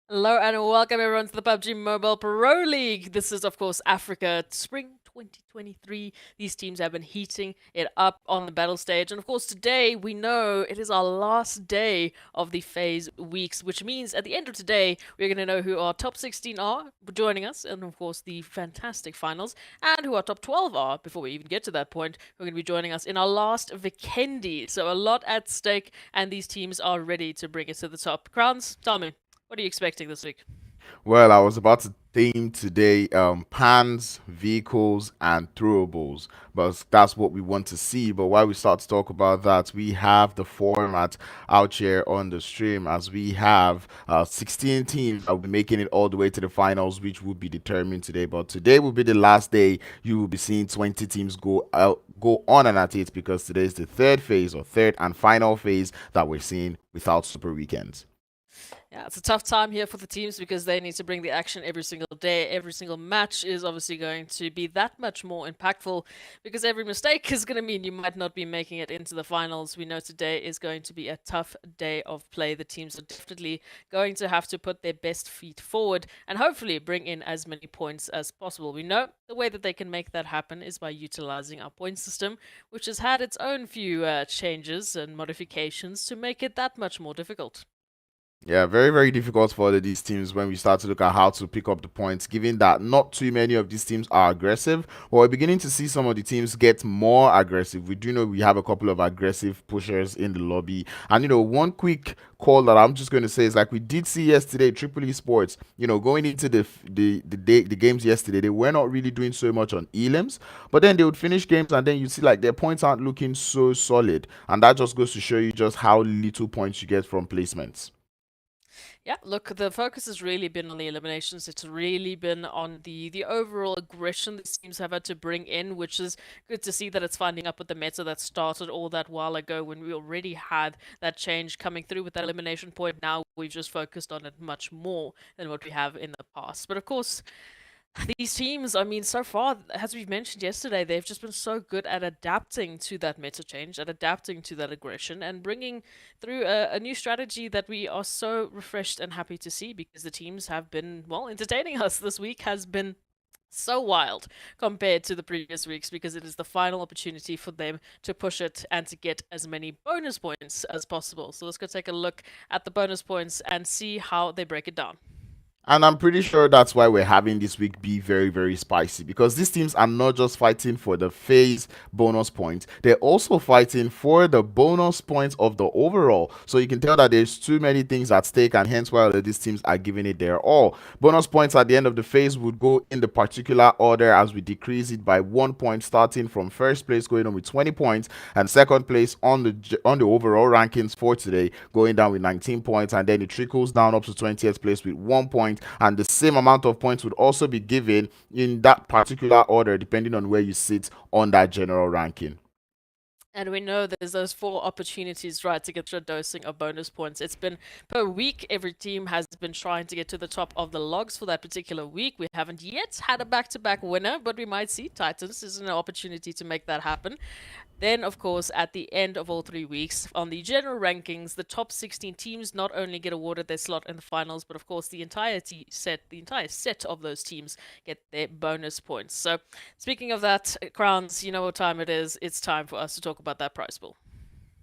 Hello and welcome everyone to the PUBG Mobile Pro League. This is of course Africa Spring 2023. These teams have been heating it up on the battle stage, and of course today we know it is our last day of the phase weeks, which means at the end of today we're going to know who our top 16 are joining us, and of course the fantastic finals, and who our top 12 are before we even get to that point, who are going to be joining us in our last Vikendi. So a lot at stake, and these teams are ready to bring it to the top. Crowns, tell me, what are you expecting this week? Well, I was about to theme today pans, vehicles, and throwables, but that's what we want to see. But while we start to talk about that, we have the format out here on the stream, as we have 16 teams that will be making it all the way to the finals, which will be determined today. But today will be the last day you will be seeing 20 teams go on and at it, because today is the third phase, or third and final phase, that we're seeing without super weekends. Yeah, it's a tough time here for the teams because they need to bring the action every single day. Every single match is obviously going to be that much more impactful, because every mistake is going to mean you might not be making it into the finals. We know today is going to be a tough day of play. The teams are definitely going to have to put their best feet forward and hopefully bring in as many points as possible. We know the way that they can make that happen is by utilizing our point system, which has had its own few changes and modifications to make it that much more difficult. Yeah, very, very difficult for these teams when we start to look at how to pick up the points, given that not too many of these teams are aggressive. But we're beginning to see some of the teams get more aggressive. We do know we have a couple of aggressive pushers in the lobby. And, one quick call that I'm just going to say is, like we did see yesterday, Triple Esports, going into the games yesterday, they were not really doing so much on elims, but then they would finish games and then you see like their points aren't looking so solid. And that just goes to show you just how little points you get from placements. Yeah, look, the focus has really been on the eliminations. It's really been on the overall aggression these teams have had to bring in, which is good to see that it's finding up with the meta that started all that while ago, when we already had that change coming through with that elimination point. Now we've just focused on it much more than what we have in the past. But of course, these teams, I mean, so far, as we mentioned yesterday, they've just been so good at adapting to that meta change, at adapting to that aggression, and bringing through a new strategy that we are so refreshed and happy to see, because the teams have been, well, entertaining us. This week has been so wild compared to the previous weeks, because it is the final opportunity for them to push it and to get as many bonus points as possible. So let's go take a look at the bonus points and see how they break it down. And I'm pretty sure that's why we're having this week be very, very spicy, because these teams are not just fighting for the phase bonus points, they're also fighting for the bonus points of the overall. So you can tell that there's too many things at stake, and hence why these teams are giving it their all. Bonus points at the end of the phase would go in the particular order, as we decrease it by 1 point, starting from first place going on with 20 points, and second place on the overall rankings for today going down with 19 points, and then it trickles down up to 20th place with 1 point. And the same amount of points would also be given in that particular order, depending on where you sit on that general ranking. And we know there's those 4 opportunities, right, to get to a dosing of bonus points. It's been per week. Every team has been trying to get to the top of the logs for that particular week. We haven't yet had a back-to-back winner, but we might see. Titans is an opportunity to make that happen. Then, of course, at the end of all 3 weeks, on the general rankings, the top 16 teams not only get awarded their slot in the finals, but of course the entire set of those teams get their bonus points. So, speaking of that, Crowns, you know what time it is. It's time for us to talk about that prize pool.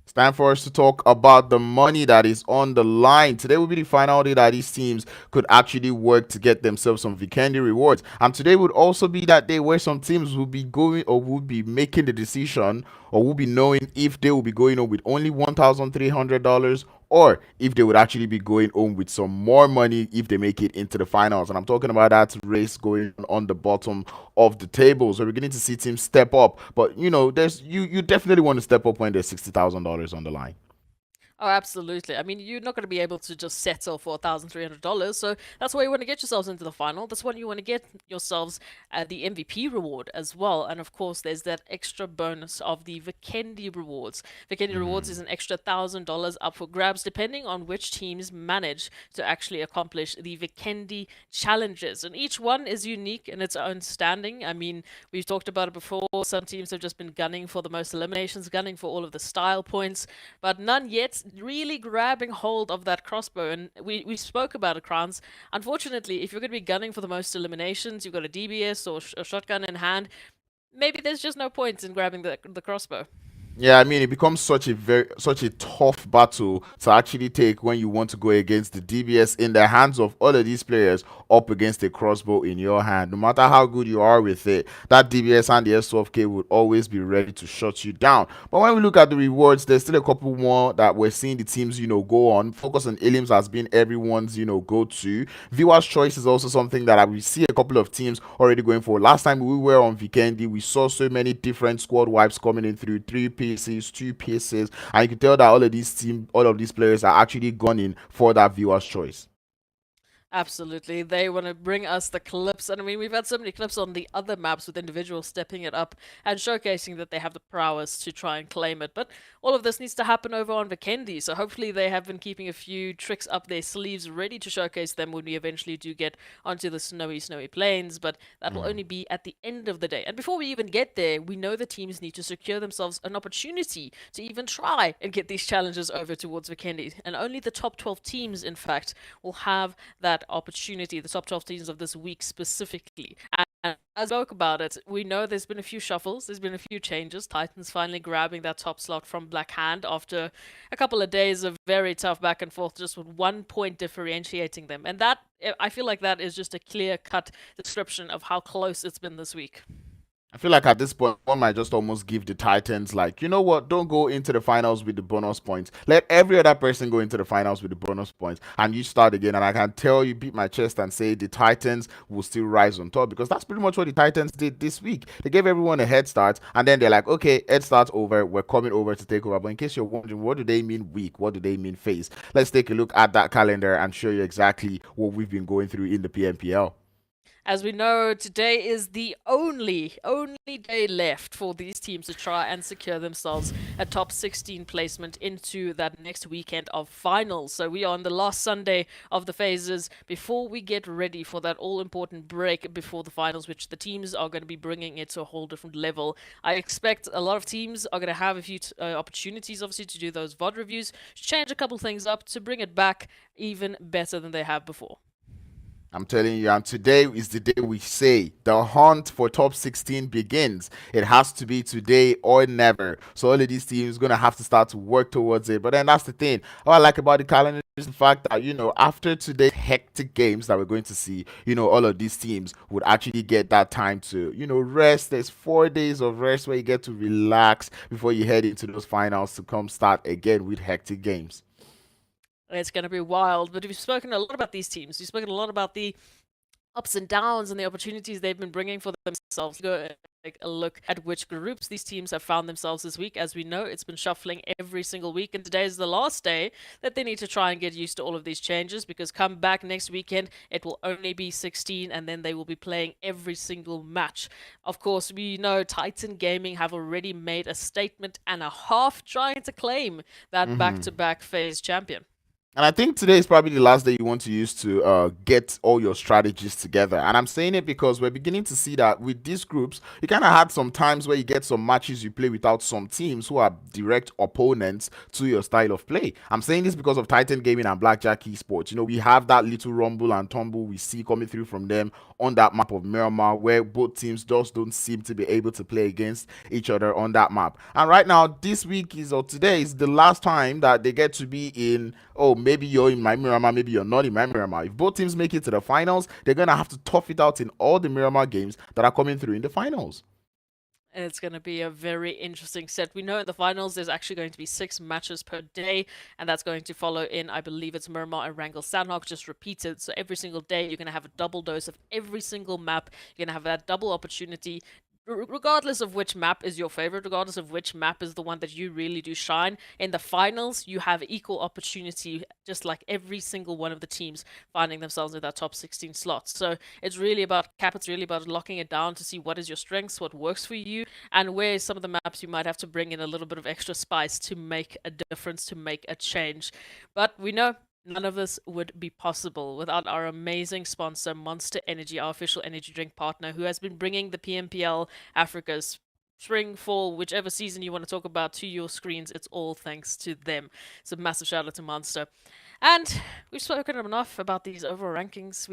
It's time for us to talk about the money that is on the line. Today will be the final day that these teams could actually work to get themselves some Vikendi rewards. And today would also be that day where some teams will be going, or will be making the decision, or will be knowing if they will be going on with only $1,300, or if they would actually be going home with some more money if they make it into the finals. And I'm talking about that race going on the bottom of the table. So we're beginning to see teams step up. But, you definitely want to step up when there's $60,000 on the line. Oh, absolutely. I mean, you're not going to be able to just settle for $1,300. So that's why you want to get yourselves into the final. That's why you want to get yourselves the MVP reward as well. And of course, there's that extra bonus of the Vikendi rewards. Vikendi rewards is an extra $1,000 up for grabs, depending on which teams manage to actually accomplish the Vikendi challenges. And each one is unique in its own standing. I mean, we've talked about it before. Some teams have just been gunning for the most eliminations, gunning for all of the style points, but none yet really grabbing hold of that crossbow. And we spoke about it, Crowns. Unfortunately, if you're going to be gunning for the most eliminations, you've got a DBS or a shotgun in hand, maybe there's just no point in grabbing the crossbow. Yeah, I mean, it becomes such a tough battle to actually take when you want to go against the DBS in the hands of all of these players up against a crossbow in your hand. No matter how good you are with it, that DBS and the S12K would always be ready to shut you down. But when we look at the rewards, there's still a couple more that we're seeing the teams, go on. Focus on Ilims has been everyone's, go-to. Viewers' choice is also something that we see a couple of teams already going for. Last time we were on Vikendi, we saw so many different squad wipes coming in through 3 pieces, 2 pieces, and you can tell that all of these players are actually gunning for that viewer's choice. Absolutely. They want to bring us the clips. And I mean, we've had so many clips on the other maps with individuals stepping it up and showcasing that they have the prowess to try and claim it. But all of this needs to happen over on Vikendi. So hopefully they have been keeping a few tricks up their sleeves ready to showcase them when we eventually do get onto the snowy plains. But that will only be at the end of the day. And before we even get there, we know the teams need to secure themselves an opportunity to even try and get these challenges over towards Vikendi. And only the top 12 teams, in fact, will have that opportunity, the top 12 teams of this week specifically. And as we spoke about it, we know there's been a few shuffles, there's been a few changes. Titans finally grabbing that top slot from Black Hand after a couple of days of very tough back and forth, just with 1 point differentiating them. And that, I feel like that is just a clear cut description of how close it's been this week. I feel like at this point, one might just almost give the Titans, like, you know what, don't go into the finals with the bonus points. Let every other person go into the finals with the bonus points, and you start again. And I can tell you, beat my chest and say the Titans will still rise on top, because that's pretty much what the Titans did this week. They gave everyone a head start, and then they're like, okay, head start's over, we're coming over to take over. But in case you're wondering, what do they mean week? What do they mean phase? Let's take a look at that calendar and show you exactly what we've been going through in the PMPL. As we know, today is the only day left for these teams to try and secure themselves a top 16 placement into that next weekend of finals. So we are on the last Sunday of the phases before we get ready for that all-important break before the finals, which the teams are going to be bringing it to a whole different level. I expect a lot of teams are going to have a few opportunities, obviously, to do those VOD reviews, to change a couple things up, to bring it back even better than they have before. I'm telling you, and today is the day we say the hunt for top 16 begins. It has to be today or never. So all of these teams are going to have to start to work towards it. But then that's the thing. What I like about the calendar is the fact that, after today's hectic games that we're going to see, all of these teams would actually get that time to, rest. There's 4 days of rest where you get to relax before you head into those finals to come start again with hectic games. It's going to be wild, but we've spoken a lot about these teams. We've spoken a lot about the ups and downs and the opportunities they've been bringing for themselves. Go take a look at which groups these teams have found themselves this week. As we know, it's been shuffling every single week, and today is the last day that they need to try and get used to all of these changes, because come back next weekend, it will only be 16, and then they will be playing every single match. Of course, we know Titan Gaming have already made a statement and a half trying to claim that back-to-back phase champion. And I think today is probably the last day you want to use to get all your strategies together. And I'm saying it because we're beginning to see that with these groups, you kind of had some times where you get some matches you play without some teams who are direct opponents to your style of play. I'm saying this because of Titan Gaming and Blackjack Esports. We have that little rumble and tumble we see coming through from them on that map of Miramar, where both teams just don't seem to be able to play against each other on that map. And right now, this week or today is the last time that they get to be in, maybe you're in my Miramar, maybe you're not in my Miramar. If both teams make it to the finals, they're going to have to tough it out in all the Miramar games that are coming through in the finals. And it's going to be a very interesting set. We know in the finals there's actually going to be 6 matches per day, and that's going to follow in, I believe it's Miramar, Erangel, Sanhok, just repeated. So every single day you're going to have a double dose of every single map. You're going to have that double opportunity regardless of which map is your favorite, regardless of which map is the one that you really do shine, in the finals, you have equal opportunity, just like every single one of the teams finding themselves in that top 16 slots. So it's really about cap, it's really about locking it down to see what is your strengths, what works for you, and where some of the maps you might have to bring in a little bit of extra spice to make a difference, to make a change. But we know none of this would be possible without our amazing sponsor, Monster Energy, our official energy drink partner, who has been bringing the PMPL Africa's Spring, fall, whichever season you want to talk about, to your screens. It's all thanks to them. So massive shout out to Monster. And we've spoken enough about these overall rankings,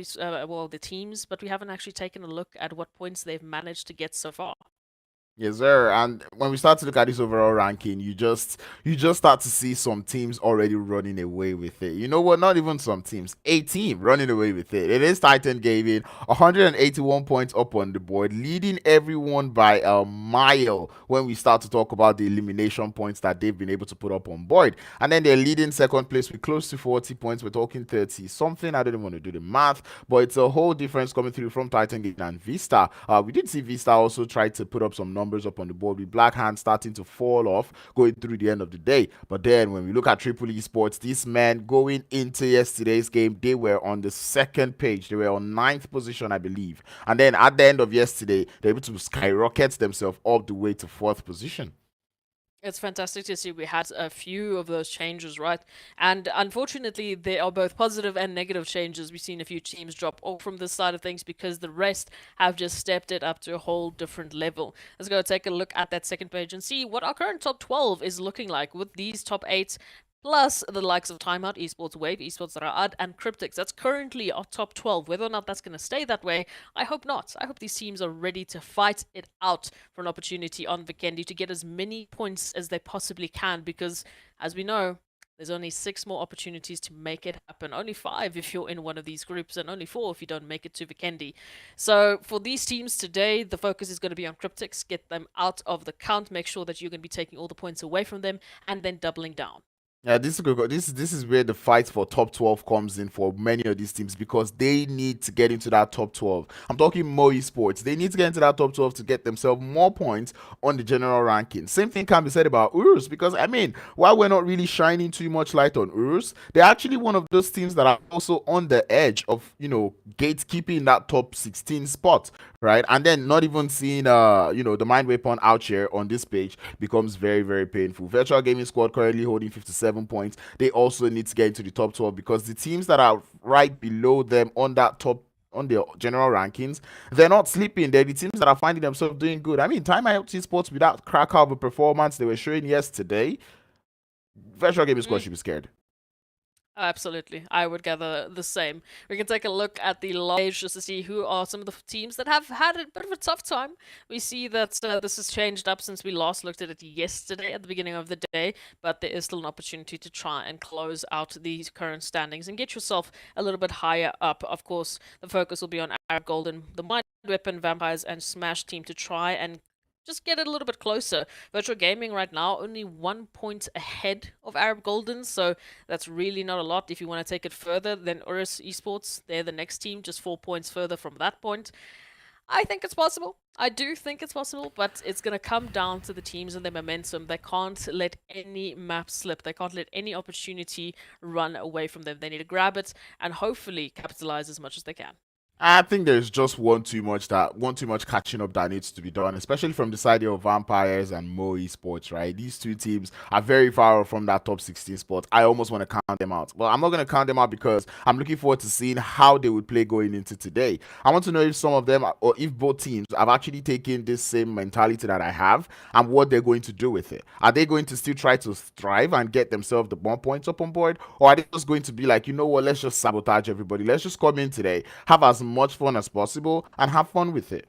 well, the teams, but we haven't actually taken a look at what points they've managed to get so far. Yes, sir. And when we start to look at this overall ranking, you just start to see some teams already running away with it. You know what? Not even some teams, a team running away with it. It is Titan Gaming, 181 points up on the board, leading everyone by a mile when we start to talk about the elimination points that they've been able to put up on board. And then they're leading second place with close to 40 points. We're talking 30 something. I don't even want to do the math, but it's a whole difference coming through from Titan Gaming and Vista. We did see Vista also try to put up some numbers up on the board with Black Hand starting to fall off going through the end of the day. But then when we look at Triple Esports, these men going into yesterday's game, they were on the second page. They were on 9th position, I believe. And then at the end of yesterday, they're able to skyrocket themselves up the way to 4th position. It's fantastic to see we had a few of those changes, right? And unfortunately, they are both positive and negative changes. We've seen a few teams drop off from this side of things because the rest have just stepped it up to a whole different level. Let's go take a look at that second page and see what our current top 12 is looking like with these top 8 plus the likes of TIMEOUT, Esports Wave, Esports RUKH, and CRYPTICS. That's currently our top 12. Whether or not that's going to stay that way, I hope not. I hope these teams are ready to fight it out for an opportunity on Vikendi to get as many points as they possibly can, because, as we know, there's only 6 more opportunities to make it happen. Only 5 if you're in one of these groups, and only 4 if you don't make it to Vikendi. So for these teams today, the focus is going to be on CRYPTICS. Get them out of the count. Make sure that you're going to be taking all the points away from them, and then doubling down. Yeah, this is where the fight for top 12 comes in for many of these teams, because they need to get into that top 12. I'm talking MEA Esports. They need to get into that top 12 to get themselves more points on the general ranking. Same thing can be said about URUS, because I mean, while we're not really shining too much light on URUS, they're actually one of those teams that are also on the edge of, gatekeeping that top 16 spot, right? And then not even seeing the mind weapon out here on this page becomes very, very painful. Virtual Gaming Squad currently holding 57 points. They also need to get into the top 12, because the teams that are right below them on the general rankings, they're not sleeping. They're the teams that are finding themselves doing good. I mean, TIMEOUT Esports, without cracker of a performance they were showing yesterday, Virtual Gaming Squad should be scared. Absolutely. I would gather the same. We can take a look at the live just to see who are some of the teams that have had a bit of a tough time. We see that this has changed up since we last looked at it yesterday at the beginning of the day, but there is still an opportunity to try and close out these current standings and get yourself a little bit higher up. Of course, the focus will be on Arab Golden, the Mind Weapon, Vampires, and Smash team to try and just get it a little bit closer. Virtual Gaming right now only 1 point ahead of Arab Golden, so that's really not a lot. If you want to take it further, then URUS Esports, they're the next team, just 4 points further from that point. I think it's possible. I do think it's possible, but it's going to come down to the teams and their momentum. They can't let any map slip. They can't let any opportunity run away from them. They need to grab it and hopefully capitalize as much as they can. I think there's just one too much catching up that needs to be done, especially from the side of Vampires and MEA Esports, right? These two teams are very far from that top 16 spot. I almost want to count them out. Well, I'm not going to count them out because I'm looking forward to seeing how they would play going into today. I want to know if some of them, or if both teams, have actually taken this same mentality that I have and what they're going to do with it. Are they going to still try to strive and get themselves the more points up on board? Or are they just going to be like, you know what, let's just sabotage everybody. Let's just come in today, have as much fun as possible, and have fun with it.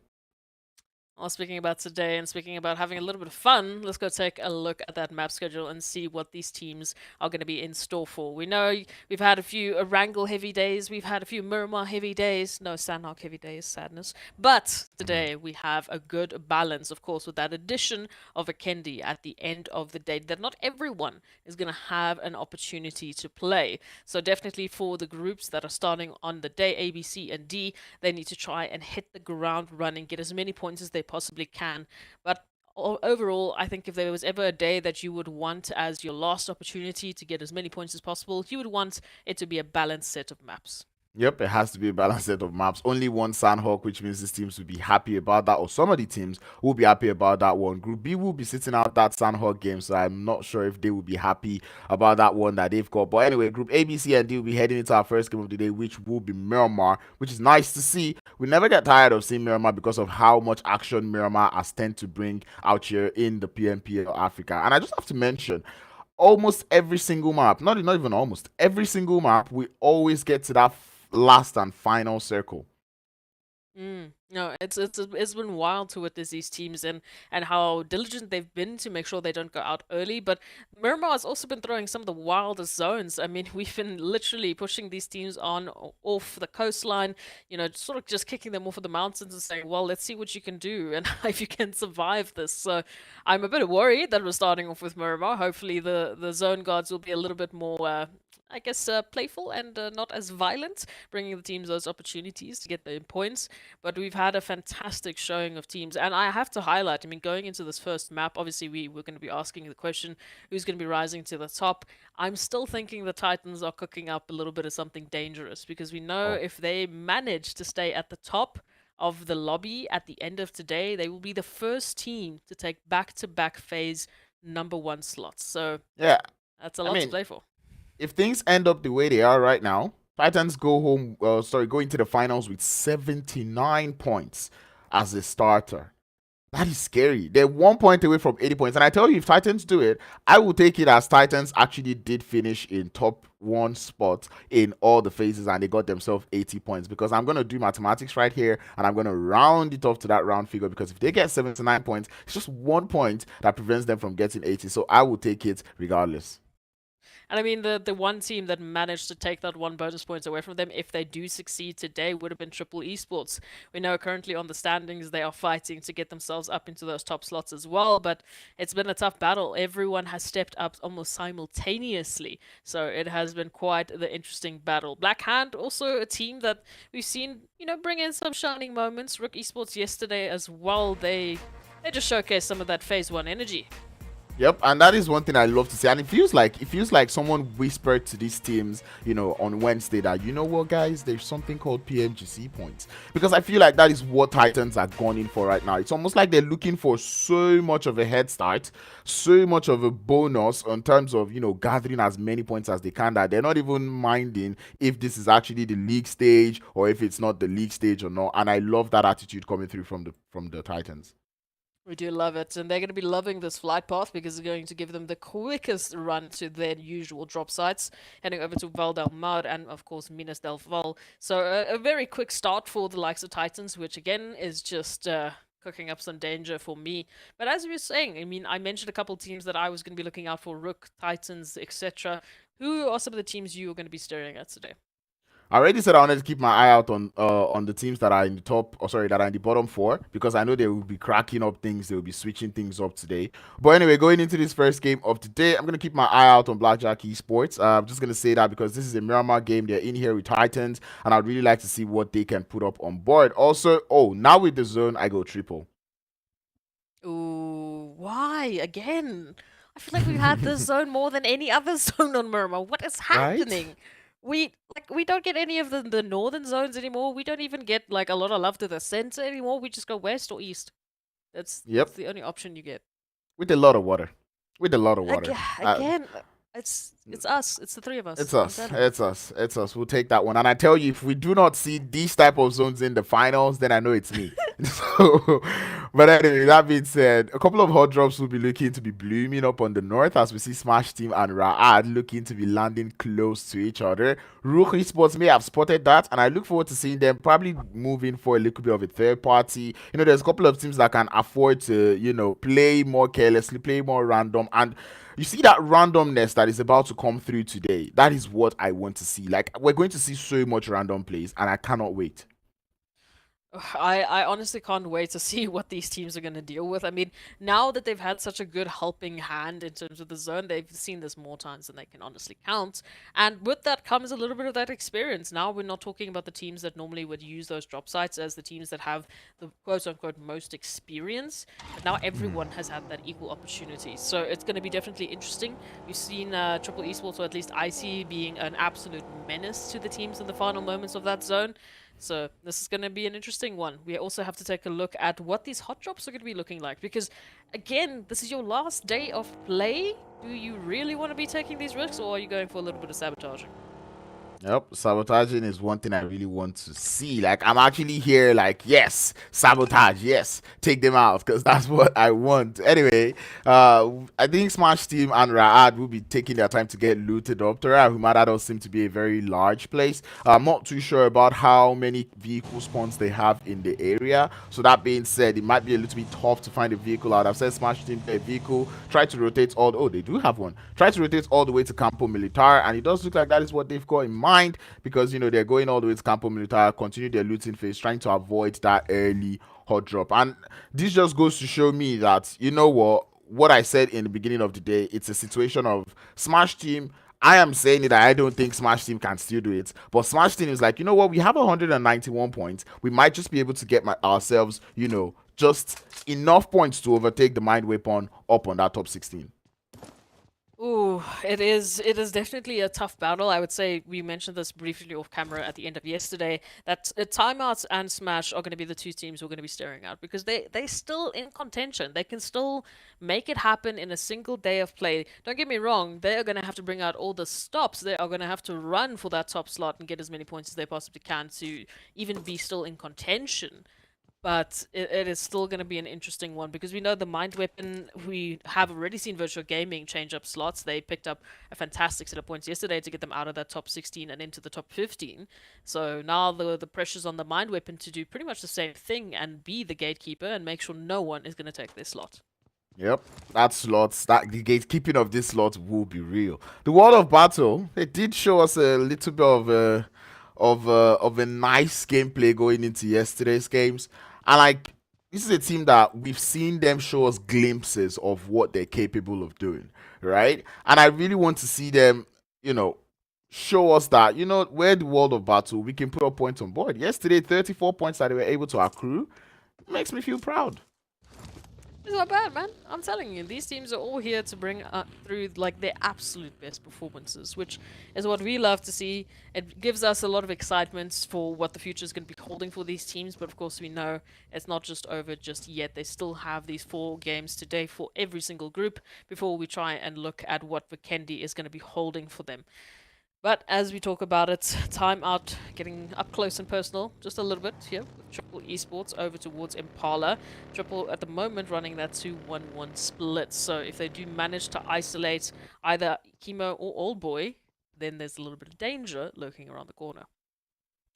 Well, speaking about today and speaking about having a little bit of fun, let's go take a look at that map schedule and see what these teams are going to be in store for. We know we've had a few Erangel heavy days, we've had a few Miramar heavy days, no Sanhok heavy days, sadness, but today we have a good balance, of course, with that addition of a Vikendi at the end of the day, that not everyone is going to have an opportunity to play. So definitely for the groups that are starting on the day, A, B, C, and D, they need to try and hit the ground running, get as many points as they possibly can. But overall, I think if there was ever a day that you would want as your last opportunity to get as many points as possible, you would want it to be a balanced set of maps. Yep, it has to be a balanced set of maps. Only one Sanhok, which means these teams will be happy about that, or some of the teams will be happy about that one. Group B will be sitting out that Sanhok game, so I'm not sure if they will be happy about that one that they've got. But anyway, Group A, B, C, and D will be heading into our first game of the day, which will be Miramar, which is nice to see. We never get tired of seeing Miramar because of how much action Miramar has tend to bring out here in the PMPL Africa. And I just have to mention, almost every single map, not even almost every single map, we always get to that last and final circle. No, it's been wild to witness these teams and how diligent they've been to make sure they don't go out early. But Miramar has also been throwing some of the wildest zones. I mean, we've been literally pushing these teams on off the coastline, sort of just kicking them off of the mountains and saying, well, let's see what you can do and if you can survive this. So I'm a bit worried that we're starting off with Miramar. Hopefully the zone guards will be a little bit more I guess playful and not as violent, bringing the teams those opportunities to get the points. But we've had a fantastic showing of teams, and I have to highlight, I mean, going into this first map, obviously we're going to be asking the question, who's going to be rising to the top? I'm still thinking the Titans are cooking up a little bit of something dangerous, because we know if they manage to stay at the top of the lobby at the end of today, they will be the first team to take back-to-back phase #1 slots. So yeah, that's a lot to play for. If things end up the way they are right now, Titans go into the finals with 79 points as a starter. That is scary. They're 1 point away from 80 points. And I tell you, if Titans do it, I will take it as Titans actually did finish in top 1 spot in all the phases and they got themselves 80 points. Because I'm going to do mathematics right here and I'm going to round it off to that round figure. Because if they get 79 points, it's just 1 point that prevents them from getting 80. So I will take it regardless. And I mean, the one team that managed to take that 1 bonus points away from them, if they do succeed today, would have been Triple Esports. We know currently on the standings, they are fighting to get themselves up into those top slots as well, but it's been a tough battle. Everyone has stepped up almost simultaneously, so it has been quite the interesting battle. Black Hand, also a team that we've seen, bring in some shining moments. RUKH Esports yesterday as well, they just showcased some of that Phase 1 energy. Yep, and that is one thing I love to see. And it feels like someone whispered to these teams, on Wednesday that, you know what, guys, there's something called PMGC points. Because I feel like that is what Titans are going in for right now. It's almost like they're looking for so much of a head start, so much of a bonus in terms of, gathering as many points as they can, that they're not even minding if this is actually the league stage or if it's not the league stage or not. And I love that attitude coming through from the Titans. We do love it, and they're going to be loving this flight path because it's going to give them the quickest run to their usual drop sites, heading over to Val del Mar and, of course, Minas del Val. So a very quick start for the likes of Titans, which, again, is just cooking up some danger for me. But as we were saying, I mean, I mentioned a couple teams that I was going to be looking out for, RUKH, Titans, etc. Who are some of the teams you are going to be staring at today? I already said I wanted to keep my eye out on the teams that are in the that are in the bottom 4, because I know they will be cracking up things, they will be switching things up today. But anyway, going into this first game of the day, I'm gonna keep my eye out on Blackjack Esports. I'm just gonna say that because this is a Miramar game. They're in here with Titans, and I'd really like to see what they can put up on board. Also, now with the zone, I go triple. Ooh, why again? I feel like we've had this zone more than any other zone on Miramar. What is happening? Right? We don't get any of the northern zones anymore. We don't even get like a lot of love to the center anymore. We just go west or east. That's the only option you get. With a lot of water. Again, it's us. It's the three of us. It's us. We'll take that one. And I tell you, if we do not see these type of zones in the finals, then I know it's me. But anyway, that being said, a couple of hot drops will be looking to be blooming up on the north as we see Smash Team and Raad looking to be landing close to each other. RUKH Esports may have spotted that, and I look forward to seeing them probably moving for a little bit of a third party. There's a couple of teams that can afford to, play more carelessly, play more random, and you see that randomness that is about to come through today. That is what I want to see. Like, we're going to see so much random plays, and I cannot wait. I honestly can't wait to see what these teams are going to deal with. I mean, now that they've had such a good helping hand in terms of the zone, they've seen this more times than they can honestly count. And with that comes a little bit of that experience. Now we're not talking about the teams that normally would use those drop sites as the teams that have the quote unquote most experience. But now everyone has had that equal opportunity. So it's going to be definitely interesting. We've seen Triple Esports, or at least IC, being an absolute menace to the teams in the final moments of that zone. So this is going to be an interesting one. We also have to take a look at what these hot drops are going to be looking like, because again, this is your last day of play. Do you really want to be taking these risks, or are you going for a little bit of sabotaging? Yep, sabotaging is one thing I really want to see. Like, I'm actually here, like, yes, sabotage, yes, take them out, because that's what I want. Anyway, I think Smash Team and Raad will be taking their time to get looted up. Humada does seem to be a very large place. I'm not too sure about how many vehicle spawns they have in the area. So that being said, it might be a little bit tough to find a vehicle out. I've said Smash Team a vehicle, try to rotate all. Oh, they do have one. Try to rotate all the way to Campo Militar, and it does look like that is what they've got in mind. Because they're going all the way to Campo Militar, continue their looting phase, trying to avoid that early hot drop. And this just goes to show me that what I said in the beginning of the day, it's a situation of Smash Team. I am saying that I don't think Smash Team can still do it, but Smash Team is like, we have 191 points. We might just be able to get ourselves, just enough points to overtake the Mind Weapon up on that top 16. Ooh, it is definitely a tough battle. I would say we mentioned this briefly off camera at the end of yesterday, that Timeouts and Smash are going to be the two teams we're going to be staring at, because they're still in contention. They can still make it happen in a single day of play. Don't get me wrong, they are going to have to bring out all the stops. They are going to have to run for that top slot and get as many points as they possibly can to even be still in contention. But it is still going to be an interesting one, because we know the Mind Weapon, we have already seen Virtual Gaming change up slots. They picked up a fantastic set of points yesterday to get them out of that top 16 and into the top 15. So now the pressure's on the Mind Weapon to do pretty much the same thing and be the gatekeeper and make sure no one is going to take their slot. Yep, the gatekeeping of this slot will be real. The World of Battle, it did show us a little bit of a nice gameplay going into yesterday's games. And this is a team that we've seen them show us glimpses of what they're capable of doing, right? And I really want to see them, show us that, we're the World of Battle, we can put our points on board. Yesterday, 34 points that they were able to accrue makes me feel proud. It's not bad, man. I'm telling you, these teams are all here to bring through like their absolute best performances, which is what we love to see. It gives us a lot of excitement for what the future is going to be holding for these teams. But of course, we know it's not just over just yet. They still have these 4 games today for every single group before we try and look at what Vikendi is going to be holding for them. But as we talk about it, Timeout getting up close and personal just a little bit here with Triple Esports over towards Impala. Triple at the moment running that 2-1-1 split. So if they do manage to isolate either Chemo or Old Boy, then there's a little bit of danger lurking around the corner.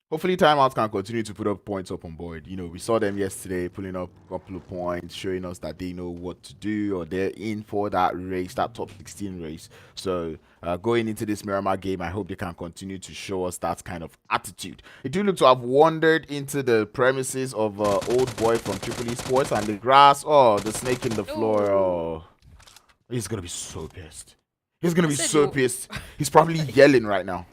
Hopefully, Timeout can continue to put up points up on board. We saw them yesterday pulling up a couple of points, showing us that they know what to do, or they're in for that race, that top 16 race. So, going into this Miramar game, I hope they can continue to show us that kind of attitude. They do look to have wandered into the premises of Old Boy from Triple Esports, and the grass, the snake in the floor, he's going to be so pissed. He's going to be so pissed. He's probably yelling right now.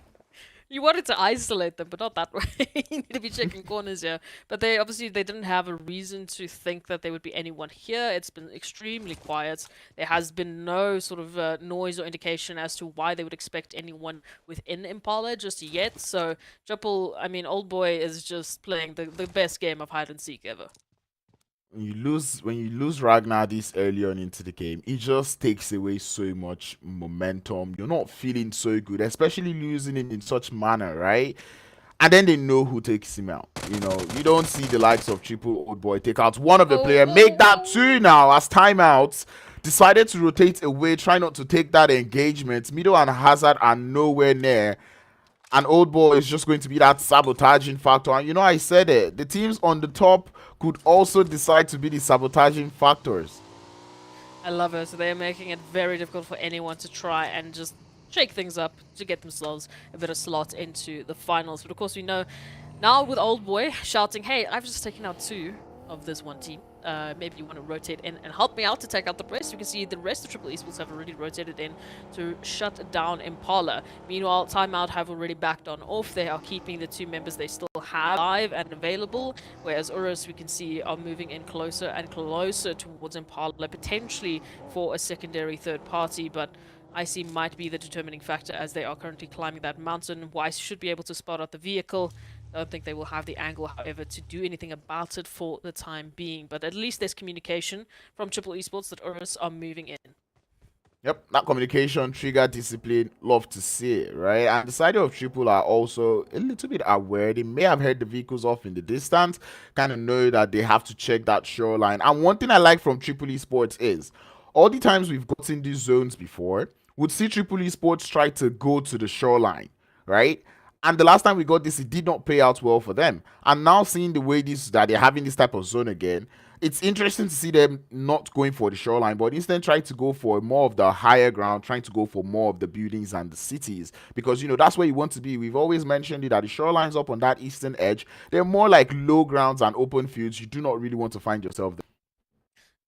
You wanted to isolate them, but not that way. You need to be checking corners here. But they didn't have a reason to think that there would be anyone here. It's been extremely quiet. There has been no sort of noise or indication as to why they would expect anyone within Impala just yet. So Old Boy is just playing the best game of hide and seek ever. When you lose Ragnar this early on into the game, it just takes away so much momentum. You're not feeling so good, especially losing it in such manner, right? And then they know who takes him out. You don't see the likes of Triple Old Boy take out one of the player, make that 2 now as Timeouts decided to rotate away, try not to take that engagement. Mido and Hazard are nowhere near. And Old Boy is just going to be that sabotaging factor. And I said it. The teams on the top could also decide to be the sabotaging factors. I love it. So they're making it very difficult for anyone to try and just shake things up to get themselves a bit of slot into the finals. But of course, we know Now with Old Boy shouting, hey, I've just taken out 2 of this one team. Maybe you want to rotate in and help me out to take out the rest. You can see the rest of Triple Esports have already rotated in to shut down Impala. Meanwhile, Timeout have already backed on off. They are keeping the 2 members they still have live and available, whereas URUS, we can see, are moving in closer and closer towards Impala, potentially for a secondary third party, but IC might be the determining factor as they are currently climbing that mountain. Weiss should be able to spot out the vehicle. I don't think they will have the angle, however, to do anything about it for the time being. But at least there's communication from Triple Esports that URUS are moving in. Yep, that communication, trigger, discipline, love to see it, right? And the side of Triple are also a little bit aware. They may have heard the vehicles off in the distance, kind of know that they have to check that shoreline. And one thing I like from Triple Esports is, all the times we've gotten these zones before, would see Triple Esports try to go to the shoreline, right? And the last time we got this, it did not pay out well for them. And now seeing the way that they're having this type of zone again, it's interesting to see them not going for the shoreline, but instead trying to go for more of the higher ground, trying to go for more of the buildings and the cities. Because, that's where you want to be. We've always mentioned it, that the shorelines up on that eastern edge, they're more like low grounds and open fields. You do not really want to find yourself there.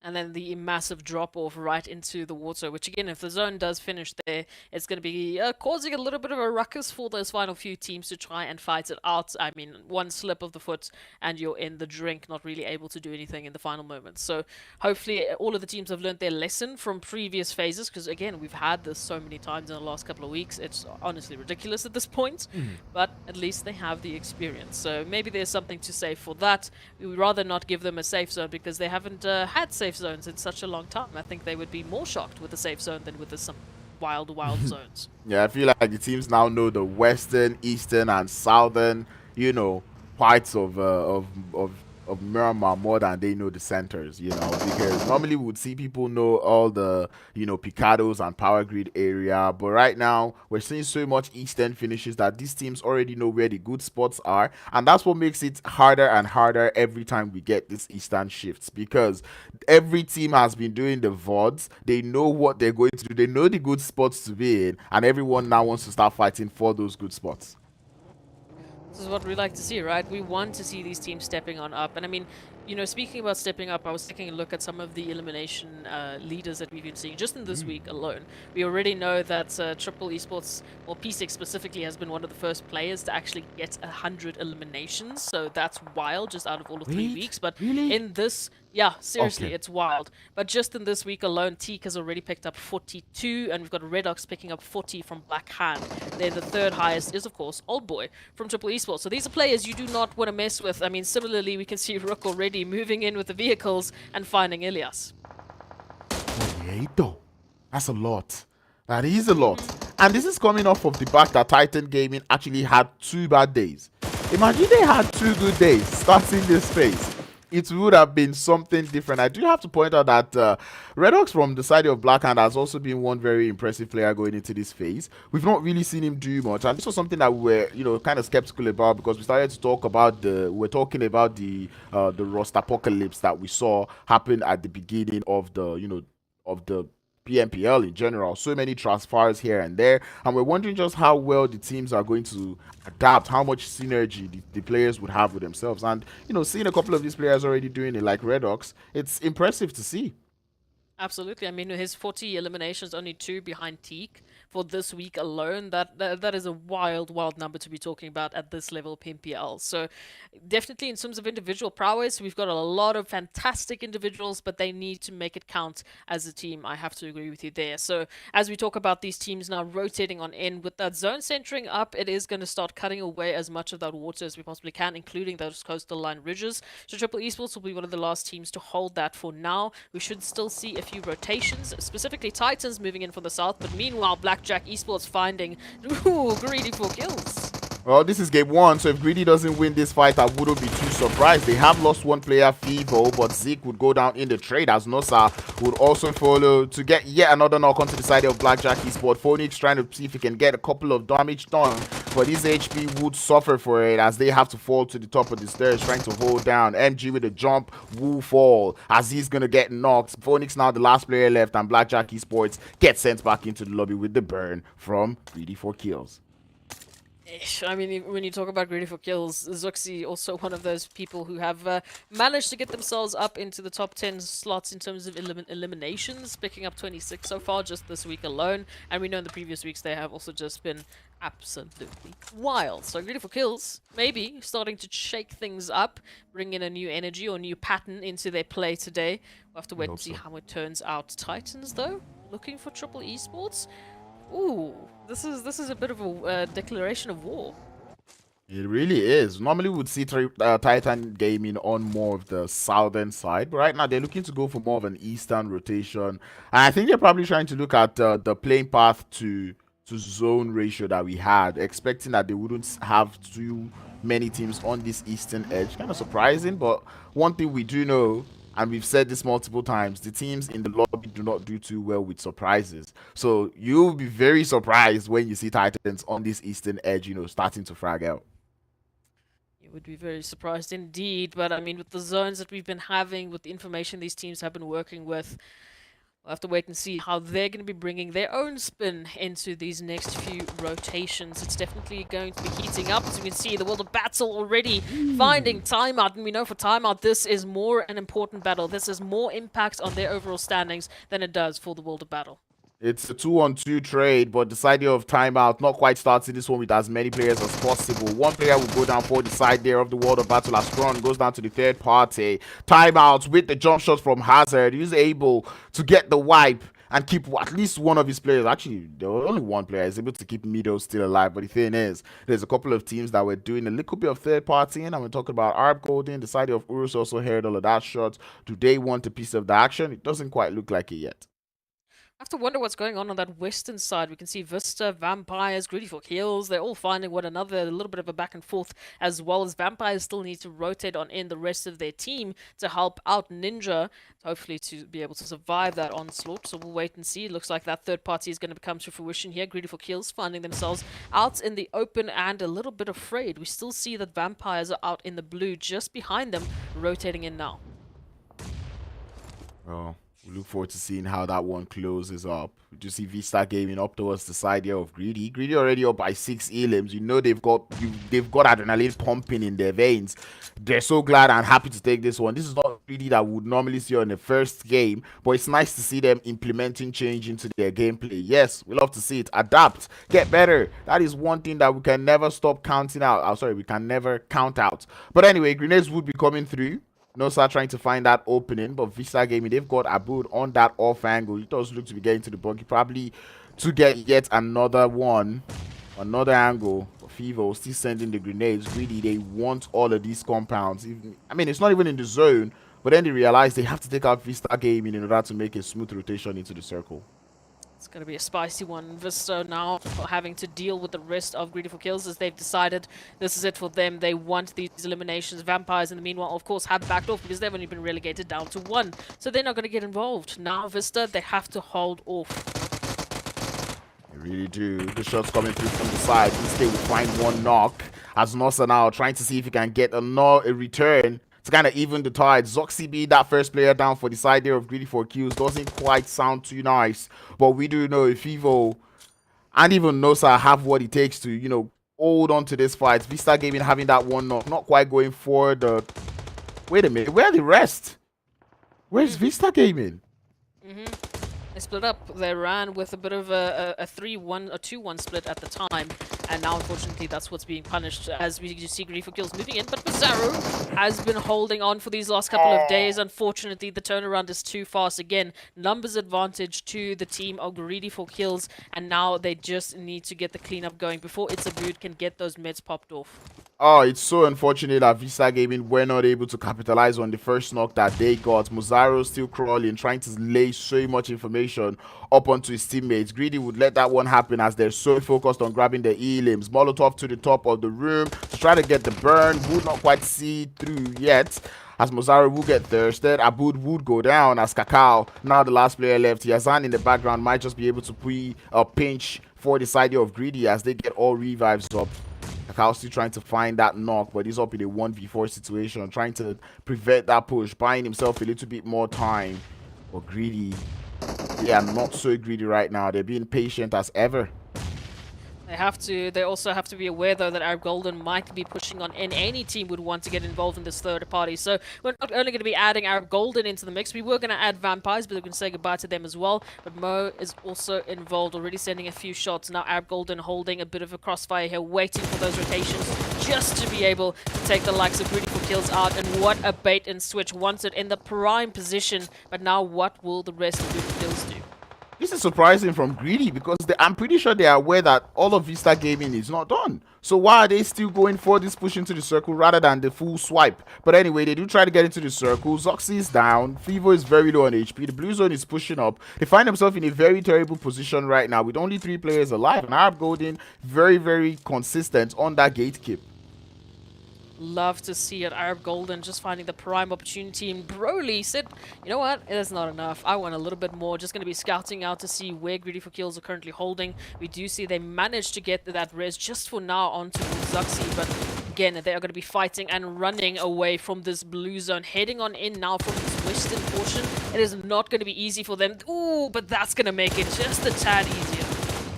And then the massive drop off right into the water, which again, if the zone does finish there, it's going to be causing a little bit of a ruckus for those final few teams to try and fight it out. I mean, one slip of the foot and you're in the drink, not really able to do anything in the final moments. So hopefully all of the teams have learned their lesson from previous phases, because again, we've had this so many times in the last couple of weeks. It's honestly ridiculous at this point, but at least they have the experience. So maybe there's something to say for that. We would rather not give them a safe zone because they haven't had safe zones in such a long time. I think they would be more shocked with a safe zone than with some wild zones. Yeah, I feel like the teams now know the western, eastern, and southern, parts of Miramar more than they know the centers, because normally we would see people know all the, Picados and Power Grid area, but right now we're seeing so much eastern finishes that these teams already know where the good spots are, and that's what makes it harder and harder every time we get these eastern shifts, because every team has been doing the VODs, they know what they're going to do, they know the good spots to be in, and everyone now wants to start fighting for those good spots. This is what we like to see, right? We want to see these teams stepping on up. And I mean, speaking about stepping up, I was taking a look at some of the elimination leaders that we've been seeing just in this week alone. We already know that Triple Esports, or P6 specifically, has been one of the first players to actually get 100 eliminations. So that's wild, just out of all of 3 weeks. But really? in this... Yeah, seriously, Okay. it's wild. But just in this week alone, Teak has already picked up 42, and we've got RUKH picking up 40 from Black Hand. Then the third highest is, of course, Old Boy from Triple Esports. So these are players you do not want to mess with. I mean, similarly, we can see RUKH already moving in with the vehicles and finding Elias. 48 though. That's a lot. That is a lot. And this is coming off of the back that Titan Gaming actually had 2 bad days. Imagine they had 2 good days starting this phase. It would have been something different. I do have to point out that RUKH from the side of Blackhand has also been one very impressive player going into this phase. We've not really seen him do much, and this was something that we were, kind of skeptical about, because we started to talk about we're talking about the Rust apocalypse that we saw happen at the beginning of the, of the PMPL in general. So many transfers here and there, and we're wondering just how well the teams are going to adapt, how much synergy the players would have with themselves. And seeing a couple of these players already doing it, like RUKH, it's impressive to see. Absolutely. I mean, his 40 eliminations, only 2 behind Teak for this week alone. That is a wild number to be talking about at this level of PMPL. So definitely in terms of individual prowess, we've got a lot of fantastic individuals, but they need to make it count as a team. I have to agree with you there. So as we talk about these teams now rotating on in, with that zone centering up, it is going to start cutting away as much of that water as we possibly can, including those coastal line ridges. So Triple Esports will be one of the last teams to hold that for now. We should still see a few rotations, specifically Titans moving in from the south, but meanwhile Blackjack Esports finding Greedy for kills. Well, this is game 1, so if Greedy doesn't win this fight, I wouldn't be too surprised. They have lost one player, Fivo, but Zeke would go down in the trade, as Nosa would also follow to get yet another knock onto the side of Blackjack Esports. Phoenix trying to see if he can get a couple of damage done, but his HP would suffer for it as they have to fall to the top of the stairs, trying to hold down. MG with a jump will fall as he's going to get knocked. Phoenix now the last player left, and Blackjack Esports gets sent back into the lobby with the burn from Greedy for kills. I mean, when you talk about greedy for kills, Zuxi also one of those people who have managed to get themselves up into the top 10 slots in terms of eliminations, picking up 26 so far just this week alone. And we know in the previous weeks they have also just been absolutely wild. So greedy for kills, maybe starting to shake things up, bring in a new energy or new pattern into their play today. We'll have to wait and see how it turns out. Titans, though, looking for triple esports. Ooh, this is a bit of a declaration of war. It really is. Normally, we would see Titan Gaming on more of the southern side, but right now they're looking to go for more of an eastern rotation. And I think they're probably trying to look at the playing path to zone ratio that we had, expecting that they wouldn't have too many teams on this eastern edge. Kind of surprising, but one thing we do know, and we've said this multiple times, the teams in the lobby do not do too well with surprises. So you'll be very surprised when you see Titans on this eastern edge, starting to frag out. You would be very surprised indeed, but I mean, with the zones that we've been having, with the information these teams have been working with, we'll have to wait and see how they're going to be bringing their own spin into these next few rotations. It's definitely going to be heating up. As you can see, the World of Battle already finding Timeout. And we know for Timeout, this is more an important battle. This has more impact on their overall standings than it does for the World of Battle. It's a 2-on-2 trade, but the side there of Timeout not quite starting this one with as many players as possible. One player will go down for the side there of the World of Battle as Strong goes down to the third party. Timeout with the jump shot from Hazard. He's able to get the wipe and keep at least one of his players. Actually, there was only one player is able to keep Mido still alive. But the thing is, there's a couple of teams that were doing a little bit of third party, and we're talking about Arab Golden. The side of URUS also heard all of that shots. Do they want a piece of the action? It doesn't quite look like it yet. I have to wonder what's going on that western side. We can see Vista, Vampires, GREEDYFORKILLS. They're all finding one another. A little bit of a back and forth, as well as Vampires still need to rotate on in the rest of their team to help out Ninja, hopefully to be able to survive that onslaught. So we'll wait and see. It looks like that third party is going to come to fruition here. GREEDYFORKILLS finding themselves out in the open and a little bit afraid. We still see that Vampires are out in the blue just behind them, rotating in now. Oh. We look forward to seeing how that one closes up. We just see VISTA Gaming up towards the side here of Greedy. Greedy already up by 6 elims. You know they've got adrenaline pumping in their veins. They're so glad and happy to take this one. This is not Greedy that we would normally see on the first game, but it's nice to see them implementing change into their gameplay. Yes, we love to see it. Adapt, get better. That is one thing that we can never stop counting out. Oh, sorry, we can never count out. But anyway, grenades would be coming through. Nosa trying to find that opening, but VISTA Gaming, they've got Aboud on that off angle. He does look to be getting to the buggy, probably to get yet another one, another angle. Fevo still sending the grenades. Greedy, they want all of these compounds. I mean, it's not even in the zone, but then they realize they have to take out VISTA Gaming in order to make a smooth rotation into the circle. It's going to be a spicy one. Vista now having to deal with the rest of GREEDYFORKILLS as they've decided this is it for them. They want these eliminations. Vampires, in the meanwhile, of course, have backed off because they've only been relegated down to 1. So they're not going to get involved. Now, Vista, they have to hold off. They really do. The shots coming through from the side. Instead, will find one knock. As Nosa now trying to see if he can get a return to kind of even the tide. Zoxy being that first player down for the side there of GREEDYFORKILLS doesn't quite sound too nice. But we do know if Evo and even Nosa have what it takes to, hold on to this fight. VISTA Gaming having that one knock, not quite going for the... Wait a minute, where are the rest? Where's VISTA Gaming? They split up. They ran with a bit of a 3-1, a 2-1 split at the time. And now, unfortunately, that's what's being punished as we see GREEDYFORKILLS moving in. But Bizarro has been holding on for these last couple of days. Unfortunately, the turnaround is too fast. Again, numbers advantage to the team of GREEDYFORKILLS. And now they just need to get the cleanup going before Itzabud can get those meds popped off. Oh, it's so unfortunate that VISTA Gaming were not able to capitalize on the first knock that they got. Muzaro still crawling, trying to lay so much information up onto his teammates. Greedy would let that one happen as they're so focused on grabbing the elims. Molotov to the top of the room to try to get the burn. Would not quite see through yet, as Mozaro will get thirsted. Aboud would go down as Kakao, now the last player left. Yazan in the background might just be able to pre a pinch for the side of Greedy as they get all revives up. Kakao still trying to find that knock, but he's up in a 1v4 situation, trying to prevent that push, buying himself a little bit more time. But Greedy, they are not so greedy right now. They're being patient as ever. They also have to be aware, though, that Arab Golden might be pushing on, and any team would want to get involved in this third party. So we're not only going to be adding Arab Golden into the mix, we were going to add Vampires, but we're going to say goodbye to them as well. But Mo is also involved, already sending a few shots. Now Arab Golden holding a bit of a crossfire here, waiting for those rotations just to be able to take the likes of GREEDYFORKILLS out. And what a bait and switch, wanted in the prime position. But now what will the rest of GREEDYFORKILLS do? This is surprising from Greedy because I'm pretty sure they are aware that all of Vista gaming is not done. So why are they still going for this push into the circle rather than the full swipe? But anyway, they do try to get into the circle. Zoxy is down. Fever is very low on HP. The blue zone is pushing up. They find themselves in a very terrible position right now with only 3 players alive. And Arab Golden very, very consistent on that gatekeep. Love to see it. Arab Golden just finding the prime opportunity, and Broly said, you know what, it is not enough. I want a little bit more. Just going to be scouting out to see where GREEDYFORKILLS are currently holding. We do see they managed to get that res just for now onto Zuxi, but again, they are going to be fighting and running away from this blue zone, heading on in now from this western portion. It is not going to be easy for them. Ooh, but that's going to make it just a tad easier.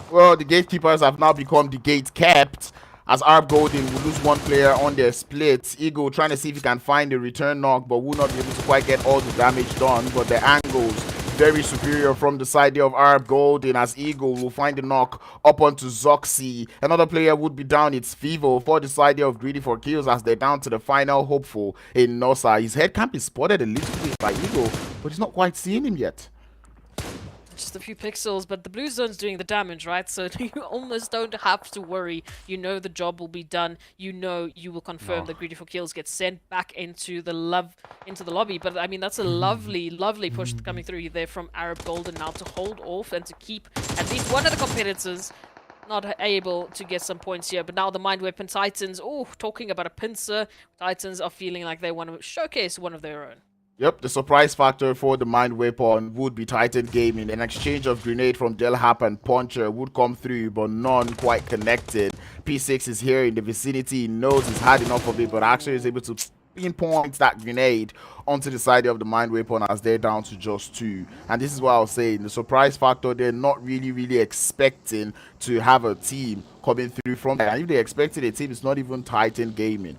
Well, the gatekeepers have now become the gate kept, as Arab Golden will lose 1 player on their split. Eagle trying to see if he can find a return knock, but will not be able to quite get all the damage done. But the angles very superior from the side of Arab Golden, as Eagle will find the knock up onto Zoxy. Another player would be down. It's Fivo for the side of GREEDYFORKILLS, as they're down to the final hopeful in Nosa. His head can't be spotted a little bit by Eagle, but he's not quite seeing him yet. Just a few pixels, but the blue zone's doing the damage, right? So you almost don't have to worry. You know the job will be done. You know you will confirm that GREEDYFORKILLS get sent back into the lobby. But I mean, that's a lovely, lovely push coming through there from Arab Golden now to hold off and to keep at least one of the competitors not able to get some points here. But now the Mind Weapon Titans, oh, talking about a pincer. Titans are feeling like they want to showcase one of their own. Yep, the surprise factor for the Mind Weapon would be Titan Gaming. An exchange of grenade from Delhap and Puncher would come through, but none quite connected. P6 is here in the vicinity. He knows he's had enough of it, but actually is able to pinpoint that grenade onto the side of the Mind Weapon as they're down to just 2. And this is what I was saying. The surprise factor, they're not really expecting to have a team coming through from there. And if they expected a team, it's not even Titan Gaming.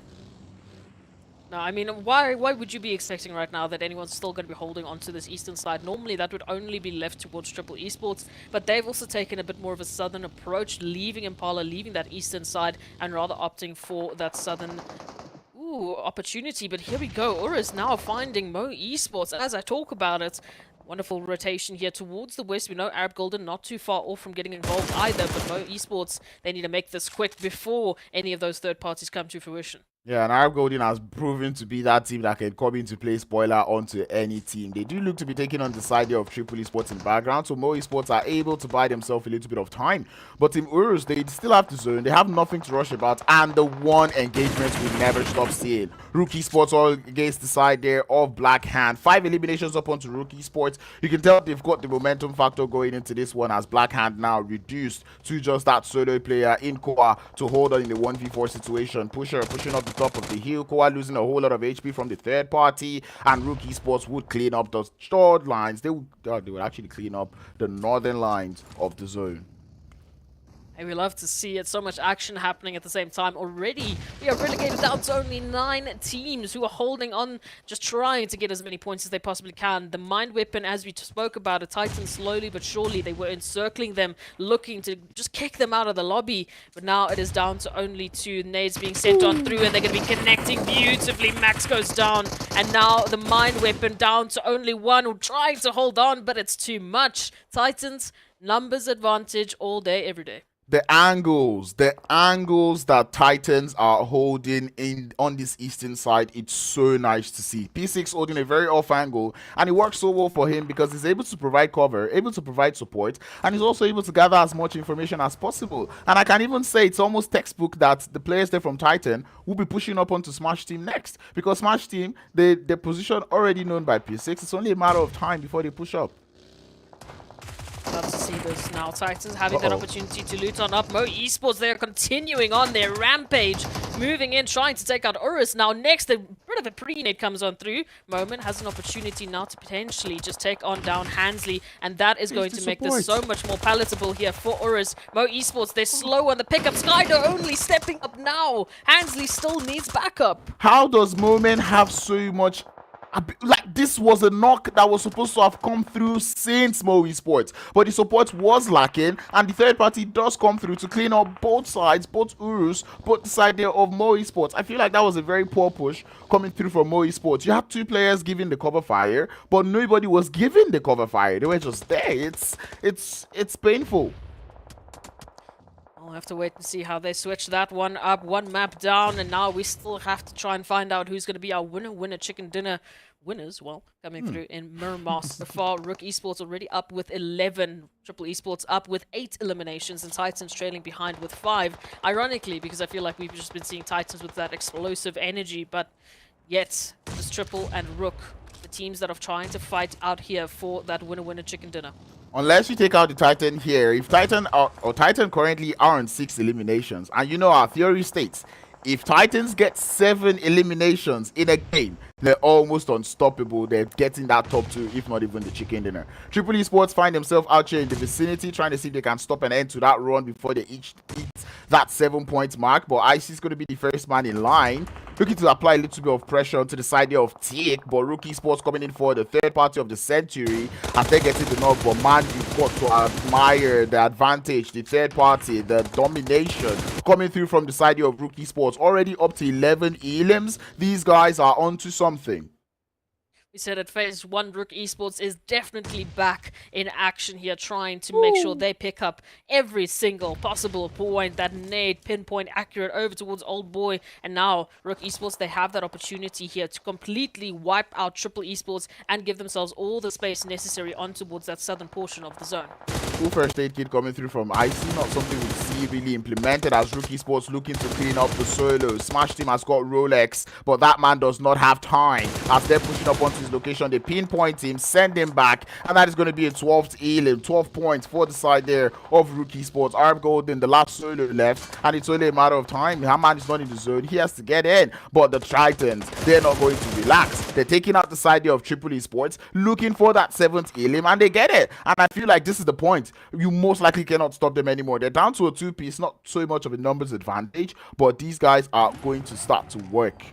No, I mean, why would you be expecting right now that anyone's still going to be holding onto this eastern side? Normally, that would only be left towards Triple Esports, but they've also taken a bit more of a southern approach, leaving Impala, leaving that eastern side, and rather opting for that southern opportunity. But here we go. URUS now finding Mo Esports as I talk about it. Wonderful rotation here towards the west. We know Arab Golden not too far off from getting involved either, but Mo Esports, they need to make this quick before any of those third parties come to fruition. Yeah, and Arab Golden has proven to be that team that can come into play spoiler onto any team. They do look to be taking on the side of Triple Esports in background, so Mo Esports are able to buy themselves a little bit of time. But Team URUS, they still have the zone, they have nothing to rush about, and the one engagement we never stop seeing. RUKH Esports all against the side there of Black Hand. 5 eliminations up onto RUKH Esports. You can tell they've got the momentum factor going into this one, as Black Hand now reduced to just that solo player in Koa to hold on in the 1v4 situation. Pushing up the top of the hill. Koa losing a whole lot of HP from the third party, and RUKH Esports would clean up those short lines. They would actually clean up the northern lines of the zone. And we love to see it. So much action happening at the same time. Already, we are relegated down to only 9 teams who are holding on, just trying to get as many points as they possibly can. The Mind Weapon, as we spoke about, a Titan slowly but surely, they were encircling them, looking to just kick them out of the lobby. But now it is down to only 2 nades being sent on through, and they're going to be connecting beautifully. Max goes down, and now the Mind Weapon down to only 1, trying to hold on, but it's too much. Titans, numbers advantage all day, every day. The angles that Titans are holding in on this eastern side, it's so nice to see. P6 holding a very off angle, and it works so well for him because he's able to provide cover, able to provide support, and he's also able to gather as much information as possible. And I can even say it's almost textbook that the players there from Titan will be pushing up onto Smash Team next, because Smash Team, their position already known by P6. It's only a matter of time before they push up. Love to see this now. Titans having that opportunity to loot on up. Mo Esports, they're continuing on their rampage. moving in, trying to take out URUS. Now next, a bit of a pre-nade comes on through. Moment has an opportunity now to potentially just take on down Hansley, and that is going to make this so much more palatable here for URUS. Mo Esports, they're slow on the pickup. Skydo only stepping up now. Hansley still needs backup. How does Moment have so much? Like, this was a knock that was supposed to have come through since Mo Esports, but the support was lacking, and the third party does come through to clean up both sides, both URUS, both the side there of Mo Esports. I feel like that was a very poor push coming through from Mo Esports. You had two players giving the cover fire, but nobody was giving the cover fire. They were just there. It's painful. We'll have to wait and see how they switch that one up. One map down, and now we still have to try and find out who's going to be our winner chicken dinner winners. Well, coming through in Miramar so far. RUKH Esports already up with 11. Triple Esports up with 8 eliminations, and Titans trailing behind with 5. Ironically, because I feel like we've just been seeing Titans with that explosive energy, but yet it's Triple and RUKH, the teams that are trying to fight out here for that winner chicken dinner. Unless you take out the Titan here, if Titan currently are on 6 eliminations, and you know our theory states, if Titans get 7 eliminations in a game, they're almost unstoppable. They're getting that top 2, if not even the chicken dinner. Triple Esports find themselves out here in the vicinity, trying to see if they can stop an end to that run before they each hit that 7-point mark. But Icy is going to be the first man in line, looking to apply a little bit of pressure onto the side there of Tick. But RUKH Esports coming in for the third party of the century, and they're getting the knock. But man, you've got to admire the advantage, the third party, the domination coming through from the side here of RUKH Esports. Already up to 11 elims. These guys are onto something. We said at phase 1, RUKH Esports is definitely back in action here, trying to make sure they pick up every single possible point. That nade, pinpoint accurate over towards Old Boy. And now RUKH Esports, they have that opportunity here to completely wipe out Triple Esports and give themselves all the space necessary on towards that southern portion of the zone. Cool first aid kit coming through from Icy, not something we see really implemented as RUKH Esports looking to clean up the solo. Smash Team has got Rolex, but that man does not have time. As they're pushing up onto his location, they pinpoint him, send him back, and that is going to be a 12th elim, 12 points for the side there of RUKH Esports. Arab Golden, the last solo left, and it's only a matter of time. Haman is not in the zone, he has to get in, but the Titans, they're not going to relax. They're taking out the side there of Triple Esports, looking for that 7th elim, and they get it. And I feel like this is the point. You most likely cannot stop them anymore. They're down to a 2-piece, not so much of a numbers advantage, but these guys are going to start to work.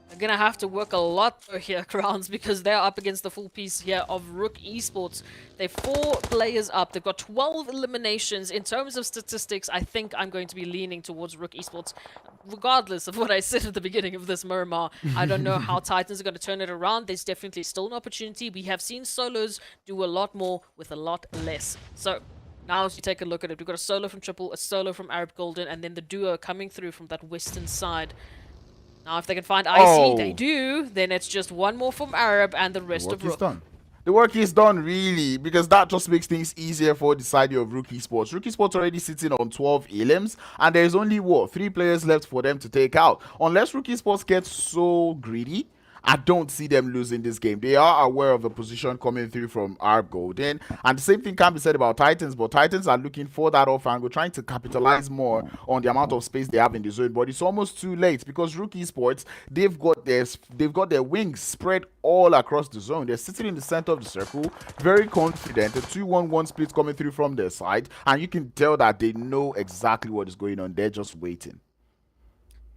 They're gonna have to work a lot here, Crowns, because they're up against the full piece here of RUKH Esports. They're 4 players up. They've got 12 eliminations. In terms of statistics, I think I'm going to be leaning towards RUKH Esports, regardless of what I said at the beginning of this Miramar. I don't know how Titans are going to turn it around. There's definitely still an opportunity. We have seen solos do a lot more with a lot less. So now as you take a look at it, we've got a solo from Triple, a solo from Arab Golden, and then the duo coming through from that western side. Now, if they can find IC, they do. Then it's just one more from Arab and the rest of RUKH. Done. The work is done, really, because that just makes things easier for the side of RUKH Esports. RUKH Esports already sitting on 12 elims, and there's only, 3 players left for them to take out. Unless RUKH Esports gets so greedy, I don't see them losing this game. They are aware of the position coming through from Arab Golden. And the same thing can be said about Titans, but Titans are looking for that off angle, trying to capitalize more on the amount of space they have in the zone. But it's almost too late because RUKH Esports, they've got their wings spread all across the zone. They're sitting in the center of the circle, very confident. A 2-1-1 split coming through from their side. And you can tell that they know exactly what is going on. They're just waiting.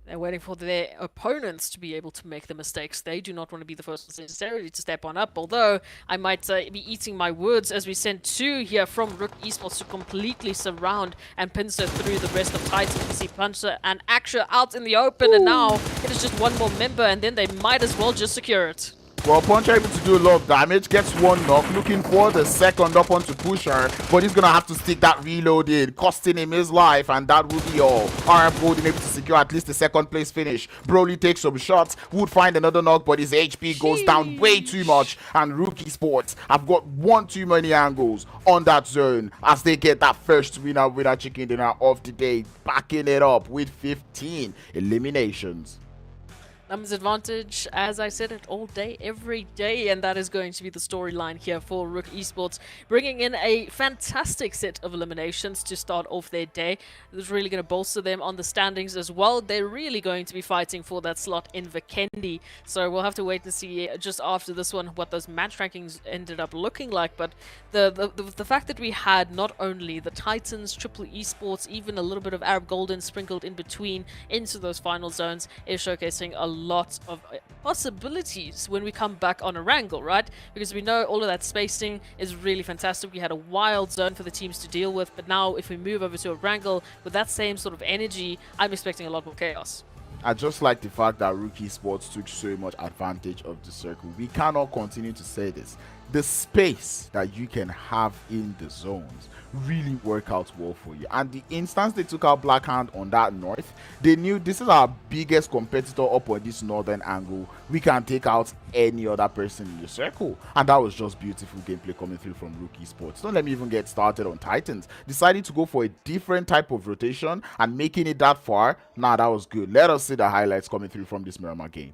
They're waiting for their opponents to be able to make the mistakes. They do not want to be the first ones necessarily to step on up, although I might be eating my words as we send 2 here from RUKH Esports to completely surround and pincer through the rest of Titans. We see Puncher and Aksha out in the open, and now it is just one more member, and then they might as well just secure it. Well, Puncher able to do a lot of damage, gets 1 knock, looking for the second up onto Pusher, but he's going to have to stick that reload in, costing him his life, and that will be all. Arab Golden able to secure at least the 2nd place finish. Broly takes some shots, would find another knock, but his HP goes down way too much, and RUKH Esports have got one too many angles on that zone as they get that first winner chicken dinner of the day, backing it up with 15 eliminations. Numbers advantage, as I said it all day, every day, and that is going to be the storyline here for RUKH Esports, bringing in a fantastic set of eliminations to start off their day. This is really going to bolster them on the standings as well. They're really going to be fighting for that slot in Vikendi, so we'll have to wait and see just after this one what those match rankings ended up looking like. But the fact that we had not only the Titans, Triple Esports, even a little bit of Arab Golden sprinkled in between into those final zones is showcasing a lot of possibilities when we come back on Erangel, right? Because we know all of that spacing is really fantastic. We had a wild zone for the teams to deal with, but now if we move over to Erangel with that same sort of energy, I'm expecting a lot more chaos. I just like the fact that RUKH Esports took so much advantage of the circle. We cannot continue to say this. The space that you can have in the zones really work out well for you. And the instance they took out Blackhand on that north, they knew this is our biggest competitor up on this northern angle. We can take out any other person in the circle. And that was just beautiful gameplay coming through from RUKH Esports. Don't let me even get started on Titans. Deciding to go for a different type of rotation and making it that far, nah, that was good. Let us see the highlights coming through from this Miramar game.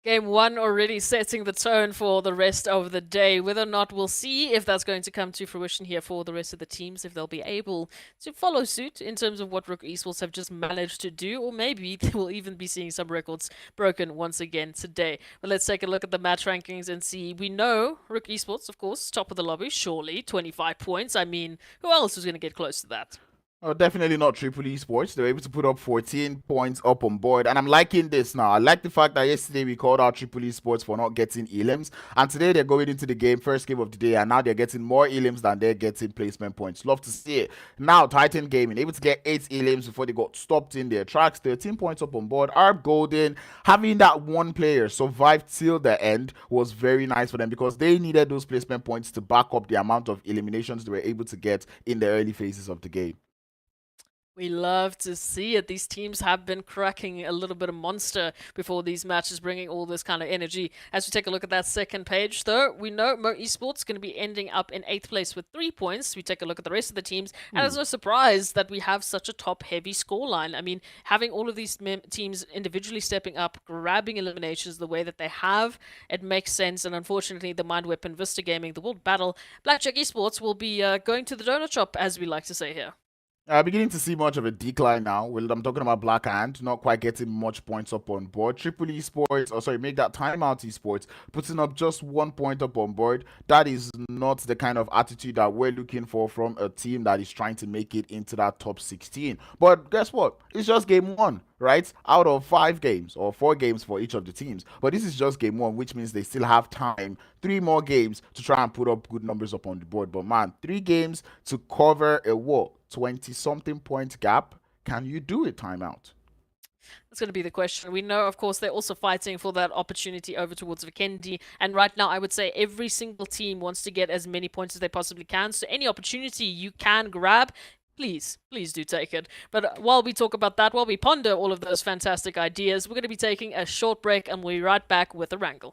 Game 1 already setting the tone for the rest of the day. Whether or not we'll see if that's going to come to fruition here for the rest of the teams, if they'll be able to follow suit in terms of what RUKH Esports have just managed to do, or maybe they will even be seeing some records broken once again today. But let's take a look at the match rankings and see. We know RUKH Esports, of course, top of the lobby, surely, 25 points. I mean, who else is going to get close to that? Oh, definitely not Triple Esports. They were able to put up 14 points up on board. And I'm liking this now. I like the fact that yesterday we called out Triple Esports for not getting elims. And today they're going into the game, first game of the day. And now they're getting more elims than they're getting placement points. Love to see it. Now, Titan Gaming, able to get 8 elims before they got stopped in their tracks. 13 points up on board. Arab Golden, having that one player survive till the end was very nice for them because they needed those placement points to back up the amount of eliminations they were able to get in the early phases of the game. We love to see it. These teams have been cracking a little bit of monster before these matches, bringing all this kind of energy. As we take a look at that second page, though, we know Mo Esports is going to be ending up in 8th place with 3 points. We take a look at the rest of the teams, and it's no surprise that we have such a top-heavy scoreline. I mean, having all of these teams individually stepping up, grabbing eliminations the way that they have, it makes sense. And unfortunately, the Mind Weapon, Vista Gaming, the World Battle, Blackjack Esports will be going to the donut shop, as we like to say here. Beginning to see much of a decline now. Well, I'm talking about Blackhand, not quite getting much points up on board. Triple Esports, or sorry, make that Timeout Esports, putting up just 1 point up on board. That is not the kind of attitude that we're looking for from a team that is trying to make it into that top 16. But guess what? It's just game 1. Right, out of 5 games or 4 games for each of the teams, but this is just game 1, which means they still have time, 3 more games to try and put up good numbers up on the board. But man, 3 games to cover a 20-something point gap. Can you do it? Timeout. That's going to be the question. We know, of course, they're also fighting for that opportunity over towards Vikendi. And right now, I would say every single team wants to get as many points as they possibly can. So any opportunity you can grab, please do take it. But while we talk about that, while we ponder all of those fantastic ideas, we're going to be taking a short break and we'll be right back with Erangel.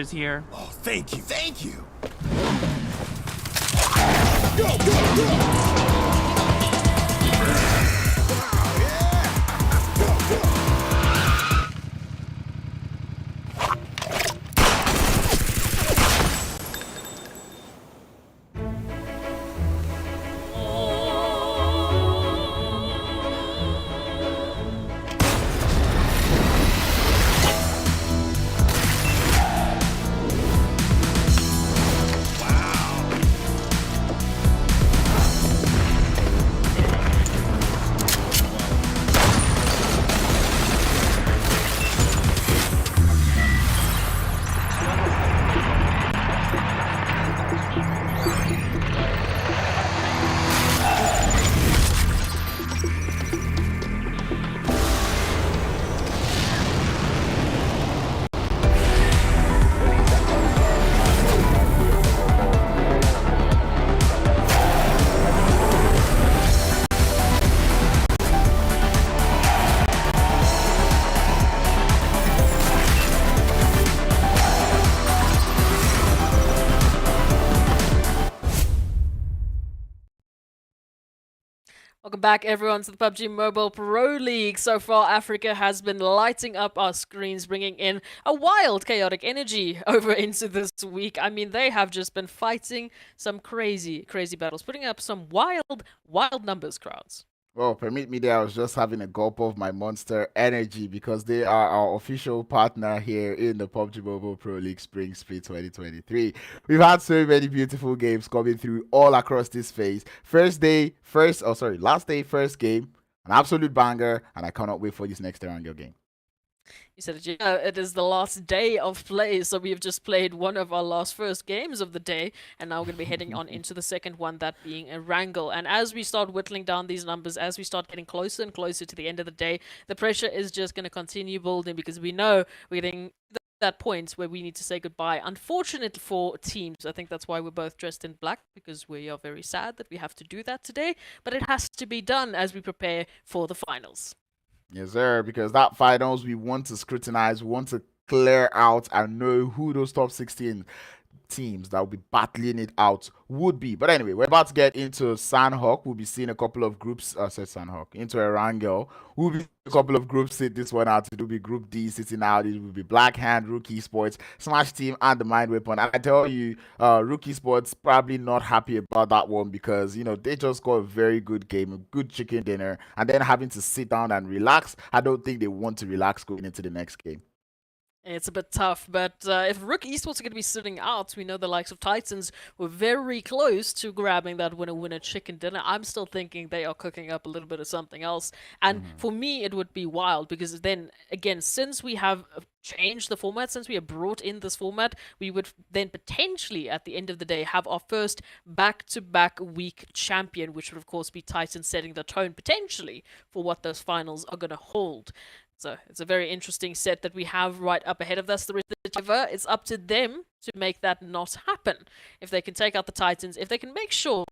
is here. Oh, thank you. Thank you. Welcome back, everyone, to the PUBG Mobile Pro League. So far, Africa has been lighting up our screens, bringing in a wild, chaotic energy over into this week. I mean, they have just been fighting some crazy, crazy battles, putting up some wild, wild numbers, crowds. Well, permit me there. I was just having a gulp of my Monster Energy because they are our official partner here in the PUBG Mobile Pro League Spring Split 2023. We've had so many beautiful games coming through all across this phase. Last day, first game, an absolute banger, and I cannot wait for this next Erangel game. You said it, yeah. It is the last day of play, so we have just played one of our last first games of the day, and now we're going to be heading on into the second one, that being Erangel. And as we start whittling down these numbers, as we start getting closer and closer to the end of the day, the pressure is just going to continue building, because we know we're getting that point where we need to say goodbye. Unfortunately for teams, I think that's why we're both dressed in black, because we are very sad that we have to do that today, but it has to be done as we prepare for the finals. Yes, sir, because that finals, we want to scrutinize, we want to clear out and know who those top 16 teams that will be battling it out would be. But anyway, we're about to get into Sanhok. We'll be seeing a couple of groups, into Erangel. We'll be a couple of groups sit this one out. It will be Group D sitting out. It will be Black Hand, RUKH Esports, Smash Team, and the Mind Weapon. And I tell you, RUKH Esports probably not happy about that one, because, you know, they just got a very good game, a good chicken dinner, and then having to sit down and relax. I don't think they want to relax going into the next game. It's a bit tough, but if RUKH Esports are going to be sitting out, we know the likes of Titans were very close to grabbing that winner chicken dinner. I'm still thinking they are cooking up a little bit of something else. And for me, it would be wild, because then, again, since we have changed the format, since we have brought in this format, we would then potentially, at the end of the day, have our first back-to-back week champion, which would, of course, be Titans, setting the tone, potentially, for what those finals are going to hold. So it's a very interesting set that we have right up ahead of us. The rest of the team, it's up to them to make that not happen. If they can take out the Titans, if they can make sure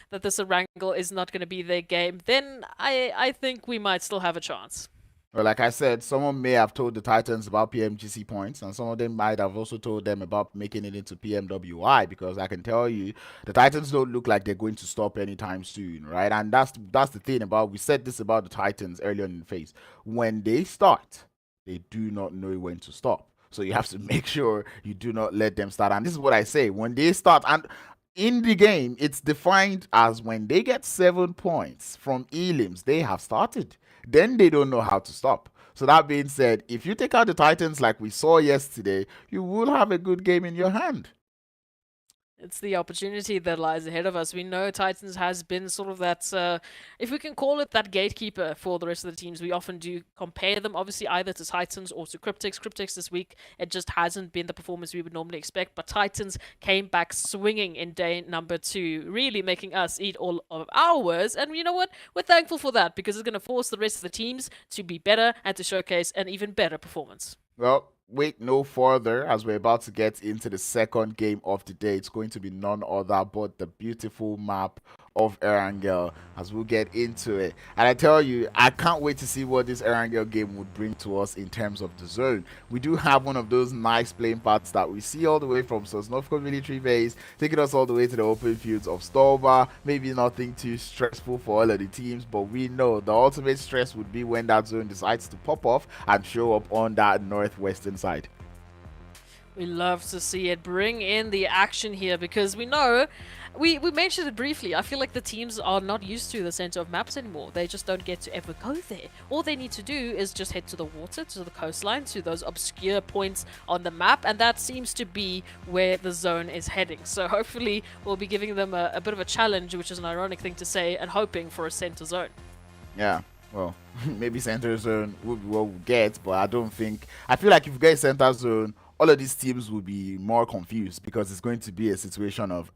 that this Erangel is not going to be their game, then I think we might still have a chance. Well, like I said, someone may have told the Titans about PMGC points, and some of them might have also told them about making it into PMWI, because I can tell you, the Titans don't look like they're going to stop anytime soon, right? And that's the thing about, we said this about the Titans earlier in the phase. When they start, they do not know when to stop. So you have to make sure you do not let them start. And this is what I say, when they start, and in the game, it's defined as when they get 7 points from elims, they have started. Then they don't know how to stop. So that being said, if you take out the Titans like we saw yesterday, you will have a good game in your hand. It's the opportunity that lies ahead of us. We know Titans has been sort of that, if we can call it that gatekeeper for the rest of the teams. We often do compare them, obviously, either to Titans or to CRYPTICS. CRYPTICS this week, it just hasn't been the performance we would normally expect, but Titans came back swinging in day number 2, really making us eat all of our words. And you know what? We're thankful for that, because it's going to force the rest of the teams to be better and to showcase an even better performance. Well, wait no further, as we're about to get into the second game of the day. It's going to be none other but the beautiful map of Erangel as we'll get into it. And I tell you, I can't wait to see what this Erangel game would bring to us in terms of the zone. We do have one of those nice playing paths that we see all the way from Sanhok military base, taking us all the way to the open fields of Stolba. Maybe nothing too stressful for all of the teams, but we know the ultimate stress would be when that zone decides to pop off and show up on that northwestern side. We love to see it. Bring in the action here because we know, we mentioned it briefly, I feel like the teams are not used to the center of maps anymore. They just don't get to ever go there. All they need to do is just head to the water, to the coastline, to those obscure points on the map, and that seems to be where the zone is heading. So hopefully we'll be giving them a bit of a challenge, which is an ironic thing to say, and hoping for a center zone. Yeah. Well, maybe center zone would be what we'll get, but I feel like if we get center zone, all of these teams will be more confused because it's going to be a situation of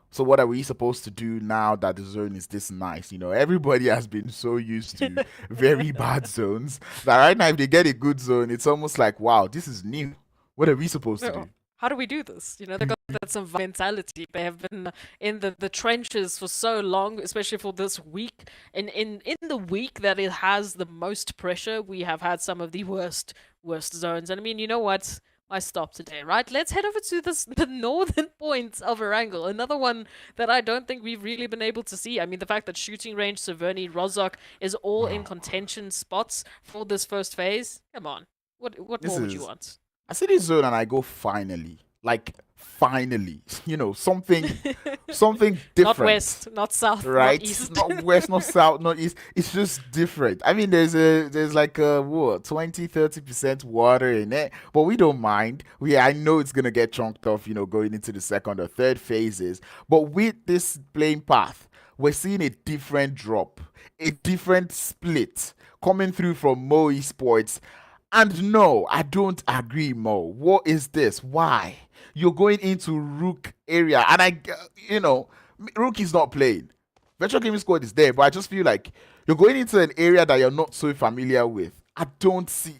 so what are we supposed to do now that the zone is this nice? You know, everybody has been so used to very bad zones that right now if they get a good zone, it's almost like, wow, this is new. What are we supposed to do? How do we do this? You know, they've got that some mentality. They have been in the trenches for so long, especially for this week. And in the week that it has the most pressure, we have had some of the worst zones. And I mean, you know what? I stopped today, right? Let's head over to the northern points of Erangel. Another one that I don't think we've really been able to see. I mean, the fact that Shooting Range, Severny, RUKH is all in contention spots for this first phase. Come on. What more would you want? I see this zone and I go finally. Like finally. You know, something different. Not west, not south, right? not east. Not west, not south, not east. It's just different. I mean there's like what 20-30% water in it, but we don't mind. I know it's gonna get chunked off, you know, going into the second or third phases. But with this playing path, we're seeing a different drop, a different split coming through from Mo Esports. And no, I don't agree, Mo. What is this? Why? You're going into RUKH area. And RUKH is not playing. Virtual Gaming Squad is there, but I just feel like you're going into an area that you're not so familiar with. I don't see,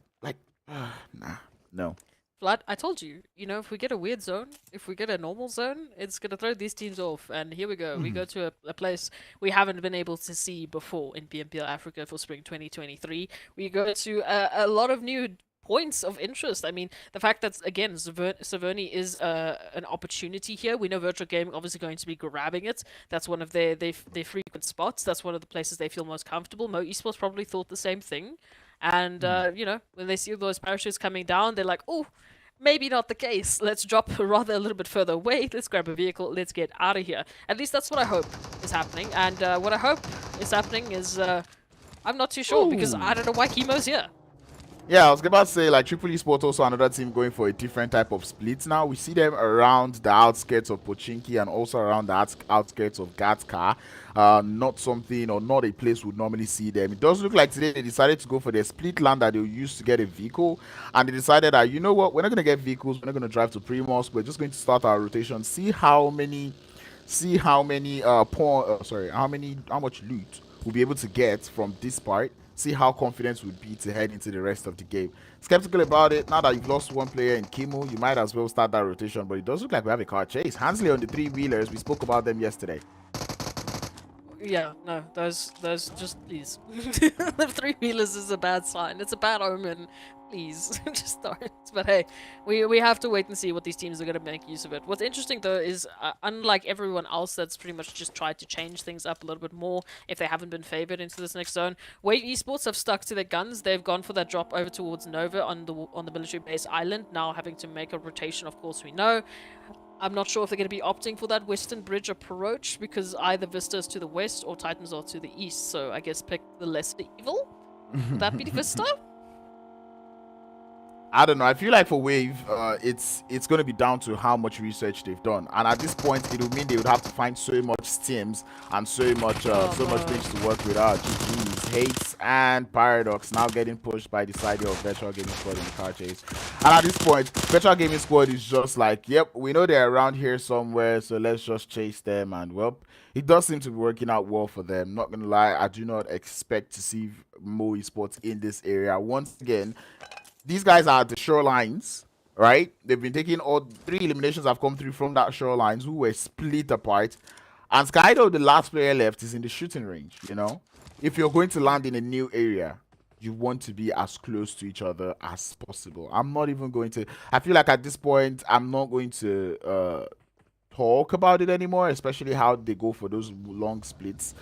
no. Vlad, I told you, you know, if we get a weird zone, if we get a normal zone, it's going to throw these teams off. And here we go. We go to a place we haven't been able to see before in PMPL Africa for Spring 2023. We go to a lot of new points of interest. I mean, the fact that, again, Severny is an opportunity here. We know Virtual Gaming obviously going to be grabbing it. That's one of their frequent spots. That's one of the places they feel most comfortable. Mo Esports probably thought the same thing. And, you know, when they see those parachutes coming down, they're like, oh, maybe not the case. Let's drop rather a little bit further away. Let's grab a vehicle. Let's get out of here. At least that's what I hope is happening. And what I hope is happening is, I'm not too sure because I don't know why Chemo's here. Yeah, I was about to say, like, Triple Esports also another team going for a different type of split now. We see them around the outskirts of Pochinki and also around the outskirts of Gatka. Not something or not a place we'd normally see them. It does look like today they decided to go for their split land that they used to get a vehicle. And they decided that, you know what, we're not going to get vehicles. We're not going to drive to Primos. We're just going to start our rotation. How much loot we'll be able to get from this part. See how confident would be to head into the rest of the game. Skeptical about it. Now that you've lost one player in Kimo, you might as well start that rotation. But it does look like we have a car chase. Hansley on the 3-wheelers. We spoke about them yesterday. Yeah, no, those just please. The 3-wheelers is a bad sign. It's a bad omen. Please, just don't. But hey, we have to wait and see what these teams are going to make use of it. What's interesting though is, unlike everyone else that's pretty much just tried to change things up a little bit more if they haven't been favored into this next zone, Wave Esports have stuck to their guns. They've gone for that drop over towards Nova on the military base island. Now having to make a rotation, of course, we know. I'm not sure if they're going to be opting for that Western Bridge approach because either Vista is to the west or Titans are to the east. So I guess pick the lesser evil. Would that be the Vista? I don't know. I feel like for Wave, it's going to be down to how much research they've done, and at this point, it would mean they would have to find so much stems and so much things to work with. GGs, Hates, and Paradox now getting pushed by the side of Virtual Gaming Squad in the car chase. And at this point, Virtual Gaming Squad is just like, yep, we know they're around here somewhere, so let's just chase them. And well, it does seem to be working out well for them. Not gonna lie, I do not expect to see Mo Esports in this area once again. These guys are at the shorelines, right? They've been taking all 3 eliminations have come through from that shorelines who were split apart. And Skydo, the last player left, is in the shooting range, you know? If you're going to land in a new area, you want to be as close to each other as possible. I'm not even going to... I feel like at this point, I'm not going to talk about it anymore, especially how they go for those long splits.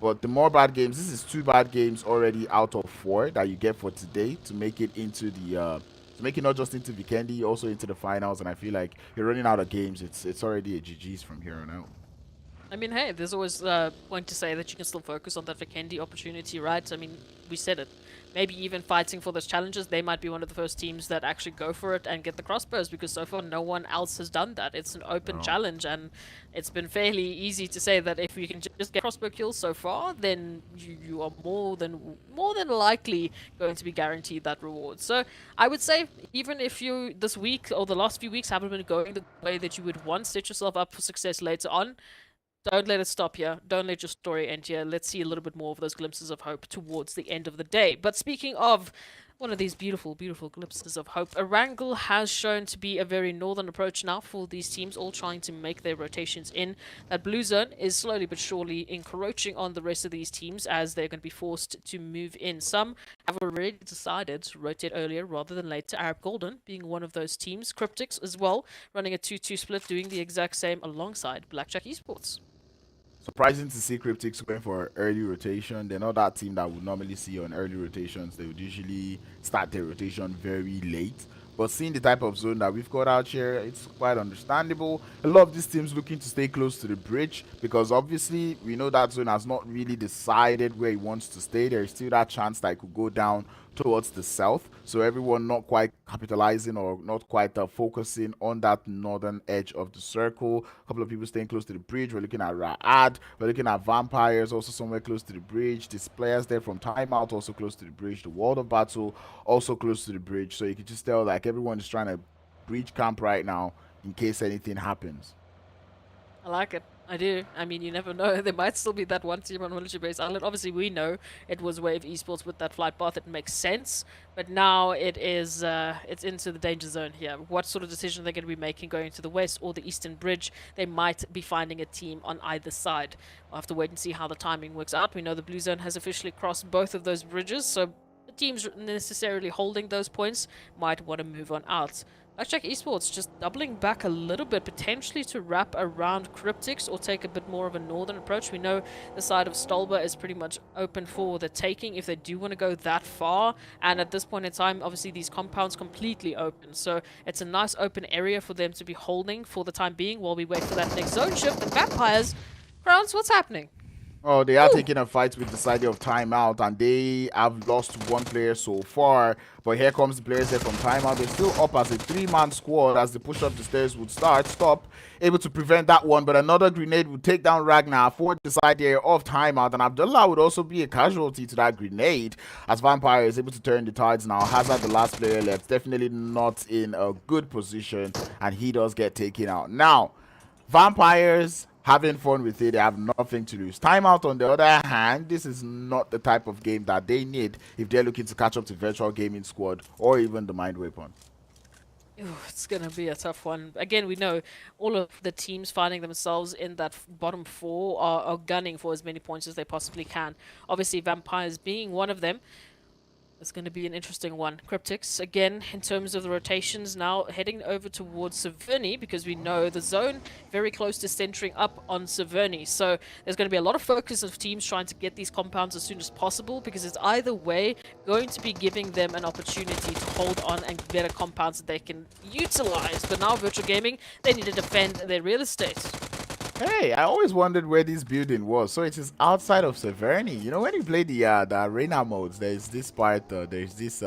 But the more bad games, this is 2 bad games already out of 4 that you get for today to make it into the... to make it not just into Vikendi, also into the finals. And I feel like you're running out of games. It's already a GG's from here on out. I mean, hey, there's always point to say that you can still focus on that Vikendi opportunity, right? I mean, we said it. Maybe even fighting for those challenges, they might be one of the first teams that actually go for it and get the crossbows, because so far no one else has done that. It's an open challenge, and it's been fairly easy to say that if you can just get crossbow kills so far, then you are more than likely going to be guaranteed that reward. So I would say, even if you this week or the last few weeks haven't been going the way that you would want, set yourself up for success later on. Don't let it stop here. Don't let your story end here. Let's see a little bit more of those glimpses of hope towards the end of the day. But speaking of one of these beautiful, beautiful glimpses of hope, Erangel has shown to be a very northern approach now for these teams, all trying to make their rotations in. That blue zone is slowly but surely encroaching on the rest of these teams as they're going to be forced to move in. Some have already decided to rotate earlier rather than later, Arab Golden being one of those teams. CRYPTICS as well, running a 2-2 split, doing the exact same alongside Blackjack Esports. Surprising to see CRYPTICS going for early rotation. They're not that team that would normally see on early rotations. They would usually start their rotation very late. But seeing the type of zone that we've got out here, it's quite understandable. A lot of these teams looking to stay close to the bridge, because obviously we know that zone has not really decided where it wants to stay. There's still that chance that it could go down towards the south, so everyone not quite capitalizing or not quite focusing on that northern edge of the circle. A couple of people staying close to the bridge. We're looking at RUKH, we're looking at Vampires also somewhere close to the bridge. These players there from Timeout also close to the bridge. The World of Battle also close to the bridge, so you can just tell like everyone is trying to breach camp right now in case anything happens. I like it. I do. I mean, you never know. There might still be that one team on military base island. Obviously, we know it was Wave Esports with that flight path. It makes sense. But now it is, it's into the danger zone here. What sort of decision they're going to be making going to the west or the eastern bridge? They might be finding a team on either side. We'll have to wait and see how the timing works out. We know the blue zone has officially crossed both of those bridges, so the teams necessarily holding those points might want to move on out. Blackjack Esports just doubling back a little bit, potentially to wrap around CRYPTICS or take a bit more of a northern approach. We know the side of Stolba is pretty much open for the taking if they do want to go that far. And at this point in time, obviously these compounds completely open. So it's a nice open area for them to be holding for the time being while we wait for that next zone shift. The Vampires, Crowns, what's happening? Oh, they are taking a fight with the side of Timeout, and they have lost 1 player so far. But here comes the players there from Timeout. They're still up as a 3-man squad as the push up the stairs would stop, able to prevent that one. But another grenade would take down Ragnar for the side here of Timeout, and Abdullah would also be a casualty to that grenade as Vampire is able to turn the tides now. Hazard, the last player left, definitely not in a good position, and he does get taken out. Now, Vampires having fun with it, they have nothing to lose. Timeout, on the other hand, this is not the type of game that they need if they're looking to catch up to Virtual Gaming Squad or even the Mind Weapon. Ooh, it's going to be a tough one. Again, we know all of the teams finding themselves in that bottom 4 are gunning for as many points as they possibly can. Obviously, Vampires being one of them. It's going to be an interesting one. CRYPTICS, again, in terms of the rotations, now heading over towards Severny, because we know the zone very close to centering up on Severny. So there's going to be a lot of focus of teams trying to get these compounds as soon as possible, because it's either way going to be giving them an opportunity to hold on and better compounds that they can utilize. But now Virtual Gaming, they need to defend their real estate. Hey, I always wondered where this building was. So it is outside of Severny. You know, when you play the arena modes, there's this part, there's this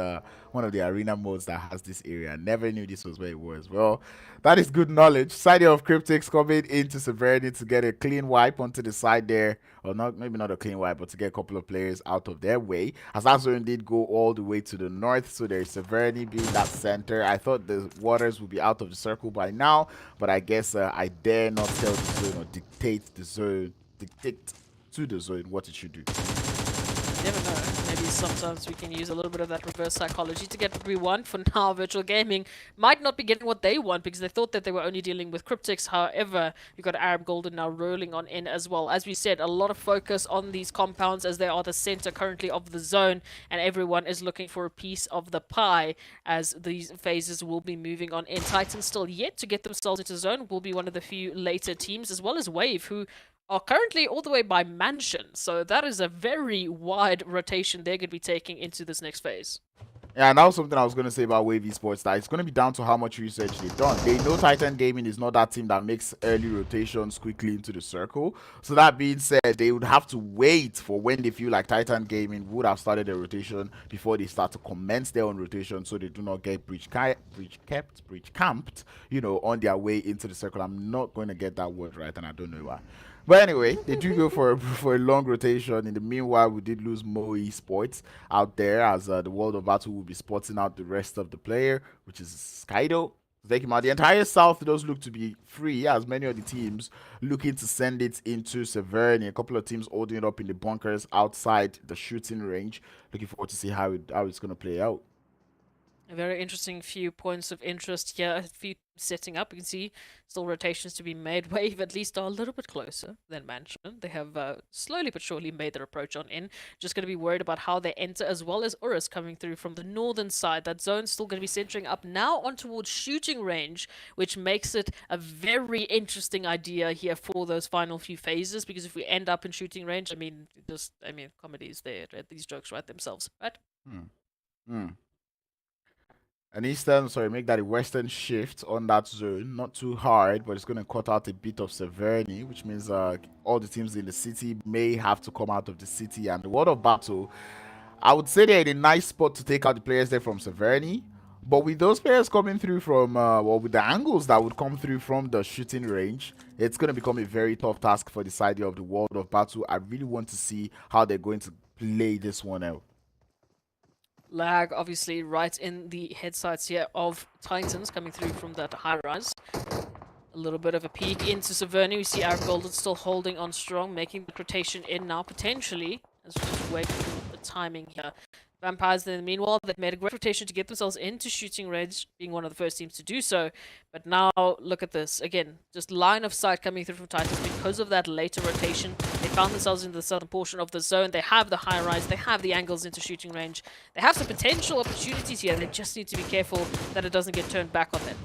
one of the arena modes that has this area. I never knew this was where it was. Well, that is good knowledge. Side of CRYPTICS coming into Severny to get a clean wipe onto the side there. Or not, maybe not a clean wipe, but to get a couple of players out of their way. As that zone did go all the way to the north, so there's Severny being that center. I thought the waters would be out of the circle by now, but I guess I dare not tell the zone or dictate to the zone what it should do. never know. Maybe sometimes we can use a little bit of that reverse psychology to get what we want. For now, Virtual Gaming might not be getting what they want because they thought that they were only dealing with CRYPTICS. However, you've got Arab Golden now rolling on in as well. As we said, a lot of focus on these compounds as they are the center currently of the zone, and everyone is looking for a piece of the pie as these phases will be moving on in. Titan still yet to get themselves into zone, will be one of the few later teams, as well as Wave, who are currently all the way by Mansion. So that is a very wide rotation they're going to be taking into this next phase. Yeah, and that was something I was going to say about Wave Esports, that it's going to be down to how much research they've done. They know Titan Gaming is not that team that makes early rotations quickly into the circle. So that being said, they would have to wait for when they feel like Titan Gaming would have started their rotation before they start to commence their own rotation, so they do not get breach camped, you know, on their way into the circle. I'm not going to get that word right, and I don't know why. But anyway, they do go for a long rotation. In the meanwhile, we did lose MEA Esports out there, as the World of Battle will be spotting out the rest of the player, which is Skydo. Take him out. The entire South does look to be free, as many of the teams looking to send it into Severny. A couple of teams holding it up in the bunkers outside the shooting range. Looking forward to see how it's going to play out. A very interesting few points of interest here. A few setting up. You can see still rotations to be made. Wave at least are a little bit closer than Mansion. They have slowly but surely made their approach on in. Just going to be worried about how they enter, as well as URUS coming through from the northern side. That zone's still going to be centering up now on towards shooting range, which makes it a very interesting idea here for those final few phases. Because if we end up in shooting range, I mean, comedies there. These jokes write themselves, right? An eastern, sorry, make that a western shift on that zone. Not too hard, but it's going to cut out a bit of Severny, which means all the teams in the city may have to come out of the city. And the World of Battle, I would say they're in a nice spot to take out the players there from Severny. But with those players coming through from, well, with the angles that would come through from the shooting range, it's going to become a very tough task for the side of the World of Battle. I really want to see how they're going to play this one out. Lag, obviously, right in the head sights here of Titans coming through from that high rise. A little bit of a peek into Severny. We see Arab Golden still holding on strong, making the rotation in now, potentially. As we just wait for the timing here. Vampires, in the meanwhile, they've made a great rotation to get themselves into shooting range, being one of the first teams to do so. But now, look at this. Again, just line of sight coming through from Titans because of that later rotation. They found themselves in the southern portion of the zone. They have the high rise. They have the angles into shooting range. They have some potential opportunities here. They just need to be careful that it doesn't get turned back on them.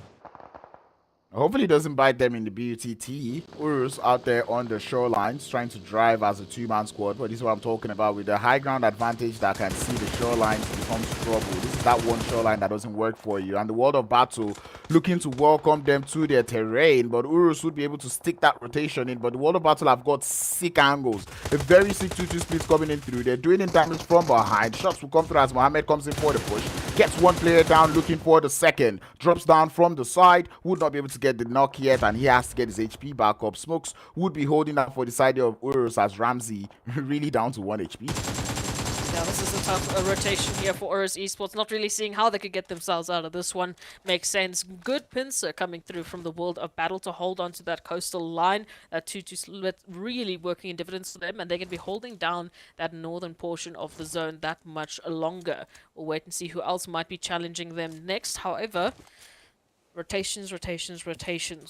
Hopefully it doesn't bite them in the BUTT. URUS out there on the shorelines trying to drive as a two-man squad. But this is what I'm talking about. With the high ground advantage that can see the shorelines becomes trouble. This is that one shoreline that doesn't work for you. And the World of Battle looking to welcome them to their terrain. But URUS would be able to stick that rotation in. But the World of Battle have got sick angles. A very sick 2-2 splits coming in through. They're doing it damage from behind. Shots will come through as Mohammed comes in for the push. Gets one player down, looking for the second. Drops down from the side. Would not be able to get the knock yet, and he has to get his HP back up. Smokes would be holding that for the side of URUS as Ramsey really down to 1 HP. Yeah, this is a tough rotation here for URUS Esports. Not really seeing how they could get themselves out of this one. Makes sense. Good pincer coming through from the World of Battle to hold on to that coastal line. That 2-2 split really working in dividends for them, and they're going to be holding down that northern portion of the zone that much longer. We'll wait and see who else might be challenging them next. However, rotations.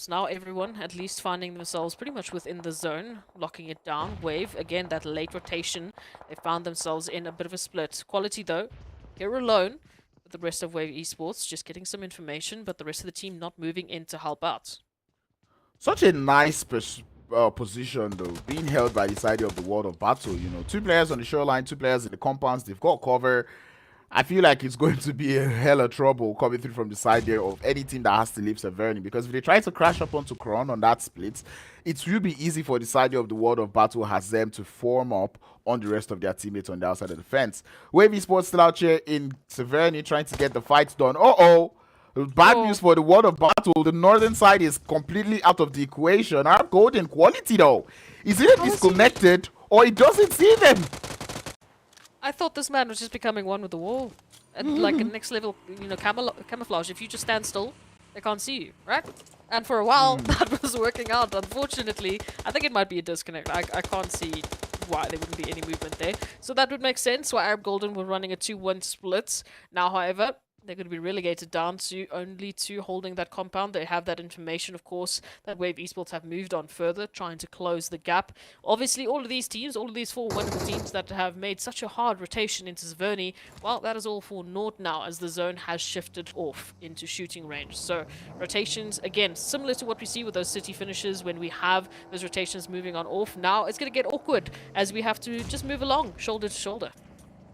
Now everyone at least finding themselves pretty much within the zone, locking it down. Wave, again, that late rotation. They found themselves in a bit of a split. Quality, though, here alone with the rest of Wave Esports, just getting some information, but the rest of the team not moving in to help out. Such a nice position, though, being held by the side of the World of Battle. You know, 2 players on the shoreline, 2 players in the compounds. They've got cover. I feel like it's going to be a hell of trouble coming through from the side there of any team that has to leave Severny, because if they try to crash up onto Kron on that split, it will be easy for the side of the World of Battle has them to form up on the rest of their teammates on the outside of the fence. Wave Esports still out here in Severny trying to get the fight done. Bad news for the World of Battle. The northern side is completely out of the equation. Our golden quality, though, is either disconnected or it doesn't see them. I thought this man was just becoming one with the wall. And like a next level, you know, camouflage. If you just stand still, they can't see you, right? And for a while, that was working out. Unfortunately, I think it might be a disconnect. I can't see why there wouldn't be any movement there. So that would make sense why Arab Golden were running a 2-1 split. Now, however, they're going to be relegated down to only 2 holding that compound. They have that information, of course, that Wave Esports have moved on further, trying to close the gap. Obviously, all of these teams, all of these 4 wonderful teams that have made such a hard rotation into Zverny, well, that is all for naught now, as the zone has shifted off into shooting range. So, rotations, again, similar to what we see with those city finishes when we have those rotations moving on off. Now, it's going to get awkward, as we have to just move along, shoulder to shoulder.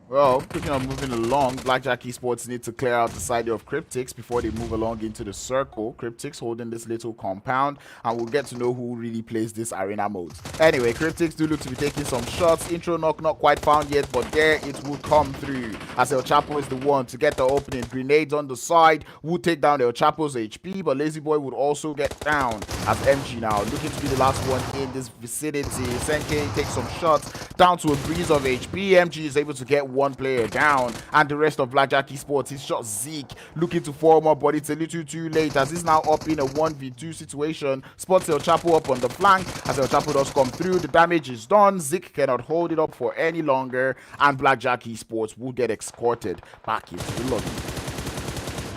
Well, speaking of moving along, Blackjack Esports need to clear out the side of CRYPTICS before they move along into the circle. CRYPTICS holding this little compound, and we'll get to know who really plays this arena mode. Anyway, CRYPTICS do look to be taking some shots. Intro knock not quite found yet, but there it will come through. As El Chapo is the one to get the opening. Grenades on the side would take down El Chapo's HP, but Lazy Boy would also get down. As MG now looking to be the last one in this vicinity. Senke takes some shots down to a breeze of HP. MG is able to get one player down, and the rest of Blackjack Esports is shot Zeke looking to form up, but it's a little too late as he's now up in a 1v2 situation. Spots El Chapo up on the flank. As El Chapo does come through, the damage is done. Zeke cannot hold it up for any longer, and Blackjack Esports will get escorted back into the lobby.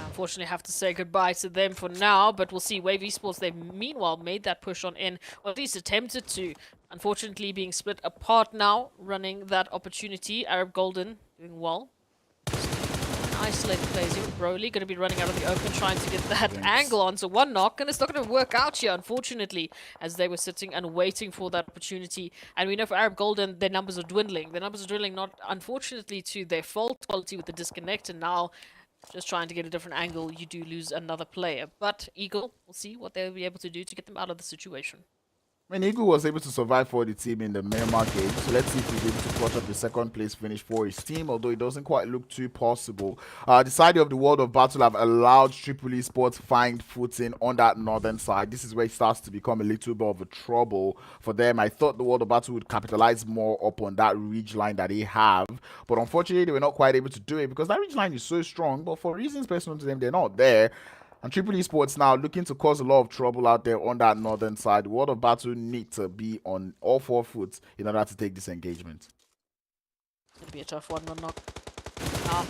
Unfortunately, have to say goodbye to them for now, but we'll see. Wave Esports, they've meanwhile made that push on in, or at least attempted to. Unfortunately, being split apart now, running that opportunity. Arab Golden doing well. Isolated plays here. Broly going to be running out of the open, trying to get that angle onto one knock, and it's not going to work out here, unfortunately, as they were sitting and waiting for that opportunity. And we know for Arab Golden, their numbers are dwindling. Their numbers are dwindling, not unfortunately to their fault, quality with the disconnect, and now just trying to get a different angle, you do lose another player. But Eagle, we'll see what they'll be able to do to get them out of the situation. I mean, Eagle was able to survive for the team in the Miramar game, so let's see if he's able to clutch up the second place finish for his team, although it doesn't quite look too possible. The side of the World of Battle have allowed Triple Esports find footing on that northern side. This is where it starts to become a little bit of a trouble for them. I thought the World of Battle would capitalize more up on that ridge line that they have, but unfortunately they were not quite able to do it because that ridge line is so strong, but for reasons personal to them, they're not there. And Triple Esports now looking to cause a lot of trouble out there on that northern side. The World of Battle need to be on all 4 foot in order to take this engagement. It's going to be a tough one, knock. Now,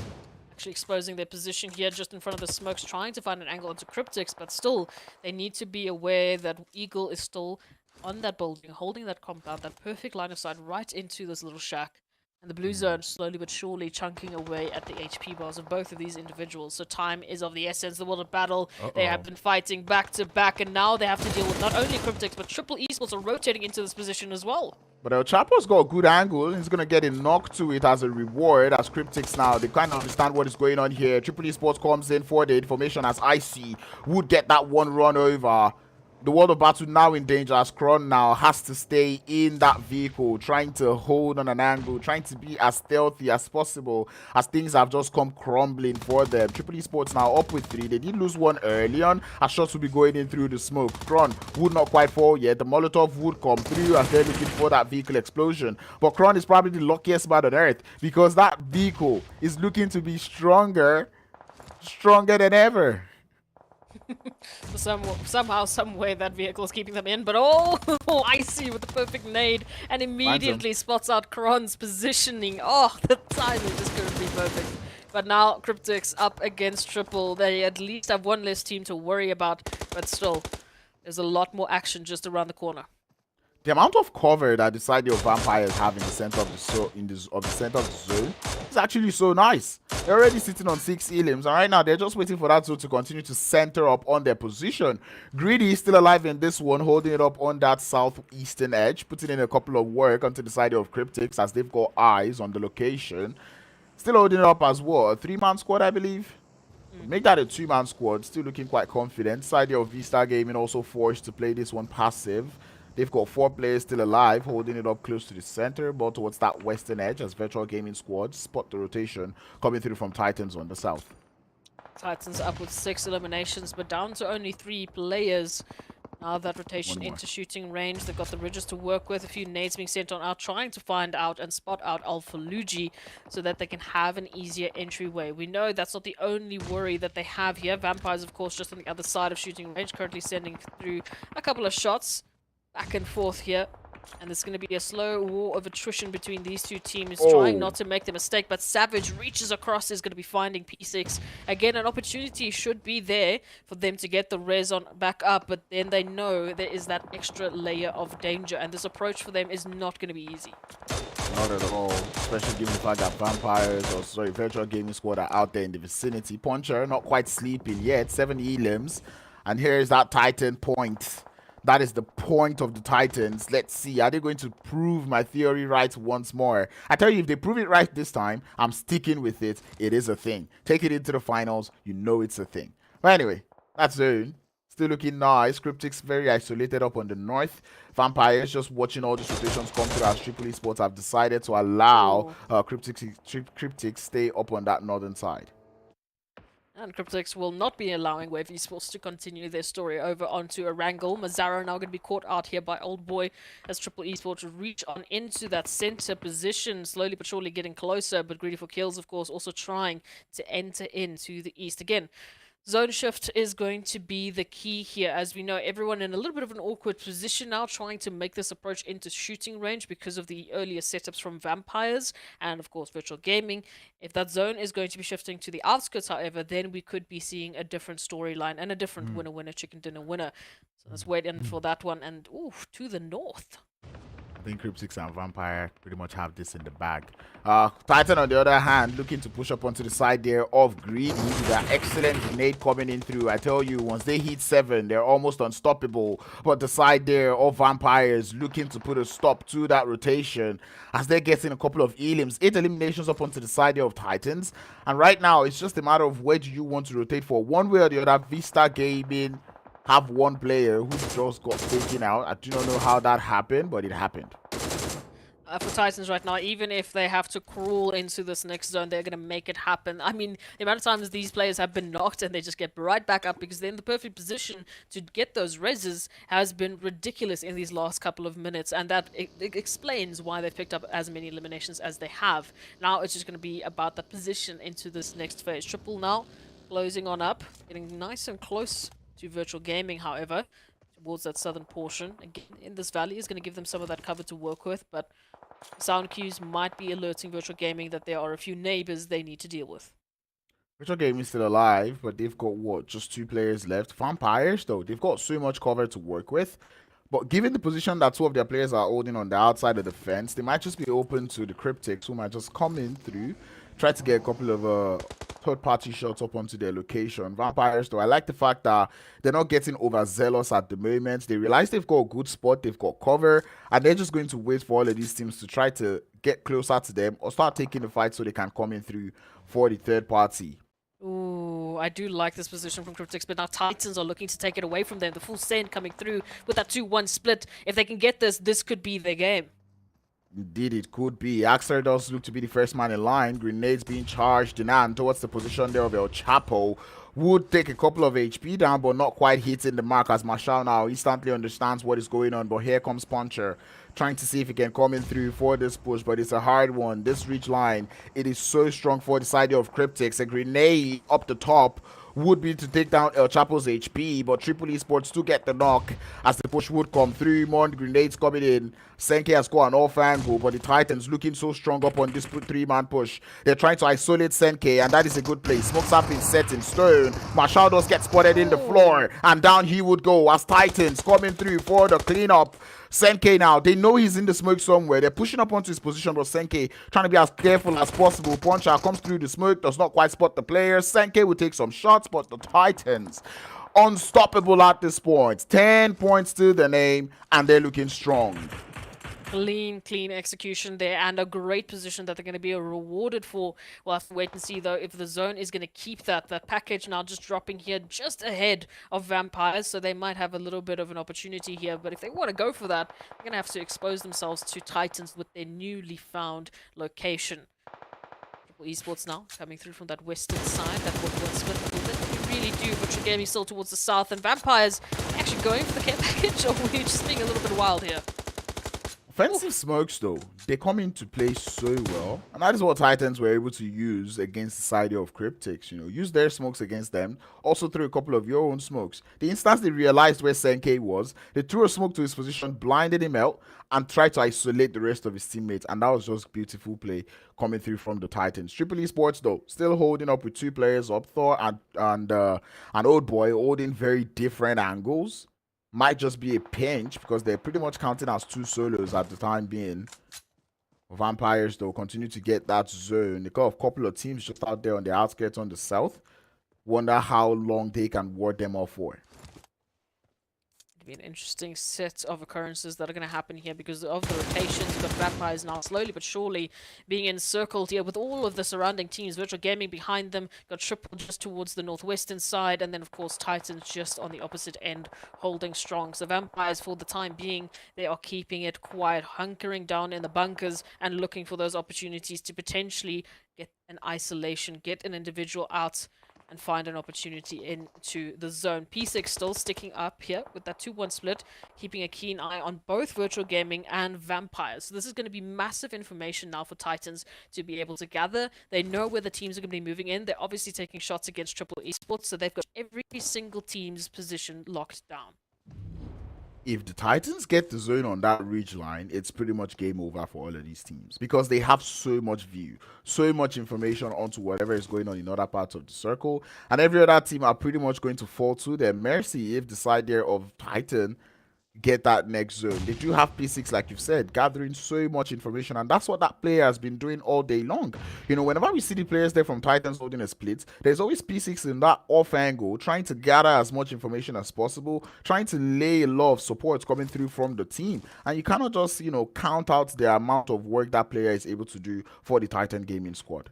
actually exposing their position here just in front of the smokes, trying to find an angle onto CRYPTICS, but still, they need to be aware that Eagle is still on that building, holding that compound, that perfect line of sight right into this little shack. And the blue zone slowly but surely chunking away at the HP bars of both of these individuals. So time is of the essence. The World of Battle, they have been fighting back to back, and now they have to deal with not only CRYPTICS, but Triple Esports are rotating into this position as well. But El Chapo's got a good angle. He's going to get a knock to it as a reward. As CRYPTICS now, they kind of understand what is going on here. Triple Esports comes in for the information as Icy would get that one run over. The World of Battle now in danger as Kron now has to stay in that vehicle, trying to hold on an angle, trying to be as stealthy as possible as things have just come crumbling for them. Triple Esports now up with 3. They did lose one early on as shots will be going in through the smoke. Kron would not quite fall yet. The Molotov would come through as they're looking for that vehicle explosion. But Kron is probably the luckiest man on earth because that vehicle is looking to be stronger than ever. Somehow, some way, that vehicle is keeping them in, but oh, Icy with the perfect nade, and immediately spots out Kron's positioning. Oh, the timing just couldn't be perfect. But now, CRYPTICS up against Triple. They at least have one less team to worry about, but still, there's a lot more action just around the corner. The amount of cover that the side of Vampires have in the center of the center of the zone is actually so nice. They're already sitting on 6 elims, and right now they're just waiting for that zone to continue to center up on their position. Greedy is still alive in this one, holding it up on that southeastern edge, putting in a couple of work onto the side of CRYPTICS as they've got eyes on the location. Still holding it up as well. A 3-man squad, I believe. Make that a 2-man squad. Still looking quite confident. Side of VISTA Gaming also forced to play this one passive. They've got 4 players still alive, holding it up close to the center, but towards that western edge as Virtual Gaming Squad spot the rotation coming through from Titans on the south. Titans up with 6 eliminations, but down to only 3 players. Now that rotation into shooting range, they've got the ridges to work with, a few nades being sent on out, trying to find out and spot out Alpha Luigi so that they can have an easier entryway. We know that's not the only worry that they have here. Vampires, of course, just on the other side of shooting range, currently sending through a couple of shots. Back and forth here. And there's going to be a slow war of attrition between these two teams, Oh. trying not to make the mistake. But Savage reaches across, is going to be finding P6. Again, an opportunity should be there for them to get the res on back up, but then they know there is that extra layer of danger, and this approach for them is not going to be easy. Not at all, especially given the fact that Vampires, or sorry, Virtual Gaming Squad are out there in the vicinity. Puncher, not quite sleeping yet, 7 elims. And here's that Titan point. That is the point of the Titans. Let's see, are they going to prove my theory right once more? I tell you, if they prove it right this time, I'm sticking with it. It is a thing. Take it into the finals, you know it's a thing. But anyway, that's Zone. Still looking nice. CRYPTICS very isolated up on the north. Vampires just watching all these rotations come through as Triple Esports have decided to allow CRYPTICS stay up on that northern side. And CRYPTICS will not be allowing Wave Esports to continue their story over onto Erangel. Mazzaro now going to be caught out here by Old Boy as Triple Esports reach on into that center position, slowly but surely getting closer. But GREEDYFORKILLS, of course, also trying to enter into the east. Again, zone shift is going to be the key here. As we know, everyone in a little bit of an awkward position now, trying to make this approach into shooting range because of the earlier setups from Vampires and, of course, Virtual Gaming. If that zone is going to be shifting to the outskirts, however, then we could be seeing a different storyline and a different winner-winner, chicken dinner winner. So let's wait in for that one. And, ooh, to the north. I think CRYPTICS and Vampire pretty much have this in the bag. Titan, on the other hand, looking to push up onto the side there of Greedy with that excellent grenade coming in through. I tell you, once they hit 7, they're almost unstoppable. But the side there of Vampires looking to put a stop to that rotation as they're getting a couple of elims. 8 eliminations up onto the side there of Titans. And right now, it's just a matter of where do you want to rotate for. One way or the other, VISTA Gaming have one player who just got taken out. I do not know how that happened, but it happened. For Titans right now, even if they have to crawl into this next zone, they're going to make it happen. I mean, the amount of times these players have been knocked and they just get right back up because they're in the perfect position to get those reses has been ridiculous in these last couple of minutes, and that it explains why they've picked up as many eliminations as they have. Now it's just going to be about the position into this next phase. Triple now closing on up, getting nice and close to Virtual Gaming, however, towards that southern portion. Again, in this valley is going to give them some of that cover to work with, but sound cues might be alerting Virtual Gaming that there are a few neighbors they need to deal with. Virtual Gaming is still alive, but they've got, what, just 2 players left. Vampires, though, they've got so much cover to work with. But given the position that 2 of their players are holding on the outside of the fence, they might just be open to the CRYPTICS, who might just come in through, try to get a couple of third-party shots up onto their location. Vampires, though, I like the fact that they're not getting overzealous at the moment. They realize they've got a good spot, they've got cover, and they're just going to wait for all of these teams to try to get closer to them or start taking the fight so they can come in through for the third party. Ooh, I do like this position from CRYPTICS, but now Titans are looking to take it away from them. The full send coming through with that 2-1 split. If they can get this, this could be their game. Indeed, it could be. Axer does look to be the first man in line. Grenades being charged in and towards the position there of El Chapo. Would take a couple of HP down, but not quite hitting the mark as Marshall now instantly understands what is going on. But here comes Puncher, trying to see if he can come in through for this push, but it's a hard one. This reach line, it is so strong for the side of CRYPTICS. A grenade up the top would be to take down El Chapo's HP, but Triple Esports to get the knock as the push would come through. More grenades coming in. Senke has got an off-angle, but the Titans looking so strong up on this 3-man push. They're trying to isolate Senke, and that is a good place. Smokes have been set in stone. Marshall does get spotted in the floor, and down he would go as Titans coming through for the cleanup. Senke now, they know he's in the smoke somewhere. They're pushing up onto his position, but Senke trying to be as careful as possible. Puncher comes through the smoke, does not quite spot the player. Senke will take some shots, but the Titans unstoppable at this point. 10 points to the name, and they're looking strong. Clean execution there, and a great position that they're going to be rewarded for. We'll have to wait and see, though, if the zone is going to keep that. That package now just dropping here just ahead of Vampires, so they might have a little bit of an opportunity here. But if they want to go for that, they're going to have to expose themselves to Titans with their newly found location. Triple Esports now coming through from that western side. That one split. We really do, but Gaming still towards the south. And Vampires actually going for the care package, or we're just being a little bit wild here? Offensive smokes, though, they come into play so well. And that is what Titans were able to use against the side of CRYPTICS. You know, use their smokes against them. Also threw a couple of your own smokes. The instance they realized where Senke was, they threw a smoke to his position, blinded him out, and tried to isolate the rest of his teammates. And that was just beautiful play coming through from the Titans. Triple Esports, though, still holding up with 2 players up. Thor and Old Boy holding very different angles. Might just be a pinch because they're pretty much counting as 2 solos at the time being. Vampires, though, continue to get that zone. They got a couple of teams just out there on the outskirts on the south. Wonder how long they can ward them off for. Be an interesting set of occurrences that are going to happen here because of the rotations. You've got Vampires now slowly but surely being encircled here with all of the surrounding teams. Virtual Gaming behind them, got Triple just towards the northwestern side, and then of course Titans just on the opposite end holding strong. So Vampires, for the time being, they are keeping it quiet, hunkering down in the bunkers and looking for those opportunities to potentially get an isolation, get an individual out, and find an opportunity into the zone. P6 still sticking up here with that 2-1 split, keeping a keen eye on both Virtual Gaming and Vampires. So this is going to be massive information now for Titans to be able to gather. They know where the teams are going to be moving in. They're obviously taking shots against Triple Esports, so they've got every single team's position locked down. If the Titans get the zone on that ridge line, it's pretty much game over for all of these teams because they have so much view, so much information onto whatever is going on in other parts of the circle, and every other team are pretty much going to fall to their mercy if the side there of Titan get that next zone. They do have P6, like you've said, gathering so much information, and that's what that player has been doing all day long. You know, whenever we see the players there from Titans holding a split, there's always P6 in that off angle, trying to gather as much information as possible, trying to lay a lot of support coming through from the team. And you cannot just, you know, count out the amount of work that player is able to do for the Titan gaming squad.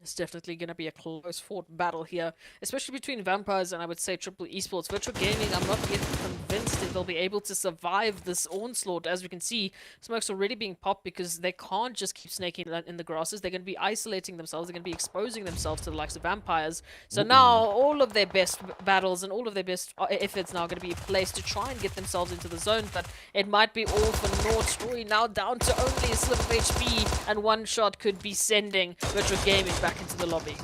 It's definitely going to be a close fought battle here, especially between Vampires and I would say Triple Esports. Virtual Gaming, I'm not yet convinced if they'll be able to survive this onslaught. As we can see, smoke's already being popped because they can't just keep snaking in the grasses. They're going to be isolating themselves. They're going to be exposing themselves to the likes of Vampires. So now all of their best battles and all of their best efforts now going to be placed to try and get themselves into the zone. But it might be all for naught. Story now down to only a slip of HP, and one shot could be sending Virtual Gaming back into the lobby.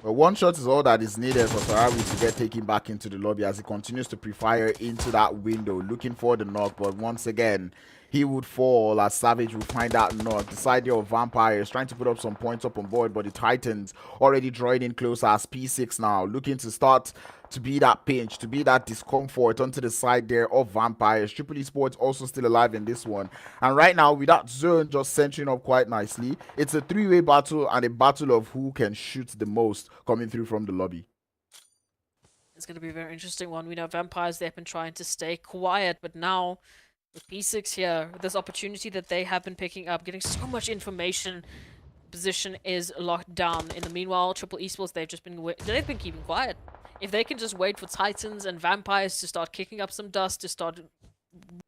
Well, one shot is all that is needed for Sarawi to get taken back into the lobby as he continues to pre-fire into that window, looking for the knock. But once again, he would fall as Savage will find that knock. The side there of Vampires trying to put up some points up on board, but the Titans already drawing in closer as P6 now, looking to start to be that pinch, to be that discomfort onto the side there of Vampires. Triple Esports also still alive in this one. And right now, with that zone just centering up quite nicely, it's a 3-way battle and a battle of who can shoot the most coming through from the lobby. It's going to be a very interesting one. We know Vampires, they've been trying to stay quiet, but now with P6 here, this opportunity that they have been picking up, getting so much information, position is locked down. In the meanwhile, Triple Esports, they've been keeping quiet. If they can just wait for Titans and Vampires to start kicking up some dust, to start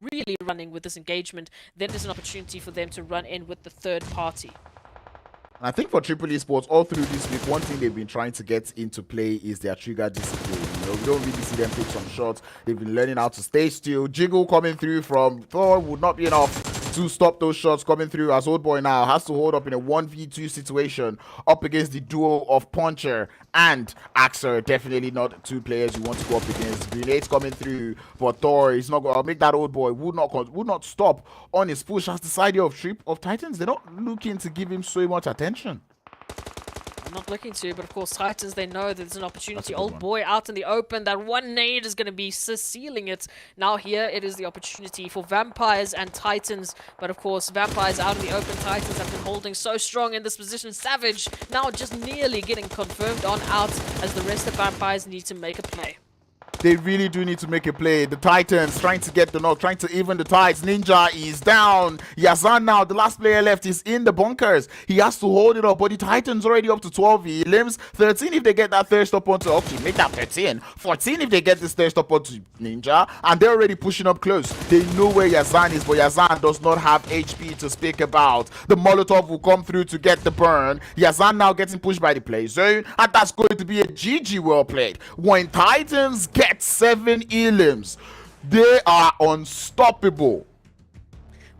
really running with this engagement, then there's an opportunity for them to run in with the third party. And I think for Triple Esports, all through this week, one thing they've been trying to get into play is their trigger discipline. You know, we don't really see them take some shots. They've been learning how to stay still. Jiggle coming through from Thor would not be enough to stop those shots coming through, as Old Boy now has to hold up in a 1v2 situation up against the duo of Puncher and Axer. Definitely not 2 players you want to go up against. Grenades coming through, but Thor is not going to make that Old Boy would not stop on his push. As the side of Titans, they're not looking to give him so much attention. Not looking to, but of course Titans, they know that there's an opportunity. Old Boy out in the open, that one nade is going to be sealing it. Now here it is the opportunity for Vampires and Titans, but of course Vampires out in the open. Titans have been holding so strong in this position. Savage now just nearly getting confirmed on out as the rest of Vampires need to make a play. They really do need to make a play. The Titans trying to get the knock, trying to even the tides. Ninja is down. Yazan now, the last player left, is in the bunkers. He has to hold it up, but the Titans already up to 12 limbs. 13 if they get that third stop onto, okay, make that 13. 14 if they get this third stop onto Ninja. And they're already pushing up close. They know where Yazan is, but Yazan does not have HP to speak about. The Molotov will come through to get the burn. Yazan now getting pushed by the play zone, and that's going to be a GG well played. When Titans get 7 elims, they are unstoppable.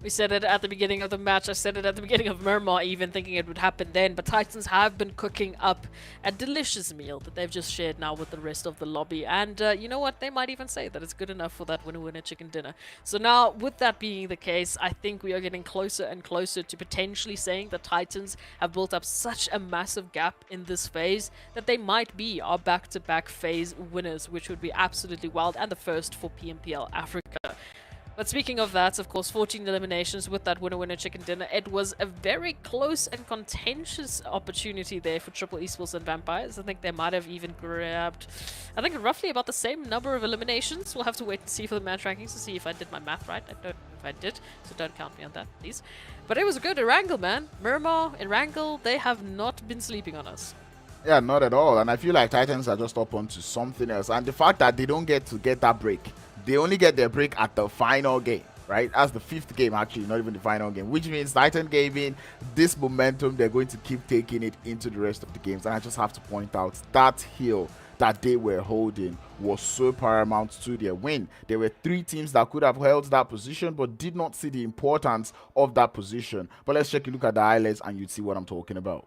We said it at the beginning of the match. I said it at the beginning of Miramar, even thinking it would happen then. But Titans have been cooking up a delicious meal that they've just shared now with the rest of the lobby. And you know what? They might even say that it's good enough for that winner-winner chicken dinner. So now, with that being the case, I think we are getting closer and closer to potentially saying that Titans have built up such a massive gap in this phase that they might be our back-to-back phase winners, which would be absolutely wild, and the first for PMPL Africa. But speaking of that, of course, 14 eliminations with that winner-winner chicken dinner. It was a very close and contentious opportunity there for Triple Esports and Vampires. I think they might have even grabbed, I think, roughly about the same number of eliminations. We'll have to wait and see for the match rankings to see if I did my math right. I don't know if I did, so don't count me on that, please. But it was a good Erangel, man. Miramar, Erangel, they have not been sleeping on us. Yeah, not at all. And I feel like Titans are just up onto something else. And the fact that they don't get to get that break. They only get their break at the final game, right? As the 5th game, actually, not even the final game, which means Titan Gaming, this momentum, they're going to keep taking it into the rest of the games. And I just have to point out that hill that they were holding was so paramount to their win. There were 3 teams that could have held that position but did not see the importance of that position. But let's take a look at the highlights and you'd see what I'm talking about.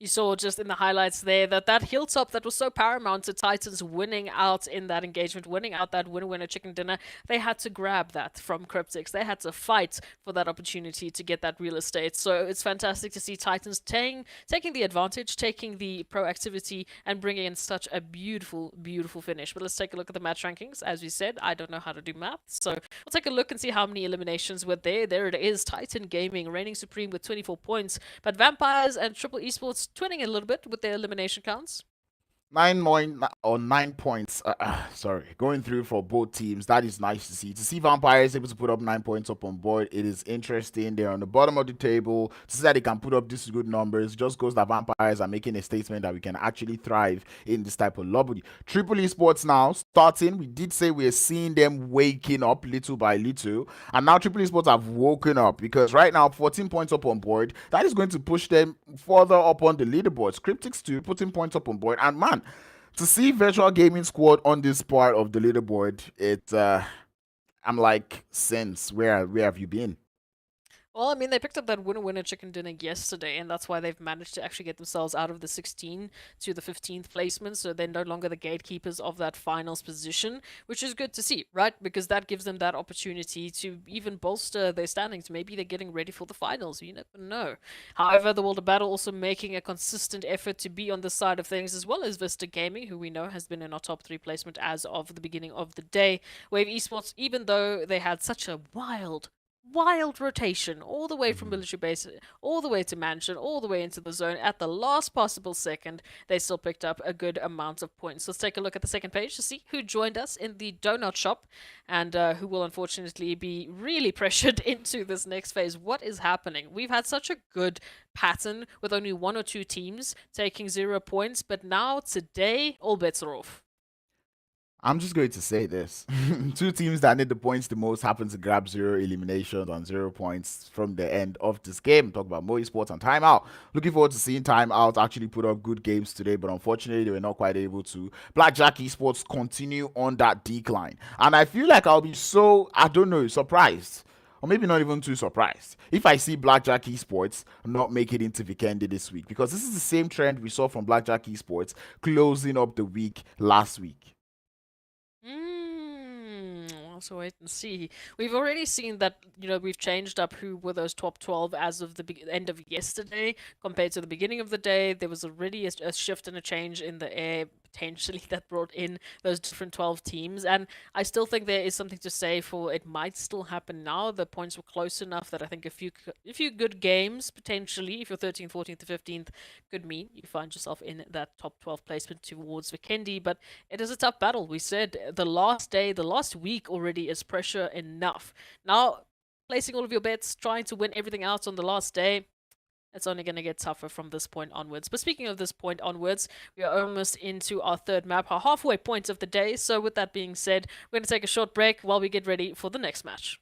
You saw just in the highlights there that hilltop that was so paramount to Titans winning out in that engagement, winning out that winner-winner chicken dinner, they had to grab that from CRYPTICS. They had to fight for that opportunity to get that real estate. So it's fantastic to see Titans taking the advantage, taking the proactivity, and bringing in such a beautiful, beautiful finish. But let's take a look at the match rankings. As we said, I don't know how to do math, so we'll take a look and see how many eliminations were there. There it is, Titan Gaming reigning supreme with 24 points, but Vampires and Triple Esports twinning a little bit with their elimination counts. 9 points. Sorry, going through for both teams. That is nice to see. To see Vampires able to put up 9 points up on board, it is interesting. They're on the bottom of the table. To see that they can put up these good numbers just goes that Vampires are making a statement that we can actually thrive in this type of lobby. Triple Esports now starting. We did say we're seeing them waking up little by little, and now Triple Esports have woken up because right now 14 points up on board. That is going to push them further up on the leaderboard. CRYPTICS too putting points up on board, and man, to see Virtual Gaming Squad on this part of the leaderboard, I'm like, since where have you been? Well, I mean, they picked up that winner-winner chicken dinner yesterday, and that's why they've managed to actually get themselves out of the 16 to the 15th placement, so they're no longer the gatekeepers of that finals position, which is good to see, right? Because that gives them that opportunity to even bolster their standings. Maybe they're getting ready for the finals, you never know. However, the World of Battle also making a consistent effort to be on this side of things, as well as Vista Gaming, who we know has been in our top 3 placement as of the beginning of the day. Wave Esports, even though they had such a wild rotation all the way from military base, all the way to mansion, all the way into the zone at the last possible second, they still picked up a good amount of points. So let's take a look at the second page to see who joined us in the donut shop and who will unfortunately be really pressured into this next phase. What is happening? We've had such a good pattern with only 1 or 2 teams taking 0 points, but now today all bets are off. I'm just going to say this. 2 teams that need the points the most happen to grab 0 eliminations and 0 points from the end of this game. Talk about MEA Esports and TIMEOUT. Looking forward to seeing TIMEOUT actually put up good games today, but unfortunately they were not quite able to. Blackjack Esports continue on that decline. And I feel like I'll be so, I don't know, surprised. Or maybe not even too surprised if I see Blackjack Esports not make it into Vikendi this week. Because this is the same trend we saw from Blackjack Esports closing up the week last week. Also wait and see. We've already seen that, you know, we've changed up who were those top 12 as of the end of yesterday compared to the beginning of the day. There was already a shift and a change in the air potentially that brought in those different 12 teams. And I still think there is something to say for it might still happen now. The points were close enough that I think a few good games, potentially, if you're 13th, 14th to 15th, could mean you find yourself in that top 12 placement towards Vikendi. But it is a tough battle. We said the last day, the last week already is pressure enough. Now, placing all of your bets, trying to win everything out on the last day, it's only going to get tougher from this point onwards. But speaking of this point onwards, we are almost into our third map, our halfway point of the day. So with that being said, we're going to take a short break while we get ready for the next match.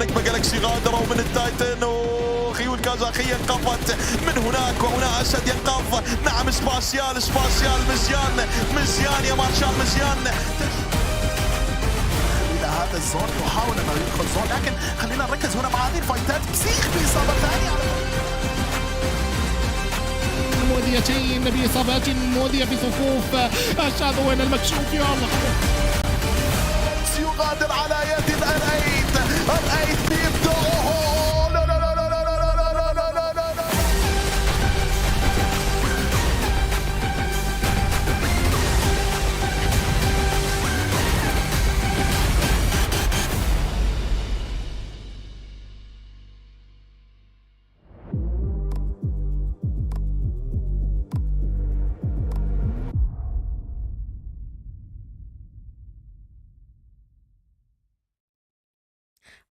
نجمة جالكسي غادروا من التايتن وخيول كازاخية انقفت من هناك وهنا أسد ينقف. نعم سباسيال مزيان يا مارشال مزيان إلى هذا الزون يحاول أنه يدخل زون، لكن خلينا نركز هنا مع هذه الفايتات. بسيخ بإصابة ثانية مؤذيتين بإصابات مؤذية بصفوف الشاذوين المكشوف. يا الله يغادر على يد الأيت بيبدأوه. لا لا لا لا لا لا لا لا لا لا.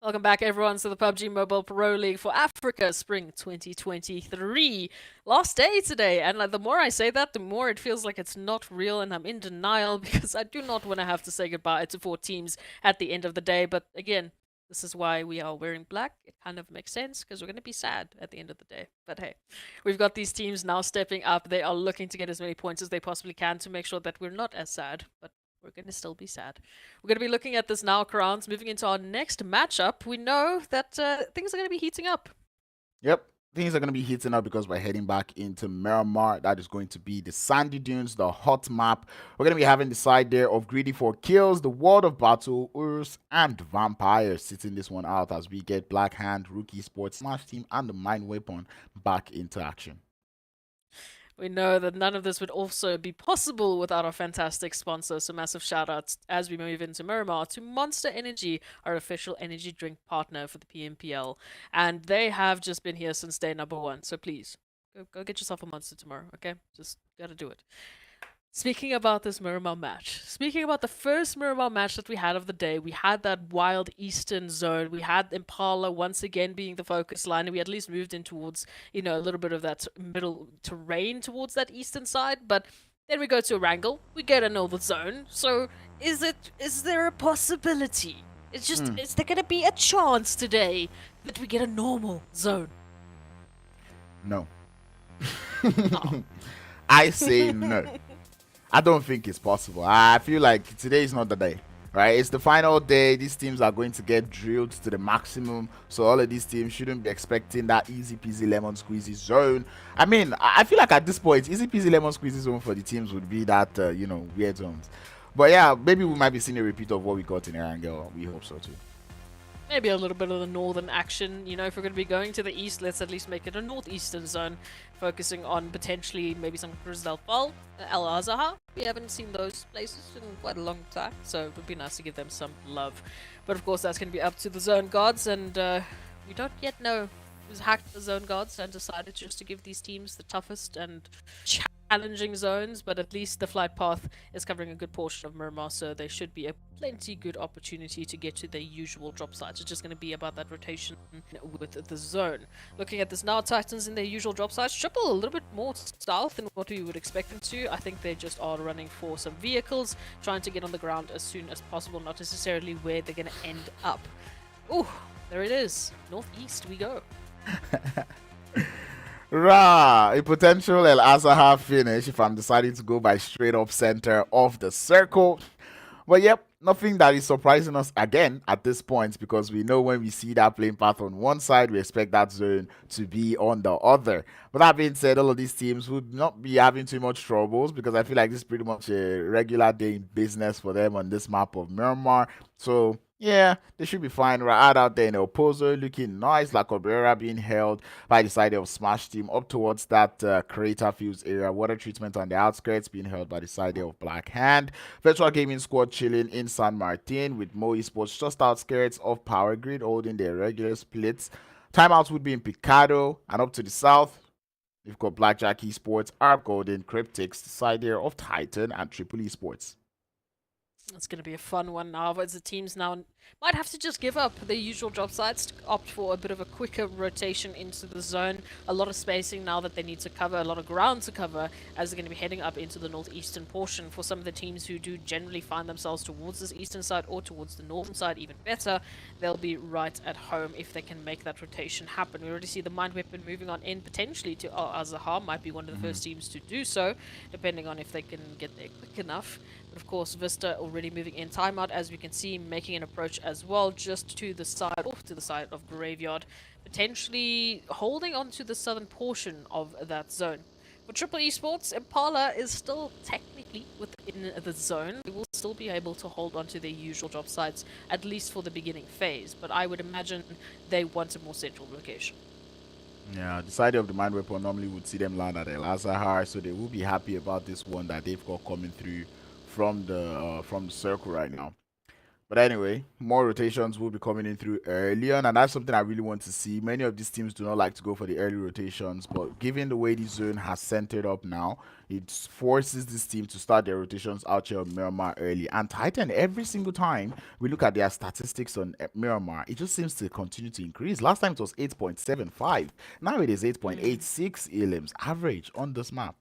Welcome back, everyone, to the PUBG Mobile Pro League for Africa Spring 2023. Last day today, and the more I say that, the more it feels like it's not real, and I'm in denial because I do not want to have to say goodbye to 4 teams at the end of the day. But again, this is why we are wearing black. It kind of makes sense because we're going to be sad at the end of the day. But hey, we've got these teams now stepping up. They are looking to get as many points as they possibly can to make sure that we're not as sad. But we're going to still be sad. We're going to be looking at this now, Crowns. Moving into our next matchup, we know that things are going to be heating up. Yep. Things are going to be heating up because we're heading back into Miramar. That is going to be the Sandy Dunes, the hot map. We're going to be having the side there of Greedy4Kills, the World of Battle, URUS, and Vampires sitting this one out as we get Black Hand, RUKH Esports, Smash Team, and the Mind Weapon back into action. We know that none of this would also be possible without our fantastic sponsor, so massive shout outs as we move into Miramar to Monster Energy, our official energy drink partner for the PMPL. And they have just been here since day number 1, so please, go get yourself a Monster tomorrow, okay? Just gotta do it. Speaking about this Miramar match, speaking about the first Miramar match that we had of the day, we had that wild eastern zone. We had Impala once again being the focus line, and we at least moved in towards, you know, a little bit of that middle terrain towards that eastern side. But then we go to Erangel, we get a northern zone. So is there a possibility? It's just, is there gonna be a chance today that we get a normal zone? No. Oh. I say no. I don't think it's possible. I feel like today is not the day, right? It's the final day. These teams are going to get drilled to the maximum. So all of these teams shouldn't be expecting that easy peasy lemon squeezy zone. I mean, I feel like at this point, easy peasy lemon squeezy zone for the teams would be that, you know, weird zones. But yeah, maybe we might be seeing a repeat of what we got in Erangel. We hope so too. Maybe a little bit of the northern action. You know, if we're going to be going to the east, let's at least make it a northeastern zone, focusing on potentially maybe some Cruz del Pal, El Azahar. We haven't seen those places in quite a long time, so it would be nice to give them some love. But of course, that's going to be up to the zone gods, and we don't yet know who's hacked the zone gods and decided just to give these teams the toughest and challenging zones, but at least the flight path is covering a good portion of Miramar, so there should be a plenty good opportunity to get to their usual drop sites. It's just going to be about that rotation with the zone. Looking at this now, Titans in their usual drop sites, triple a little bit more stealth than what we would expect them to. I think they just are running for some vehicles, trying to get on the ground as soon as possible, not necessarily where they're going to end up. Ooh, there it is. Northeast we go. Rah, a potential El Azahar finish if I'm deciding to go by straight up center of the circle. But yep, nothing that is surprising us again at this point, because we know when we see that playing path on one side, we expect that zone to be on the other. But that being said, all of these teams would not be having too much troubles, because I feel like this is pretty much a regular day in business for them on this map of Miramar. So yeah, they should be fine. Right out there in El Pozo, looking nice. La Cabrera being held by the side of Smash Team up towards that Crater Fields area. Water treatment on the outskirts being held by the side of Black Hand. Virtual Gaming Squad chilling in San Martin with Mo Esports just outskirts of Power Grid holding their regular splits. Timeouts would be in Picado, and up to the south, we've got Blackjack Esports, Arb Golden, CRYPTICS, the side there of Titan and Triple Esports. It's going to be a fun one now, but the teams now might have to just give up their usual drop sites to opt for a bit of a quicker rotation into the zone. A lot of spacing now that they need to cover, a lot of ground to cover, as they're going to be heading up into the northeastern portion. For some of the teams who do generally find themselves towards this eastern side or towards the northern side, even better, they'll be right at home if they can make that rotation happen. We already see the Mind Weapon moving on in potentially to Al Azahar, might be one of the first teams to do so, depending on if they can get there quick enough. But of course, VISTA already moving in timeout, as we can see, making an approach as well, just to the side, off to the side of Graveyard, potentially holding on to the southern portion of that zone. For Triple Esports, Impala is still technically within the zone. They will still be able to hold on to their usual drop sites, at least for the beginning phase, but I would imagine they want a more central location. Yeah, the side of the Mind Weapon normally would see them land at El Azahar, so they will be happy about this one that they've got coming through from the circle right now. But anyway, more rotations will be coming in through early on, and that's something I really want to see. Many of these teams do not like to go for the early rotations, but given the way this zone has centered up now, it forces this team to start their rotations out here on Miramar early. And Titan, every single time we look at their statistics on Miramar, it just seems to continue to increase. Last time it was 8.75. Now it is 8.86 elims average on this map.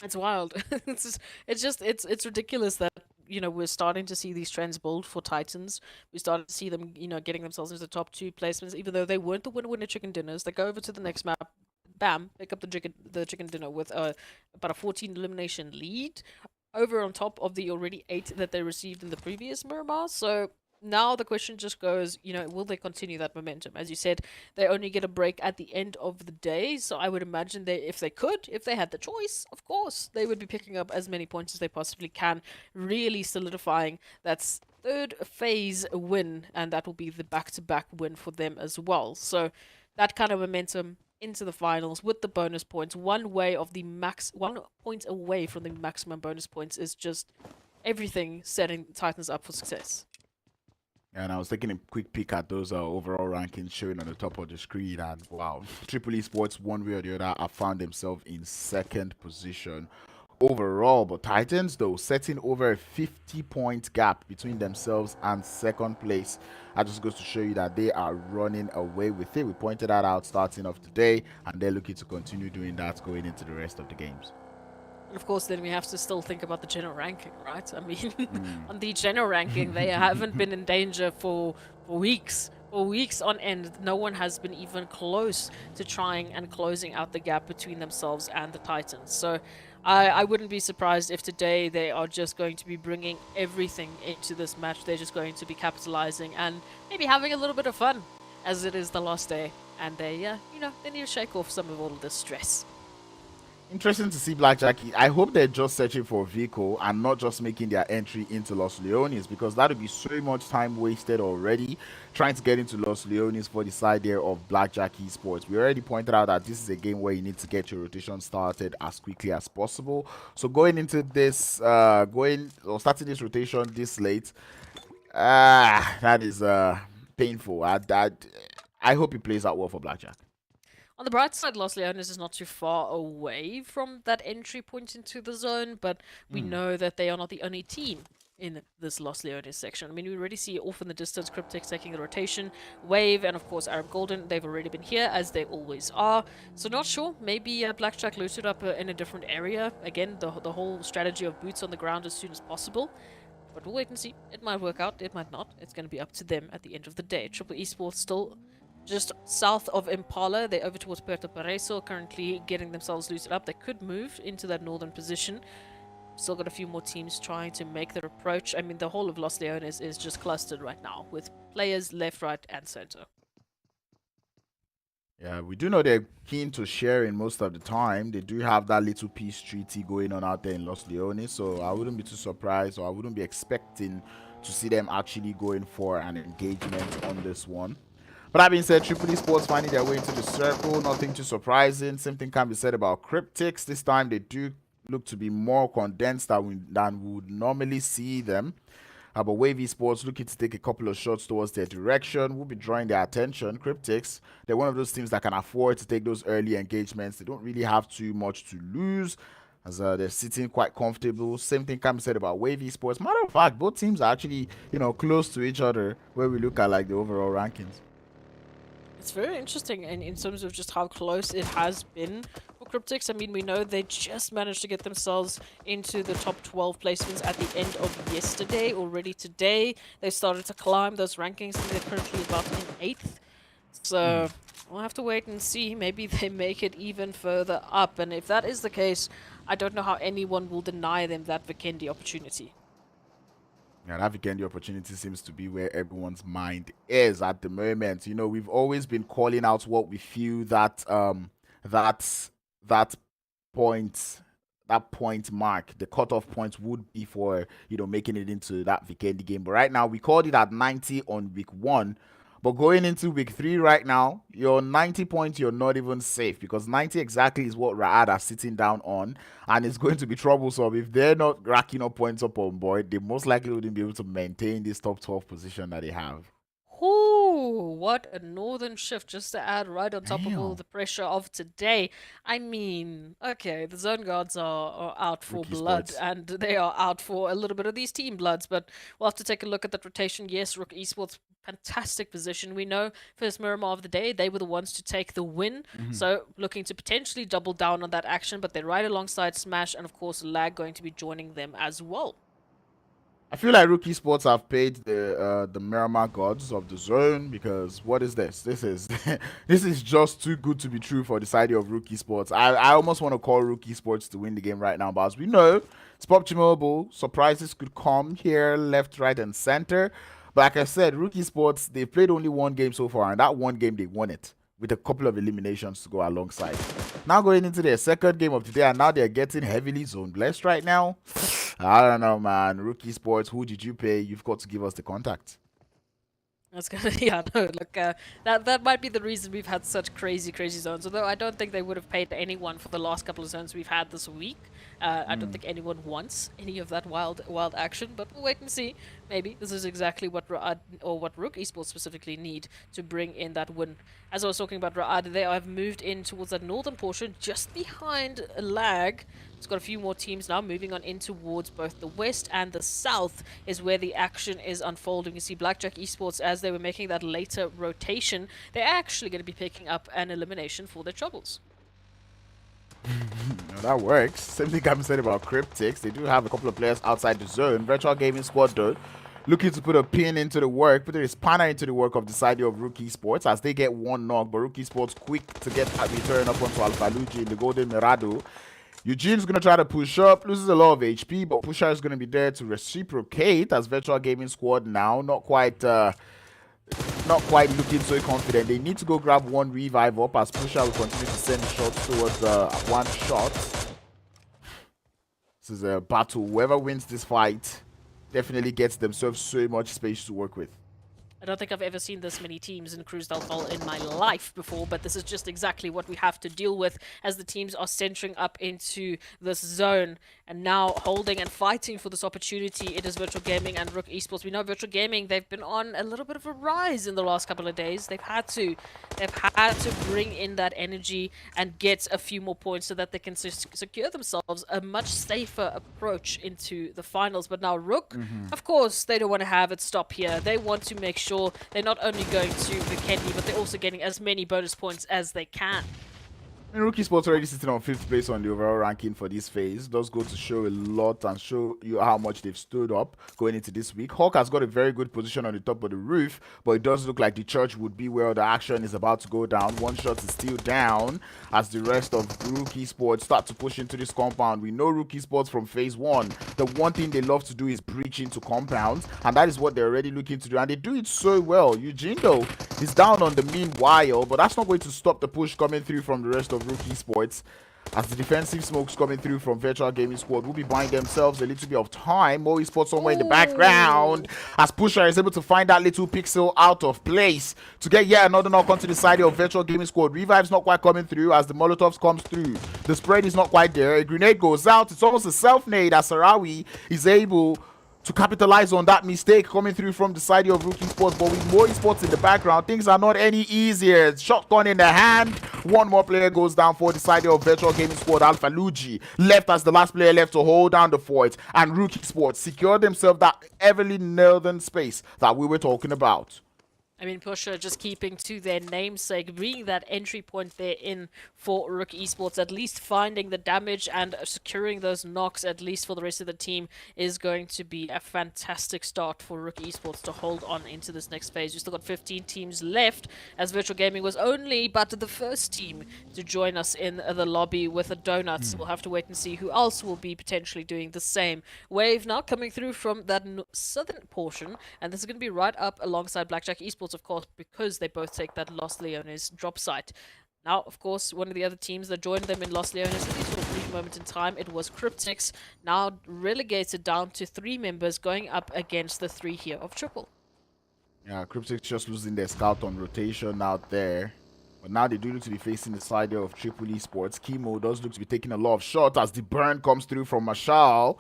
It's wild. It's ridiculous that, you know, we're starting to see these trends build for Titans. We started to see them, you know, getting themselves into the top 2 placements, even though they weren't the winner chicken dinners. They go over to the next map, bam, pick up the chicken dinner with about a 14 elimination lead. over on top of the already 8 that they received in the previous Miramar. So now the question just goes, you know, will they continue that momentum? As you said, they only get a break at the end of the day. So I would imagine if they had the choice, of course, they would be picking up as many points as they possibly can, really solidifying that third phase win, and that will be the back-to-back win for them as well. So that kind of momentum into the finals with the bonus points, 1 point away from the maximum bonus points, is just everything setting Titans up for success. And I was taking a quick peek at those overall rankings showing on the top of the screen, and wow, Triple Esports, one way or the other, have found themselves in 2nd position overall. But Titans, though, setting over a 50-point gap between themselves and 2nd place. That just goes to show you that they are running away with it. We pointed that out starting off today, and they're looking to continue doing that going into the rest of the games. And of course, then we have to still think about the general ranking, right? I mean, on the general ranking, they haven't been in danger for weeks. For weeks on end, no one has been even close to trying and closing out the gap between themselves and the Titans. So I wouldn't be surprised if today they are just going to be bringing everything into this match. They're just going to be capitalizing and maybe having a little bit of fun, as it is the last day. And they, you know, they need to shake off some of all of this stress. Interesting to see Blackjack. I hope they're just searching for Vico and not just making their entry into Los Leones, because that would be so much time wasted already trying to get into Los Leones for the side there of Blackjack Esports. We already pointed out that this is a game where you need to get your rotation started as quickly as possible. So going into this, starting this rotation this late, that is painful. I hope it plays out well for Blackjack. On the bright side, Los Leones is not too far away from that entry point into the zone, but we know that they are not the only team in this Los Leones section. I mean, we already see off in the distance CRYPTICS taking the rotation, Wave, and of course Arab Golden. They've already been here, as they always are. So not sure, maybe Blackjack looted up in a different area. Again, the whole strategy of boots on the ground as soon as possible. But we'll wait and see. It might work out, it might not. It's going to be up to them at the end of the day. Triple Esports still just south of Impala. They're over towards Puerto Pareso, currently getting themselves looted up. They could move into that northern position. Still got a few more teams trying to make their approach. I mean, the whole of Los Leones is just clustered right now with players left, right, and center. Yeah, we do know they're keen to share in most of the time. They do have that little peace treaty going on out there in Los Leones, so I wouldn't be too surprised, or I wouldn't be expecting to see them actually going for an engagement on this one. But that being said, Triple Esports finding their way into the circle, nothing too surprising. Same thing can be said about CRYPTICS. This time they do look to be more condensed than we would normally see them. But Wave Esports looking to take a couple of shots towards their direction. We'll be drawing their attention. CRYPTICS, they're one of those teams that can afford to take those early engagements. They don't really have too much to lose, as they're sitting quite comfortable. Same thing can be said about Wave Esports. Matter of fact, both teams are actually, you know, close to each other where we look at like the overall rankings. It's very interesting in terms of just how close it has been for CRYPTICS. I mean, we know they just managed to get themselves into the top 12 placements at the end of yesterday. Already today, they started to climb those rankings, and they're currently about in 8th. So we'll have to wait and see. Maybe they make it even further up. And if that is the case, I don't know how anyone will deny them that Vikendi opportunity. Yeah, that Vikendi opportunity seems to be where everyone's mind is at the moment. You know, we've always been calling out what we feel that that point mark, the cutoff point would be for, you know, making it into that Vikendi game. But right now, we called it at 90 on week 1. But going into week 3 right now, your 90 points, you're not even safe, because 90 exactly is what Raad are sitting down on, and it's going to be troublesome. If they're not racking up points up on board, they most likely wouldn't be able to maintain this top 12 position that they have. Ooh, what a northern shift just to add right on top of all the pressure of today. I mean, okay, the zone guards are out for Rookie blood, Sports. and they are out for a little bit of these team bloods, but we'll have to take a look at that rotation. Yes, RUKH Esports, fantastic position. We know first Miramar of the day, they were the ones to take the win, so looking to potentially double down on that action, but they're right alongside Smash, and of course Lag going to be joining them as well. I feel like RUKH Esports have paid the Miramar gods of the zone, because what is this? This is this is just too good to be true for the side of RUKH Esports. I almost want to call RUKH Esports to win the game right now, but as we know, it's PUBG Mobile. Surprises could come here, left, right, and center. But like I said, RUKH Esports, they've played only one game so far, and that one game they won it with a couple of eliminations to go alongside. Now going into their second game of the day, and now they're getting heavily zone blessed right now. I don't know, man. RUKH Esports, who did you pay? You've got to give us the contact. That's gonna, yeah, no, look, that might be the reason we've had such crazy zones. Although I don't think they would have paid anyone for the last couple of zones we've had this week. I don't think anyone wants any of that wild action, but we'll wait and see. Maybe this is exactly what RUKH Esports specifically need to bring in that win. As I was talking about RUKH, they have moved in towards that northern portion, just behind Lag. It's got a few more teams now moving on in towards both the west and the south is where the action is unfolding. You see Blackjack Esports, as they were making that later rotation, they're actually going to be picking up an elimination for their troubles. No, that works. Same thing I'm saying about CRYPTICS. They do have a couple of players outside the zone. Virtual Gaming Squad, though, looking to put a pin into the work, put a spanner into the work of the side of RUKH Esports as they get one knock. But RUKH Esports quick to get that return up onto Alphalugi in the Golden Mirado. Eugene's going to try to push up, loses a lot of HP, but Pusher is going to be there to reciprocate as Virtual Gaming Squad now. Not quite looking so confident. They need to go grab one revive up as Pusher will continue to send shots towards one shot. This is a battle. Whoever wins this fight definitely gets themselves so much space to work with. I don't think I've ever seen this many teams in Cruz del Sol in my life before, but this is just exactly what we have to deal with as the teams are centering up into this zone and now holding and fighting for this opportunity. It is Virtual Gaming and RUKH Esports. We know Virtual Gaming, they've been on a little bit of a rise in the last couple of days. They've had to bring in that energy and get a few more points so that they can secure themselves a much safer approach into the finals. But now RUKH, of course, they don't want to have it stop here. They want to make sure they're not only going to Vikendi, but they're also getting as many bonus points as they can. And RUKH Esports already sitting on 5th place on the overall ranking for this phase. Does go to show a lot and show you how much they've stood up going into this week. RUKH has got a very good position on the top of the roof, but it does look like the church would be where the action is about to go down. One shot is still down as the rest of RUKH Esports start to push into this compound. We know RUKH Esports from phase 1. The one thing they love to do is breach into compounds, and that is what they're already looking to do, and they do it so well. Eugene, though, is down on the meanwhile, but that's not going to stop the push coming through from the rest of RUKH Esports as the defensive smokes coming through from Virtual Gaming Squad will be buying themselves a little bit of time. More Esports somewhere in the background as Pusher is able to find that little pixel out of place to get yet another knock onto the side of Virtual Gaming Squad. Revive's not quite coming through as the Molotovs comes through. The spread is not quite there. A grenade goes out. It's almost a self-nade as Sarawi is able to capitalize on that mistake coming through from the side of RUKH Esports. But with more Esports in the background, things are not any easier. Shotgun in the hand. One more player goes down for the side of Virtual Gaming Squad. Alphalugi left as the last player left to hold down the fort, and RUKH Esports secured themselves that heavily northern space that we were talking about. I mean, Pusher just keeping to their namesake, being that entry point there in for RUKH Esports, at least finding the damage and securing those knocks, at least for the rest of the team, is going to be a fantastic start for RUKH Esports to hold on into this next phase. We've still got 15 teams left, as Virtual Gaming was only but the first team to join us in the lobby with the donuts. We'll have to wait and see who else will be potentially doing the same. Wave now coming through from that southern portion, and this is going to be right up alongside Blackjack Esports, of course, because they both take that Los Leones drop site. Now, of course, one of the other teams that joined them in Los Leones, at least for a brief moment in time, it was CRYPTICS, now relegated down to 3 members going up against the 3 here of Triple. Yeah, CRYPTICS just losing their scout on rotation out there. But now they do look to be facing the side of Triple Esports. Kimo does look to be taking a lot of shots as the burn comes through from Marshall.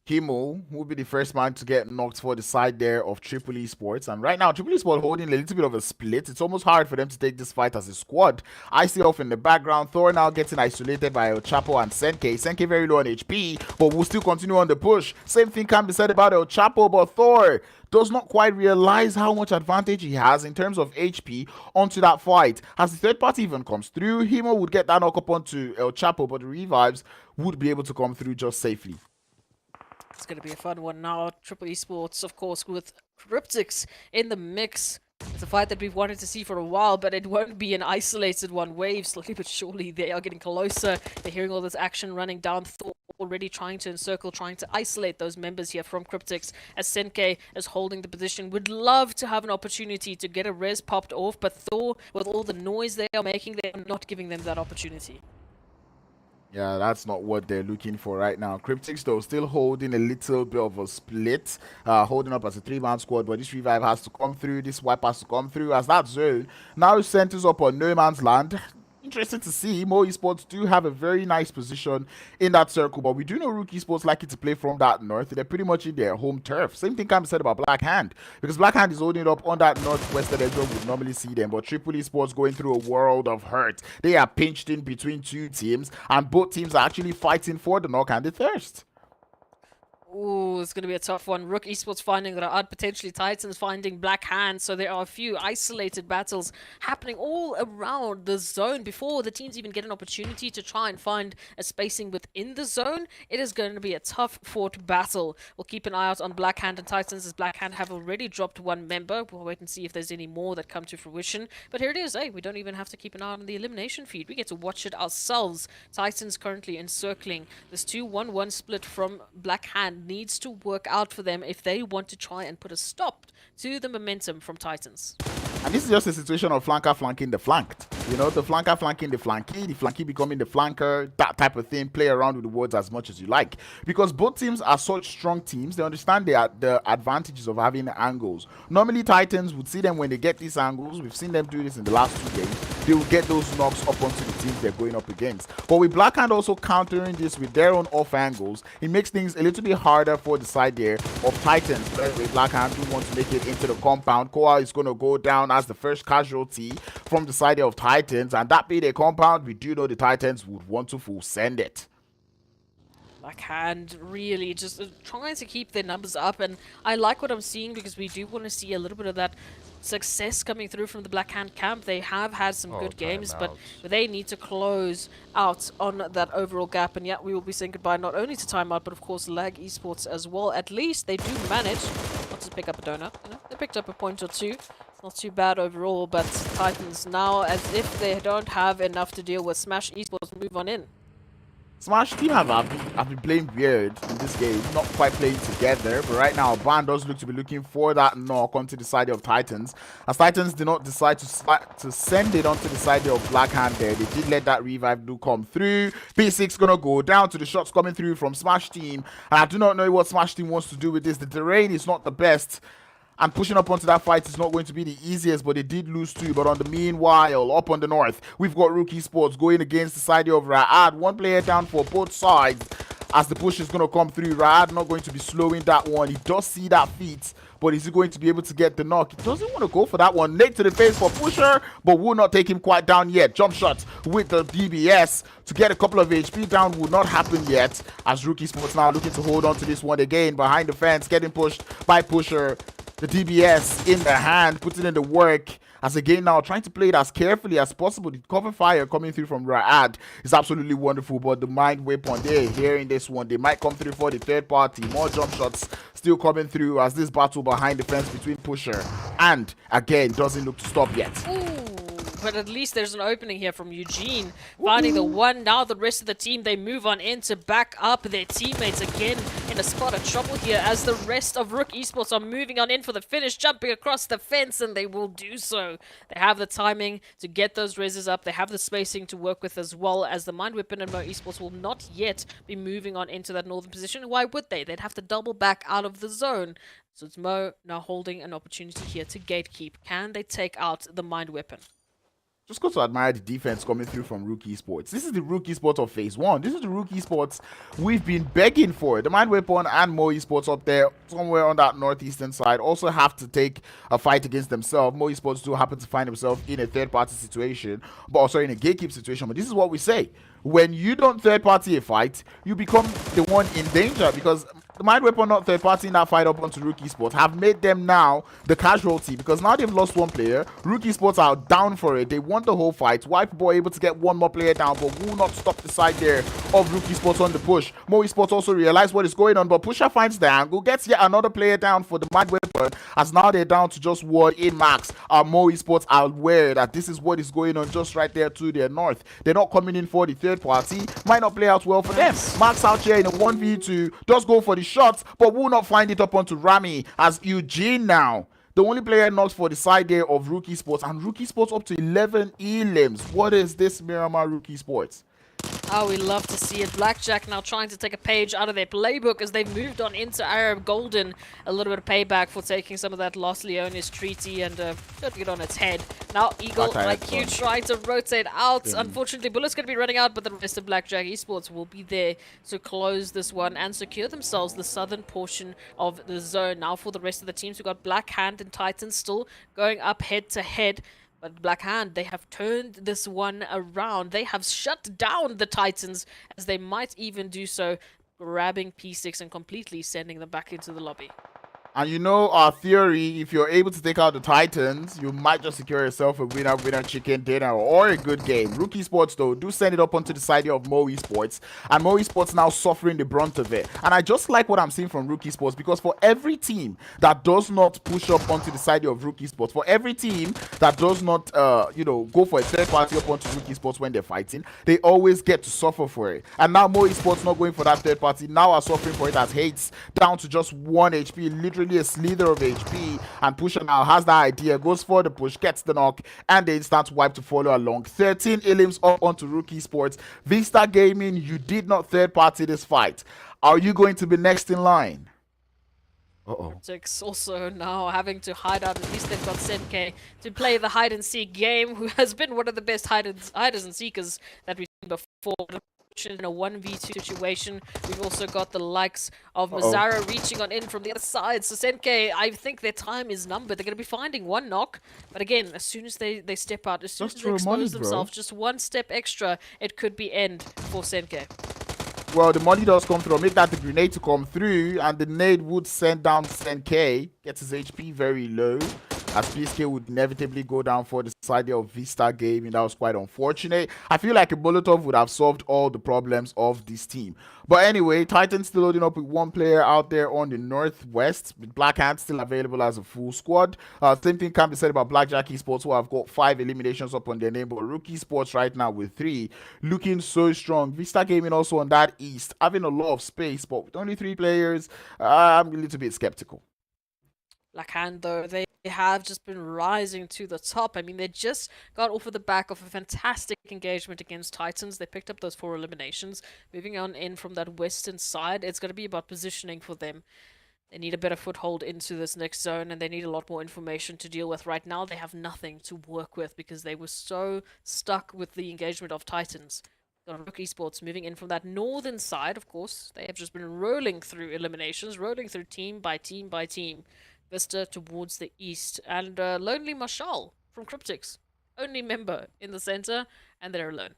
Kimo will be the first man to get knocked for the side there of Triple Esports. And right now, Triple Esports holding a little bit of a split. It's almost hard for them to take this fight as a squad. Icy off in the background. Thor now getting isolated by El Chapo and Senke. Senke very low on HP, but will still continue on the push. Same thing can be said about El Chapo, but Thor does not quite realize how much advantage he has in terms of HP onto that fight. As the third party even comes through, Himo would get that knock up onto El Chapo, but the revives would be able to come through just safely. It's going to be a fun one now. Triple Esports, of course, with CRYPTICS in the mix. It's a fight that we've wanted to see for a while, but it won't be an isolated one. Wave, slowly but surely, they are getting closer. They're hearing all this action running down. Thor already trying to encircle, trying to isolate those members here from CRYPTICS, as Senke is holding the position. Would love to have an opportunity to get a res popped off, but Thor, with all the noise they are making, they are not giving them that opportunity. Yeah, that's not what they're looking for right now. CRYPTICS, though, still holding a little bit of a split, holding up as a 3-man squad, but this revive has to come through, this wipe has to come through, as that zone now centers up on no man's land. Interesting to see. Mo Esports do have a very nice position in that circle, but we do know RUKH Esports like it to play from that north. They're pretty much in their home turf. Same thing can be said about Black Hand, because Black Hand is holding it up on that northwestern edge where we would normally see them, but Triple Esports going through a world of hurt. They are pinched in between two teams, and both teams are actually fighting for the knock and the thirst. Ooh, it's going to be a tough one. RUKH Esports finding RUKH, potentially Titans finding Black Hand. So there are a few isolated battles happening all around the zone before the teams even get an opportunity to try and find a spacing within the zone. It is going to be a tough fought battle. We'll keep an eye out on Black Hand and Titans, as Black Hand have already dropped one member. We'll wait and see if there's any more that come to fruition. But here it is. Hey, we don't even have to keep an eye on the elimination feed. We get to watch it ourselves. Titans currently encircling. This 2-1-1 split from Black Hand needs to work out for them if they want to try and put a stop to the momentum from Titans. And this is just a situation of flanker flanking the flanked. You know, the flanker flanking the flanky becoming the flanker, that type of thing. Play around with the words as much as you like. Because both teams are such strong teams, they understand the advantages of having angles. Normally, Titans would see them when they get these angles. We've seen them do this in the last 2 games. They will get those knocks up onto the teams they're going up against. But with Black Hand also countering this with their own off angles, it makes things a little bit harder for the side there of Titans. With Black Hand do want to make it into the compound. Koa is going to go down as the first casualty from the side there of Titans, and that being a compound, we do know the Titans would want to full send it. Black Hand really just trying to keep their numbers up, and I like what I'm seeing because we do want to see a little bit of that success coming through from the Black Hand camp. They have had some good games, but they need to close out on that overall gap. And yeah, we will be saying goodbye not only to Timeout, but of course Lag Esports as well. At least they do manage not to pick up a donut. You know, they picked up a point or two. It's not too bad overall, but Titans now, as if they don't have enough to deal with, Smash Esports move on in. Smash team have been playing weird in this game, not quite playing together, but right now Ban does look to be looking for that knock onto the side of Titans, as Titans did not decide to send it onto the side of Black Hand there. They did let that revive do come through. P6 gonna go down to the shots coming through from Smash team, and I do not know what Smash team wants to do with this. The terrain is not the best, and pushing up onto that fight is not going to be the easiest, but they did lose too. But on the meanwhile, up on the north, we've got RUKH Esports going against the side of Raad. One player down for both sides as the push is going to come through. Raad not going to be slowing that one. He does see that feat, but is he going to be able to get the knock? He doesn't want to go for that one. Late to the face for Pusher, but will not take him quite down yet. Jump shot with the DBS to get a couple of HP down will not happen yet, as RUKH Esports now looking to hold on to this one again. Behind the fence, getting pushed by Pusher. The DBS in the hand, putting in the work, as again now trying to play it as carefully as possible. The cover fire coming through from Raad is absolutely wonderful, but the mind weapon, they're hearing this one. They might come through for the third party. More jump shots still coming through as this battle behind the fence between Pusher and, again, doesn't look to stop yet. But at least there's an opening here from Eugene, finding the one. Now the rest of the team, they move on in to back up their teammates again in a spot of trouble here, as the rest of RUKH Esports are moving on in for the finish, jumping across the fence, and they will do so. They have the timing to get those reses up. They have the spacing to work with, as well as the Mind Weapon, and Mo Esports will not yet be moving on into that northern position. Why would they? They'd have to double back out of the zone. So it's Mo now holding an opportunity here to gatekeep. Can they take out the Mind Weapon? Just got to admire the defense coming through from RUKH Esports. This is the RUKH Esports of Phase 1. This is the RUKH Esports we've been begging for. The Mind Weapon and Mo Esports up there, somewhere on that northeastern side, also have to take a fight against themselves. Mo Esports do happen to find themselves in a third-party situation, but also in a gatekeep situation. But this is what we say. When you don't third-party a fight, you become the one in danger, because the Mind Weapon not third party in that fight up onto RUKH Esports have made them now the casualty, because now they've lost one player. RUKH Esports are down for it. They won the whole fight. Wipe Boy able to get one more player down, but will not stop the side there of RUKH Esports on the push. Mo Esports also realize what is going on, but Pusher finds the angle, gets yet another player down for the Mind Weapon, as now they're down to just one in max. Mo Esports are aware that this is what is going on just right there to their north. They're not coming in for the third party. Might not play out well for them. Max out here in a 1v2 does go for the shots, but will not find it up onto Rami, as Eugene now the only player knocked for the side there of RUKH Esports, and RUKH Esports up to 11 elims. What is this Miramar RUKH Esports? Oh, we love to see it. Blackjack now trying to take a page out of their playbook as they've moved on into Arab Golden. A little bit of payback for taking some of that Los Leones treaty and putting it on its head. Now Eagle IQ trying to rotate out. Unfortunately, Bullet's going to be running out, but the rest of Blackjack Esports will be there to close this one and secure themselves the southern portion of the zone. Now for the rest of the teams, we've got Black Hand and Titan still going up head to head. But Black Hand, they have turned this one around. They have shut down the Titans, as they might even do so, grabbing P6 and completely sending them back into the lobby. And you know our theory, if you're able to take out the Titans, you might just secure yourself a winner chicken dinner or a good game. RUKH Esports though do send it up onto the side of Mo Esports, and Mo Esports now suffering the brunt of it. And I just like what I'm seeing from RUKH Esports, because for every team that does not push up onto the side of RUKH Esports, for every team that does not go for a third party up onto RUKH Esports when they're fighting, they always get to suffer for it. And now Mo Esports not going for that third party, now are suffering for it as Hates down to just 1 HP, literally a slither of HP, and Pusher now has that idea, goes for the push, gets the knock, and then starts wipe to follow along. 13 elims up onto RUKH Esports. Vista Gaming, you did not third party this fight. Are you going to be next in line? CRYPTICS also now having to hide out. At least they've got Senke to play the hide and seek game, who has been one of the best hiders and seekers that we've seen before. In a 1v2 situation, we've also got the likes of Mazzaro reaching on in from the other side. So Senke, I think their time is numbered. They're going to be finding one knock, but again, as soon as they step out, as soon as they expose themselves, just one step extra, it could be end for Senke. Well, the money does come through. Make that the grenade to come through, and the nade would send down Senke. Gets his HP very low, as PSK would inevitably go down for the side of Vista Gaming. That was quite unfortunate. I feel like a Molotov would have solved all the problems of this team. But anyway, Titans still loading up with one player out there on the northwest, with Black Hand still available as a full squad. Same thing can be said about Blackjack Esports, who have got 5 eliminations up on their name, but RUKH Esports right now with 3, looking so strong. Vista Gaming also on that east, having a lot of space, but with only 3 players, I'm a little bit skeptical. Black Hand, though, they have just been rising to the top. I mean, they just got off of the back of a fantastic engagement against Titans. They picked up those 4 eliminations. Moving on in from that western side, it's going to be about positioning for them. They need a better foothold into this next zone, and they need a lot more information to deal with. Right now, they have nothing to work with because they were so stuck with the engagement of Titans. Got RUKH Esports moving in from that northern side, of course. They have just been rolling through eliminations, rolling through team by team by team. Vista towards the east, and Lonely Marshall from CRYPTICS, only member in the center, and they're alone.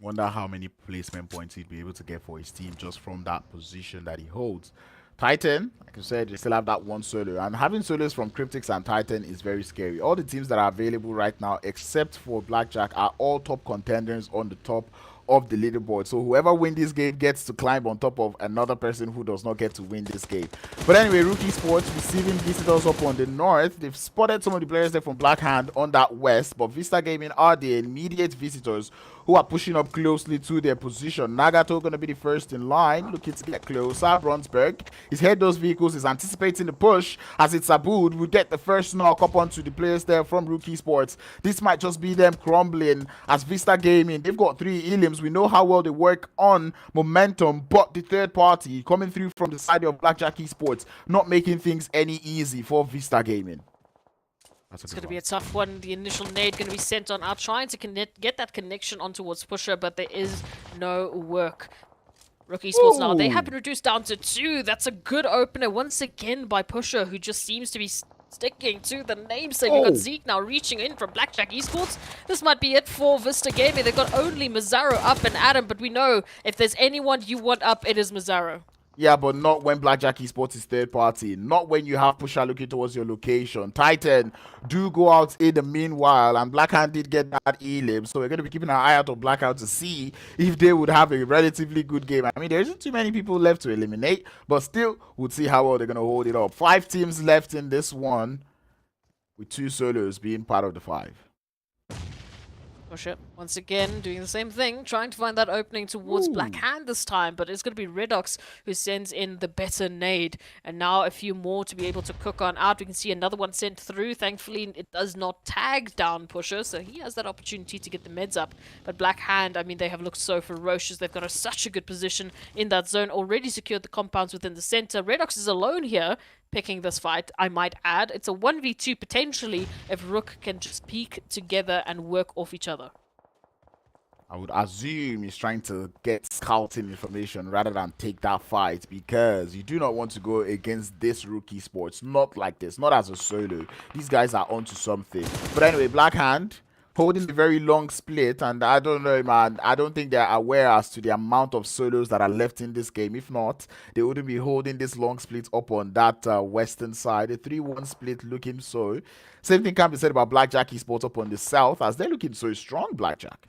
Wonder how many placement points he'd be able to get for his team just from that position that he holds. Titan, like I said, they still have that one solo, and having solos from CRYPTICS and Titan is very scary. All the teams that are available right now, except for Blackjack, are all top contenders on the top of the leaderboard. So whoever wins this game gets to climb on top of another person who does not get to win this game. But anyway, RUKH Esports receiving visitors up on the north. They've spotted some of the players there from Black Hand on that west, but Vista Gaming are the immediate visitors who are pushing up closely to their position. Nagato going to be the first in line, looking to get closer. Brunsberg, he's head those vehicles, is anticipating the push, as it's Aboud will get the first knock up onto the players there from RUKH Esports. This might just be them crumbling, as Vista Gaming, they've got 3 elims. We know how well they work on momentum, but the third party coming through from the side of Blackjack Esports, not making things any easy for Vista Gaming. It's going to be a tough one. The initial nade going to be sent on out, trying to get that connection on towards Pusher, but there is no work. RUKH Esports now, they have been reduced down to 2. That's a good opener once again by Pusher, who just seems to be sticking to the namesake. We've got Zeke now reaching in from Blackjack Esports. This might be it for Vista Gaming. They've got only Mazzaro up and Adam, but we know if there's anyone you want up, it is Mazzaro. Yeah, but not when Blackjack Esports is third party. Not when you have Pusher looking towards your location. Titan do go out in the meanwhile, and Blackhand did get that elim. So we're going to be keeping an eye out on Blackout to see if they would have a relatively good game. I mean, there isn't too many people left to eliminate, but still, we'll see how well they're going to hold it up. 5 teams left in this one, with 2 solos being part of the 5. Push it. Once again, doing the same thing, trying to find that opening towards Blackhand this time, but it's going to be RUKH who sends in the better nade. And now a few more to be able to cook on out. We can see another one sent through. Thankfully, it does not tag down Pusher, so he has that opportunity to get the meds up. But Blackhand, I mean, they have looked so ferocious. They've got such a good position in that zone, already secured the compounds within the center. RUKH is alone here, picking this fight, I might add. It's a 1v2 potentially if RUKH can just peek together and work off each other. I would assume he's trying to get scouting information rather than take that fight, because you do not want to go against this RUKH Esports. Not like this, not as a solo. These guys are onto something. But anyway, Blackhand holding a very long split, and I don't know, man. I don't think they're aware as to the amount of solos that are left in this game. If not, they wouldn't be holding this long split up on that western side. A 3-1 split looking so. Same thing can be said about Blackjack Esports up on the south, as they're looking so strong, Blackjack.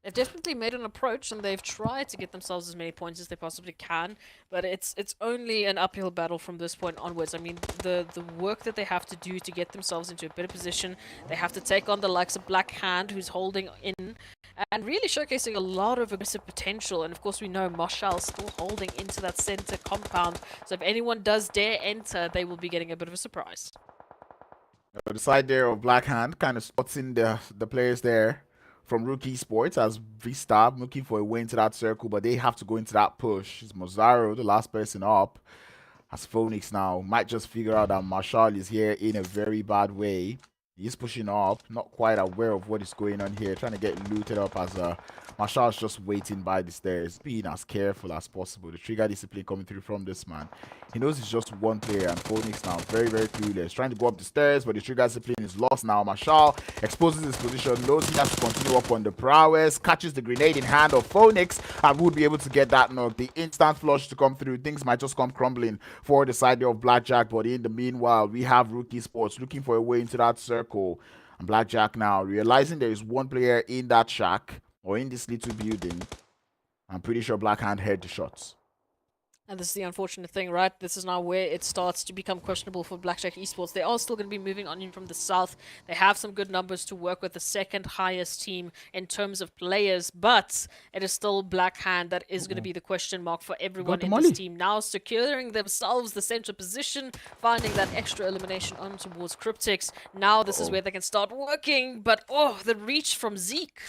They've definitely made an approach, and they've tried to get themselves as many points as they possibly can, but it's only an uphill battle from this point onwards. I mean, the work that they have to do to get themselves into a better position, they have to take on the likes of Blackhand, who's holding in, and really showcasing a lot of aggressive potential. And of course, we know Marshall still holding into that center compound, so if anyone does dare enter, they will be getting a bit of a surprise. The side there of Blackhand kind of spots in the players there from RUKH Esports as VISTA looking for a way into that circle, but they have to go into that push. It's Mozaro, the last person up, as Phoenix now might just figure out that Marshall is here in a very bad way. He's pushing up, not quite aware of what is going on here, trying to get looted up as Marshall's just waiting by the stairs, being as careful as possible. The trigger discipline coming through from this man. He knows it's just one player, and Phoenix now very, very clueless. Trying to go up the stairs, but the trigger discipline is lost now. Marshall exposes his position, knows he has to continue up on the prowess, catches the grenade in hand of Phoenix, and would be able to get that knock. The instant flush to come through. Things might just come crumbling for the side of Blackjack, but in the meanwhile, we have RUKH Esports looking for a way into that circle. And Blackjack now realizing there is one player in that shack, or in this little building. I'm pretty sure Blackhand heard the shots. And this is the unfortunate thing, right? This is now where it starts to become questionable for Blackjack Esports. They are still going to be moving on in from the south. They have some good numbers to work with, the second highest team in terms of players, but it is still Blackhand that is going to be the question mark for everyone in this team. Now securing themselves the central position, finding that extra elimination on towards CRYPTICS. Now this is where they can start working, but the reach from Zeke.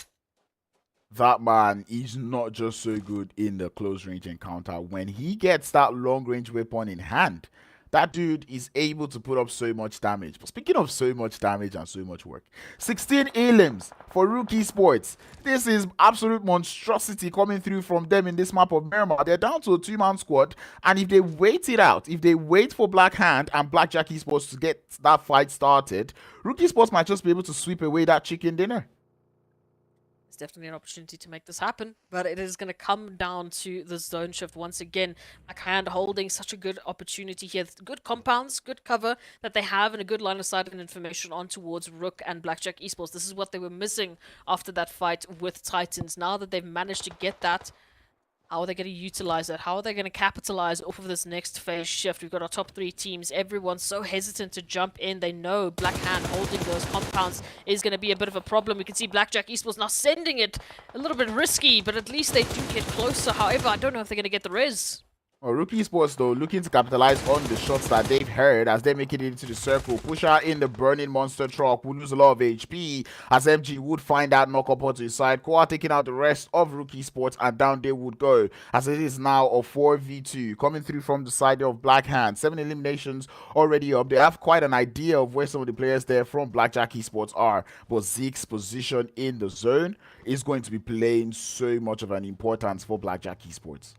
That man is not just so good in the close range encounter. When he gets that long range weapon in hand, that dude is able to put up so much damage. But speaking of so much damage and so much work, 16 elims for RUKH Esports. This is absolute monstrosity coming through from them in this map of Miramar. They're down to a 2-man squad, and if they wait it out, if they wait for Blackhand and Blackjack Esports to get that fight started, RUKH Esports might just be able to sweep away that chicken dinner. Definitely an opportunity to make this happen, but it is going to come down to the zone shift once again. Blackhand holding such a good opportunity here, good compounds, good cover that they have, and a good line of sight and information on towards RUKH and Blackjack Esports. This is what they were missing after that fight with Titans. Now that they've managed to get that, how are they going to utilize it? How are they going to capitalize off of this next phase shift? We've got our top 3 teams. Everyone's so hesitant to jump in. They know Blackhand holding those compounds is going to be a bit of a problem. We can see Blackjack Esports now sending it a little bit risky, but at least they do get closer. However, I don't know if they're going to get the res. Well, RUKH Esports, though, looking to capitalize on the shots that they've heard as they make it into the circle. Pusher in the burning monster truck will lose a lot of HP as MG would find that knock up onto his side. Koa taking out the rest of RUKH Esports, and down they would go as it is now a 4v2 coming through from the side of Blackhand. 7 eliminations already up. They have quite an idea of where some of the players there from Blackjack Esports are, but Zeke's position in the zone is going to be playing so much of an importance for Blackjack Esports.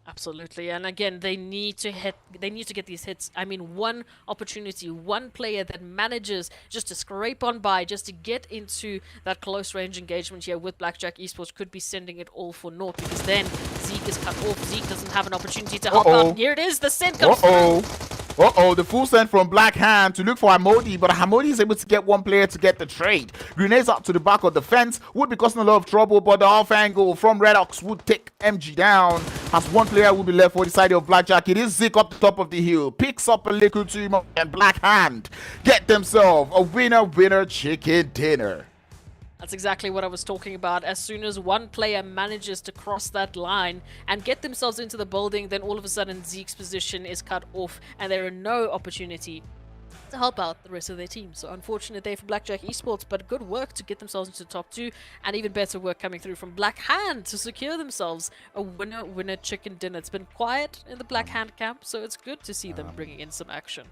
Absolutely, and again, they need to get these hits. I mean, one opportunity, one player that manages just to scrape on by, just to get into that close range engagement here with Blackjack Esports could be sending it all for naught, because then Zeke is cut off. Zeke doesn't have an opportunity to help out. And here it is, the send comes through. The full send from Black Hand to look for Hamodi, but Hamodi is able to get one player to get the trade. Grenades up to the back of the fence would be causing a lot of trouble, but the off angle from RUKH would take MG down. As one player will be left for the side of Blackjack, it is Zeke up the top of the hill, picks up a liquid team, and Black Hand get themselves a winner chicken dinner. That's exactly what I was talking about. As soon as one player manages to cross that line and get themselves into the building, then all of a sudden Zeke's position is cut off and there are no opportunity to help out the rest of their team. So unfortunate day for Blackjack Esports, but good work to get themselves into the top 2, and even better work coming through from Black Hand to secure themselves a winner chicken dinner. It's been quiet in the Black Hand camp, so it's good to see them bringing in some action.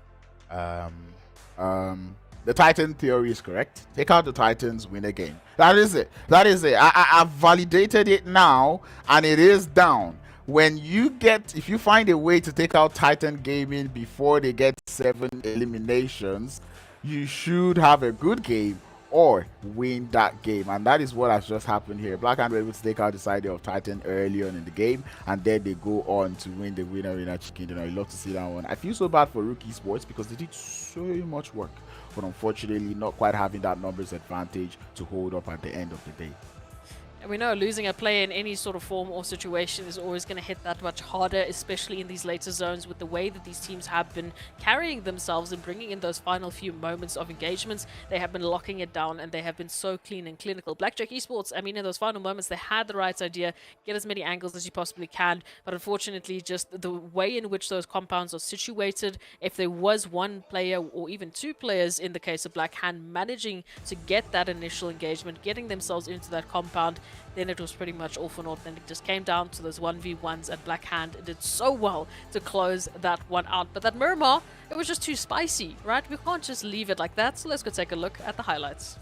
The Titan theory is correct. Take out the Titans, win a game. That is it. I've validated it now, and it is down. If you find a way to take out Titan Gaming before they get 7 eliminations, you should have a good game or win that game, and that is what has just happened here. Black Hand were able to take out the side of Titan early on in the game, and then they go on to win the winner chicken dinner. I love to see that one. I feel so bad for RUKH Esports because they did so much work, but unfortunately not quite having that numbers advantage to hold up at the end of the day. And we know losing a player in any sort of form or situation is always going to hit that much harder, especially in these later zones, with the way that these teams have been carrying themselves and bringing in those final few moments of engagements. They have been locking it down, and they have been so clean and clinical. Blackjack Esports, I mean, in those final moments, they had the right idea, get as many angles as you possibly can, but unfortunately, just the way in which those compounds are situated, if there was one player or even 2 players, in the case of Black Hand, managing to get that initial engagement, getting themselves into that compound, then it was pretty much all for naught. Then it just came down to those 1v1s, and Black Hand did so well to close that one out. But that Miramar, it was just too spicy, right? We can't just leave it like that. So let's go take a look at the highlights.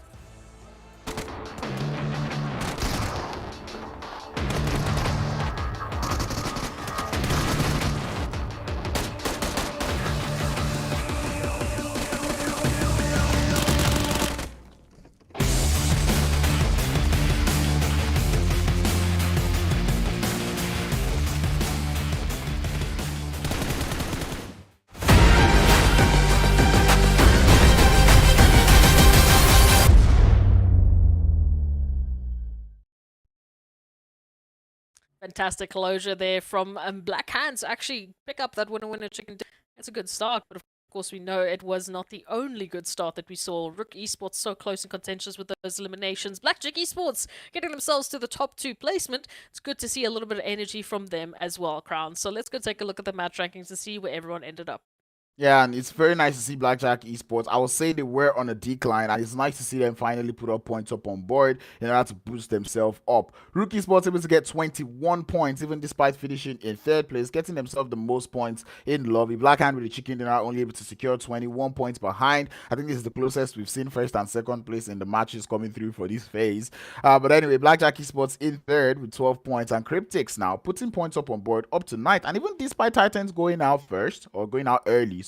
Fantastic closure there from Black Hands. Actually pick up that winner chicken. It's a good start, but of course we know it was not the only good start that we saw. RUKH Esports so close and contentious with those eliminations. Blackjack Esports getting themselves to the top 2 placement. It's good to see a little bit of energy from them as well, Crown. So let's go take a look at the match rankings to see where everyone ended up. Yeah, and it's very nice to see Blackjack Esports. I would say they were on a decline, and it's nice to see them finally put up points up on board in order to boost themselves up. RUKH Esports able to get 21 points, even despite finishing in 3rd place, getting themselves the most points in the lobby. Black Hand with the chicken dinner only able to secure 21 points behind. I think this is the closest we've seen 1st and 2nd place in the matches coming through for this phase. But anyway, Blackjack Esports in 3rd with 12 points, and CRYPTICS now putting points up on board up to 9th. And even despite Titans going out first, or going out early,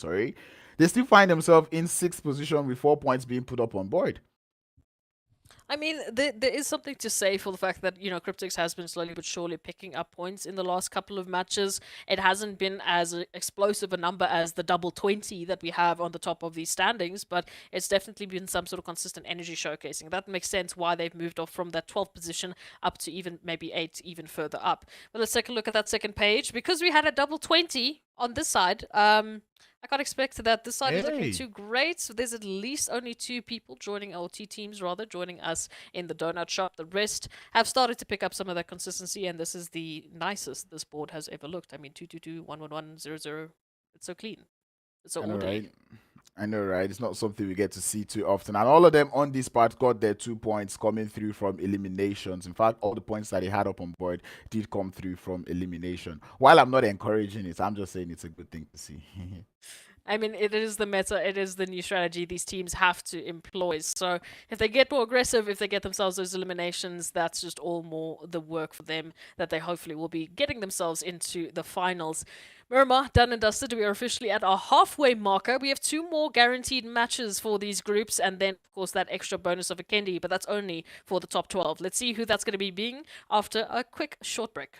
they still find themselves in 6th position with 4 points being put up on board. I mean, there is something to say for the fact that, you know, CRYPTICS has been slowly but surely picking up points in the last couple of matches. It hasn't been as explosive a number as the double 20 that we have on the top of these standings, but it's definitely been some sort of consistent energy showcasing. That makes sense why they've moved off from that 12th position up to even maybe 8, even further up. But let's take a look at that second page. Because we had a double 20 on this side, I can't expect that this side is looking too great. So there's at least only 2 people joining our teams, joining us in the donut shop. The rest have started to pick up some of that consistency, and this is the nicest this board has ever looked. I mean, 222, 111, 00. It's so clean. It's so orderly. I know, right? It's not something we get to see too often. And all of them on this part got their 2 points coming through from eliminations. In fact, all the points that they had up on board did come through from elimination. While I'm not encouraging it, I'm just saying it's a good thing to see. I mean, it is the meta, it is the new strategy these teams have to employ. So if they get more aggressive, if they get themselves those eliminations, that's just all more the work for them that they hopefully will be getting themselves into the finals. Miramar, done and dusted. We are officially at our halfway marker. We have 2 more guaranteed matches for these groups, and then, of course, that extra bonus of Vikendi, but that's only for the top 12. Let's see who that's going to be being after a quick short break.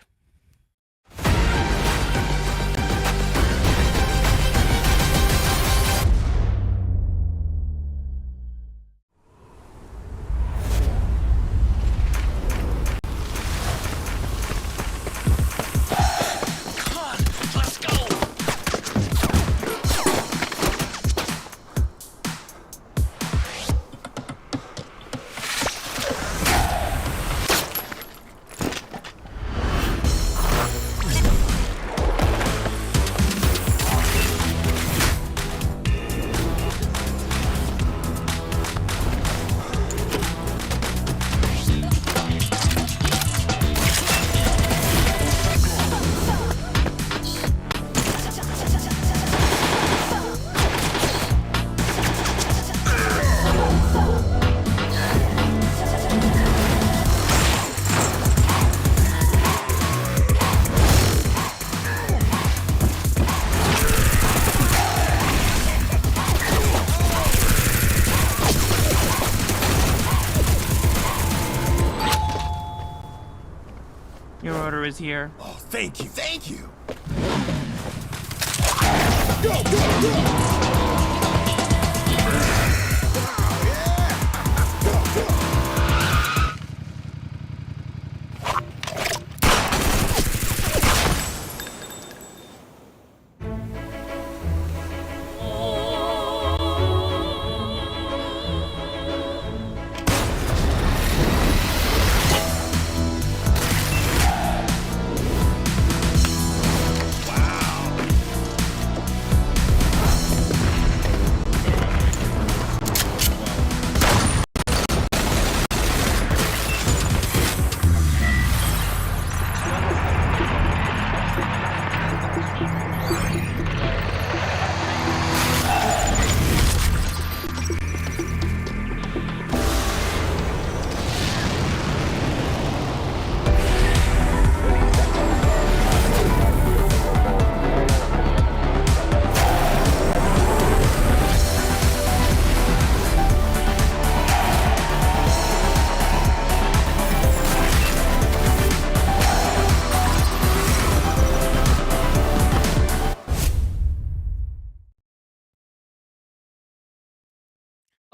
Your order is here. Oh, thank you, thank you.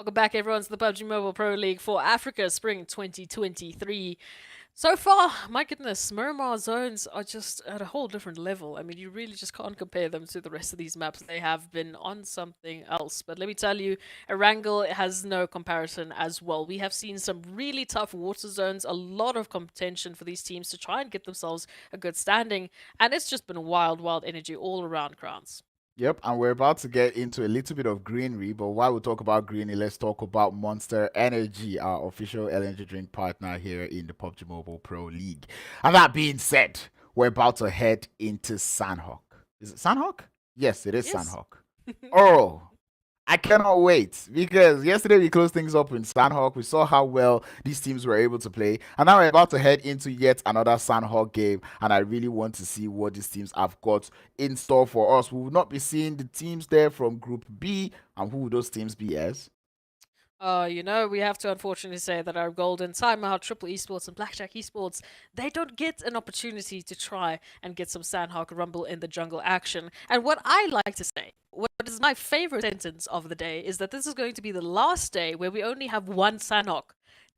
Welcome back, everyone, to the PUBG Mobile Pro League for Africa Spring 2023. So far, my goodness, Miramar zones are just at a whole different level. I mean, you really just can't compare them to the rest of these maps. They have been on something else. But let me tell you, Erangel has no comparison as well. We have seen some really tough water zones, a lot of contention for these teams to try and get themselves a good standing. And it's just been wild, wild energy all around Crowns. Yep, and we're about to get into a little bit of greenery, but while we talk about greenery, let's talk about Monster Energy, our official energy drink partner here in the PUBG Mobile Pro League. And that being said, we're about to head into Sanhok. Is it Sanhok? Yes, it is Yes. Sanhok. Oh, I cannot wait, because yesterday we closed things up in Sanhok. We saw how well these teams were able to play, and now we're about to head into yet another Sanhok game, and I really want to see what these teams have got in store for us. We will not be seeing the teams there from Group B, and who will those teams be as? You know, we have to unfortunately say that our Golden, TIMEOUT, Triple Esports, and Blackjack Esports, they don't get an opportunity to try and get some Sanhok Rumble in the jungle action. And what I like to say, what is my favorite sentence of the day, is that this is going to be the last day where we only have one Sanhok.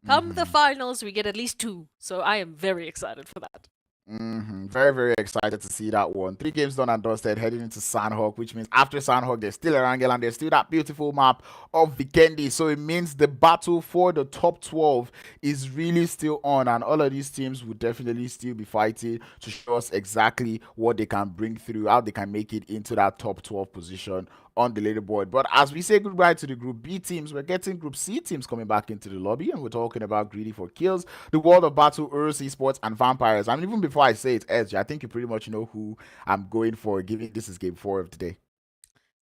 Come the finals, we get at least 2. So I am very excited for that. Very, very excited to see that one. 3 games done and dusted, heading into Sanhok, which means after Sanhok, there's still Erangel and there's still that beautiful map of Vikendi. So it means the battle for the top 12 is really still on, and all of these teams will definitely still be fighting to show us exactly what they can bring through, how they can make it into that top 12 position on the leaderboard. But as we say goodbye to the Group B teams, we're getting Group C teams coming back into the lobby, and we're talking about GREEDYFORKILLS, the World of Battle, URUS Esports, and Vampires. And even before I say it, Edge, I think you pretty much know who I'm going for, given this is game 4 of the day.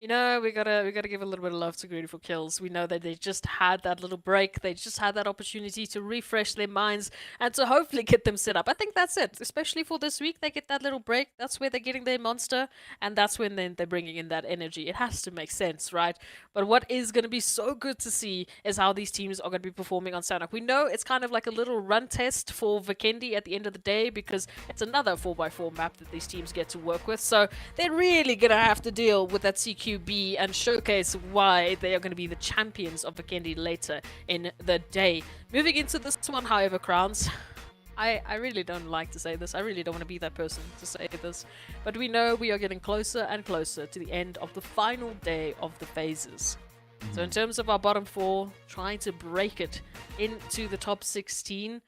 You know, we gotta give a little bit of love to GREEDYFORKILLS. We know that they just had that little break. They just had that opportunity to refresh their minds and to hopefully get them set up. I think that's it. Especially for this week, they get that little break. That's where they're getting their monster, and that's when then they're bringing in that energy. It has to make sense, right? But what is going to be so good to see is how these teams are going to be performing on Sanhok. We know it's kind of like a little run test for Vikendi at the end of the day because it's another 4x4 map that these teams get to work with. So they're really going to have to deal with that CQB and showcase why they are going to be the champions of Vikendi later in the day. Moving into this one, however, Crowns, I really don't like to say this. I really don't want to be that person to say this. But we know we are getting closer and closer to the end of the final day of the phases. So in terms of our bottom four, trying to break it into the top 16,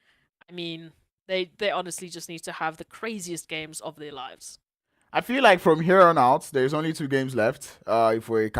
I mean, they honestly just need to have the craziest games of their lives. I feel like from here on out, there's only 2 games left. If we're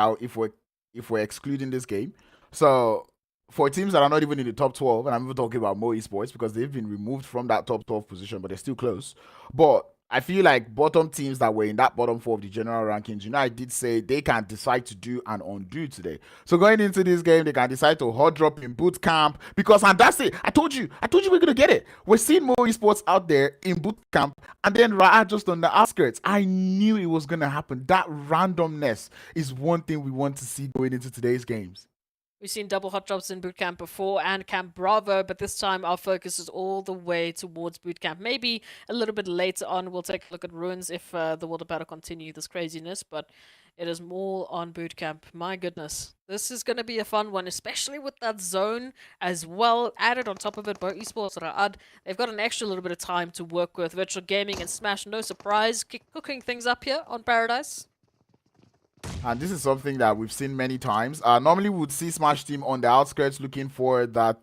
excluding this game, so for teams that are not even in the top 12, and I'm even talking about Mo Esports because they've been removed from that top 12 position, but they're still close. But I feel like bottom teams that were in that bottom 4 of the general rankings, you know, I did say they can decide to do and undo today. So going into this game, they can decide to hot drop in boot camp because, and that's it. I told you we're gonna get it. We're seeing Mo Esports out there in boot camp, and then RUKH just on the outskirts. I knew it was gonna happen. That randomness is one thing we want to see going into today's games. We've seen double hot drops in bootcamp before and Camp Bravo, but this time our focus is all the way towards bootcamp. Maybe a little bit later on we'll take a look at ruins if the World of Battle continue this craziness, but it is more on bootcamp. My goodness, this is going to be a fun one, especially with that zone as well. Added on top of it, both Esports and they've got an extra little bit of time to work with. Virtual Gaming and Smash, no surprise, cooking things up here on Paradise. And this is something that we've seen many times. Normally, we would see Smash Team on the outskirts looking for that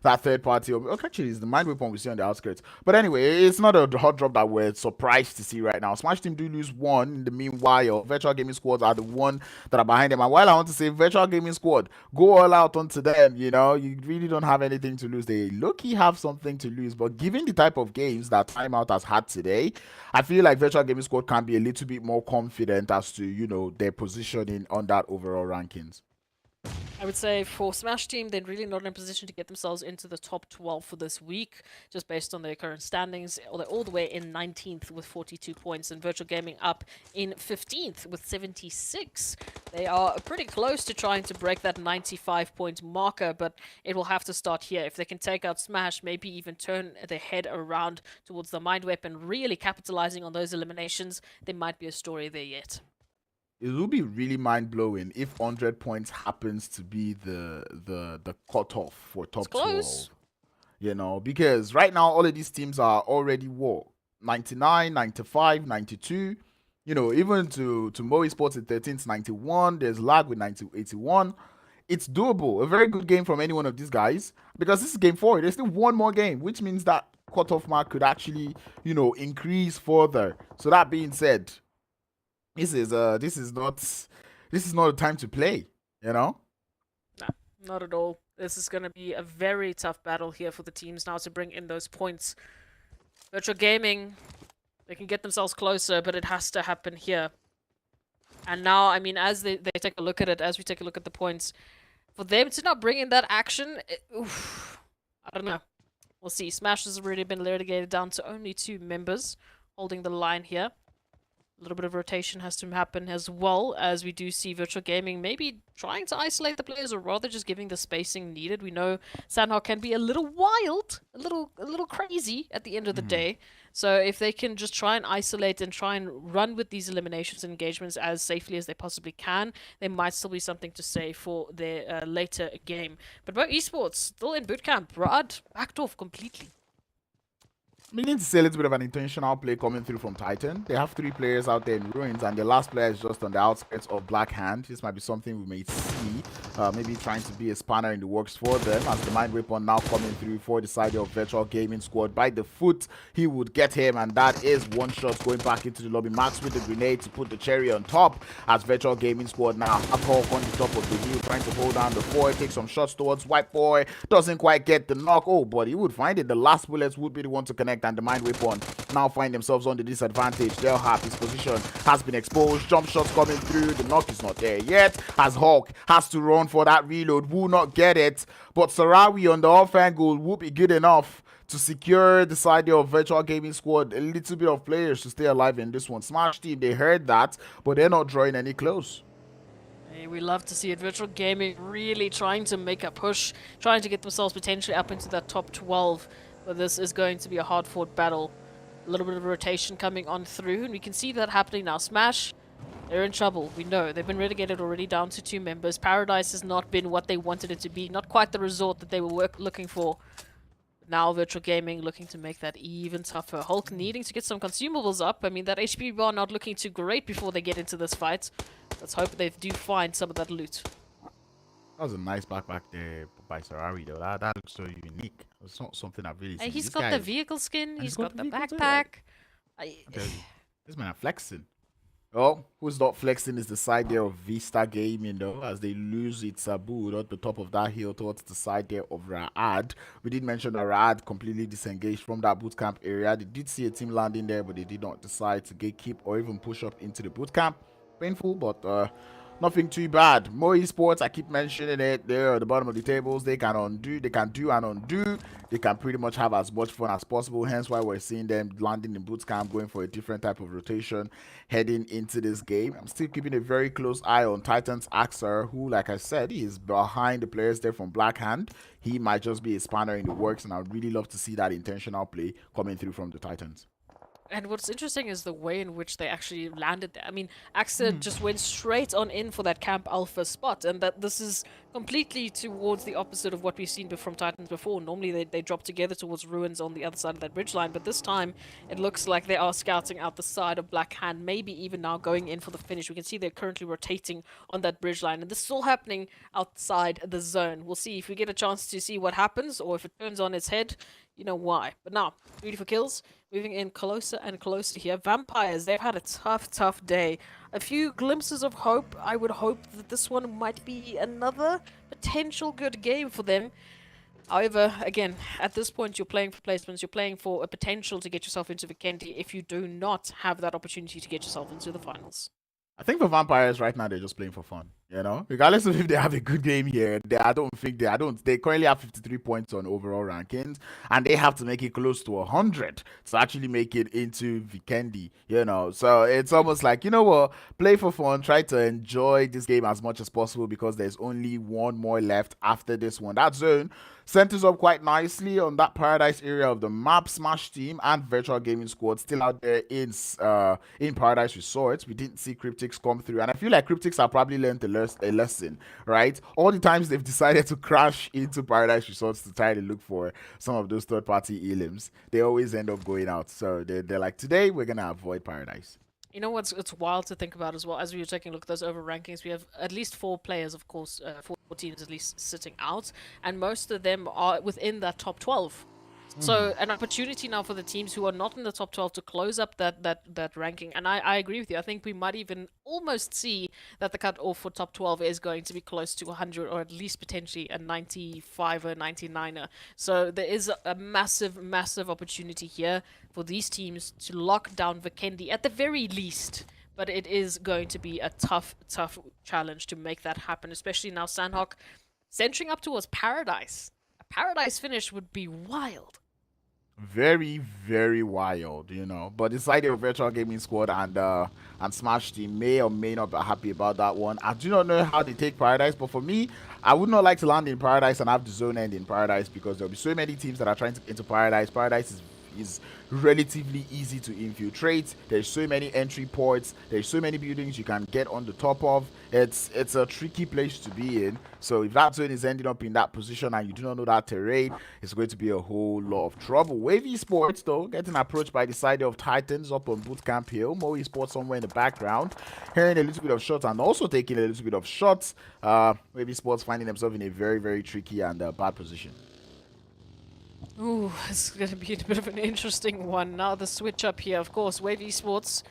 that third party. Okay, actually, it's the mind weapon we see on the outskirts. But anyway, it's not a hot drop that we're surprised to see right now. Smash Team do lose 1. In the meanwhile, Virtual Gaming Squads are the one that are behind them. And while I want to say Virtual Gaming Squad, go all out onto them. You know, you really don't have anything to lose. They low-key have something to lose. But given the type of games that Timeout has had today, I feel like Virtual Gaming Squad can be a little bit more confident as to, you know, their positioning on that overall rankings. I would say for Smash Team, they're really not in a position to get themselves into the top 12 for this week, just based on their current standings. They're all the way in 19th with 42 points, and Virtual Gaming up in 15th with 76. They are pretty close to trying to break that 95-point marker, but it will have to start here. If they can take out Smash, maybe even turn their head around towards the Mind Weapon, really capitalizing on those eliminations, there might be a story there yet. It will be really mind-blowing if 100 points happens to be the cutoff for top 12. You know, because right now all of these teams are already what, 99, 95, 92. You know, even to Mo Esports at 13th, 91. There's Lag with 81. It's doable. A very good game from any one of these guys, because this is game 4. There's still one more game, which means that cutoff mark could actually, you know, increase further. So that being said, this is not a time to play, you know? No, not at all. This is going to be a very tough battle here for the teams now to bring in those points. Virtual Gaming, they can get themselves closer, but it has to happen here. And now, I mean, as they take a look at it, as we take a look at the points, for them to not bring in that action, I don't know. We'll see. Smash has already been relegated down to only 2 members holding the line here. A little bit of rotation has to happen as well, as we do see Virtual Gaming maybe trying to isolate the players, or rather just giving the spacing needed. We know Sanhok can be a little wild, a little crazy at the end of the day. So if they can just try and isolate and try and run with these eliminations and engagements as safely as they possibly can, there might still be something to say for their later game. But both Esports still in bootcamp. Rad backed off completely. Meaning to say a little bit of an intentional play coming through from Titan. They have 3 players out there in ruins, and the last player is just on the outskirts of Black Hand. This might be something we may see maybe trying to be a spanner in the works for them, as the mind weapon now coming through for the side of Virtual Gaming Squad. By the foot, he would get him, and that is one shot going back into the lobby. Max with the grenade to put the cherry on top, as Virtual Gaming Squad now have Hulk on the top of the hill, trying to hold down the fort, take some shots towards White Boy, doesn't quite get the knock. Oh, but he would find it. The last bullets would be the one to connect, and the mind weapon now find themselves on the disadvantage. They'll have his position has been exposed, jump shots coming through, the knock is not there yet, as Hulk has to run for that reload, will not get it, but Sarawi on the off angle will be good enough to secure the side of Virtual Gaming Squad a little bit of players to stay alive in this one. Smash team, they heard that, but they're not drawing any close. Hey, we love to see it. Virtual Gaming really trying to make a push, trying to get themselves potentially up into that top 12, but this is going to be a hard-fought battle. A little bit of rotation coming on through, and we can see that happening now. Smash, they're in trouble. We know they've been relegated already down to 2 members. Paradise has not been what they wanted it to be, not quite the result that they were looking for. Now Virtual Gaming looking to make that even tougher. Hulk needing to get some consumables up. I mean, that HP bar not looking too great before they get into this fight. Let's hope they do find some of that loot. That was a nice backpack there by Sarari, though. That looks so unique. It's not something I've really seen. Hey, he's This got guy the is- vehicle skin. and He's got the vehicle too, backpack. This man are flexing. Oh, who's not flexing is the side there of Vista Gaming, though, as they lose its boot at the top of that hill towards the side there of Raad. We did mention that Raad completely disengaged from that boot camp area. They did see a team landing there, but they did not decide to gatekeep or even push up into the boot camp. Painful, but nothing too bad. More Esports, I keep mentioning it. They're at the bottom of the tables. They can undo, they can do and undo. They can pretty much have as much fun as possible. Hence why we're seeing them landing in boot camp, going for a different type of rotation, heading into this game. I'm still keeping a very close eye on Titans Axer, who, like I said, he is behind the players there from Black Hand. He might just be a spanner in the works, and I'd really love to see that intentional play coming through from the Titans. And what's interesting is the way in which they actually landed there. I mean, Axa just went straight on in for that Camp Alpha spot, and that this is completely towards the opposite of what we've seen from Titans before. Normally they drop together towards Ruins on the other side of that bridge line, but this time it looks like they are scouting out the side of Black Hand, maybe even now going in for the finish. We can see they're currently rotating on that bridge line, and this is all happening outside the zone. We'll see if we get a chance to see what happens, or if it turns on its head, you know why. But now, GREEDYFORKILLS, moving in closer and closer here. Vampires, they've had a tough day. A few glimpses of hope. I would hope that this one might be another potential good game for them. However, again, at this point, you're playing for placements. You're playing for a potential to get yourself into Vikendi if you do not have that opportunity to get yourself into the finals. I think for Vampires right now, they're just playing for fun, you know? Regardless of if they have a good game here, they currently have 53 points on overall rankings, and they have to make it close to 100 to actually make it into Vikendi, you know? So it's almost like, you know what, play for fun, try to enjoy this game as much as possible, because there's only one more left after this one. That zone centers up quite nicely on that Paradise area of the map. Smash team and Virtual Gaming Squad still out there in Paradise Resorts. We didn't see CRYPTICS come through, and I feel like CRYPTICS have probably learned a lesson, right? All the times they've decided to crash into Paradise Resorts to try to look for some of those third-party elims, they always end up going out. So they're like, today we're gonna avoid Paradise. You know what's it's wild to think about as well, as we were taking a look at those over rankings, we have at least 4 players, of course, 4 teams at least sitting out, and most of them are within that top 12. So an opportunity now for the teams who are not in the top 12 to close up that ranking. And I agree with you. I think we might even almost see that the cutoff for top 12 is going to be close to 100, or at least potentially a 95er, 99er. So there is a massive opportunity here for these teams to lock down Vikendi at the very least. But it is going to be a tough challenge to make that happen, especially now Sanhok centering up towards Paradise. A Paradise finish would be wild. Very, very wild, you know. But the side of Virtual Gaming Squad and Smash team may or may not be happy about that one. I do not know how they take Paradise, but for me, I would not like to land in Paradise and have the zone end in Paradise, because there'll be so many teams that are trying to get into Paradise. Paradise is, is relatively easy to infiltrate. There's so many entry ports, there's so many buildings you can get on the top of. It's a tricky place to be in. So if that zone is ending up in that position and you do not know that terrain, it's going to be a whole lot of trouble. Wave Esports though getting approached by the side of Titans up on Bootcamp Hill. Mo Esports somewhere in the background, hearing a little bit of shots and also taking a little bit of shots. Wave Esports finding themselves in a very tricky and bad position. Ooh, it's going to be a bit of an interesting one. Now the switch up here, of course, Wave Esports,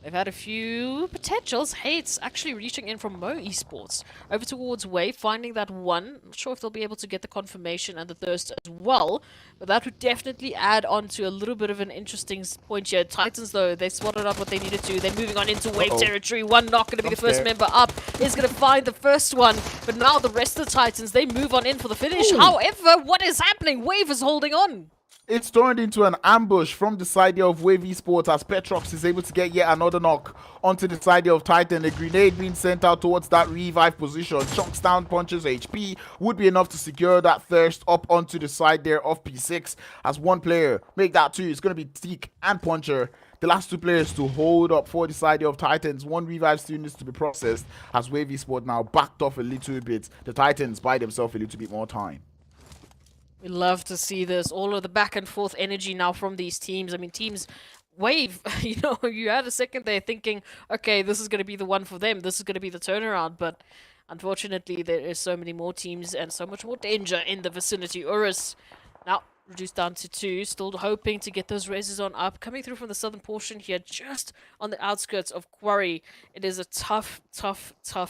they've had a few potentials. Hey, it's actually reaching in from Mo Esports over towards Wave, finding that one. Not sure if they'll be able to get the confirmation and the thirst as well, but that would definitely add on to a little bit of an interesting point here. Titans, though, they spotted out what they needed to. They're moving on into Wave territory. One not going to be the first member up. Is going to find the first one, but now the rest of the Titans, they move on in for the finish. Ooh. However, what is happening? Wave is holding on. It's turned into an ambush from the side of Wave Esports as Petrox is able to get yet another knock onto the side of Titan. A grenade being sent out towards that revive position. Chunks down Puncher's HP would be enough to secure that thirst up onto the side there of P6. As one player make that two, it's going to be Teak and Puncher. The last two players to hold up for the side of Titans. One revive still needs to be processed as Wave Esports now backed off a little bit. The Titans buy themselves a little bit more time. We love to see this. All of the back and forth energy now from these teams. I mean, teams Wave, you know, you had a second there thinking, okay, this is going to be the one for them. This is going to be the turnaround. But unfortunately, there is so many more teams and so much more danger in the vicinity. URUS now reduced down to 2. Still hoping to get those raises on up. Coming through from the southern portion here, just on the outskirts of Quarry. It is a tough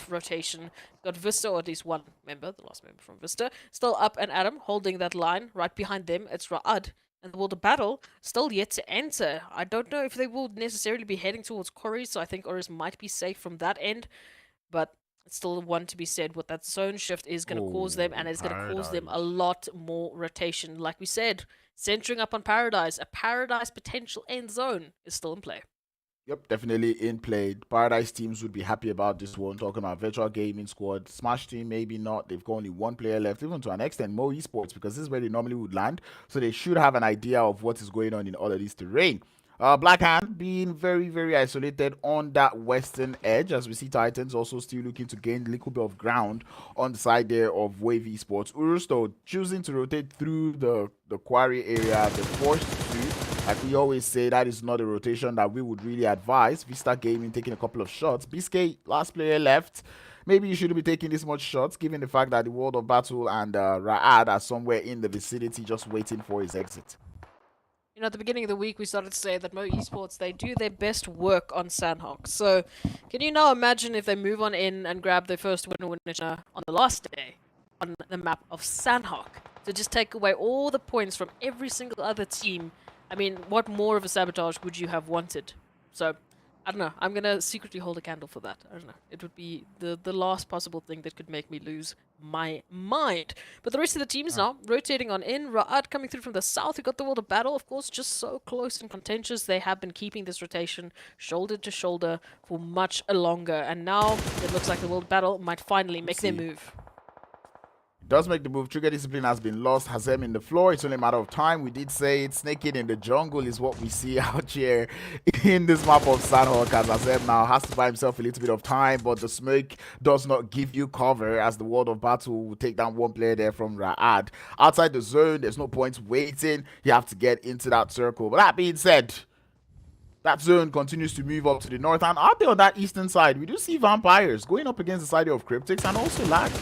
rotation. Got VISTA, or at least one member, the last member from VISTA, still up and Adam holding that line. Right behind them, it's RUKH. And the world of battle still yet to enter. I don't know if they will necessarily be heading towards Quarry, so I think URUS might be safe from that end. But it's still one to be said. What that zone shift is going to cause them, and it's going to cause them a lot more rotation. Like we said, centering up on Paradise, a Paradise potential end zone is still in play. Yep, definitely in play. Paradise teams would be happy about this one. Talking about Virtual Gaming Squad. Smash team, maybe not. They've got only one player left, even to an extent, Mo Esports, because this is where they normally would land. So they should have an idea of what is going on in all of this terrain. Black Hand being very isolated on that western edge, as we see Titans also still looking to gain a little bit of ground on the side there of Wave Esports. URUS though choosing to rotate through the quarry area, the forced to. Like we always say, that is not a rotation that we would really advise. VISTA Gaming taking a couple of shots. BSK, last player left. Maybe you shouldn't be taking this much shots, given the fact that the World of Battle and RUKH are somewhere in the vicinity just waiting for his exit. You know, at the beginning of the week, we started to say that Mo Esports, they do their best work on Sanhok. So, can you now imagine if they move on in and grab their first winner on the last day on the map of Sanhok? To just take away all the points from every single other team. I mean, what more of a sabotage would you have wanted? So, I don't know. I'm going to secretly hold a candle for that. I don't know. It would be the last possible thing that could make me lose my mind. But the rest of the teams now rotating on in. RUKH coming through from the south. We got the World of Battle, of course, just so close and contentious. They have been keeping this rotation shoulder to shoulder for much longer. And now it looks like the World of Battle might finally make their move. Does make the move. Trigger discipline has been lost. Hazem in the floor. It's only a matter of time. We did say it. Snaking in the jungle is what we see out here in this map of Sanhok, as Hazem now has to buy himself a little bit of time, but the smoke does not give you cover as the World of Battle will take down one player there from RUKH. Outside the zone, there's no point waiting. You have to get into that circle. But that being said, that zone continues to move up to the north, and out there on that eastern side, we do see Vampires going up against the side of CRYPTICS and also Lag.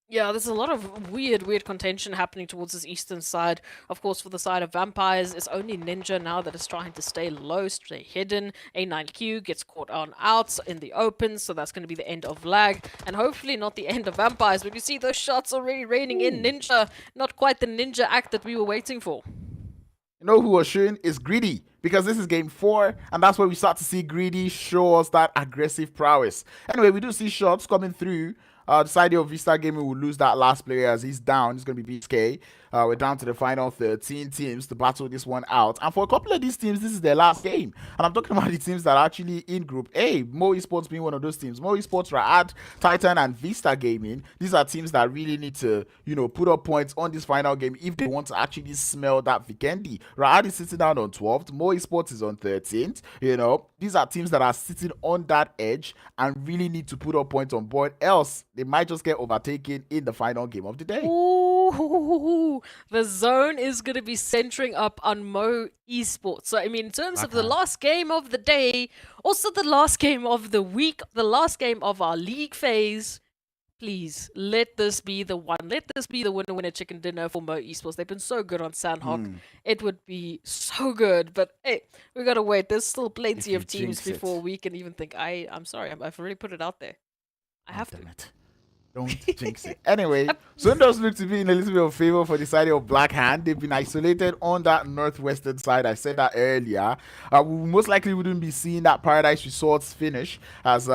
Yeah, there's a lot of weird contention happening towards this eastern side. Of course, for the side of Vampires, it's only Ninja now that is trying to stay low, stay hidden. A9Q gets caught on out in the open, so that's going to be the end of Lag. And hopefully not the end of Vampires, but you see those shots already raining in. Ninja, not quite the Ninja act that we were waiting for. You know who was showing is Greedy, because this is game 4, and that's where we start to see Greedy show us that aggressive prowess. Anyway, we do see shots coming through. The side of VISTA Gaming will lose that last player as he's down. It's going to be BSK. We're down to the final 13 teams to battle this one out. And for a couple of these teams, this is their last game. And I'm talking about the teams that are actually in Group A. Mo Esports being one of those teams. Mo Esports, RUKH, Titan, and Vista Gaming. These are teams that really need to, you know, put up points on this final game if they want to actually smell that Vikendi. RUKH is sitting down on 12th. Mo Esports is on 13th. You know, these are teams that are sitting on that edge and really need to put up points on board. Else, they might just get overtaken in the final game of the day. Ooh, the zone is going to be centering up on Mo Esports. So, I mean, in terms of the last game of the day, also the last game of the week, the last game of our league phase, please, let this be the one. Let this be the winner chicken dinner for Mo Esports. They've been so good on Sanhok. It would be so good. But, hey, we got to wait. There's still plenty of teams before we can even think. I'm sorry. I've already put it out there. I have to. Don't jinx it. Anyway, Sun does look to be in a little bit of favor for the side of Black Hand. They've been isolated on that northwestern side. I said that earlier. We most likely wouldn't be seeing that Paradise Resorts finish, as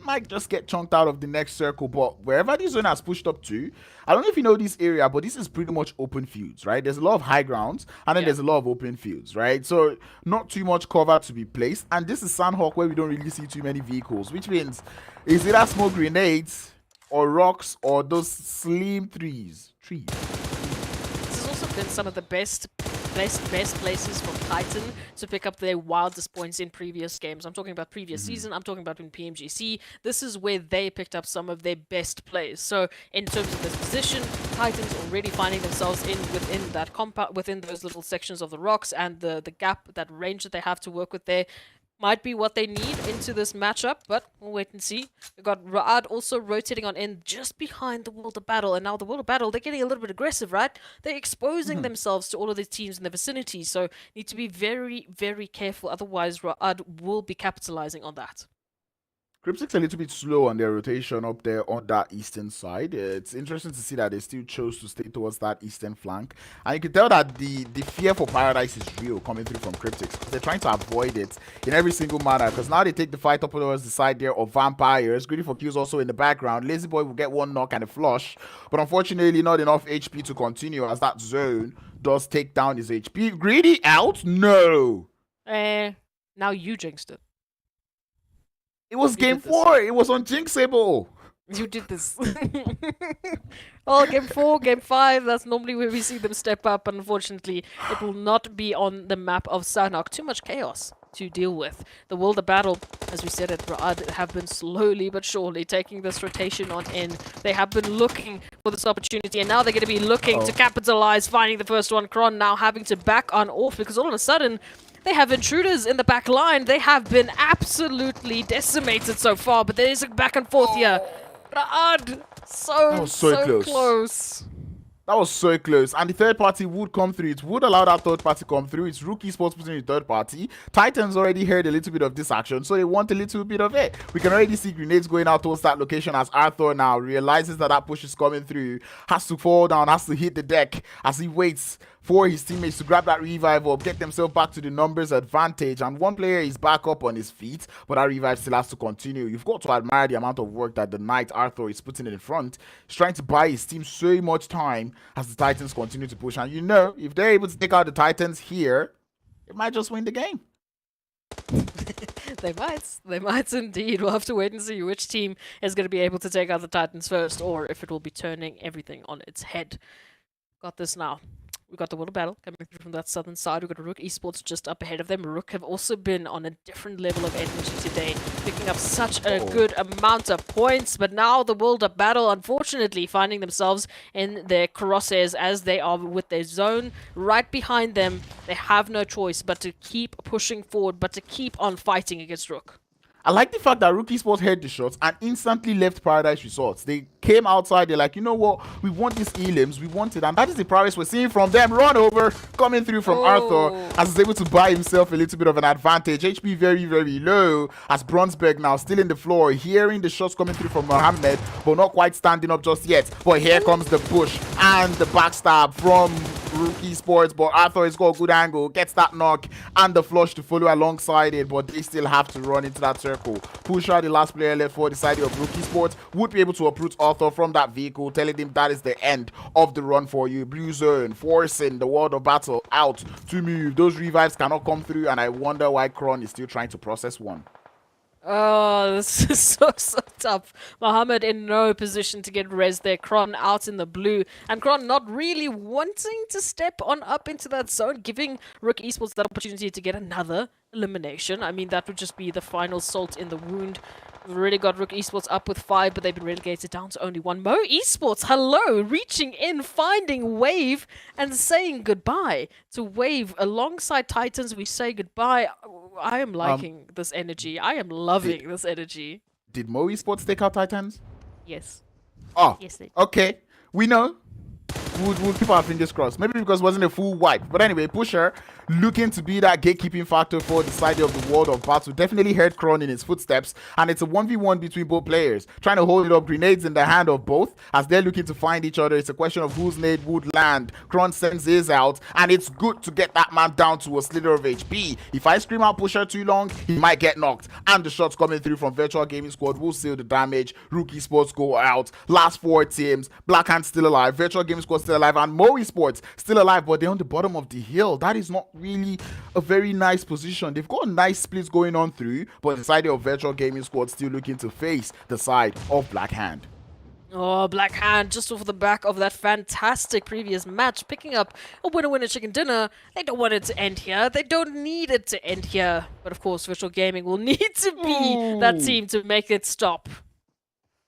might just get chunked out of the next circle. But wherever this zone has pushed up to, I don't know if you know this area, but this is pretty much open fields, right? There's a lot of high grounds, and then there's a lot of open fields, right? So not too much cover to be placed. And this is Sanhok, where we don't really see too many vehicles, which means is either smoke grenades or rocks or those slim trees. This has also been some of the best places for Titan to pick up their wildest points in previous games. I'm talking about previous season. I'm talking about in PMGC. This is where they picked up some of their best plays. So in terms of this position, Titans already finding themselves within that compound, within those little sections of the rocks, and the gap, that range that they have to work with there might be what they need into this matchup, but we'll wait and see. We've got RUKH also rotating on in just behind the World of Battle, and now the World of Battle, they're getting a little bit aggressive, right? They're exposing themselves to all of the teams in the vicinity, so need to be very, very careful, otherwise RUKH will be capitalizing on that. CRYPTICS a little bit slow on their rotation up there on that eastern side. It's interesting to see that they still chose to stay towards that eastern flank. And you can tell that the fear for Paradise is real coming through from CRYPTICS. They're trying to avoid it in every single manner, because now they take the fight up towards the side there of Vampires. GREEDYFORKILLS also in the background. Lazy Boy will get one knock and a flush, but unfortunately not enough HP to continue, as that zone does take down his HP. Greedy out? No! Now you jinxed it. It was game 4. It was unjinxable. You did this. Well, game 4, game 5, that's normally where we see them step up. Unfortunately, it will not be on the map of Sanhok. Too much chaos to deal with. The World of Battle, as we said at RUKH, have been slowly but surely taking this rotation on in. They have been looking for this opportunity, and now they're going to be looking to capitalize, finding the first one. Kron now having to back on off, because all of a sudden, they have intruders in the back line. They have been absolutely decimated so far, but there is a back and forth here. RUKH, so close. That was so close. And the third party would come through. It would allow that third party to come through. It's RUKH Esports putting the third party. Titans already heard a little bit of this action, so they want a little bit of it. We can already see grenades going out towards that location, as Arthur now realizes that that push is coming through. Has to fall down, has to hit the deck as he waits for his teammates to grab that revive up, get themselves back to the numbers advantage, and one player is back up on his feet, but that revive still has to continue. You've got to admire the amount of work that the Knight Arthur is putting in front. He's trying to buy his team so much time as the Titans continue to push, and you know, if they're able to take out the Titans here, it might just win the game. They might indeed. We'll have to wait and see which team is going to be able to take out the Titans first, or if it will be turning everything on its head. Got this now. We've got the World of Battle coming through from that southern side. We've got RUKH Esports just up ahead of them. RUKH have also been on a different level of energy today, picking up such a good amount of points. But now the World of Battle, unfortunately, finding themselves in their crosshairs as they are with their zone right behind them. They have no choice but to keep pushing forward, but to keep on fighting against RUKH. I like the fact that RUKH Esports heard the shots and instantly left Paradise Resorts. They came outside, they're like, you know what, we want these elims, we want it, and that is the progress we're seeing from them. Run over, coming through from Arthur, as he's able to buy himself a little bit of an advantage. HP very, very low, as Bronsberg now still in the floor, hearing the shots coming through from Mohammed, but not quite standing up just yet. But here comes the push and the backstab from RUKH Esports, but Arthur has got a good angle, gets that knock and the flush to follow alongside it, but they still have to run into that circle. Pusher, the last player left for the side of RUKH Esports, would be able to uproot Arthur from that vehicle, telling him that is the end of the run for you. Blue zone, forcing the world of battle out to move. Those revives cannot come through, and I wonder why Kron is still trying to process one. Oh, this is so tough. Mohammed in no position to get res there. Kron out in the blue. And Kron not really wanting to step on up into that zone, giving RUKH Esports that opportunity to get another elimination. I mean, that would just be the final salt in the wound. We've already got RUKH Esports up with 5, but they've been relegated down to only 1. Mo Esports, hello, reaching in, finding Wave, and saying goodbye to Wave. Alongside Titans, we say goodbye. I am liking this energy. I am loving this energy. Did Mo Esports take out Titans? Yes. Oh, Yes, they did. okay. We know. We'll keep our fingers crossed. Maybe because it wasn't a full wipe. But anyway, Pusher looking to be that gatekeeping factor for the side of the world of battle. Definitely heard Kron in his footsteps. And it's a 1v1 between both players. Trying to hold it up. Grenades in the hand of both as they're looking to find each other. It's a question of whose nade would land. Kron sends his out. And it's good to get that man down to a slither of HP. If I scream out Pusher too long, he might get knocked. And the shots coming through from Virtual Gaming Squad will seal the damage. RUKH Esports go out. Last 4 teams. Black Hand still alive. Virtual Gaming Squad still alive. And Mo Esports still alive, but they're on the bottom of the hill. That is not really a very nice position. They've got nice splits going on through, but the side of Virtual Gaming Squad still looking to face the side of Black Hand. Oh, Black Hand just off the back of that fantastic previous match, picking up a winner-winner chicken dinner. They don't want it to end here. They don't need it to end here. But of course, Virtual Gaming will need to be that team to make it stop.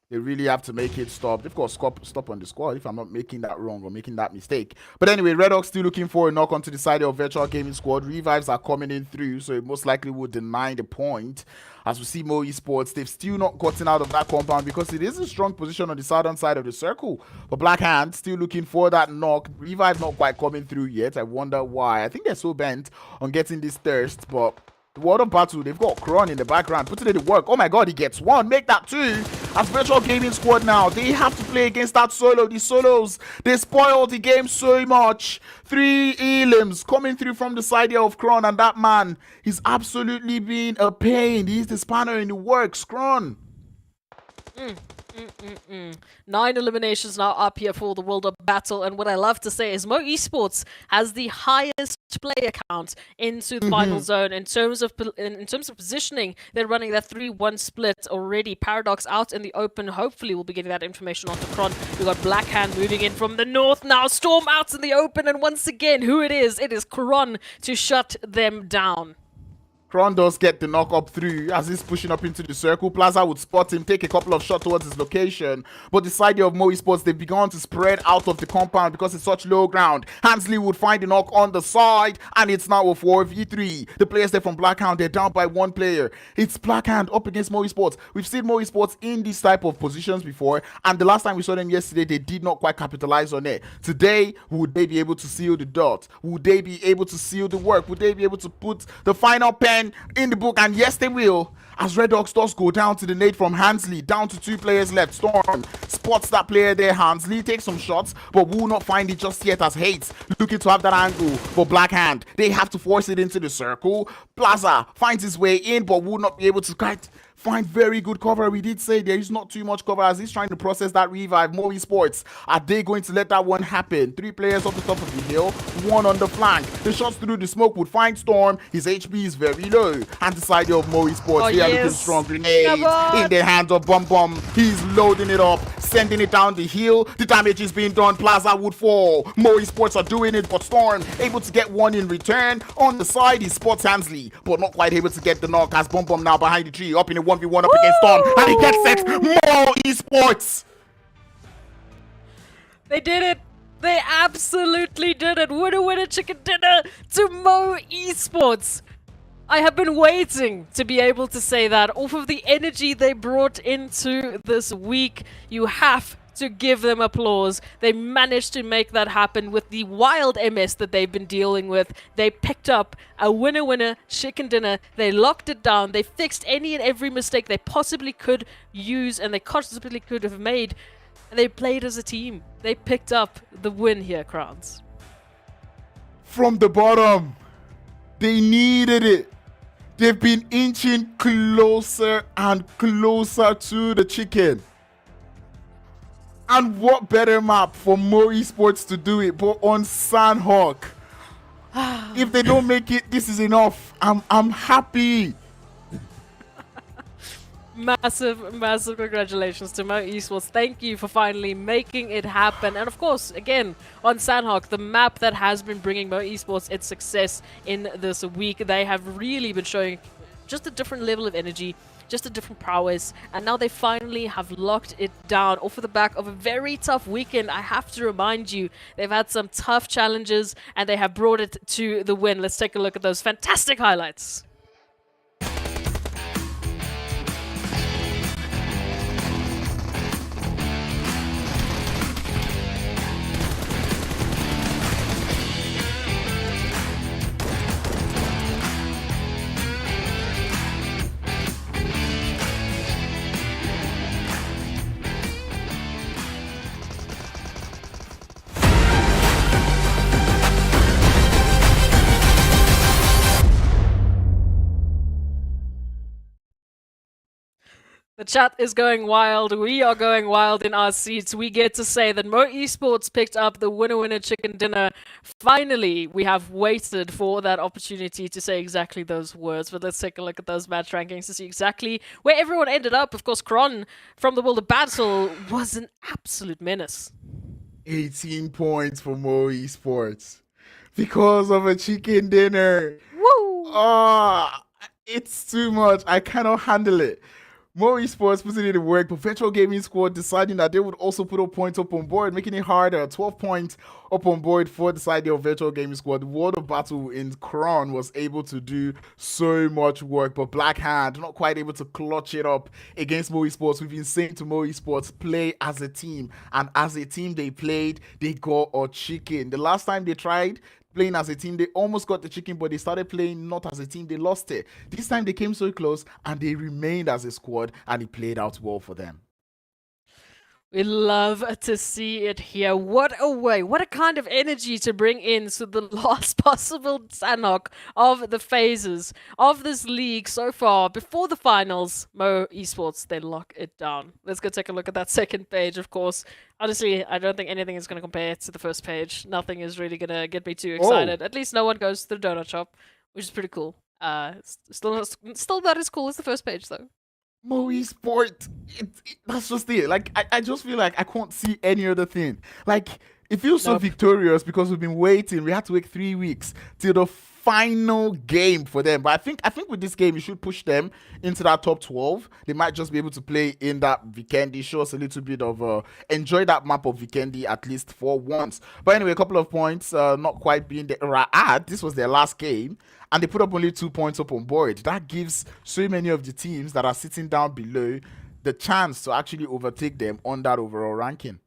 They really have to make it stop. They've got to stop on the squad if I'm not making that wrong or making that mistake. But anyway, RUKH still looking for a knock onto the side of Virtual Gaming Squad. Revives are coming in through, so it most likely would deny the point. As we see Mo Esports, they've still not gotten out of that compound because it is a strong position on the southern side of the circle. But Black Hand still looking for that knock. Revive not quite coming through yet. I wonder why. I think they're so bent on getting this thirst, but the world of battle, they've got Kron in the background, putting in the work. Oh my god, he gets 1. Make that 2. As Virtual Gaming Squad now, they have to play against that solo. The solos, they spoil the game so much. 3 elims coming through from the side here of Kron, and that man, he's absolutely been a pain. He's the spanner in the works, Kron. 9 eliminations now up here for the World of Battle, and what I love to say is Mo Esports has the highest player count into the final zone in terms of positioning. They're running that 3-1 split already. Paradox out in the open. Hopefully, we'll be getting that information onto Kron. We've got Black Hand moving in from the north now. Storm out in the open, and once again, who it is Kron to shut them down. Kron does get the knock up through as he's pushing up into the circle. Plaza would spot him, take a couple of shots towards his location. But the side of Mo Esports, they've begun to spread out of the compound because it's such low ground. Hansley would find the knock on the side, and it's now a 4v3. The players there from Blackhand, they're down by 1 player. It's Blackhand up against Mo Esports. We've seen Mo Esports in these type of positions before, and the last time we saw them yesterday, they did not quite capitalize on it. Today, would they be able to seal the dot? Would they be able to seal the work? Would they be able to put the final pen in the book? And yes, they will, as RUKH does go down to the nade from Hansley, down to 2 players left. Storm spots that player there. Hansley takes some shots, but will not find it just yet as Hates looking to have that angle for Black Hand. They have to force it into the circle. Plaza finds his way in, but will not be able to quite find very good cover. We did say there is not too much cover as he's trying to process that revive. Mo Esports, are they going to let that one happen? 3 players up the top of the hill, 1 on the flank. The shots through the smoke would find Storm. His HP is very low. And the side of Mo Esports, they are looking strong. Grenades in the hands of Bum Bum. He's loading it up, sending it down the hill. The damage is being done. Plaza would fall. Mo Esports are doing it, but Storm able to get 1 in return. On the side, he spots Hansley, but not quite able to get the knock as Bum Bum now behind the tree, up in a 1v1 up against Storm, and he gets it. Mo Esports, they did it. They absolutely did it. Winner chicken dinner to Mo Esports. I have been waiting to be able to say that. Off of the energy they brought into this week, you have to give them applause. They managed to make that happen with the wild MS that they've been dealing with. They picked up a winner chicken dinner. They locked it down. They fixed any and every mistake they possibly could use and they possibly could have made. And they played as a team. They picked up the win here, Crowns. from the bottom. They needed it. They've been inching closer and closer to the chicken. And what better map for Mo Esports to do it but on Sanhok? If they don't make it, this is enough. I'm happy. Massive congratulations to Mo Esports. Thank you for finally making it happen. And of course, again, on Sanhok, the map that has been bringing Mo Esports its success in this week. They have really been showing just a different level of energy, just a different prowess, and now they finally have locked it down off of the back of a very tough weekend. I have to remind you, they've had some tough challenges and they have brought it to the win. Let's take a look at those fantastic highlights. The chat is going wild. We are going wild in our seats. We get to say that Mo Esports picked up the winner chicken dinner. Finally, we have waited for that opportunity to say exactly those words. But let's take a look at those match rankings to see exactly where everyone ended up. Of course, Kron from the World of Battle was an absolute menace. 18 points for Mo Esports because of a chicken dinner. Woo! Oh, it's too much. I cannot handle it. Mo Esports putting in the work, but Virtual Gaming Squad deciding that they would also put a point up on board, making it harder. 12 points up on board for the side of Virtual Gaming Squad. The World of Battle in Kron was able to do so much work, but Black Hand not quite able to clutch it up against Mo Esports. We've been saying to Mo Esports, play as a team, and as a team they played, they got a chicken. The last time they tried playing as a team, they almost got the chicken, but they started playing not as a team, they lost it. This time they came so close and they remained as a squad, and it played out well for them. We love to see it here. What a way, what a kind of energy to bring in to the last possible Sanhok of the phases of this league so far. Before the finals, Mo Esports, they lock it down. Let's go take a look at that second page, of course. Honestly, I don't think anything is going to compare to the first page. Nothing is really going to get me too excited. At least no one goes to the donut shop, which is pretty cool. Still not as cool as the first page, though. Mo Esports, that's just it. Like, I just feel like I can't see any other thing. Like, it feels so victorious because we've been waiting. We had to wait 3 weeks till the final game for them. But I think with this game, you should push them into that top 12. They might just be able to play in that Vikendi. Show us a little bit of enjoy that map of Vikendi at least for once. But anyway, a couple of points, not quite being there. This was their last game, and they put up only 2 points up on board. That gives so many of the teams that are sitting down below the chance to actually overtake them on that overall ranking.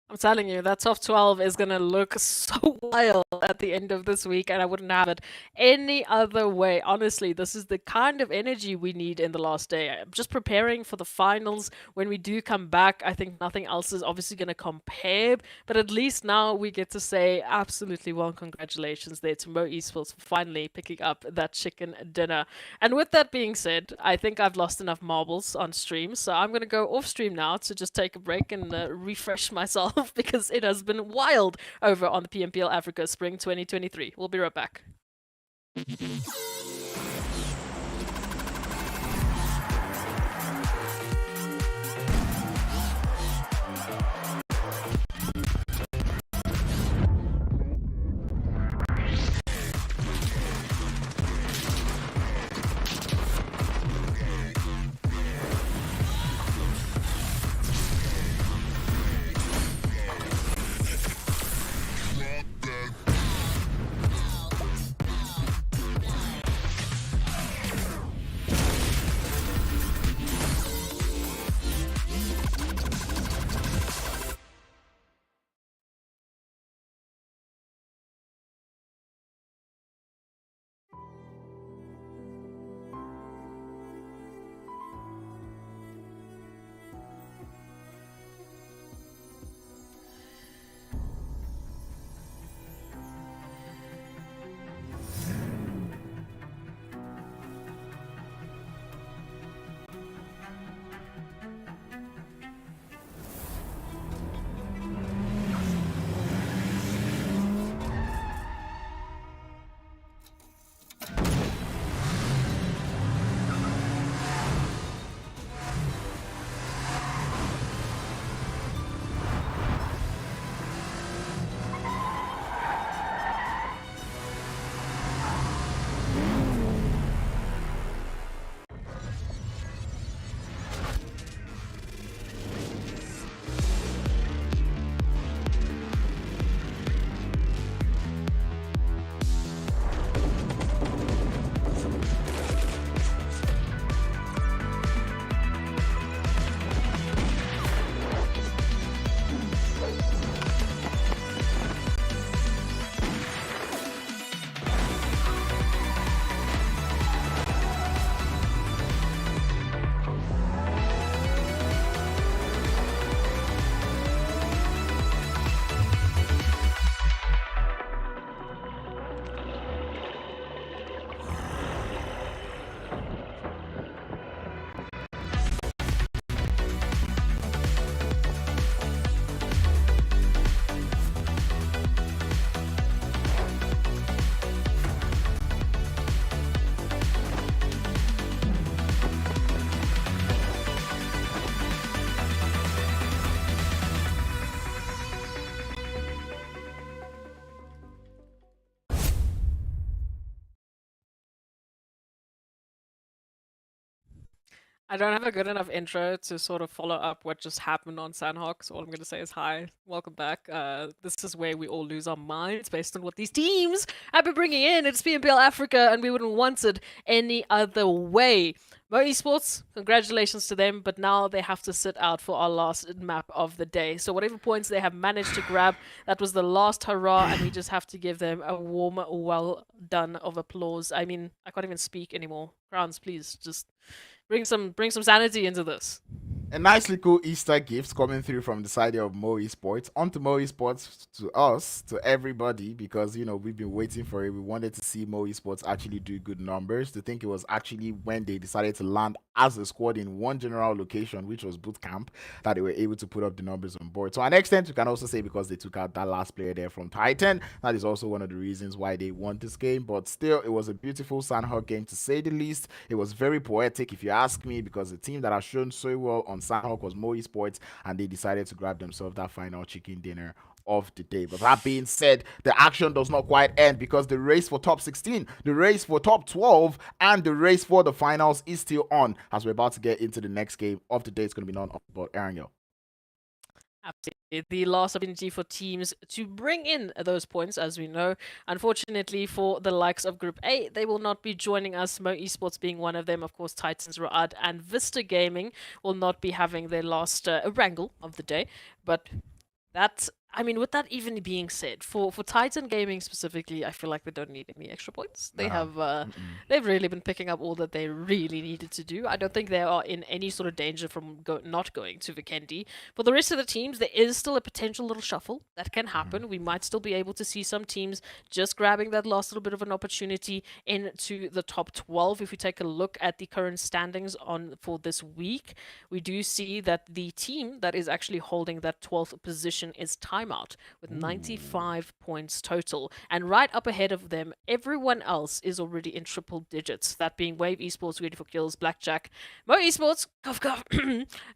I'm telling you, that top 12 is going to look so wild at the end of this week, and I wouldn't have it any other way. Honestly, this is the kind of energy we need in the last day. I'm just preparing for the finals. When we do come back, I think nothing else is obviously going to compare, but at least now we get to say absolutely well, congratulations there to Mo Esports for finally picking up that chicken dinner. And with that being said, I think I've lost enough marbles on stream, so I'm going to go off stream now to just take a break and refresh myself. Because it has been wild over on the PMPL Africa Spring 2023. We'll be right back. I don't have a good enough intro to sort of follow up what just happened on Sanhok, so all I'm going to say is hi, welcome back. This is where we all lose our minds based on what these teams have been bringing in. It's PMPL Africa, and we wouldn't want it any other way. Mo Esports, congratulations to them, but now they have to sit out for our last map of the day. So whatever points they have managed to grab, that was the last hurrah, and we just have to give them a warm, well done of applause. I mean, I can't even speak anymore. Crowns, please, just bring some sanity into this. A nicely cool Easter gift coming through from the side of Mo Esports onto Mo Esports, to us, to everybody, because we've been waiting for it. We wanted to see Mo Esports actually do good numbers. To think it was actually when they decided to land as a squad in one general location, which was boot camp, that they were able to put up the numbers on board. To an extent, you can also say because they took out that last player there from Titan, that is also one of the reasons why they won this game. But still, it was a beautiful Sanhok game, to say the least. It was very poetic, if you ask me, because the team that has shown so well on Sanhok was Mo Esports, and they decided to grab themselves that final chicken dinner of the day. But that being said, the action does not quite end, because the race for top 16, the race for top 12, and the race for the finals is still on, as we're about to get into the next game of the day. It's going to be none about Erangel. Absolutely. The last opportunity for teams to bring in those points, as we know. Unfortunately, for the likes of Group A, they will not be joining us, Mo Esports being one of them. Of course, Titans, RUKH, and VISTA Gaming will not be having their last wrangle of the day. But that's, I mean, with that even being said, for Titan Gaming specifically, I feel like they don't need any extra points. They they've really been picking up all that they really needed to do. I don't think they are in any sort of danger from not going to Vikendi. For the rest of the teams, there is still a potential little shuffle that can happen. We might still be able to see some teams just grabbing that last little bit of an opportunity into the top 12. If we take a look at the current standings for this week, we do see that the team that is actually holding that 12th position is TIMEOUT with 95 points total, and right up ahead of them, everyone else is already in triple digits, that being Wave Esports, GREEDYFORKILLS, Blackjack, Mo Esports, cough cough,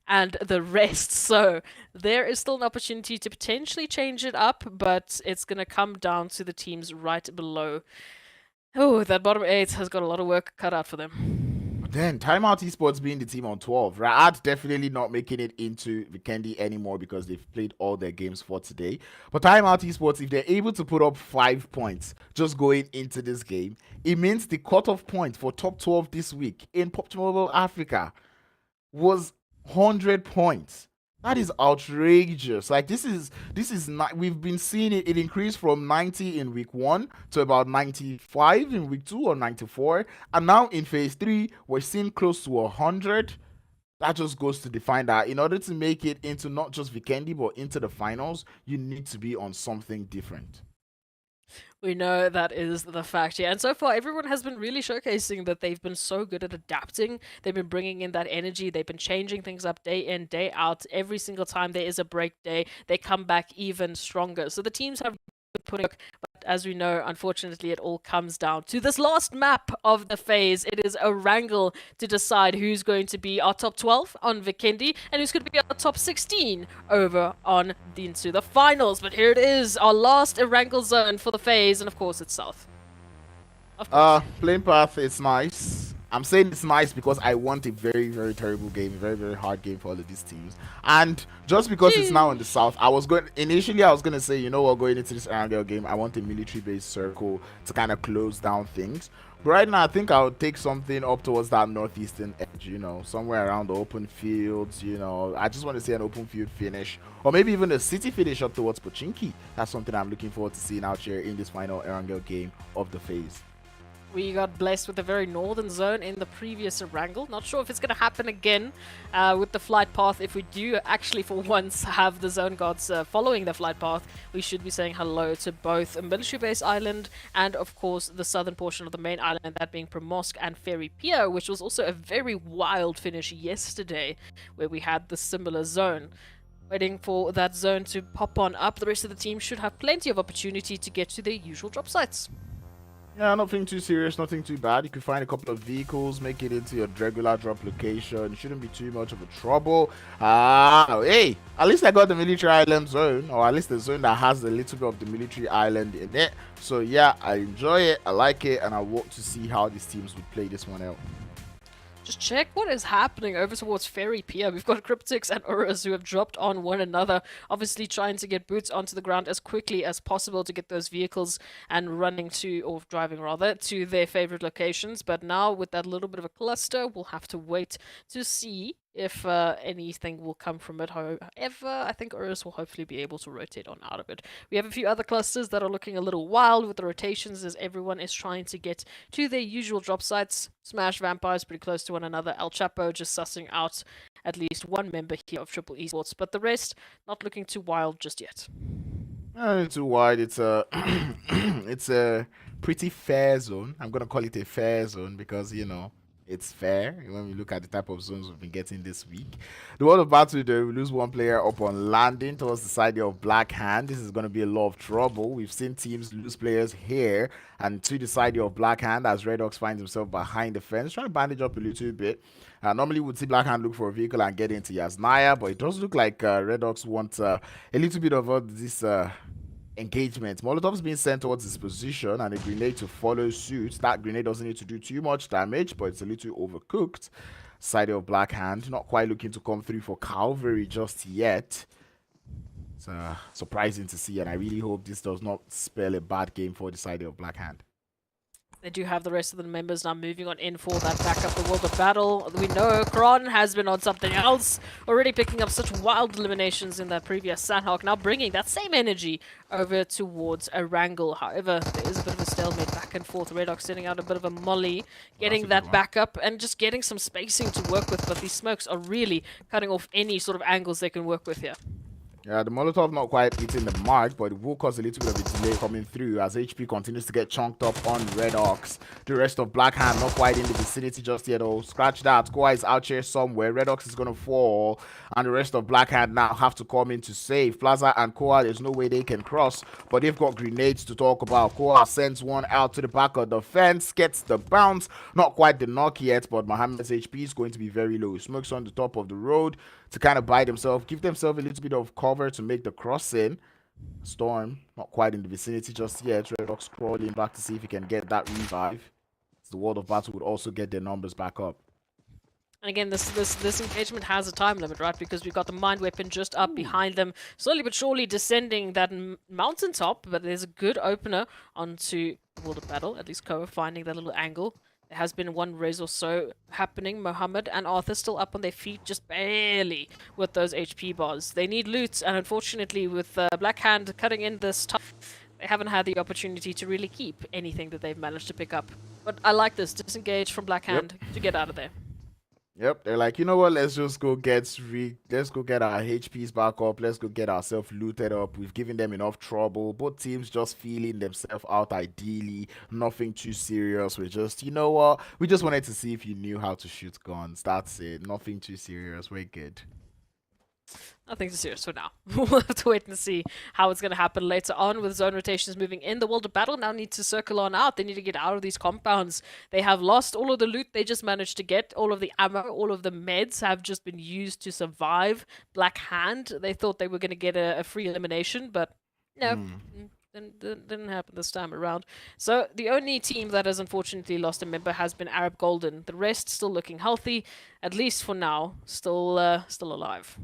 and the rest. So there is still an opportunity to potentially change it up, but it's going to come down to the teams right below. Oh, that bottom 8 has got a lot of work cut out for them. Then TimeOut Esports being the team on 12. RUKH definitely not making it into Vikendi anymore, because they've played all their games for today. But TimeOut Esports, if they're able to put up 5 points just going into this game, it means the cutoff point for top 12 this week in PUBG Mobile Africa was 100 points. That is outrageous. Like, this is not, we've been seeing it increase from 90 in week 1 to about 95 in week 2 or 94, and now in phase 3 we're seeing close to 100. That just goes to define that in order to make it into not just Vikendi but into the finals, you need to be on something different. We know that is the fact here. And so far, everyone has been really showcasing that they've been so good at adapting. They've been bringing in that energy. They've been changing things up day in, day out. Every single time there is a break day, they come back even stronger. So the teams have been putting up, but as we know, unfortunately, it all comes down to this last map of the phase. It is a wrangle to decide who's going to be our top 12 on Vikendi and who's going to be our top 16 over on into the finals. But here it is, our last wrangle zone for the phase, and of course it's South. Playing path is nice. I'm saying it's nice because I want a very, very terrible game, a very, very hard game for all of these teams. And just because it's now in the South, initially I was going to say, you know what, going into this Erangel game, I want a military-based circle to kind of close down things. But right now, I think I'll take something up towards that northeastern edge, somewhere around the open fields, I just want to see an open field finish, or maybe even a city finish up towards Pochinki. That's something I'm looking forward to seeing out here in this final Erangel game of the phase. We got blessed with a very northern zone in the previous wrangle. Not sure if it's going to happen again with the flight path. If we do actually for once have the zone gods following the flight path, we should be saying hello to both a military base island and of course the southern portion of the main island, that being Primorsk and Ferry Pier, which was also a very wild finish yesterday where we had the similar zone. Waiting for that zone to pop on up. The rest of the team should have plenty of opportunity to get to their usual drop sites. Yeah, nothing too serious, nothing too bad. You could find a couple of vehicles, make it into your regular drop location. Shouldn't be too much of a trouble. Hey, at least I got the military island zone, or at least the zone that has a little bit of the military island in it. So yeah, I enjoy it, I like it, and I want to see how these teams would play this one out. Just check what is happening over towards Ferry Pier. We've got CRYPTICS and URUS who have dropped on one another, obviously trying to get boots onto the ground as quickly as possible to get those vehicles and running to, or driving rather, to their favorite locations. But now with that little bit of a cluster, we'll have to wait to see if anything will come from it. However, I think URUS will hopefully be able to rotate on out of it. We have a few other clusters that are looking a little wild with the rotations as everyone is trying to get to their usual drop sites. Smash Vampires pretty close to one another. El Chapo just sussing out at least one member here of Triple Esports, but the rest not looking too wild just yet. Not too wide. It's a it's a pretty fair zone. I'm gonna call it a fair zone because it's fair when we look at the type of zones we've been getting this week. The World of Battle, we lose one player upon landing towards the side of Black Hand. This is going to be a lot of trouble. We've seen teams lose players here and to the side of Black Hand as RUKH finds himself behind the fence, trying to bandage up a little bit. Normally, we'd see Black Hand look for a vehicle and get into Yasnaya, but it does look like RUKH want a little bit of this engagement. Molotov's being sent towards his position and a grenade to follow suit. That grenade doesn't need to do too much damage, but it's a little overcooked. Side of Black Hand, not quite looking to come through for Calvary just yet. It's surprising to see, and I really hope this does not spell a bad game for the side of Black Hand. They do have the rest of the members now moving on in for that backup. The World of Battle. We know Kron has been on something else, already picking up such wild eliminations in that previous Sanhok, now bringing that same energy over towards Erangel. However, there is a bit of a stalemate back and forth. RUKH sending out a bit of a molly, getting that backup and just getting some spacing to work with, but these smokes are really cutting off any sort of angles they can work with here. Yeah, the Molotov not quite hitting the mark, but it will cause a little bit of a delay coming through as HP continues to get chunked up on RUKH. The rest of Black Hand not quite in the vicinity just yet. Oh, scratch that. Koa is out here somewhere. RUKH is going to fall, and the rest of Black Hand now have to come in to save. Plaza and Koa, there's no way they can cross, but they've got grenades to talk about. Koa sends one out to the back of the fence, gets the bounce. Not quite the knock yet, but Mohammed's HP is going to be very low. Smokes on the top of the road to kind of buy themselves, give themselves a little bit of cover to make the crossing. Storm, not quite in the vicinity just yet. RUKH crawling back to see if he can get that revive. The World of Battle would also get their numbers back up. And again, this engagement has a time limit, right? Because we've got the mind weapon just up behind them, slowly but surely descending that mountaintop. But there's a good opener onto the World of Battle, at least Koa finding that little angle. There has been one res or so happening. Mohammed and Arthur still up on their feet, just barely with those HP bars. They need loot, and unfortunately with Black Hand cutting in this time, they haven't had the opportunity to really keep anything that they've managed to pick up. But I like this, disengage from Black Hand to get out of there. Yep, they're like, you know what, let's just go get our HPs back up, let's go get ourselves looted up. We've given them enough trouble. Both teams just feeling themselves out ideally, nothing too serious. We're just, you know what, we just wanted to see if you knew how to shoot guns. That's it, nothing too serious, we're good. Nothing too serious for now. We'll have to wait and see how it's going to happen later on with zone rotations moving in. The World of Battle now need to circle on out. They need to get out of these compounds. They have lost all of the loot they just managed to get. All of the ammo, all of the meds have just been used to survive Black Hand. They thought they were going to get a free elimination, but no. Didn't happen this time around. So the only team that has unfortunately lost a member has been Arab Golden. The rest still looking healthy, at least for now. Still alive.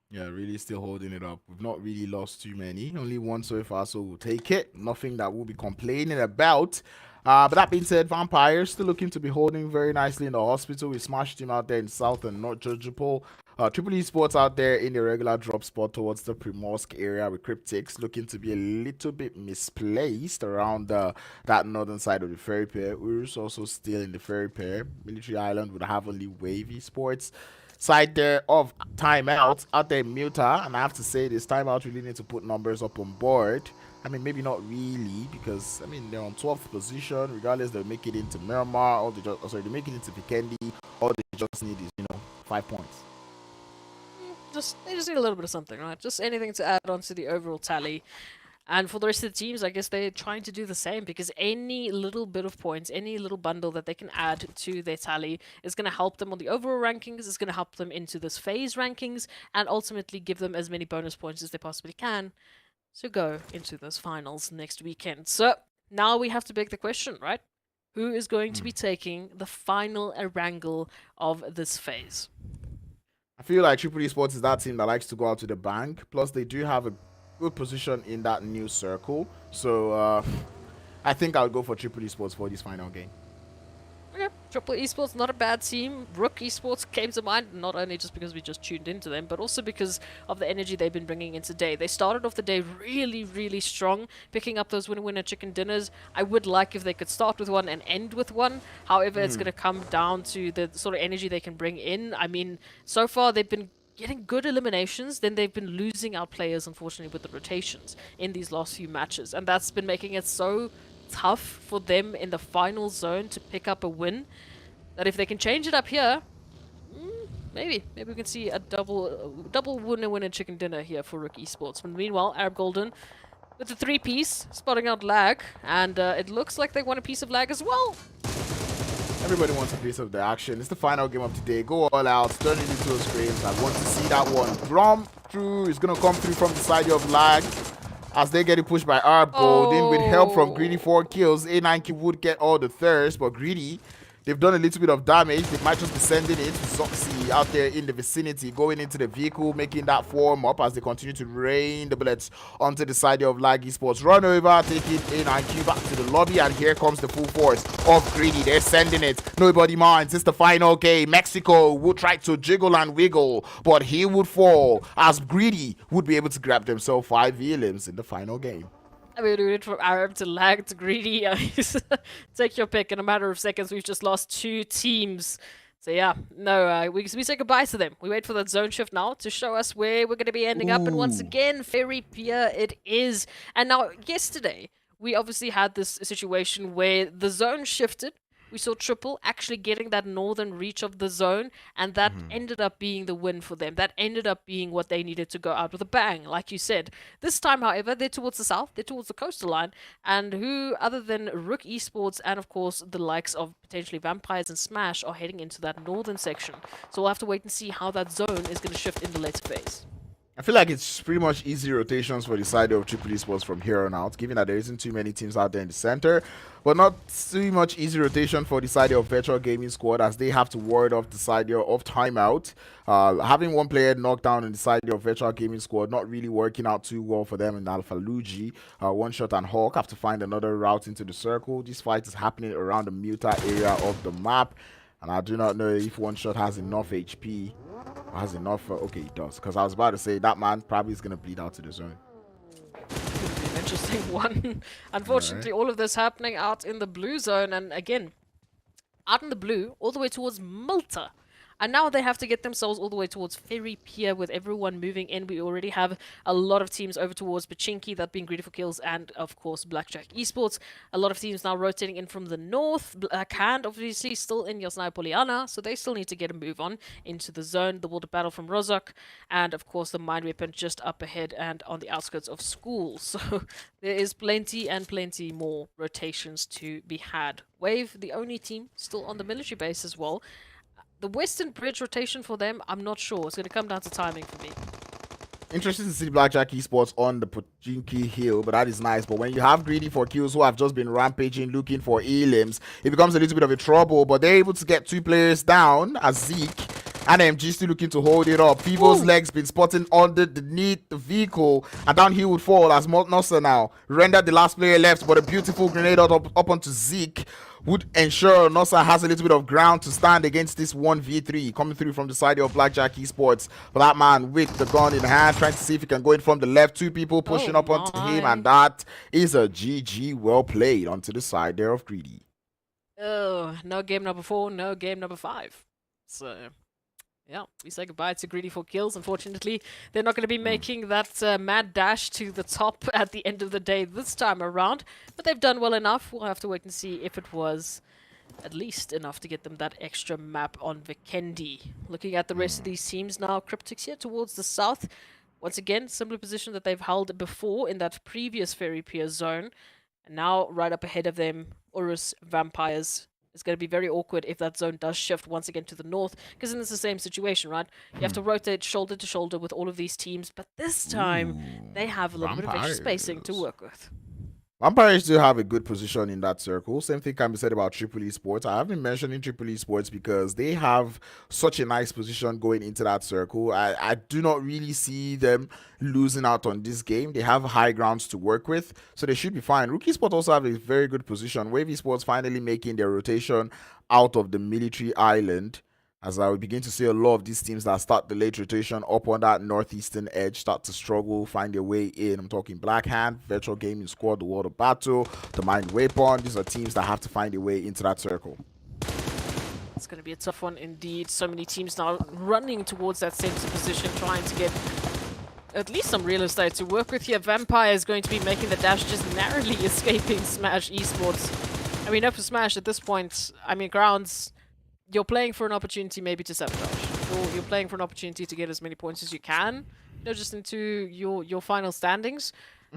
Yeah, really still holding it up. We've not really lost too many. Only one so far, so we'll take it. Nothing that we'll be complaining about. But that being said, Vampires still looking to be holding very nicely in the hospital. We smashed him out there in South and North Jojopol. Triple Esports out there in the regular drop spot towards the Primorsk area with CRYPTICS looking to be a little bit misplaced around that northern side of the ferry pier. URUS also still in the ferry pier. Military Island would have only Wavy Sports side there of Timeout out there in Muta, and I have to say this Timeout really need to put numbers up on board. I mean, maybe not really, because I mean they're on 12th position. Regardless, they'll make it into Miramar, or they make it into Vikendi. All they just need is 5 points. They just need a little bit of something, right? Just anything to add on to the overall tally. And for the rest of the teams, I guess they're trying to do the same, because any little bit of points, any little bundle that they can add to their tally is going to help them on the overall rankings, is going to help them into this phase rankings, and ultimately give them as many bonus points as they possibly can to go into those finals next weekend. So now we have to beg the question, right? who is going to be taking the final Erangel of this phase? I feel like Triple Esports is that team that likes to go out to the bank. Plus, they do have a good position in that new circle. So, I think I'll go for Triple Esports for this final game. Okay, Triple Esports, not a bad team. RUKH Esports came to mind, not only just because we just tuned into them, but also because of the energy they've been bringing in today. They started off the day really, really strong, picking up those winner-winner chicken dinners. I would like if they could start with one and end with one. However, it's going to come down to the sort of energy they can bring in. I mean, so far they've been getting good eliminations, then they've been losing out players, unfortunately, with the rotations in these last few matches. And that's been making it so tough for them in the final zone to pick up a win, that if they can change it up here, maybe we can see a double winner chicken dinner here for RUKH Esports. But meanwhile, Arab Golden with the 3-piece spotting out lag, and it looks like they want a piece of lag as well. Everybody wants a piece of the action. It's the final game of today. Go all out, turn it into those frames. I want to see that one drum through. It's gonna come through from the side of lag, as they get it pushed by Arab Golden with help from GREEDY4KILLS. A9Q would get all the thirst, but Greedy, they've done a little bit of damage. They might just be sending it to Zoxy out there in the vicinity, going into the vehicle, making that form up as they continue to rain the bullets onto the side of Lag Esports. Run over, taking A9Q back to the lobby, and here comes the full force of Greedy. They're sending it. Nobody minds. It's the final game. Mexico would try to jiggle and wiggle, but he would fall as Greedy would be able to grab themselves 5 VLMs in the final game. I mean, we went from Arab to Lag to Greedy. Take your pick. In a matter of seconds, we've just lost 2 teams. So yeah, no, we say goodbye to them. We wait for that zone shift now to show us where we're going to be ending up. And once again, very pure it is. And now, yesterday, we obviously had this situation where the zone shifted. We saw Triple actually getting that northern reach of the zone, and that ended up being the win for them. That ended up being what they needed to go out with a bang, like you said. This time, however, they're towards the south, they're towards the coastal line, and who other than RUKH Esports and, of course, the likes of potentially Vampires and Smash are heading into that northern section. So we'll have to wait and see how that zone is going to shift in the later phase. I feel like it's pretty much easy rotations for the side of Triple Esports from here on out, given that there isn't too many teams out there in the center, but not too much easy rotation for the side of Virtual Gaming Squad, as they have to ward off the side of Timeout. Having one player knocked down in the side of Virtual Gaming Squad, not really working out too well for them in Alpha Luigi. One Shot and Hawk have to find another route into the circle. This fight is happening around the Muta area of the map, and I do not know if One Shot has enough HP. Has enough. Okay, he does. Because I was about to say that man probably is going to bleed out to the zone. Could be an interesting one. Unfortunately, all of this happening out in the blue zone. And again, out in the blue, all the way towards Malta. And now they have to get themselves all the way towards Ferry Pier with everyone moving in. We already have a lot of teams over towards Pachinki, that being GREEDYFORKILLS and, of course, Blackjack Esports. A lot of teams now rotating in from the north. Blackhand, obviously, still in Yasnaya Poliana, so they still need to get a move on into the zone. The Water Battle from Rozhok, and, of course, the Mind Weapon just up ahead and on the outskirts of school. So there is plenty and plenty more rotations to be had. Wave, the only team still on the military base as well. The Western Bridge rotation for them, I'm not sure. It's going to come down to timing for me. Interesting to see Blackjack Esports on the Pachinki Hill, but that is nice. But when you have GREEDY4KILLS who have just been rampaging looking for elims, it becomes a little bit of a trouble. But they're able to get 2 players down as Zeke and MG still looking to hold it up. Pivo's legs been spotting underneath the vehicle, and down he would fall as Nossa now rendered the last player left, but a beautiful grenade up onto Zeke would ensure Nossa has a little bit of ground to stand against this 1v3 coming through from the side of Blackjack Esports. But that man with the gun in hand, trying to see if he can go in from the left. 2 people pushing up onto him, and that is a GG well played onto the side there of Greedy. Oh, no game number 4, no game number 5. So yeah, we say goodbye to GREEDY4KILLS. Unfortunately, they're not going to be making that mad dash to the top at the end of the day this time around. But they've done well enough. We'll have to wait and see if it was at least enough to get them that extra map on Vikendi. Looking at the rest of these teams now, CRYPTICS here towards the south. Once again, similar position that they've held before in that previous Ferry Pier zone. And now right up ahead of them, URUS, Vampires. It's going to be very awkward if that zone does shift once again to the north, because then it's the same situation, right? You have to rotate shoulder to shoulder with all of these teams, but this time they have a little bit of extra spacing to work with. Vampires do have a good position in that circle. Same thing can be said about Triple Esports. I have been mentioning Triple Esports because they have such a nice position going into that circle. I do not really see them losing out on this game. They have high grounds to work with, so they should be fine. RUKH Esports also have a very good position. Wave Esports finally making their rotation out of the military island, as I would begin to see a lot of these teams that start the late rotation up on that northeastern edge start to struggle, find their way in. I'm talking Black Hand, Virtual Gaming Squad, the World of Battle, the Mind Weapon. These are teams that have to find their way into that circle. It's going to be a tough one indeed. So many teams now running towards that center position, trying to get at least some real estate to work with here. Vampire is going to be making the dash, just narrowly escaping Smash Esports. I mean, up for Smash at this point, I mean, Grounds, you're playing for an opportunity maybe to sabotage. You're playing for an opportunity to get as many points as you can, you know, just into your final standings.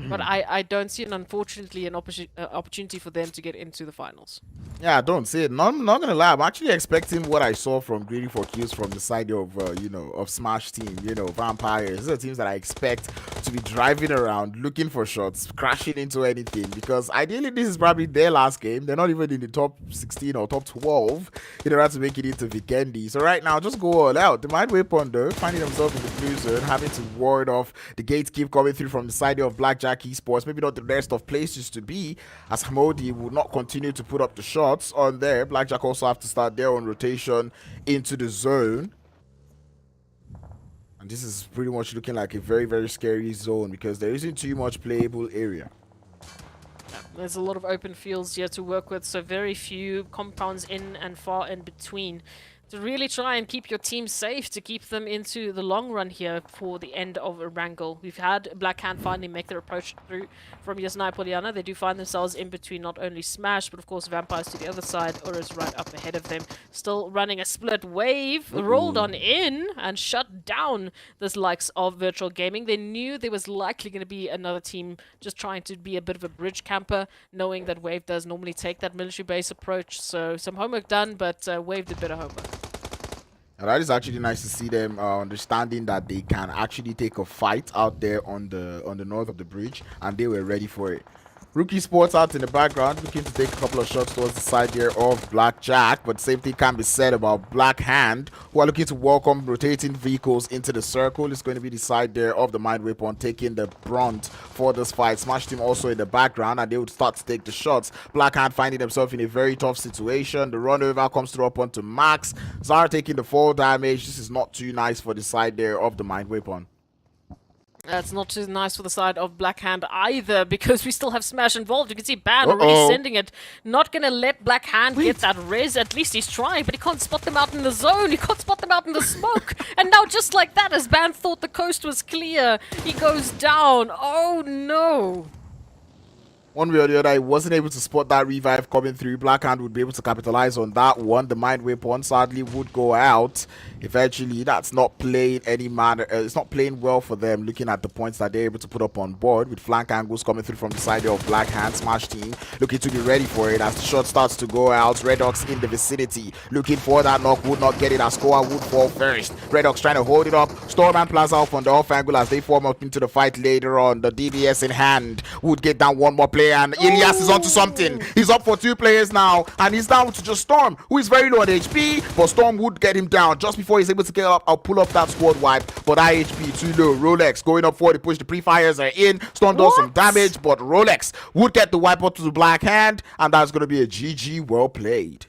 But I don't see, unfortunately, an opportunity for them to get into the finals. Yeah, I don't see it. I'm not gonna lie. I'm actually expecting what I saw from GREEDYFORKILLS from the side of you know, of Smash team. You know, Vampires. These are teams that I expect to be driving around, looking for shots, crashing into anything. Because ideally, this is probably their last game. They're not even in the top 16 or top 12 in order to make it into Vikendi. So right now, just go all out. The Mind Weapon, though, finding themselves in the blue zone, having to ward off the gates keep coming through from the side of Blackjack Esports. Maybe not the rest of places to be, as Hamodi would not continue to put up the shots on there. Blackjack also have to start their own rotation into the zone. And this is pretty much looking like a very, very scary zone because there isn't too much playable area. There's a lot of open fields here to work with, so very few compounds in and far in between. To really try and keep your team safe, to keep them into the long run here for the end of Erangel. We've had Black Hand finally make their approach through from Yasnai Poliana. They do find themselves in between not only Smash, but of course Vampires to the other side. URUS right up ahead of them. Still running a split wave. Rolled on in and shut down the likes of Virtual Gaming. They knew there was likely going to be another team just trying to be a bit of a bridge camper, knowing that Wave does normally take that military base approach. So some homework done, but Wave did better homework. And that is actually nice to see them understanding that they can actually take a fight out there on the north of the bridge, and they were ready for it. RUKH Esports out in the background, looking to take a couple of shots towards the side here of Blackjack, but same thing can be said about Black Hand, who are looking to welcome rotating vehicles into the circle. It's going to be the side there of the Mind Weapon taking the brunt for this fight. Smash team also in the background, and they would start to take the shots. Black Hand finding themselves in a very tough situation. The run over comes through up onto Max. Zara taking the fall damage. This is not too nice for the side there of the Mind Weapon. That's not too nice for the side of Black Hand either, because we still have Smash involved. You can see Ban already sending it. Not going to let Black Hand get that res. At least he's trying, but he can't spot them out in the zone. He can't spot them out in the smoke. And now just like that, as Ban thought the coast was clear, he goes down. Oh no. One way or the other, he wasn't able to spot that revive coming through. Black Hand would be able to capitalize on that one. The Mind Weapon sadly would go out. Eventually, that's not playing any manner. It's not playing well for them, looking at the points that they're able to put up on board, with flank angles coming through from the side of Black Hand. Smash team looking to be ready for it as the shot starts to go out. Redox in the vicinity, looking for that knock, would not get it as Koa would fall first. Redox trying to hold it up. Storm and Plaza off on the off angle as they form up into the fight later on. The DBS in hand would get down one more player, and Ilias is onto something. He's up for 2 players now, and he's down to just Storm, who is very low on HP, but Storm would get him down just before he's able to get up. I'll pull up that squad wipe, but IHP too low. Rolex going up for the push. The pre-fires are in. Storm does some damage, but Rolex would get the wipe up to the Black Hand, and that's going to be a GG. Well played.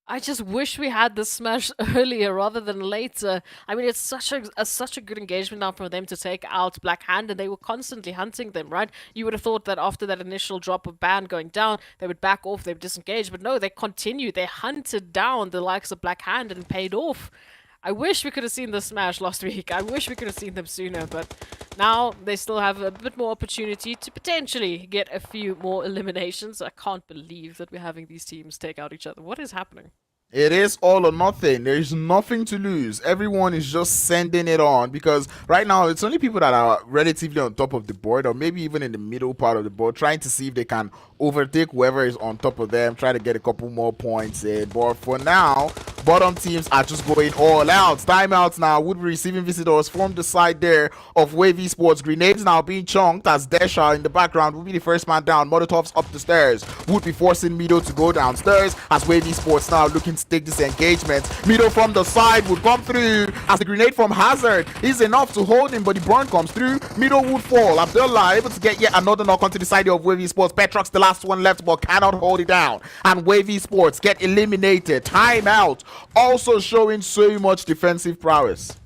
I just wish we had this Smash earlier rather than later. I mean, it's such a good engagement now for them to take out Black Hand, and they were constantly hunting them, right? You would have thought that after that initial drop of Ban going down, they would back off, they would disengage, but no, they continued. They hunted down the likes of Black Hand and paid off. I wish we could have seen the Smash last week. I wish we could have seen them sooner, but now they still have a bit more opportunity to potentially get a few more eliminations. I can't believe that we're having these teams take out each other. What is happening? It is all or nothing. There is nothing to lose. Everyone is just sending it on because right now it's only people that are relatively on top of the board or maybe even in the middle part of the board trying to see if they can overtake whoever is on top of them, try to get a couple more points in. But for now, bottom teams are just going all out. Timeouts now would be receiving visitors from the side there of Wave Esports. Grenades now being chunked as Desha in the background will be the first man down. Molotovs up the stairs would be forcing Mido to go downstairs as Wave Esports now looking to take this engagement. Mido from the side would come through as the grenade from Hazard is enough to hold him, but the burn comes through. Mido would fall. Abdullah able to get yet another knock onto the side of Wave Esports. Petrox the last one left but cannot hold it down, and Wave Esports get eliminated. Timeout also showing so much defensive prowess.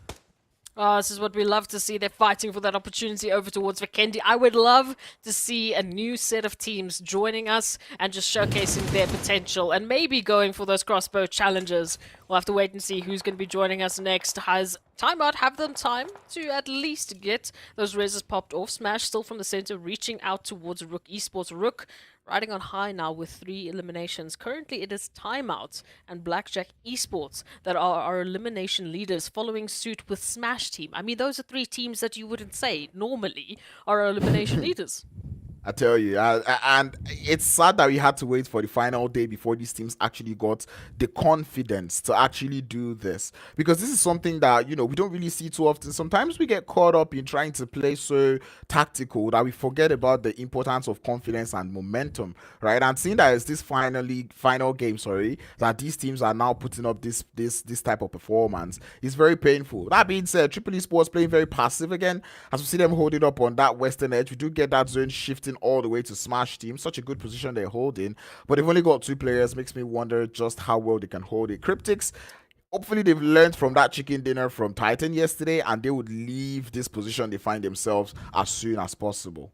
Oh, this is what we love to see. They're fighting for that opportunity over towards Vikendi. I would love to see a new set of teams joining us and just showcasing their potential and maybe going for those crossbow challenges. We'll have to wait and see who's going to be joining us next. Has Timeout have them time to at least get those reses popped off? Smash still from the center, reaching out towards RUKH Esports. RUKH riding on high now with 3 eliminations. Currently, it is Timeout and Blackjack Esports that are our elimination leaders, following suit with Smash Team. I mean, those are 3 teams that you wouldn't say normally are our elimination leaders. I tell you, and it's sad that we had to wait for the final day before these teams actually got the confidence to actually do this, because this is something that, you know, we don't really see too often. Sometimes we get caught up in trying to play so tactical that we forget about the importance of confidence and momentum, right? And seeing that it's this final game, that these teams are now putting up this type of performance is very painful. That being said, Triple Esports playing very passive again as we see them hold it up on that western edge. We do get that zone shifting all the way to Smash Team. Such a good position they're holding, but they've only got 2 players. Makes me wonder just how well they can hold it. CRYPTICS, hopefully they've learned from that chicken dinner from Titan yesterday and they would leave this position they find themselves as soon as possible.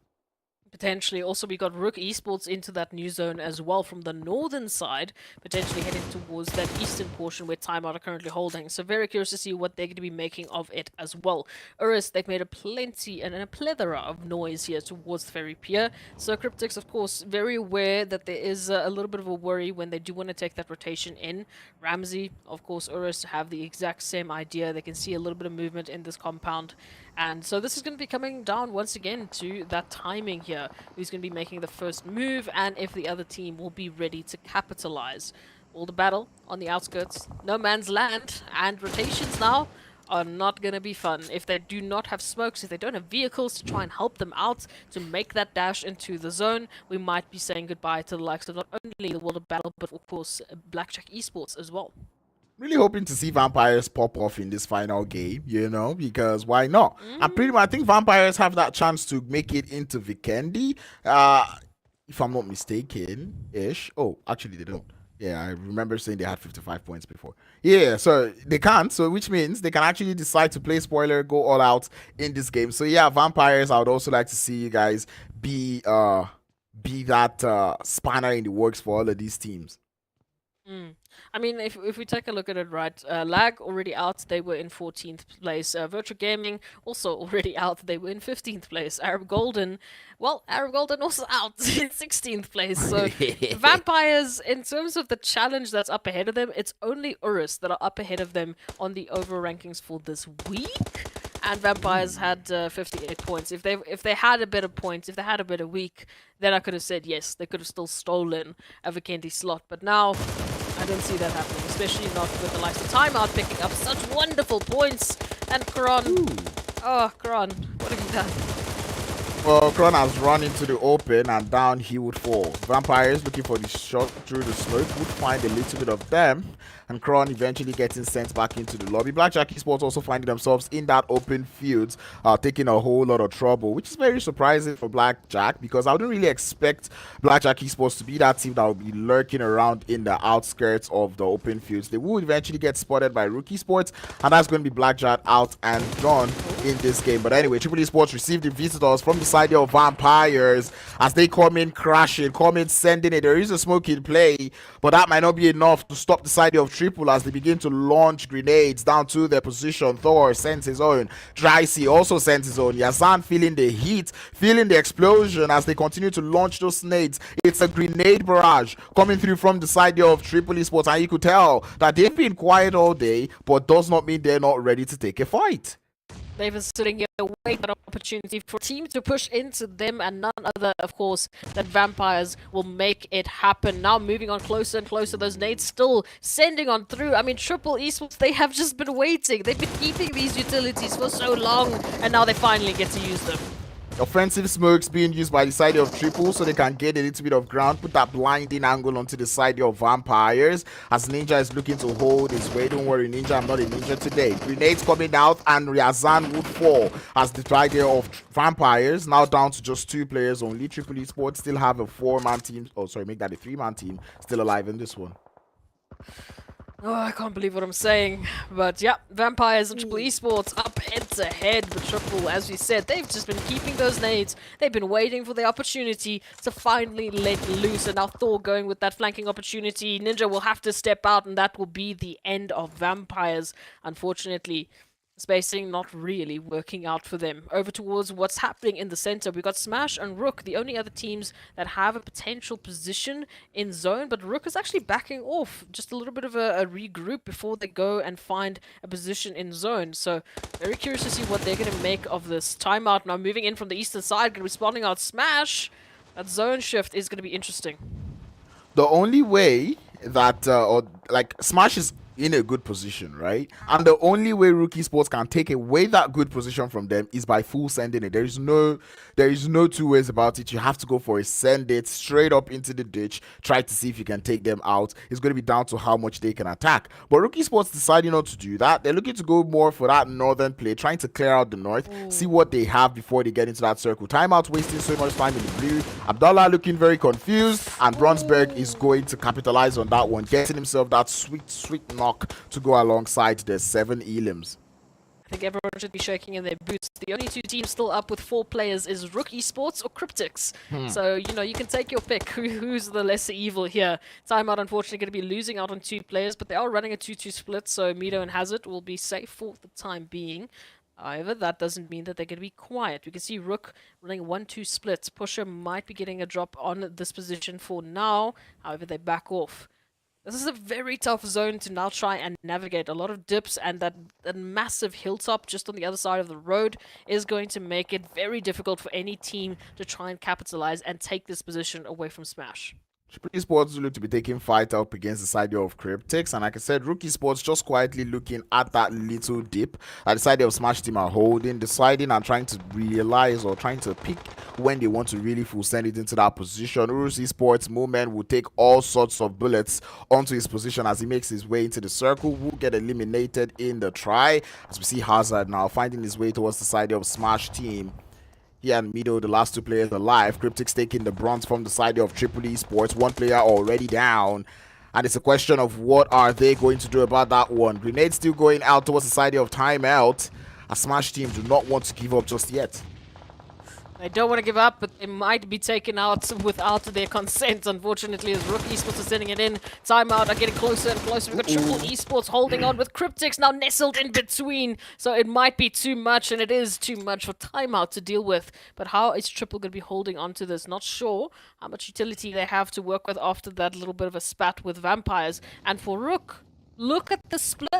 Potentially. Also, we got RUKH Esports into that new zone as well from the northern side, potentially heading towards that eastern portion where Timeout are currently holding. So very curious to see what they're going to be making of it as well. URUS, they've made a plenty and a plethora of noise here towards the Ferry Pier. So CRYPTICS, of course, very aware that there is a little bit of a worry when they do want to take that rotation in. Ramsey, of course, URUS have the exact same idea. They can see a little bit of movement in this compound. And so this is going to be coming down once again to that timing here. Who's going to be making the first move and if the other team will be ready to capitalize. All the battle on the outskirts. No man's land. And rotations now are not going to be fun. If they do not have smokes, if they don't have vehicles to try and help them out to make that dash into the zone, we might be saying goodbye to the likes of not only the World of Battle, but of course Blackjack Esports as well. Really hoping to see Vampires pop off in this final game, you know, because why not? I think Vampires have that chance to make it into Vikendi, if I'm not mistaken-ish. Oh, actually they don't. Yeah, I remember saying they had 55 points before. Yeah, so they can't, so which means they can actually decide to play spoiler, go all out in this game. So yeah, Vampires, I would also like to see you guys be that spanner in the works for all of these teams. I mean, if we take a look at it, right, Lag already out, they were in 14th place. Virtual Gaming also already out, they were in 15th place. Arab Golden also out in 16th place. So Vampires, in terms of the challenge that's up ahead of them, it's only URUS that are up ahead of them on the overall rankings for this week. And Vampires had 58 points. If they had a better point, if they had a better week, then I could have said yes, they could have still stolen a Vikendi slot. But now, I don't see that happening, especially not with the likes of Timeout picking up such wonderful points. And Kron, oh Kron, what have you done? Well, Kron has run into the open and down he would fall. Vampires looking for the shot through the smoke would find a little bit of them, and Kron eventually getting sent back into the lobby. Blackjack Esports also finding themselves in that open field, taking a whole lot of trouble, which is very surprising for Blackjack, because I wouldn't really expect Blackjack Esports to be that team that would be lurking around in the outskirts of the open fields. They will eventually get spotted by RUKH Esports, and that's going to be Blackjack out and done in this game. But anyway, Triple Esports received the visitors from the side of Vampires as they come in crashing, come in sending it. There is a smoke in play, but that might not be enough to stop the side of Triple as they begin to launch grenades down to their position. Thor sends his own. Drycy also sends his own. Yazan feeling the heat, feeling the explosion as they continue to launch those nades. It's a grenade barrage coming through from the side of Triple Esports, and you could tell that they've been quiet all day, but does not mean they're not ready to take a fight. They've been sitting here waiting for an opportunity for a team to push into them, and none other, of course, than Vampires will make it happen. Now moving on closer and closer, those nades still sending on through. I mean, Triple Esports, they have just been waiting. They've been keeping these utilities for so long, and now they finally get to use them. Offensive smokes being used by the side of Triple so they can get a little bit of ground, put that blinding angle onto the side of Vampires as Ninja is looking to hold his way. Don't worry, Ninja, I'm not a ninja today. Grenades coming out and Ryazan would fall as the side of Vampires now down to just 2 players only. Triple Esports still have a 4-man team, oh sorry, make that a 3-man team still alive in this one. Oh, I can't believe what I'm saying. But yeah, Vampires and Triple Esports up head to head with Triple. As we said, they've just been keeping those nades. They've been waiting for the opportunity to finally let loose. And now Thor going with that flanking opportunity. Ninja will have to step out, and that will be the end of Vampires. Unfortunately, spacing not really working out for them. Over towards what's happening in the center. We've got Smash and RUKH, the only other teams that have a potential position in zone, but RUKH is actually backing off. Just a little bit of a regroup before they go and find a position in zone. So very curious to see what they're going to make of this. Timeout now moving in from the eastern side, going to be spawning out Smash. That zone shift is going to be interesting. The only way that, Smash is in a good position, right? And the only way RUKH Esports can take away that good position from them is by full sending it. There is no two ways about it. You have to go for a send it straight up into the ditch, try to see if you can take them out. It's going to be down to how much they can attack. But RUKH Esports deciding not to do that. They're looking to go more for that northern play, trying to clear out the north, see what they have before they get into that circle. Timeout wasting so much time in the blue. Abdallah looking very confused, and Bronsberg is going to capitalize on that one, getting himself that sweet knock to go alongside the 7 elims. I think everyone should be shaking in their boots. The only 2 teams still up with 4 players is RUKH Esports or CRYPTICS. So, you know, you can take your pick. Who's the lesser evil here? Timeout, unfortunately, going to be losing out on 2 players, but they are running a 2-2 split, so Mido and Hazard will be safe for the time being. However, that doesn't mean that they're going to be quiet. We can see RUKH running 1-2 splits. Pusher might be getting a drop on this position for now. However, they back off. This is a very tough zone to now try and navigate. A lot of dips, and that massive hilltop just on the other side of the road is going to make it very difficult for any team to try and capitalize and take this position away from Smash. Triple Esports look to be taking fight up against the side of CRYPTICS, and like I said, RUKH Esports just quietly looking at that little dip at the side of Smash team are holding, deciding and trying to realize or trying to pick when they want to really full send it into that position. URUS Esports Moment will take all sorts of bullets onto his position as he makes his way into the circle. Will get eliminated in the try as we see Hazard now finding his way towards the side of Smash team. He and Mido, the last 2 players alive. CRYPTICS taking the bronze from the side of Triple Esports. 1 player already down. And it's a question of what are they going to do about that one. Grenade still going out towards the side of Timeout. A Smash team do not want to give up just yet. They don't want to give up, but they might be taken out without their consent, unfortunately, as RUKH Esports are sending it in. Timeout are getting closer and closer. We've got Triple Esports holding on with CRYPTICS now nestled in between. So it might be too much, and it is too much for Timeout to deal with. But how is Triple going to be holding on to this? Not sure how much utility they have to work with after that little bit of a spat with Vampires. And for RUKH, look at the split.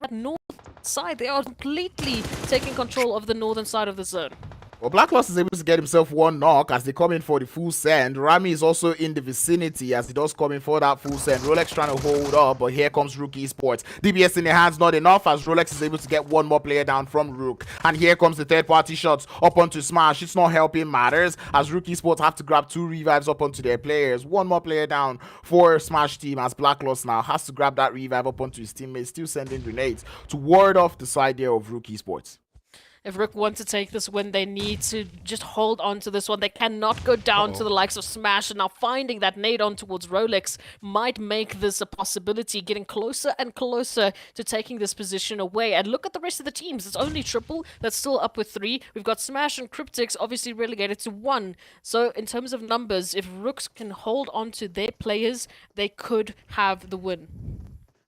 North side, they are completely taking control of the northern side of the zone. Well, Blacklost is able to get himself 1 knock as they come in for the full send. Rami is also in the vicinity as he does come in for that full send. Rolex trying to hold up, but here comes RUKH Esports. DBS in their hands, not enough as Rolex is able to get 1 more player down from RUKH. And here comes the third-party shots up onto Smash. It's not helping matters as RUKH Esports have to grab 2 revives up onto their players. 1 more player down for Smash team as Blacklost now has to grab that revive up onto his teammates, still sending grenades to ward off the side there of RUKH Esports. If RUKH want to take this win, they need to just hold on to this one. They cannot go down to the likes of Smash. And now finding that nade on towards Rolex might make this a possibility, getting closer and closer to taking this position away. And look at the rest of the teams. It's only Triple that's still up with 3. We've got Smash and CRYPTICS obviously relegated to 1. So in terms of numbers, if RUKH can hold on to their players, they could have the win.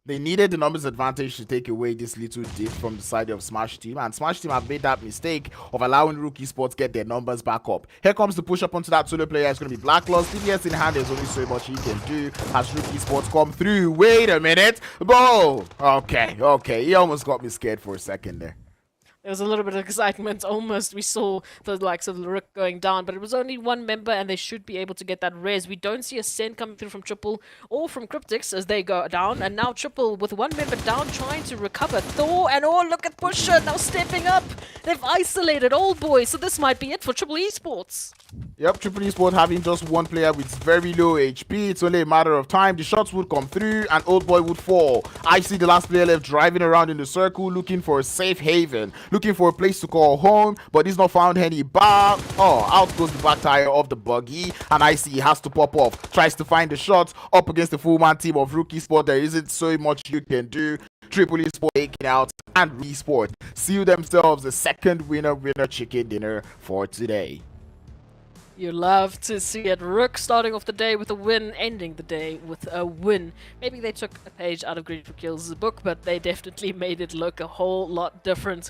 They needed the numbers advantage to take away this little dip from the side of Smash Team, and Smash Team have made that mistake of allowing RUKH Esports get their numbers back up. Here comes the push up onto that solo player. It's going to be Blackloss. DBS in hand, there's only so much he can do as RUKH Esports come through. Wait a minute. Bo! Okay. He almost got me scared for a second there. There was a little bit of excitement. Almost we saw the likes of RUKH going down, but it was only one member and they should be able to get that res. We don't see a send coming through from Triple or from CRYPTICS as they go down. And now Triple with one member down trying to recover. Thor and look at Pusher now stepping up. They've isolated Old Boy, so this might be it for Triple Esports. Yep, Triple Esports having just one player with very low HP. It's only a matter of time. The shots would come through and Old Boy would fall. I see the last player left driving around in the circle looking for a safe haven, looking for a place to call home, but he's not found any bar. Out goes the back tire of the buggy, and I see he has to pop off. Tries to find the shot up against the full man team of RUKH Esports. There isn't so much you can do. Triple Esports taking out and Esports seal themselves the second winner chicken dinner for today. You love to see it. RUKH starting off the day with a win, ending the day with a win. Maybe they took a page out of GREEDYFORKILLS' book, but they definitely made it look a whole lot different.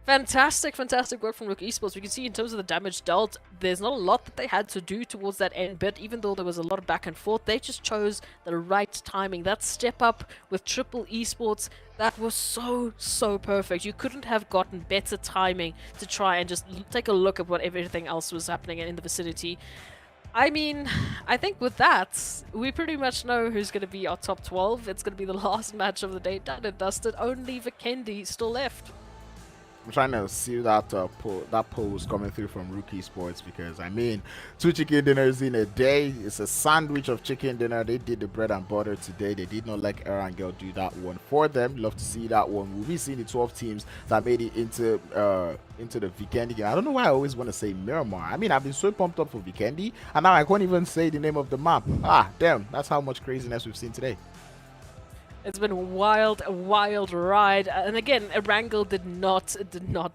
Fantastic work from RUKH Esports. We can see in terms of the damage dealt, there's not a lot that they had to do towards that end bit, even though there was a lot of back and forth. They just chose the right timing. That step up with Triple Esports, that was so perfect. You couldn't have gotten better timing to try and just take a look at what everything else was happening in the vicinity. I mean, I think with that, we pretty much know who's going to be our top 12. It's going to be the last match of the day, done and dusted. Only Vikendi still left. I'm trying to see that post coming through from RUKH Esports, because I mean, 2 chicken dinners in a day. It's a sandwich of chicken dinner. They did the bread and butter today. They did not let Erangel do that one for them. Love to see that one. We'll be seeing the 12 teams that made it into the Vikendi game. I don't know why I always want to say Miramar. I mean, I've been so pumped up for Vikendi, and now I can't even say the name of the map. Damn, that's how much craziness we've seen today. It's been a wild ride, and again, Erangel did not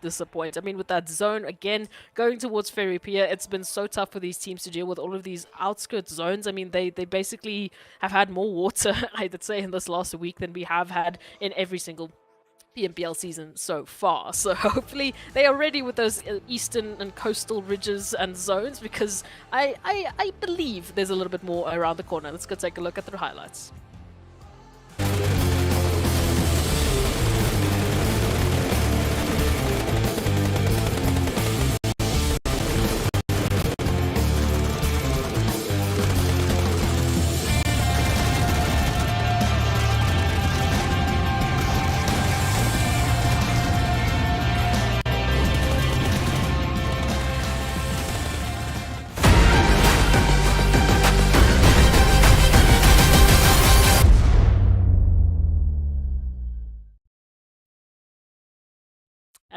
disappoint. I mean, with that zone again going towards Ferry Pier, it's been so tough for these teams to deal with all of these outskirts zones. I mean, they basically have had more water, I would say, in this last week than we have had in every single PMPL season so far. So hopefully they are ready with those eastern and coastal ridges and zones, because I believe there's a little bit more around the corner. Let's go take a look at the highlights.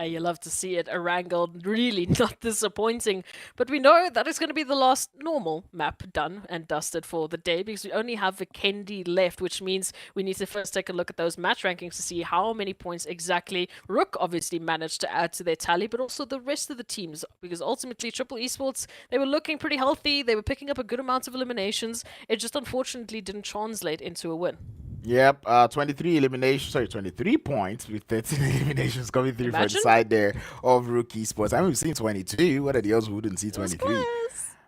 You love to see it. Erangel really not disappointing, but we know that it's going to be the last normal map done and dusted for the day, because we only have Vikendi left, which means we need to first take a look at those match rankings to see how many points exactly RUKH obviously managed to add to their tally, but also the rest of the teams, because ultimately Triple Esports, they were looking pretty healthy, they were picking up a good amount of eliminations. It just unfortunately didn't translate into a win. Yep, 23 points with 13 eliminations coming through for the side there of RUKH Esports. I mean, we've seen 22. What are the odds we wouldn't see 23?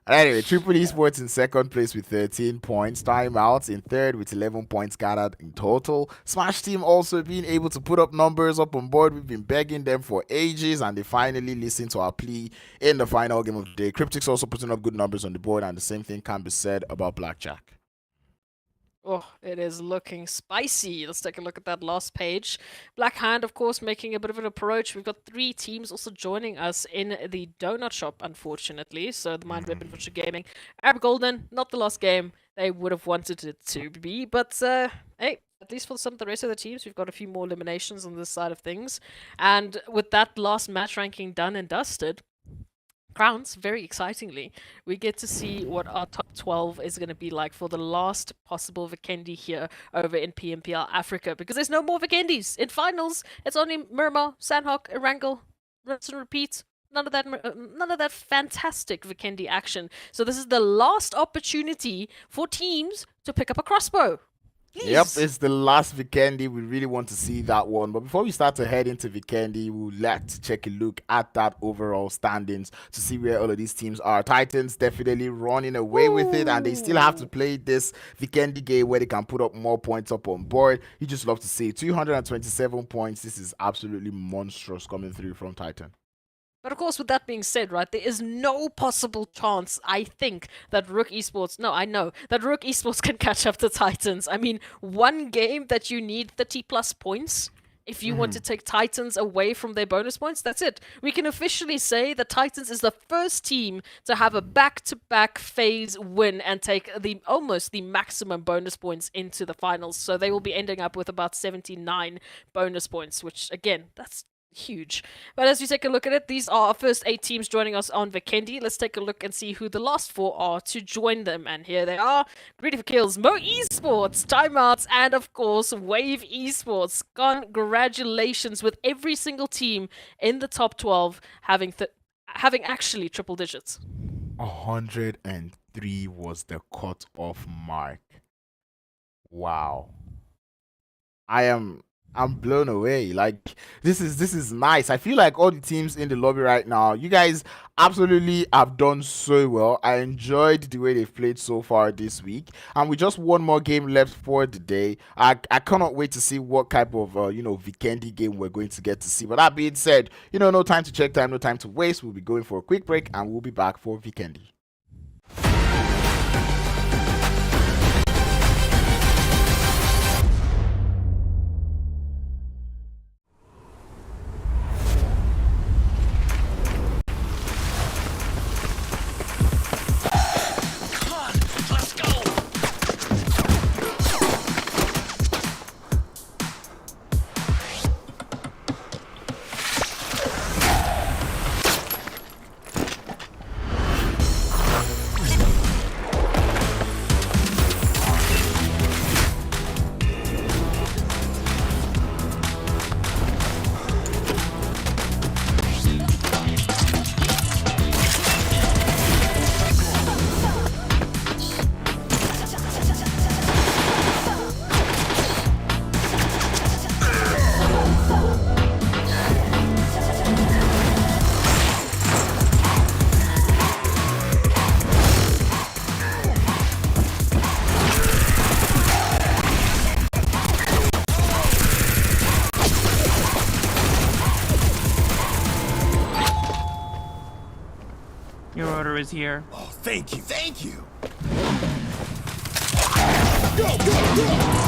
Anyway, Triple Esports in second place with 13 points. Timeouts in third with 11 points gathered in total. Smash Team also being able to put up numbers up on board. We've been begging them for ages, and they finally listened to our plea in the final game of the day. CRYPTICS also putting up good numbers on the board, and the same thing can be said about Blackjack. Oh, it is looking spicy. Let's take a look at that last page. Black Hand, of course, making a bit of an approach. We've got 3 teams also joining us in the donut shop, unfortunately. So the Mind Weapon Butcher Gaming. Arab Golden, not the last game they would have wanted it to be. But, hey, at least for some of the rest of the teams, we've got a few more eliminations on this side of things. And with that last match ranking done and dusted, Crowns, very excitingly, we get to see what our top 12 is going to be like for the last possible Vikendi here over in PMPL Africa, because there's no more Vikendis in finals. It's only Miramar, Sanhok, Erangel, rinse and repeat. None of that fantastic Vikendi action. So this is the last opportunity for teams to pick up a crossbow. Please. Yep, it's the last Vikendi. We really want to see that one. But before we start to head into Vikendi, we'll let's take a look at that overall standings to see where all of these teams are. Titans definitely running away with it, and they still have to play this Vikendi game where they can put up more points up on board. You just love to see 227 points. This is absolutely monstrous coming through from Titan. But of course, with that being said, right, there is no possible chance, I think, that RUKH Esports, no, I know, that RUKH Esports can catch up to Titans. I mean, one game that you need 30 plus points, if you want to take Titans away from their bonus points, that's it. We can officially say that Titans is the first team to have a back-to-back phase win and take almost the maximum bonus points into the finals. So they will be ending up with about 79 bonus points, which, again, that's huge. But as we take a look at it, these are our first 8 teams joining us on Vikendi. Let's take a look and see who the last 4 are to join them. And here they are: GREEDYFORKILLS, MEA Esports, TIMEOUT, and of course Wave Esports. Congratulations with every single team in the top 12 having actually triple digits. 103 was the cut-off mark. Wow. I'm blown away. Like, this is nice. I feel like all the teams in the lobby right now, you guys absolutely have done so well. I enjoyed the way they've played so far this week, and with just one more game left for the day, I cannot wait to see what type of Vikendi game we're going to get to see. But that being said, no time to check time, no time to waste. We'll be going for a quick break, and we'll be back for Vikendi. Your order is here. Oh, thank you, thank you. Go, go, go!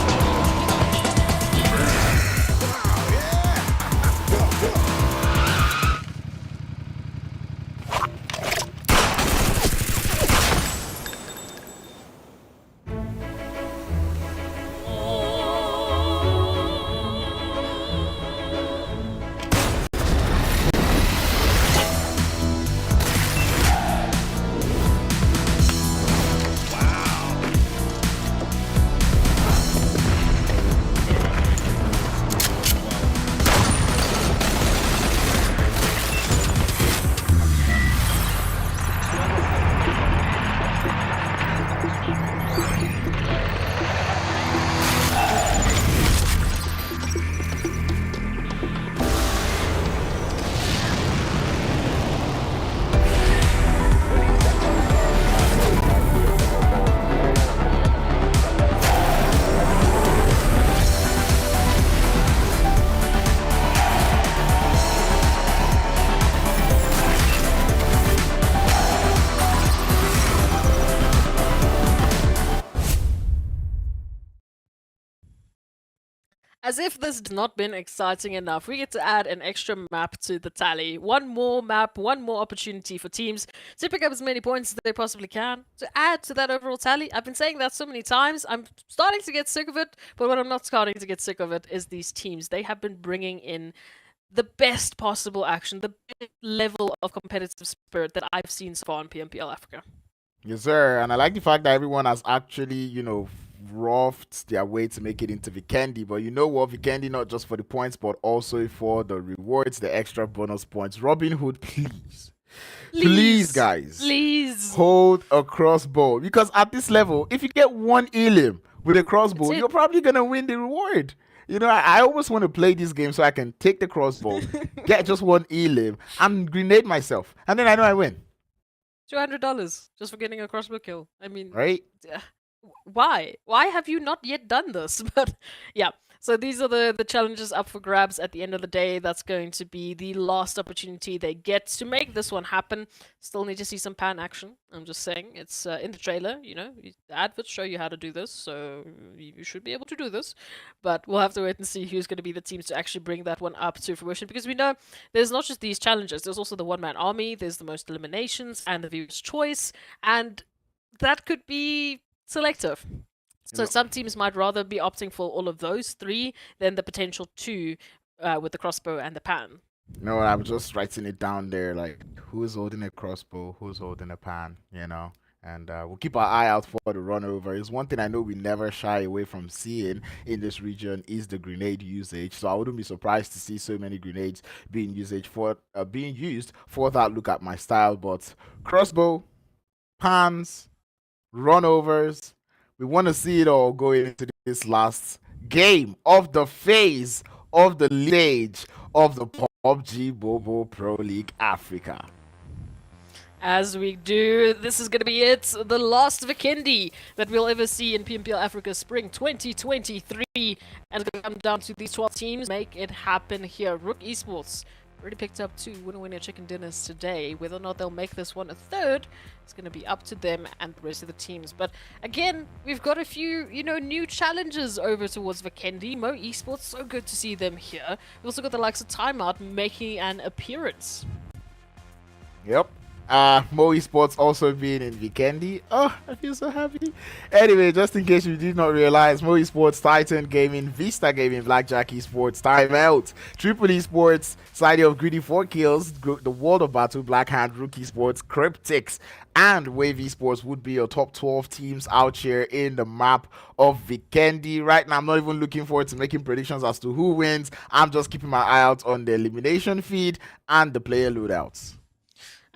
As if this has not been exciting enough, we get to add an extra map to the tally. One more map, one more opportunity for teams to pick up as many points as they possibly can, to add to that overall tally. I've been saying that so many times, I'm starting to get sick of it, but what I'm not starting to get sick of it is these teams. They have been bringing in the best possible action, the best level of competitive spirit that I've seen so far in PMPL Africa. Yes, sir. And I like the fact that everyone has actually, roughed their way to make it into Vikendi. But you know what? Vikendi, not just for the points, but also for the rewards, the extra bonus points. Robin Hood, please. Please, guys. Please. Hold a crossbow. Because at this level, if you get one elim with a crossbow, you're probably going to win the reward. I always want to play this game so I can take the crossbow, get just one elim, and grenade myself. And then I know I win. $200 just for getting a crossbow kill. I mean, right? Why? Why have you not yet done this? But yeah, so these are the challenges up for grabs at the end of the day. That's going to be the last opportunity they get to make this one happen. Still need to see some pan action. I'm just saying, it's in the trailer, the adverts show you how to do this, so you should be able to do this. But we'll have to wait and see who's going to be the teams to actually bring that one up to fruition, because we know there's not just these challenges, there's also the one-man army, there's the most eliminations, and the viewer's choice, and that could be selective. So some teams might rather be opting for all of those three than the potential two with the crossbow and the pan. No, I'm just writing it down there, like who's holding a crossbow, who's holding a pan, and we'll keep our eye out for the run over. It's one thing I know we never shy away from seeing in this region is the grenade usage. So I wouldn't be surprised to see so many grenades being used for that look at my style. But crossbow, pans, run overs, we want to see it all going into this last game of the phase of the stage of the PUBG Bobo Pro League Africa. As we do, this is going to be it, the last Vikendi that we'll ever see in PMPL Africa Spring 2023. And it's going to come down to these 12 teams. Make it happen here. RUKH Esports already picked up 2 winner chicken dinners today. Whether or not they'll make this one a third, it's going to be up to them and the rest of the teams. But again, we've got a few, new challenges over towards Vikendi. MEA Esports, so good to see them here. We've also got the likes of TIMEOUT making an appearance. Yep. MEA Esports also being in Vikendi. Oh, I feel so happy. Anyway, just in case you did not realize, MEA Esports, Titan Gaming, VISTA Gaming, Blackjack Esports, Timeout, Triple Esports, side of GREEDYFORKILLS, the World of Battle, Black Hand, RUKH Esports, CRYPTICS, and Wave Esports would be your top 12 teams out here in the map of Vikendi. Right now, I'm not even looking forward to making predictions as to who wins. I'm just keeping my eye out on the elimination feed and the player loadouts.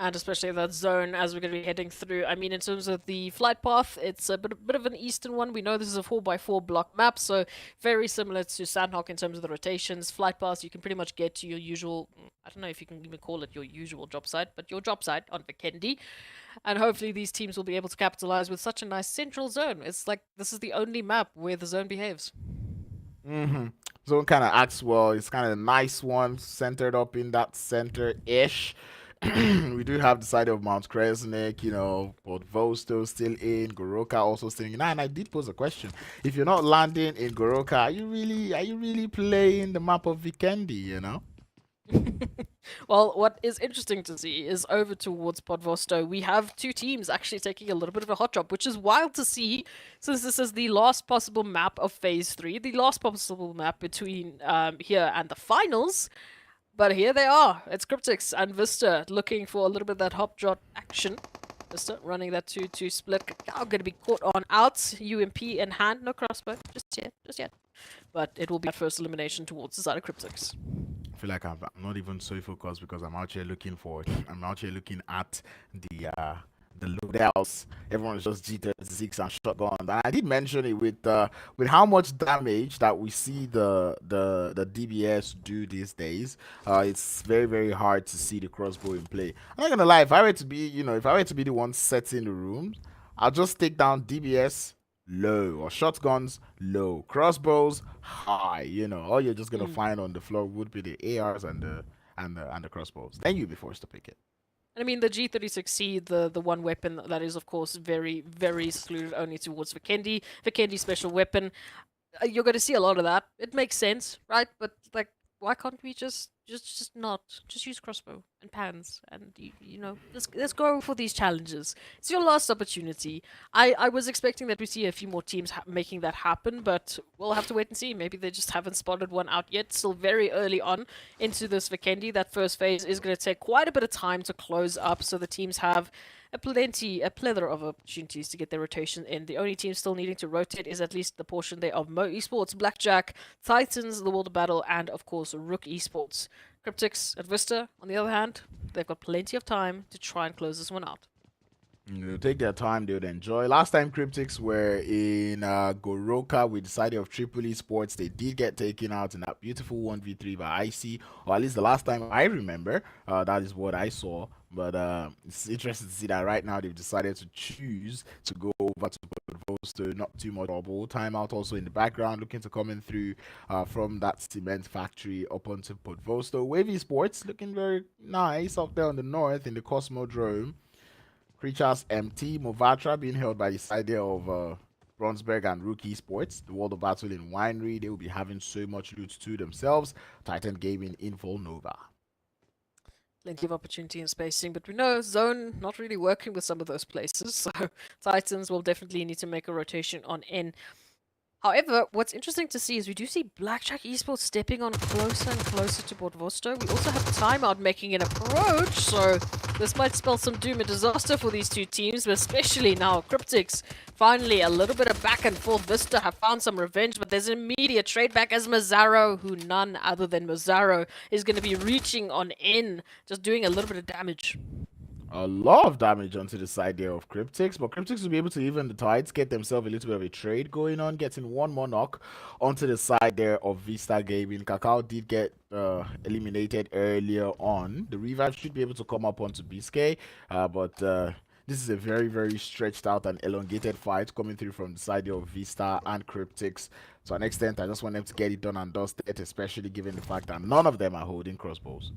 And especially that zone as we're going to be heading through. I mean, in terms of the flight path, it's a bit of an eastern one. We know this is a 4x4 block map, so very similar to Sanhok in terms of the rotations. Flight paths, you can pretty much get to your usual, I don't know if you can even call it your usual job site, but your job site on Vikendi. And hopefully these teams will be able to capitalize with such a nice central zone. It's like this is the only map where the zone behaves. Zone kind of acts well. It's kind of a nice one, centered up in that center-ish. We do have the side of Mount Kresnik, Port Vosto still in, Goroka also still in. And I did pose a question: if you're not landing in Goroka, are you really playing the map of Vikendi? Well, what is interesting to see is over towards Podvosto, we have 2 teams actually taking a little bit of a hot drop, which is wild to see, since this is the last possible map of Phase 3, the last possible map between here and the finals. But here they are. It's CRYPTICS and VISTA looking for a little bit of that hop drop action. VISTA running that 2-2 split. Now going to be caught on out. UMP in hand. No crossbow. Just yet. But it will be that first elimination towards the side of CRYPTICS. I feel like I'm not even so focused because I'm out here looking at the loadouts. Everyone's just G36 and shotguns. And I did mention it with how much damage that we see the DBS do these days. It's very, very hard to see the crossbow in play. I'm not gonna lie, if I were to be the one setting the rooms, I'll just take down DBS low or shotguns low, crossbows high. All you're just gonna find on the floor would be the ARs and the crossbows. Then you'll be forced to pick it. I mean, the G36C, the one weapon that is, of course, very, very secluded only towards Vikendi. Vikendi special weapon. you're going to see a lot of that. It makes sense, right? But like, why can't we just use crossbow and pans and you know, let's go for these challenges. It's your last opportunity. I was expecting that we see a few more teams making that happen, but we'll have to wait and see. Maybe they just haven't spotted one out yet. Still very early on into this Vikendi. That first phase is going to take quite a bit of time to close up, so the teams have a plethora of opportunities to get their rotation in. The only team still needing to rotate is at least the portion there of Mo Esports, Blackjack, Titans, The World of Battle, and of course RUKH Esports. CRYPTICS at VISTA, on the other hand, they've got plenty of time to try and close this one out. They'll take their time, they would enjoy. Last time CRYPTICS were in Goroka with the side of Triple Esports, they did get taken out in that beautiful 1v3 by IC, or at least the last time I remember. That is what I saw. But it's interesting to see that right now they've decided to choose to go over to Podvosto, not too much trouble. Timeout also in the background, looking to come in through from that cement factory up onto Podvosto. Wavy Sports looking very nice up there on the north in the Cosmodrome. Creatures empty. Movatra being held by the side there of Bronsberg and RUKH Esports. The World of Battle in Winery. They will be having so much loot to themselves. Titan Gaming in Full Nova. Plenty of opportunity and spacing, but we know Zone not really working with some of those places, so Titans will definitely need to make a rotation on in. However, what's interesting to see is we do see Blackjack Esports stepping on closer and closer to Podvosto. We also have Timeout making an approach, so this might spell some doom and disaster for these two teams, but especially now CRYPTICS. Finally, a little bit of back and forth. VISTA have found some revenge, but there's an immediate trade back as Mazzaro, who none other than Mazzaro is going to be reaching on in, just doing a little bit of damage. A lot of damage onto the side there of CRYPTICS, but CRYPTICS will be able to even the tides, get themselves a little bit of a trade going on, getting one more knock onto the side there of Vista Gaming. Kakao did get eliminated earlier on. The revive should be able to come up onto Biscay, but this is a very, very stretched out and elongated fight coming through from the side of Vista and CRYPTICS. To an extent, I just want them to get it done and dusted, especially given the fact that none of them are holding crossbows.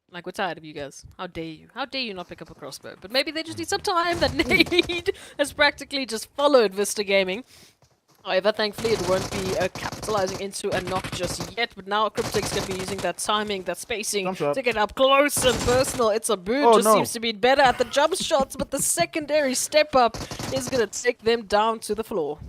Like, we're tired of you guys. How dare you? How dare you not pick up a crossbow? But maybe they just need some time. That Nade has practically just followed Vista Gaming. However, thankfully, it won't be capitalizing into a knock just yet. But now CRYPTICS going to be using that timing, that spacing to get up close and personal. It's a boot. Seems to be better at the jump shots. But the secondary step up is going to take them down to the floor.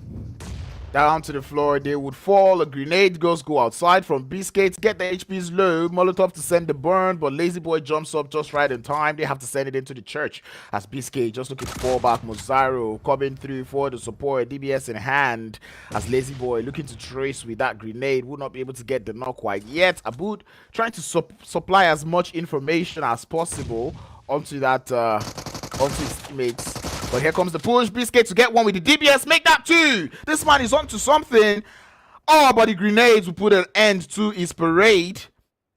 Down to the floor, they would fall. A grenade goes go outside from Biscuits. Get the HPs low. Molotov to send the burn, but Lazy Boy jumps up just right in time. They have to send it into the church as Biscuit just looking to fall back. Mozaro coming through for the support. DBS in hand as Lazy Boy looking to trace with that grenade. Would not be able to get the knock quite yet. Aboud trying to supply as much information as possible onto that onto his teammates. But here comes the push. Biscuit to get one with the DBS. Make that two. This man is onto something. Oh, but the grenades will put an end to his parade.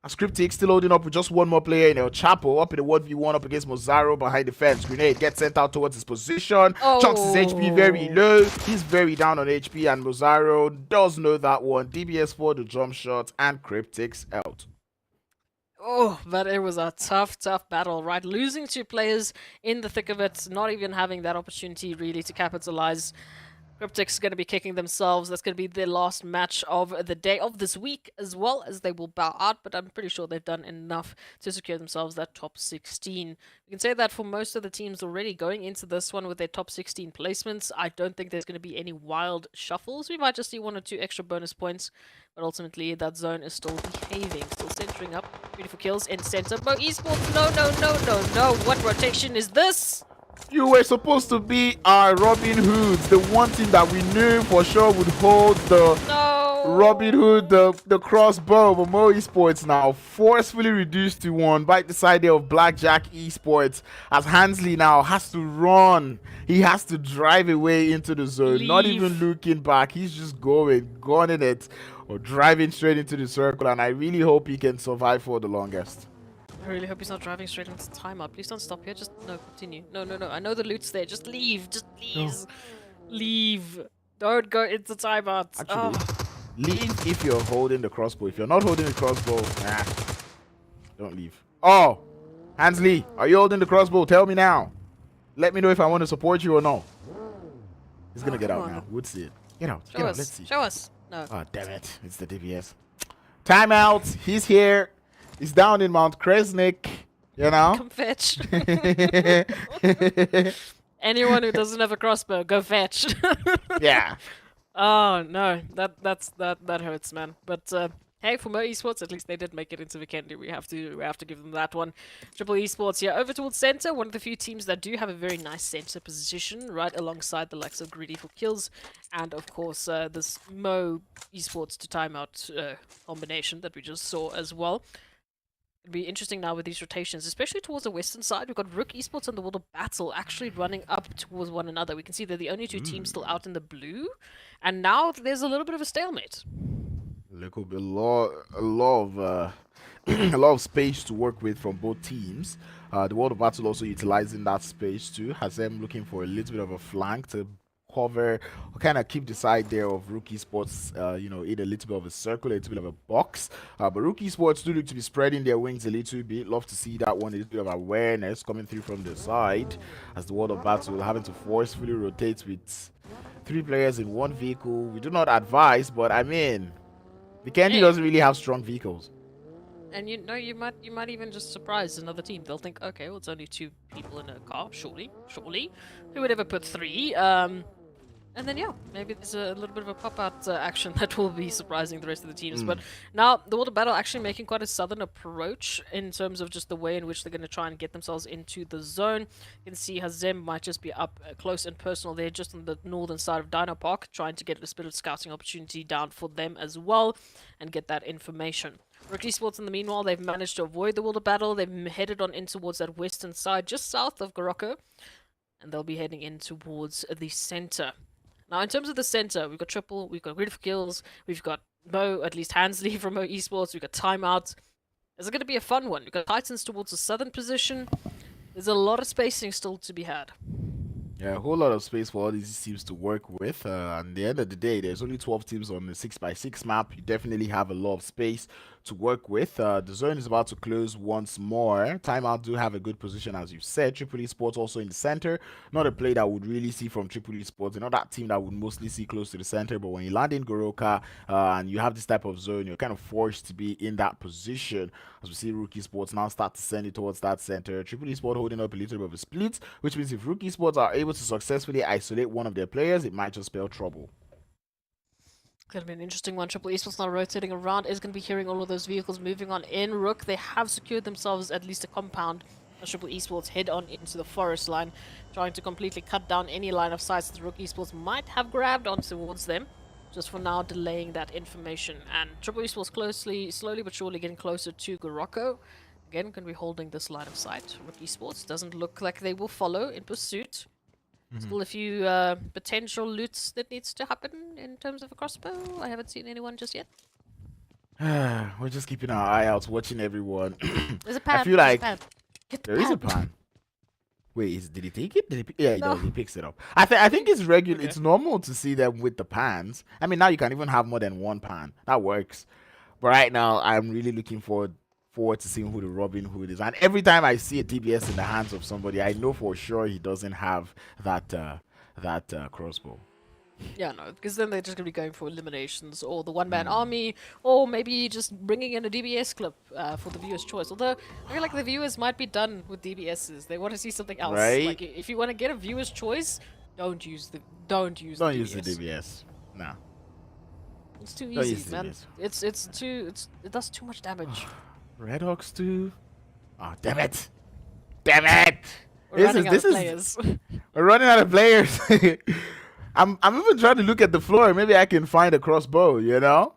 As CRYPTICS still holding up with just one more player in El Chapo. Up in the 1v1 up against Mozaro behind the fence. Grenade gets sent out towards his position. Chunks his HP very low. He's very down on HP. And Mozaro does know that one. DBS for the jump shot. And CRYPTICS out. Oh, but it was a tough battle, right? Losing two players in the thick of it, not even having that opportunity really to capitalize. CRYPTICS going to be kicking themselves. That's going to be their last match of the day of this week, as well as they will bow out, but I'm pretty sure they've done enough to secure themselves that top 16. We can say that for most of the teams already going into this one with their top 16 placements. I don't think there's going to be any wild shuffles. We might just see one or two extra bonus points, but ultimately that zone is still behaving, still centering up. Beautiful kills in center. Mo Esports, no. What rotation is this? You were supposed to be our Robin Hoods, the one team that we knew for sure would hold the Robin Hood, the crossbow. But Mo Esports now forcefully reduced to one by the side there of Blackjack Esports as Hansley now has to run. He has to drive away into the zone, not even looking back. He's just gunning it, or driving straight into the circle. And I really hope he can survive for the longest. I really hope he's not driving straight into timeout. Please don't stop here. Just, no, continue. No. I know the loot's there. Just leave. Just please. No. Leave. Don't go into timeout. Actually, leave if you're holding the crossbow. If you're not holding the crossbow, don't leave. Oh, Hansley, are you holding the crossbow? Tell me now. Let me know if I want to support you or no. He's going to get out now. We'll see it. Get out. Show Get out. us. Let's see. Show us. No. Oh, damn it. It's the DBS. Timeout. He's here. He's down in Mount Kresnik. You know? Come fetch. Anyone who doesn't have a crossbow, go fetch. Yeah. Oh no, that hurts, man. But hey, for MEA Esports, at least they did make it into Vikendi. We have to give them that one. Triple Esports here over towards center. One of the few teams that do have a very nice center position, right alongside the likes of GREEDYFORKILLS, and of course this MEA Esports to timeout combination that we just saw as well. It'd be interesting now with these rotations, especially towards the western side. We've got RUKH Esports and the World of Battle actually running up towards one another. We can see they're the only two teams still out in the blue, and now there's a little bit of a stalemate. A lot of a lot of space to work with from both teams. The World of Battle also utilizing that space too. Has them looking for a little bit of a flank to cover, or kind of keep the side there of RUKH Esports, you know, in a little bit of a circle, a little bit of a box. But RUKH Esports do look to be spreading their wings a little bit. Love to see that one, a little bit of awareness coming through from the side, as the World of Battle having to forcefully rotate with 3 players in 1 vehicle. We do not advise, but I mean, Vikendi doesn't really have strong vehicles. And you know, you might even just surprise another team. They'll think, okay, well, it's only 2 people in a car, surely. Who would ever put 3? And then, yeah, maybe there's a little bit of a pop-out action that will be surprising the rest of the teams. But now, the World of Battle actually making quite a southern approach in terms of just the way in which they're going to try and get themselves into the zone. You can see Hazem might just be up close and personal there, just on the northern side of Dino Park, trying to get a bit of scouting opportunity down for them as well, and get that information. RUKH Esports, in the meanwhile, they've managed to avoid the World of Battle. They've headed on in towards that western side, just south of Goroko, and they'll be heading in towards the center. Now, in terms of the center, we've got Triple, we've got GREEDYFORKILLS, we've got Mo, at least Hansley from MEA Esports, we've got TIMEOUT. It's going to be a fun one. We've got Titans towards the southern position. There's a lot of spacing still to be had. Yeah, a whole lot of space for all these teams to work with. At the end of the day, there's only 12 teams on the 6x6 map. You definitely have a lot of space to work with. The zone is about to close once more. Timeout do have a good position, as you said. Triple Esports also in the center. Not a play that would really see from Triple Esports. Not that team that would mostly see close to the center. But when you land in Goroka and you have this type of zone, you're kind of forced to be in that position. As we see RUKH Esports now start to send it towards that center. Triple Esports holding up a little bit of a split, which means if RUKH Esports are able to successfully isolate one of their players, it might just spell trouble. Gonna be an interesting one. Triple Esports now rotating around, is gonna be hearing all of those vehicles moving on in. RUKH, they have secured themselves at least a compound as Triple Esports head on into the forest line, trying to completely cut down any line of sight that RUKH Esports might have grabbed on towards them. Just for now, delaying that information. And Triple Esports slowly but surely getting closer to Goroko. Again, going to be holding this line of sight. RUKH Esports doesn't look like they will follow in pursuit. Still a few potential loots that needs to happen in terms of a crossbow. I haven't seen anyone just yet. We're just keeping our eye out, watching everyone. There's a pan. I feel like there is a pan. Wait, did he take it? Yeah, he does. He picks it up. I think it's regular. Okay. It's normal to see them with the pans. I mean, now you can even have more than 1 pan. That works. But right now, I'm really looking forward to seeing who the Robin Hood is. And every time I see a DBS in the hands of somebody, I know for sure he doesn't have that crossbow. Yeah, no, because then they're just going to be going for eliminations or the one-man army, or maybe just bringing in a DBS clip for the viewer's choice. Although, I feel like the viewers might be done with DBSs. They want to see something else. Right? Like, if you want to get a viewer's choice, don't use the DBS. Nah. It's too easy, man. It does too much damage. Red Hawks too. Oh, damn it! Damn it! We're running out of players. We're running out of players. I'm even trying to look at the floor. Maybe I can find a crossbow, you know?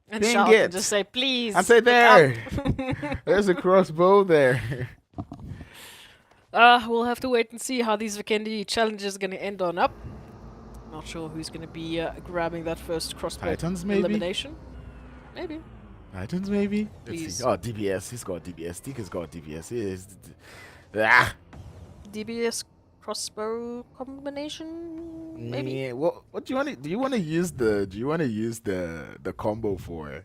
And shout and just say, please. And say, there. There's a crossbow there. We'll have to wait and see how these Vikendi challenges are going to end on up. Not sure who's going to be grabbing that first crossbow Titans, maybe? elimination. Maybe. Titans, maybe? Let's see. Oh, DBS. He's got DBS. Tika's got DBS. He is. DBS crossbow combination, maybe. Yeah, what do you want to? Do you want to use the combo for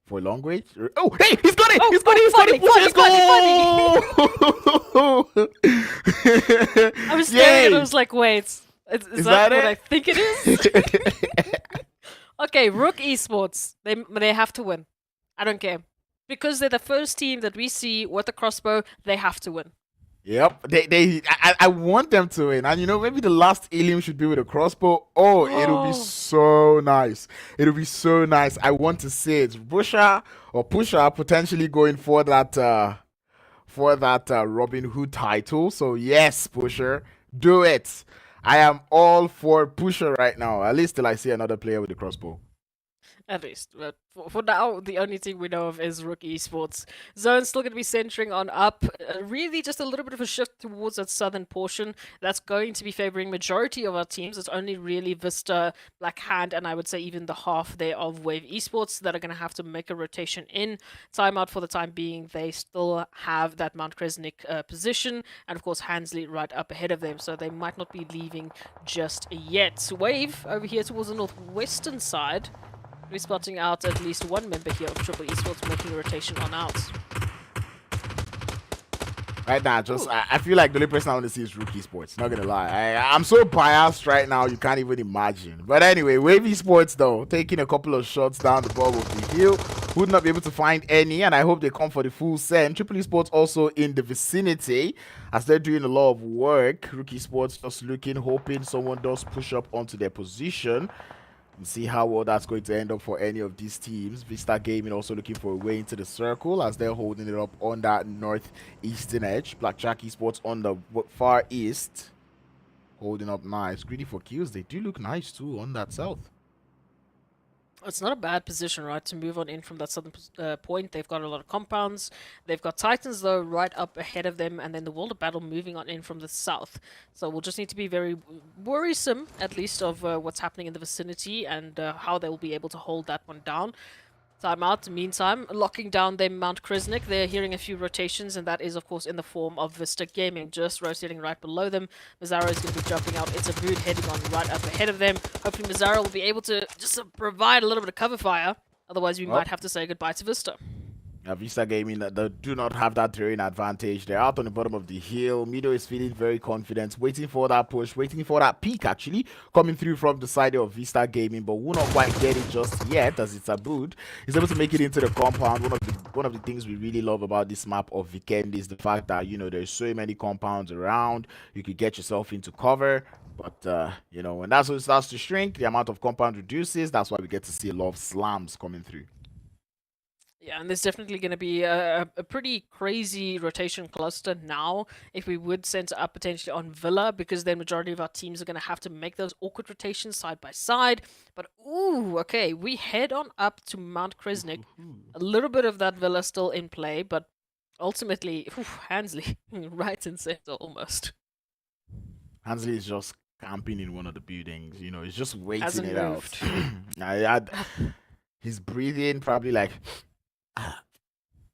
For long range? Oh, hey, he's got it! Oh, He's got it! He's got it! Let's go! I was staring and I was like, wait, is that what I think it is? Okay, RUKH Esports. They have to win. I don't care. Because they're the first team that we see with the crossbow, they have to win. Yep, I want them to win, and you know, maybe the last alien should be with a crossbow. Oh, it'll be so nice. It'll be so nice. I want to see it. Pusher potentially going for that Robin Hood title. So yes, Pusher, do it. I am all for Pusher right now. At least till I see another player with a crossbow. At least. But for now, the only thing we know of is RUKH Esports. Zone's still going to be centering on up. Really just a little bit of a shift towards that southern portion. That's going to be favoring majority of our teams. It's only really Vista, Black Hand, and I would say even the half there of Wave Esports that are going to have to make a rotation in. Timeout for the time being. They still have that Mount Kresnik position. And of course, Hansley right up ahead of them. So they might not be leaving just yet. Wave over here towards the northwestern side. We're spotting out at least one member here of Triple Esports making a rotation on out. Right now, I feel like the only person I want to see is RUKH Esports. Not gonna lie, I'm so biased right now, you can't even imagine. But anyway, Wave Esports though, taking a couple of shots down the ball with the hill, would not be able to find any, and I hope they come for the full send. Triple Esports also in the vicinity as they're doing a lot of work. RUKH Esports just looking, hoping someone does push up onto their position. And see how well that's going to end up for any of these teams. Vista Gaming also looking for a way into the circle as they're holding it up on that northeastern edge. Blackjack Esports on the far east, holding up nice. GREEDYFORKILLS, they do look nice too on that south. It's not a bad position, right, to move on in from that southern point. They've got a lot of compounds. They've got Titans, though, right up ahead of them, and then the World of Battle moving on in from the south. So we'll just need to be very worrisome, at least, of what's happening in the vicinity and how they will be able to hold that one down. Timeout. Meantime, locking down their Mount Kresnik. They're hearing a few rotations, and that is, of course, in the form of Vista Gaming, just rotating right below them. Mazzaro is going to be jumping out. It's a Boot heading on right up ahead of them. Hopefully, Mazzaro will be able to just provide a little bit of cover fire. Otherwise, we might have to say goodbye to Vista. Vista Gaming, they do not have that terrain advantage. They're out on the bottom of the hill. Mido is feeling very confident, waiting for that push, waiting for that peak actually, coming through from the side of Vista Gaming, but will not quite get it just yet as it's a boot. He's able to make it into the compound. One of the things we really love about this map of Vikendi is the fact that, you know, there's so many compounds around. You could get yourself into cover. But, you know, when that zone starts to shrink, the amount of compound reduces. That's why we get to see a lot of slams coming through. Yeah, and there's definitely going to be a pretty crazy rotation cluster now if we would center up potentially on Villa, because then majority of our teams are going to have to make those awkward rotations side by side. But, ooh, okay, we head on up to Mount Kresnik. A little bit of that Villa still in play, but ultimately, Hansley, right in center almost. Hansley is just camping in one of the buildings, you know, he's just waiting Hasn't it moved. out. He's breathing probably like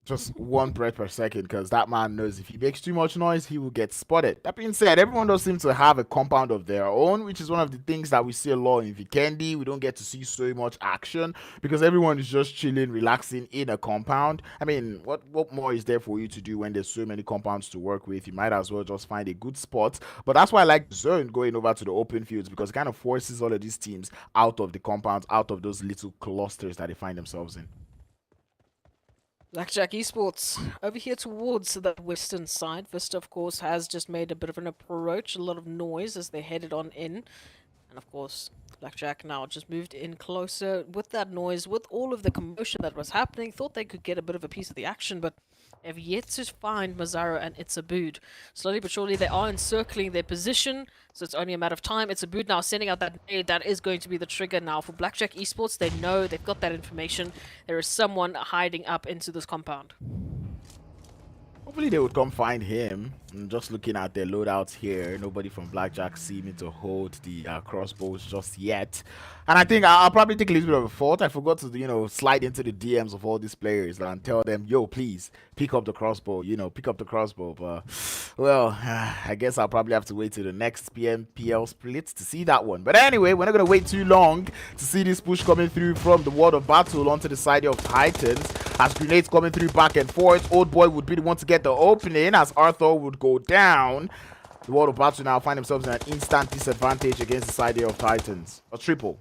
just one breath per second, because that man knows if he makes too much noise, he will get spotted. That being said, everyone does seem to have a compound of their own, which is one of the things that we see a lot in Vikendi. We don't get to see so much action because everyone is just chilling, relaxing in a compound. I mean, what more is there for you to do when there's so many compounds to work with? You might as well just find a good spot. But that's why I like Zone going over to the open fields, because it kind of forces all of these teams out of the compounds, out of those little clusters that they find themselves in. Blackjack Esports over here towards the western side. Vista, of course, has just made a bit of an approach, a lot of noise as they headed on in. And of course, Blackjack now just moved in closer with that noise, with all of the commotion that was happening. Thought they could get a bit of a piece of the action, but have yet to find Mazzaro and It's a Boot. Slowly but surely, they are encircling their position, so it's only a matter of time. It's a Boot now sending out that nade. That is going to be the trigger now for Blackjack Esports. They know, they've got that information. There is someone hiding up into this compound. Hopefully they would come find him. Just looking at their loadouts here, nobody from Blackjack seeming to hold the crossbows just yet. And I think I'll probably take a little bit of a fault. I forgot to, slide into the DMs of all these players and tell them, yo, please pick up the crossbow, pick up the crossbow. But, well, I guess I'll probably have to wait till the next PMPL split to see that one. But anyway, we're not going to wait too long to see this push coming through from the World of Battle onto the side of Titans. As grenades coming through back and forth, Old Boy would be the one to get the opening as Arthur would go down. The World of Battle now find themselves in an instant disadvantage against the side of Titans. A triple.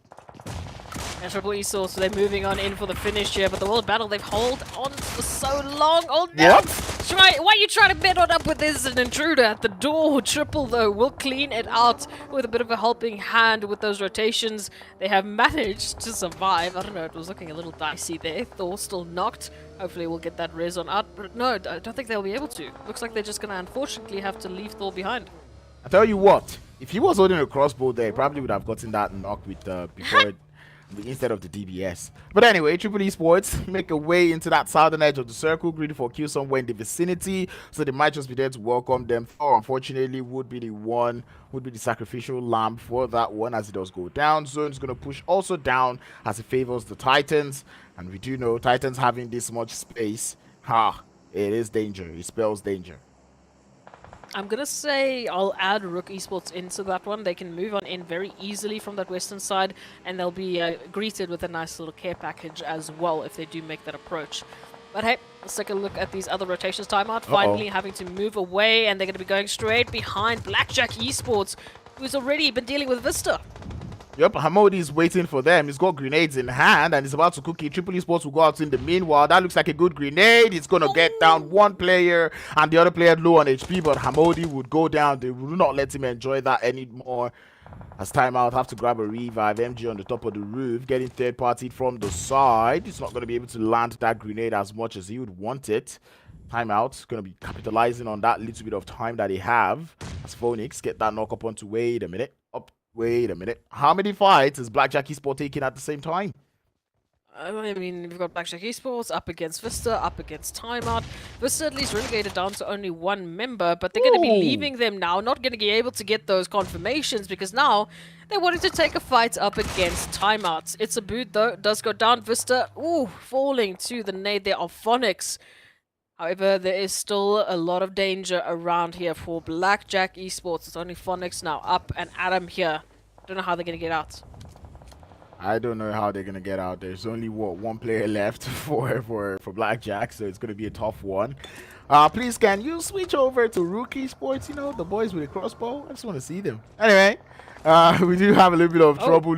And Triple E Source, they're moving on in for the finish here, but the World Battle, they've held on for so long. Oh no! What? Why are you trying to bet on up with this? An intruder at the door. Triple, though, will clean it out with a bit of a helping hand with those rotations. They have managed to survive. I don't know, it was looking a little dicey there. Thor still knocked. Hopefully we'll get that res on out, but no, I don't think they'll be able to. Looks like they're just going to unfortunately have to leave Thor behind. I tell you what, if he was holding a crossbow there, he probably would have gotten that knock with before instead of the DBS. But anyway, Triple Esports make a way into that southern edge of the circle. Greedy for kill somewhere in the vicinity, so they might just be there to welcome them. Thor, unfortunately, would be the sacrificial lamb for that one as it does go down. Zone's going to push also down as it favors the Titans. And we do know Titans having this much space, it is danger. It spells danger. I'm going to say I'll add RUKH Esports into that one. They can move on in very easily from that western side, and they'll be greeted with a nice little care package as well if they do make that approach. But hey, let's take a look at these other rotations. Timeout finally having to move away, and they're going to be going straight behind Blackjack Esports, who's already been dealing with Vista. Yep, Hamodi is waiting for them. He's got grenades in hand and he's about to cook it. Triple Esports will go out in the meanwhile. That looks like a good grenade. It's going to get down one player and the other player low on HP, but Hamodi would go down. They will not let him enjoy that anymore. As Timeout have to grab a revive. MG on the top of the roof, getting third party from the side. He's not going to be able to land that grenade as much as he would want it. Timeout going to be capitalizing on that little bit of time that they have. As Phoenix get that knock up onto, wait a minute. How many fights is Blackjack Esports taking at the same time? I mean, we've got Blackjack Esports up against Vista, up against Timeout. Vista at least relegated down to only one member, but they're going to be leaving them now, not going to be able to get those confirmations because now they're wanting to take a fight up against Timeouts. It's a boot though, it does go down. Vista, falling to the nade there of Phonics. However, there is still a lot of danger around here for Blackjack Esports. It's only Phonics now up and Adam here. Don't know how they're going to get out. I don't know how they're going to get out. There's only, one player left for Blackjack, so it's going to be a tough one. Please, can you switch over to RUKH Esports? The boys with a crossbow? I just want to see them. Anyway, we do have a little bit of trouble.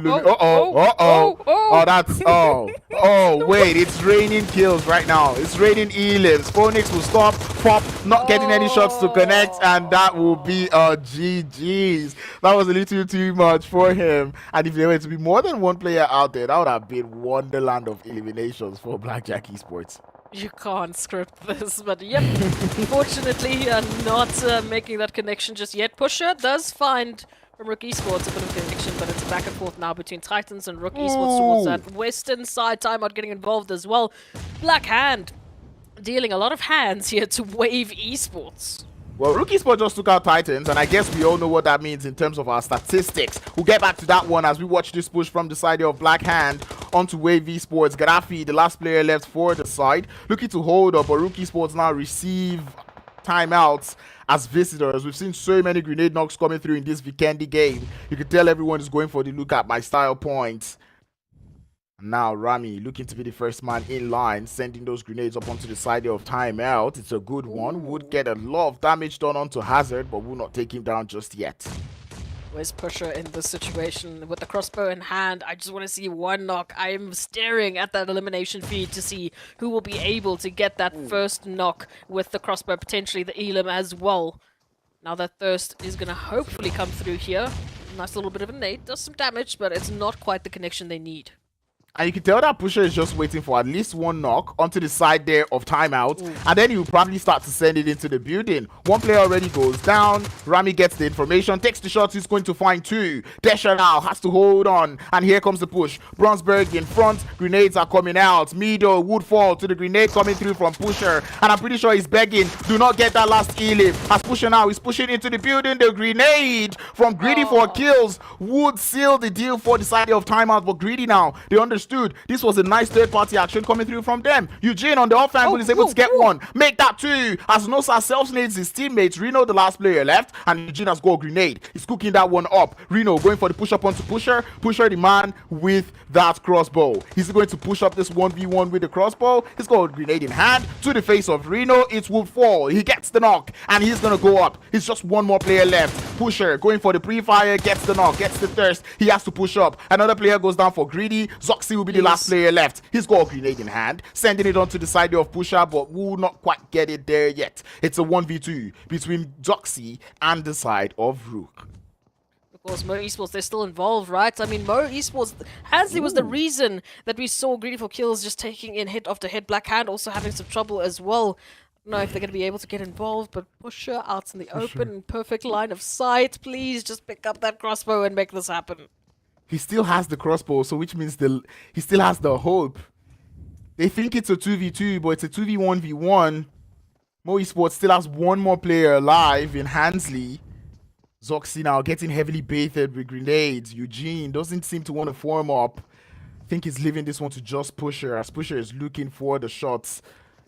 Wait, it's raining kills right now. It's raining elims. Phoenix will stop, pop, not getting any shots to connect, and that will be a GG's. That was a little too much for him. And if there were to be more than one player out there, that would have been wonderland of eliminations for Blackjack Esports. You can't script this, but yep. Unfortunately, not making that connection just yet. Pusher does find from RUKH Esports a bit of connection, but it's back and forth now between Titans and RUKH Esports towards that western side. Timeout getting involved as well. Black Hand dealing a lot of hands here to Wave Esports. Well, RUKH Esports just took out Titans, and I guess we all know what that means in terms of our statistics. We'll get back to that one as we watch this push from the side of Black Hand onto Wave Esports. Gaddafi, the last player left for the side, looking to hold up, but RUKH Esports now receive timeouts as visitors. We've seen so many grenade knocks coming through in this Vikendi game. You can tell everyone is going for the look at my style points. Now Rami looking to be the first man in line, sending those grenades up onto the side of Timeout. It's a good one. Would get a lot of damage done onto Hazard, but will not take him down just yet. Where's Pusher in this situation with the crossbow in hand? I just want to see one knock. I am staring at that elimination feed to see who will be able to get that first knock with the crossbow, potentially the Elim as well. Now that Thirst is going to hopefully come through here. Nice little bit of a nade. Does some damage, but it's not quite the connection they need. And you can tell that Pusher is just waiting for at least one knock onto the side there of timeout. And then he'll probably start to send it into the building. One player already goes down. Rami gets the information, takes the shots. He's going to find two. Desha now has to hold on. And here comes the push. Bronsberg in front. Grenades are coming out. Mido would fall to the grenade coming through from Pusher. And I'm pretty sure he's begging, do not get that last Elif. As Pusher now is pushing into the building. The grenade from Greedy for kills would seal the deal for the side of timeout. But Greedy now, they understood this was a nice third-party action coming through from them. Eugene on the off angle is able to get one, make that two. As Nosa self-nades his teammates. Reno, the last player left, and Eugene has got a grenade. He's cooking that one up. Reno going for the push-up onto Pusher. Pusher, the man with that crossbow. He's going to push up this 1v1 with the crossbow. He's got a grenade in hand to the face of Reno. It will fall. He gets the knock, and he's gonna go up. He's just one more player left. Pusher going for the pre-fire, gets the knock, gets the thirst. He has to push up. Another player goes down for Greedy. Zoxy will be the last player left. He's got a grenade in hand, sending it onto the side of Pusher, but will not quite get it there yet. It's a 1v2 between Zoxy and the side of RUKH. Of course, Mo Esports, they're still involved, right? I mean, Mo Esports, Hansley was the reason that we saw Greedy for Kills just taking in hit after hit. Black Hand also having some trouble as well. I don't know if they're going to be able to get involved, but Pusher out in the open, perfect line of sight. Please just pick up that crossbow and make this happen. He still has the crossbow, so which means he still has the hope. They think it's a 2v2, but it's a 2v1v1. Mo Esports still has one more player alive in Hansley. Zoxy now getting heavily bathed with grenades. Eugene doesn't seem to want to form up. I think he's leaving this one to just Pusher, as Pusher is looking for the shots.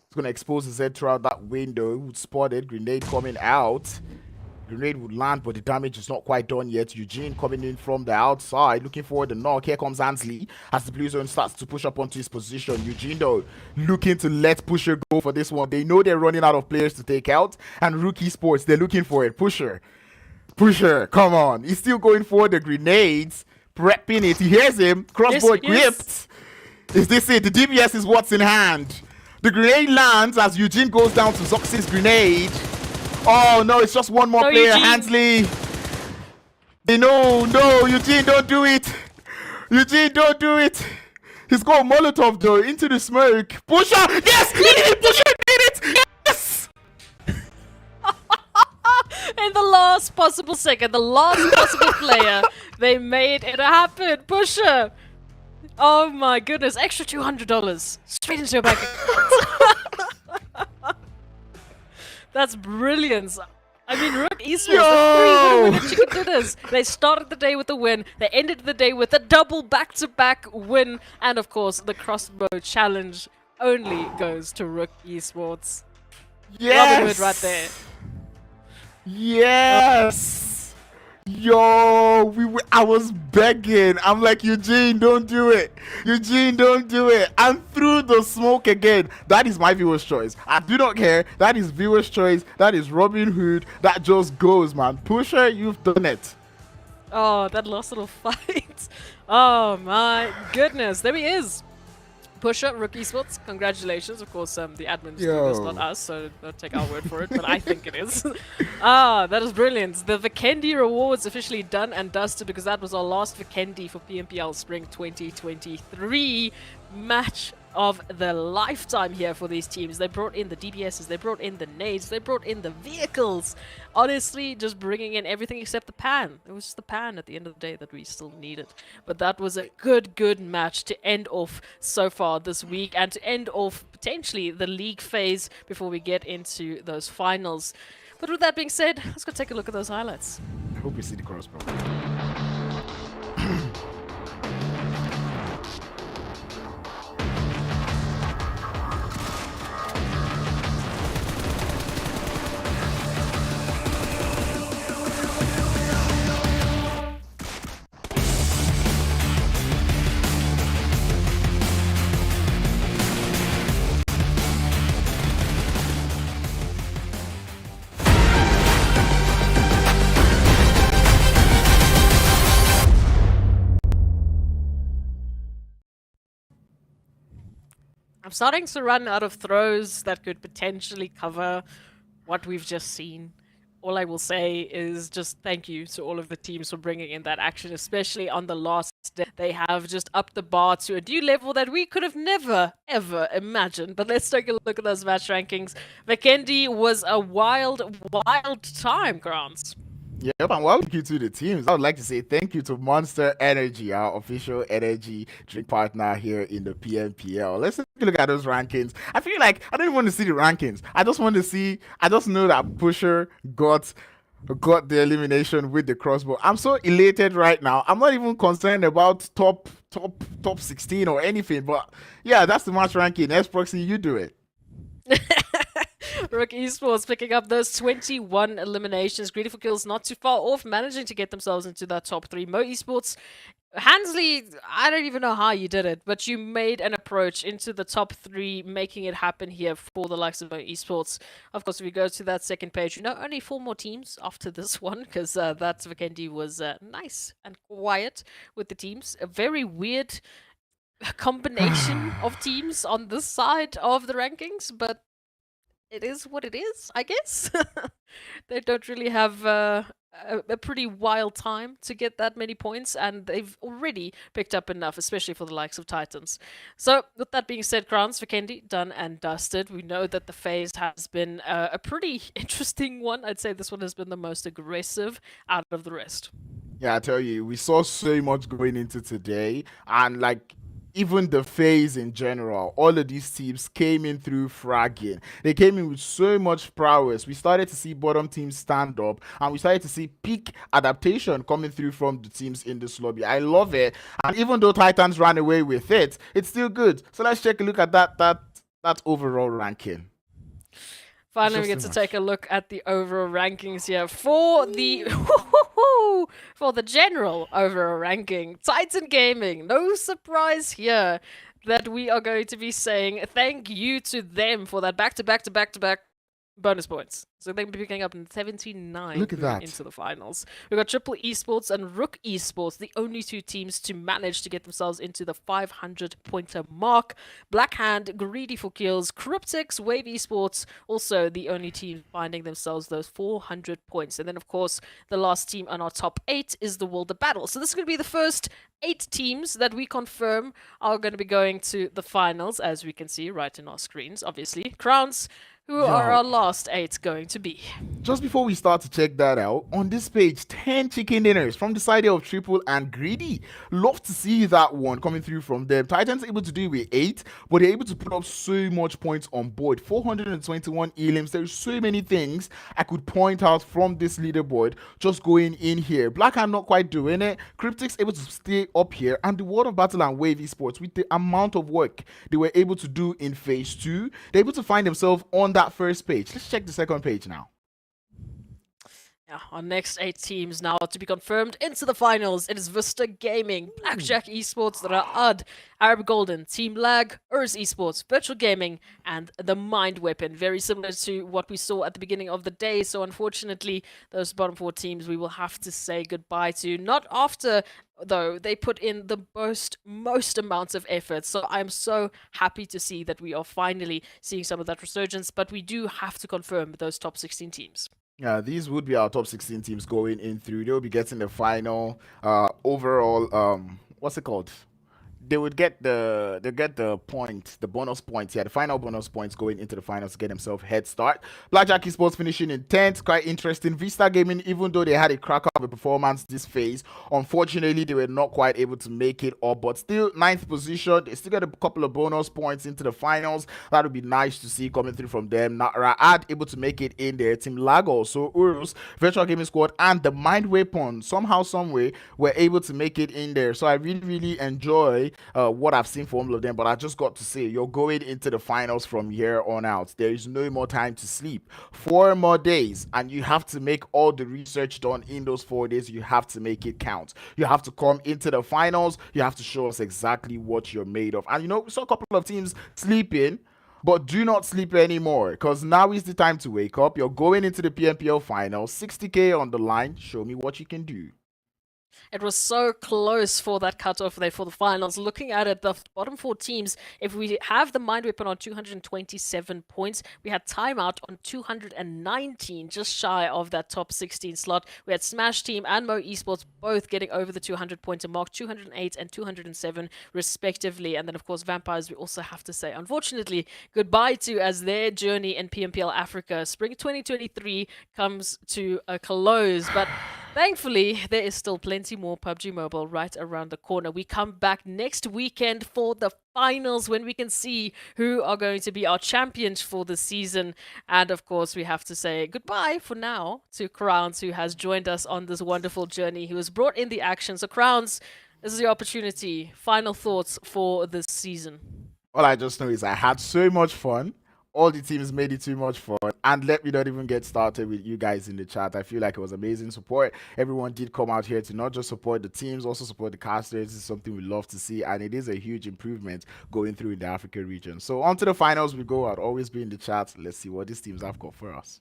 He's going to expose his head throughout that window. Would spot it. Grenade coming out. Grenade would land, but the damage is not quite done yet. Eugene coming in from the outside, looking for the knock. Here comes Hansley as the blue zone starts to push up onto his position. Eugene, though, looking to let Pusher go for this one. They know they're running out of players to take out, and RUKH Esports, they're looking for it. Pusher, come on. He's still going for the grenades, prepping it. He hears him. Crossbow equipped. Is this it? The DBS is what's in hand. The grenade lands as Eugene goes down to Zoxy's grenade. Oh no, it's just one more player, Eugene. Hansley. No, Eugene, don't do it. Eugene, don't do it. He's got a Molotov though into the smoke. Pusher, yes, he did it. Pusher did it. Yes. In the last possible second, the last possible player, they made it happen. Pusher. Oh my goodness, extra $200 straight into your bank account. That's brilliant. I mean, RUKH Esports, the 3 winner chicken dinners. They started the day with a win. They ended the day with a double back-to-back win. And of course, the crossbow challenge only goes to RUKH Esports. Yes. Robin Hood right there. Yes. Yo, I was begging. I'm like, Eugene, don't do it. Eugene, don't do it. And through the smoke again. That is my viewer's choice. I do not care. That is viewer's choice. That is Robin Hood. That just goes, man. Pusher, you've done it. Oh, that last little fight. Oh my goodness. There he is. Pusher, RUKH Esports, congratulations. Of course, the admins do this, not us, so don't take our word for it, but I think it is. That is brilliant. The Vikendi rewards officially done and dusted because that was our last Vikendi for PMPL Spring 2023 match of the lifetime here for these teams. They brought in the DBSs, they brought in the nades, they brought in the vehicles. Honestly, just bringing in everything except the pan. It was just the pan at the end of the day that we still needed. But that was a good match to end off so far this week and to end off potentially the league phase before we get into those finals. But with that being said, let's go take a look at those highlights. I hope you see the crossbow. I'm starting to run out of throws that could potentially cover what we've just seen. All I will say is just thank you to all of the teams for bringing in that action, especially on the last They have just upped the bar to a new level that we could have never, ever imagined. But let's take a look at those match rankings. Vikendi was a wild, wild time, Grants. Yep, and while thank you to the teams, I would like to say thank you to Monster Energy, our official energy drink partner here in the PMPL. Let's take a look at those rankings. I feel like I don't even want to see the rankings. I just know that Pusher got the elimination with the crossbow. I'm so elated right now. I'm not even concerned about top 16 or anything, but yeah, that's the match ranking. S-Proxy, you do it. RUKH Esports picking up those 21 eliminations. GREEDYFORKILLS not too far off, managing to get themselves into that top 3. Mo Esports, Hansley, I don't even know how you did it, but you made an approach into the top 3, making it happen here for the likes of Mo Esports. Of course, if we go to that second page, you know, only 4 more teams after this one, because that Vikendi was nice and quiet with the teams. A very weird combination of teams on this side of the rankings, but it is what it is, I guess. They don't really have a pretty wild time to get that many points, and they've already picked up enough, especially for the likes of Titans. So, with that being said, Grants, Vikendi, done and dusted. We know that the phase has been a pretty interesting one. I'd say this one has been the most aggressive out of the rest. Yeah, I tell you, we saw so much going into today, and like even the phase in general, all of these teams came in through fragging. They came in with so much prowess. We started to see bottom teams stand up, and we started to see peak adaptation coming through from the teams in this lobby. I love it, and even though Titans ran away with it, it's still good. So let's take a look at that overall ranking. Finally, we get to take a look at the overall rankings here for the for the general overall ranking. Titan Gaming, no surprise here that we are going to be saying thank you to them for that back-to-back bonus points. So they'll be picking up 79 Look at that. into the finals. We've got Triple Esports and RUKH Esports, the only 2 teams to manage to get themselves into the 500-pointer mark. Blackhand, GREEDYFORKILLS, CRYPTICS, Wave Esports, also the only team finding themselves those 400 points. And then, of course, the last team on our top 8 is the World of Battle. So this is going to be the first 8 teams that we confirm are going to be going to the finals, as we can see right in our screens, obviously. Crowns, who are our last 8 going to be? Just before we start to check that out, on this page, 10 chicken dinners from the side of Triple and Greedy. Love to see that one coming through from them. Titans able to do it with 8, but they're able to put up so much points on board. 421 elims. There's so many things I could point out from this leaderboard just going in here. Blackhand not quite doing it. CRYPTICS able to stay up here, and the World of Battle and Wave Esports, with the amount of work they were able to do in phase 2, they're able to find themselves on that first page. Let's check the second page now. Yeah, our next 8 teams now to be confirmed into the finals. It is VISTA Gaming, Blackjack Esports, Ra'ad, Arab Golden, TEAMLAG, URUS Esports, Virtual Gaming, and the Mind Weapon. Very similar to what we saw at the beginning of the day. So unfortunately, those bottom 4 teams we will have to say goodbye to. Not after, though, they put in the most amounts of effort. So I'm so happy to see that we are finally seeing some of that resurgence. But we do have to confirm those top 16 teams. Yeah, these would be our top 16 teams going in through. They'll be getting the final overall, what's it called? They would get the point, the bonus points, the final bonus points going into the finals to get themselves head start. Blackjack Esports finishing in 10th, quite interesting. VISTA Gaming, even though they had a cracker of a performance this phase, unfortunately they were not quite able to make it up, but still 9th position. They still got a couple of bonus points into the finals. That would be nice to see coming through from them. Now Ra'ad able to make it in there. TEAMLAG also, URUS, Virtual Gaming Squad, and the Mind Weapon somehow, someway were able to make it in there. So I really enjoy what I've seen from all of them, but I just got to say, you're going into the finals from here on out. There is no more time to sleep. 4 more days, and you have to make all the research done in those 4 days. You have to make it count. You have to come into the finals. You have to show us exactly what you're made of. And you know, we saw a couple of teams sleeping, but do not sleep anymore, because now is the time to wake up. You're going into the PMPL final, 60k on the line. Show me what you can do. It was so close for that cutoff there for the finals. Looking at it, the bottom 4 teams, if we have the Mind Weapon on 227 points, we had Timeout on 219, just shy of that top 16 slot. We had Smash Team and Mo Esports both getting over the 200-pointer mark, 208 and 207 respectively. And then, of course, Vampires, we also have to say, unfortunately, goodbye to, as their journey in PMPL Africa Spring 2023 comes to a close. But thankfully, there is still plenty more PUBG Mobile right around the corner. We come back next weekend for the finals when we can see who are going to be our champions for the season. And of course, we have to say goodbye for now to Crowns, who has joined us on this wonderful journey. He was brought in the action. So Crowns, this is your opportunity. Final thoughts for this season. All I just know is I had so much fun. All the teams made it too much fun. And let me not even get started with you guys in the chat. I feel like it was amazing support. Everyone did come out here to not just support the teams, also support the casters. This is something we love to see. And it is a huge improvement going through in the Africa region. So on to the finals we go. I'll always be in the chat. Let's see what these teams have got for us.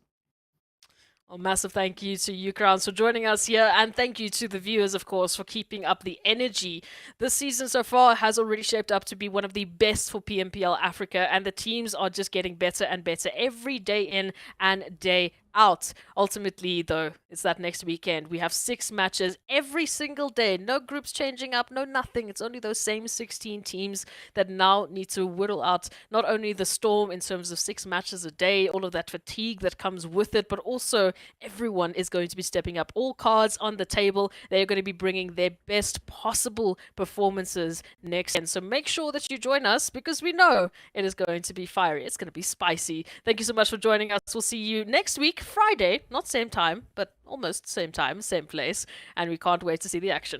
A massive thank you to you, Crowns, for joining us here. And thank you to the viewers, of course, for keeping up the energy. This season so far has already shaped up to be one of the best for PMPL Africa. And the teams are just getting better and better every day in and day out. Ultimately, though, it's that next weekend. We have 6 matches every single day. No groups changing up, no nothing. It's only those same 16 teams that now need to whittle out not only the storm in terms of 6 matches a day, all of that fatigue that comes with it, but also everyone is going to be stepping up. All cards on the table. They're going to be bringing their best possible performances next. And so make sure that you join us because we know it is going to be fiery. It's going to be spicy. Thank you so much for joining us. We'll see you next week. Friday, not same time, but almost same time, same place, and we can't wait to see the action.